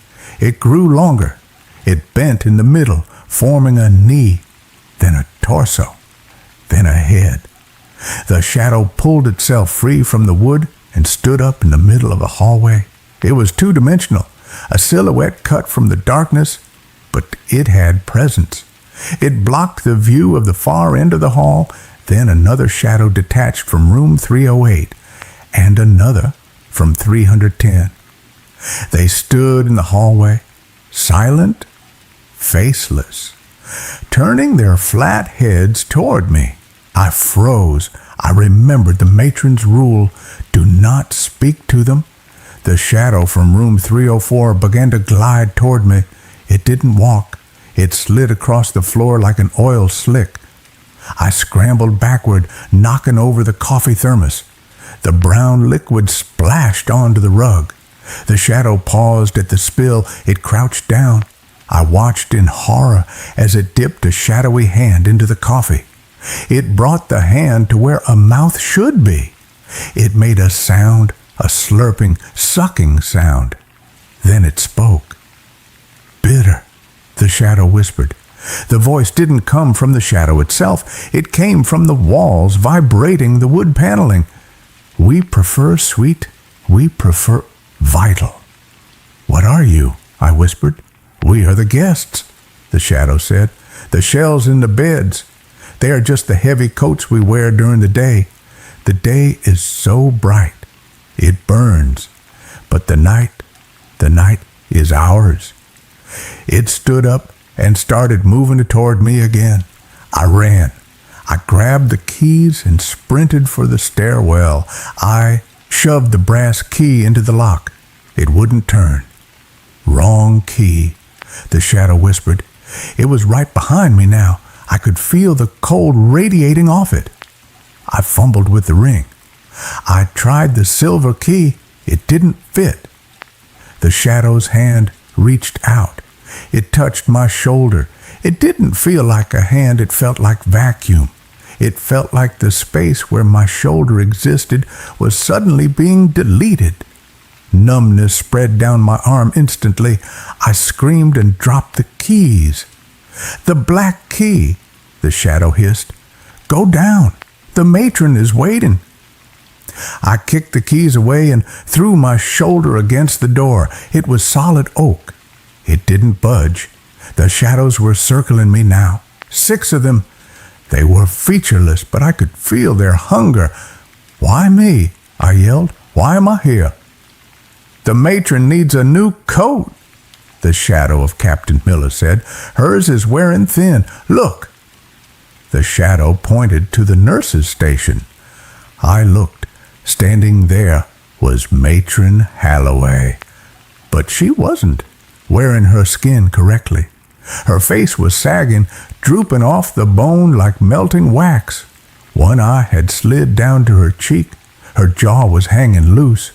It grew longer. It bent in the middle, forming a knee, then a torso, then a head. The shadow pulled itself free from the wood and stood up in the middle of the hallway. It was two-dimensional, a silhouette cut from the darkness, but it had presence. It blocked the view of the far end of the hall, then another shadow detached from room 308, and another from 310. They stood in the hallway, silent, faceless, turning their flat heads toward me. I froze. I remembered the matron's rule, do not speak to them. The shadow from room 304 began to glide toward me. It didn't walk. It slid across the floor like an oil slick. I scrambled backward, knocking over the coffee thermos. The brown liquid splashed onto the rug. The shadow paused at the spill. It crouched down. I watched in horror as it dipped a shadowy hand into the coffee. It brought the hand to where a mouth should be. It made a sound, a slurping, sucking sound. Then it spoke. "Bitter," the shadow whispered. The voice didn't come from the shadow itself. It came from the walls, vibrating the wood paneling. "We prefer sweet. We prefer vital." "What are you?" I whispered. "We are the guests," the shadow said. "The shells in the beds. They are just the heavy coats we wear during the day. The day is so bright. It burns. But the night is ours." It stood up and started moving toward me again. I ran. I grabbed the keys and sprinted for the stairwell. I shoved the brass key into the lock. It wouldn't turn. "Wrong key," the shadow whispered. It was right behind me now. I could feel the cold radiating off it. I fumbled with the ring. I tried the silver key. It didn't fit. The shadow's hand reached out. It touched my shoulder. It didn't feel like a hand. It felt like vacuum. It felt like the space where my shoulder existed was suddenly being deleted. Numbness spread down my arm instantly. I screamed and dropped the keys. "The black key," the shadow hissed. "Go down. The matron is waiting." I kicked the keys away and threw my shoulder against the door. It was solid oak. It didn't budge. The shadows were circling me now. 6 of them. They were featureless, but I could feel their hunger. "Why me?" I yelled. "Why am I here?" "The matron needs a new coat," the shadow of Captain Miller said. "Hers is wearing thin. Look." The shadow pointed to the nurse's station. I looked. Standing there was Matron Halloway. But she wasn't wearing her skin correctly. Her face was sagging, drooping off the bone like melting wax. One eye had slid down to her cheek. Her jaw was hanging loose.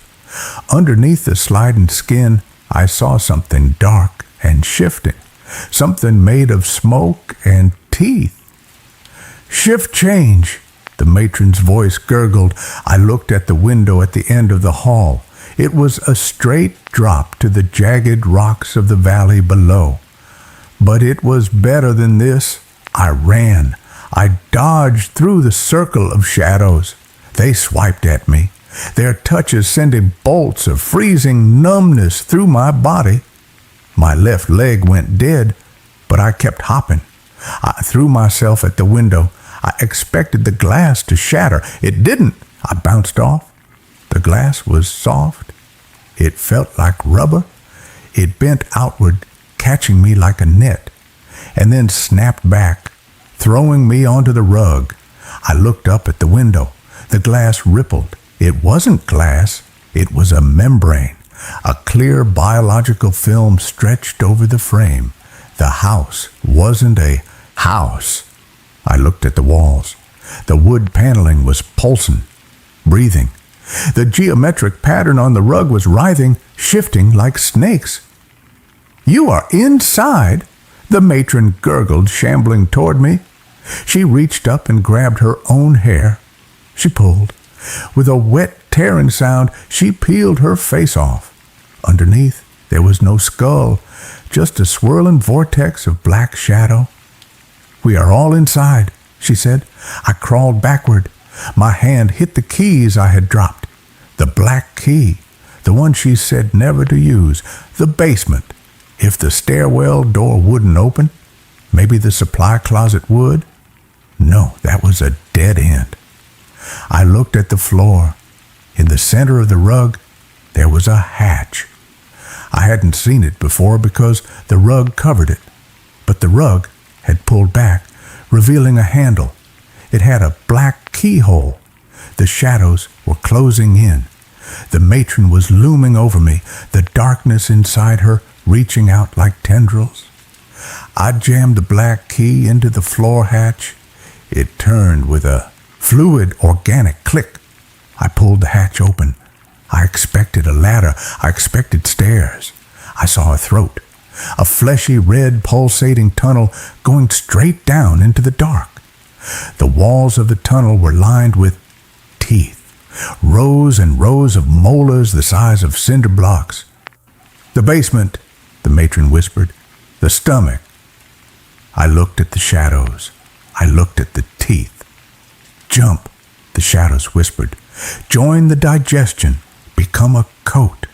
Underneath the sliding skin, I saw something dark and shifting, something made of smoke and teeth. "Shift change," the matron's voice gurgled. I looked at the window at the end of the hall. It was a straight drop to the jagged rocks of the valley below. But it was better than this. I ran. I dodged through the circle of shadows. They swiped at me, their touches sending bolts of freezing numbness through my body. My left leg went dead, but I kept hopping. I threw myself at the window. I expected the glass to shatter. It didn't. I bounced off. The glass was soft. It felt like rubber. It bent outward, catching me like a net, and then snapped back, throwing me onto the rug. I looked up at the window. The glass rippled. It wasn't glass. It was a membrane. A clear biological film stretched over the frame. The house wasn't a house. I looked at the walls. The wood paneling was pulsing, breathing. The geometric pattern on the rug was writhing, shifting like snakes. "You are inside," the matron gurgled, shambling toward me. She reached up and grabbed her own hair. She pulled. With a wet, tearing sound, she peeled her face off. Underneath, there was no skull, just a swirling vortex of black shadow. "We are all inside," she said. I crawled backward. My hand hit the keys I had dropped. The black key, the one she said never to use. The basement. If the stairwell door wouldn't open, maybe the supply closet would. No, that was a dead end. I looked at the floor. In the center of the rug, there was a hatch. I hadn't seen it before because the rug covered it, but the rug had pulled back, revealing a handle. It had a black keyhole. The shadows were closing in. The matron was looming over me, the darkness inside her reaching out like tendrils. I jammed the black key into the floor hatch. It turned with a fluid, organic click. I pulled the hatch open. I expected a ladder. I expected stairs. I saw a throat, a fleshy red pulsating tunnel going straight down into the dark. The walls of the tunnel were lined with teeth, rows and rows of molars the size of cinder blocks. The basement, the matron whispered. The stomach. I looked at the shadows. I looked at the teeth. Jump, the shadows whispered. Join the digestion. Become a coat.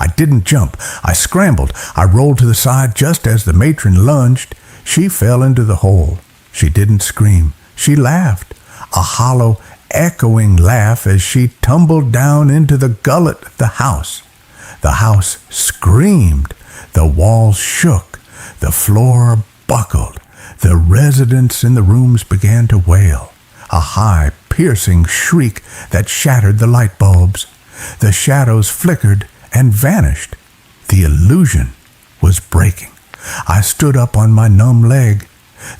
I didn't jump. I scrambled. I rolled to the side just as the matron lunged. She fell into the hole. She didn't scream. She laughed. A hollow, echoing laugh as she tumbled down into the gullet of the house. The house screamed. The walls shook. The floor buckled. The residents in the rooms began to wail. A high, piercing shriek that shattered the light bulbs. The shadows flickered and vanished. The illusion was breaking. I stood up on my numb leg.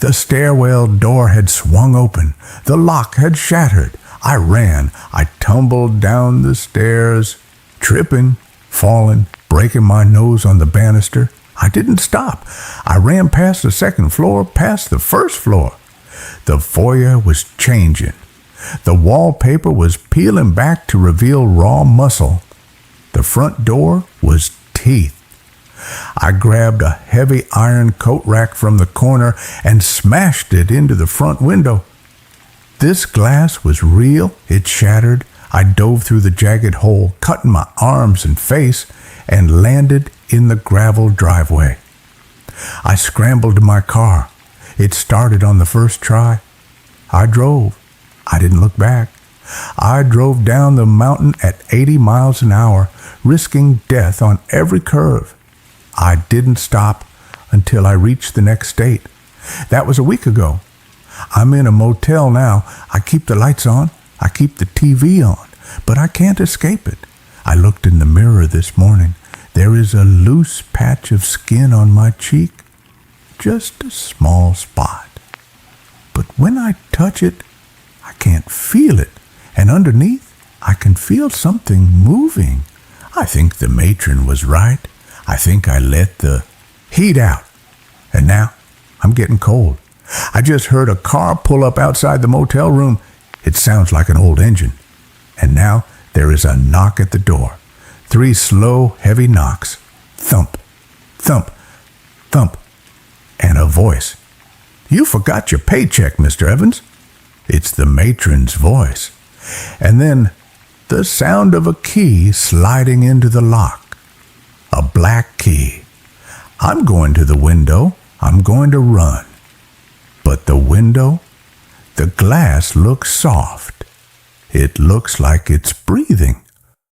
The stairwell door had swung open. The lock had shattered. I ran. I tumbled down the stairs, tripping, falling, breaking my nose on the banister. I didn't stop. I ran past the second floor, past the first floor. The foyer was changing. The wallpaper was peeling back to reveal raw muscle. The front door was teeth. I grabbed a heavy iron coat rack from the corner and smashed it into the front window. This glass was real. It shattered. I dove through the jagged hole, cutting my arms and face, and landed in the gravel driveway. I scrambled to my car. It started on the first try. I drove. I didn't look back. I drove down the mountain at 80 miles an hour, risking death on every curve. I didn't stop until I reached the next state. That was a week ago. I'm in a motel now. I keep the lights on. I keep the TV on, but I can't escape it. I looked in the mirror this morning. There is a loose patch of skin on my cheek, just a small spot. But when I touch it, I can't feel it, and underneath, I can feel something moving. I think the matron was right. I think I let the heat out, and now I'm getting cold. I just heard a car pull up outside the motel room. It sounds like an old engine. And now there is a knock at the door. 3 slow, heavy knocks. Thump, thump, thump. And a voice. You forgot your paycheck, Mr. Evans. It's the matron's voice. And then the sound of a key sliding into the lock. A black key. I'm going to the window. I'm going to run. But the window, the glass looks soft. It looks like it's breathing.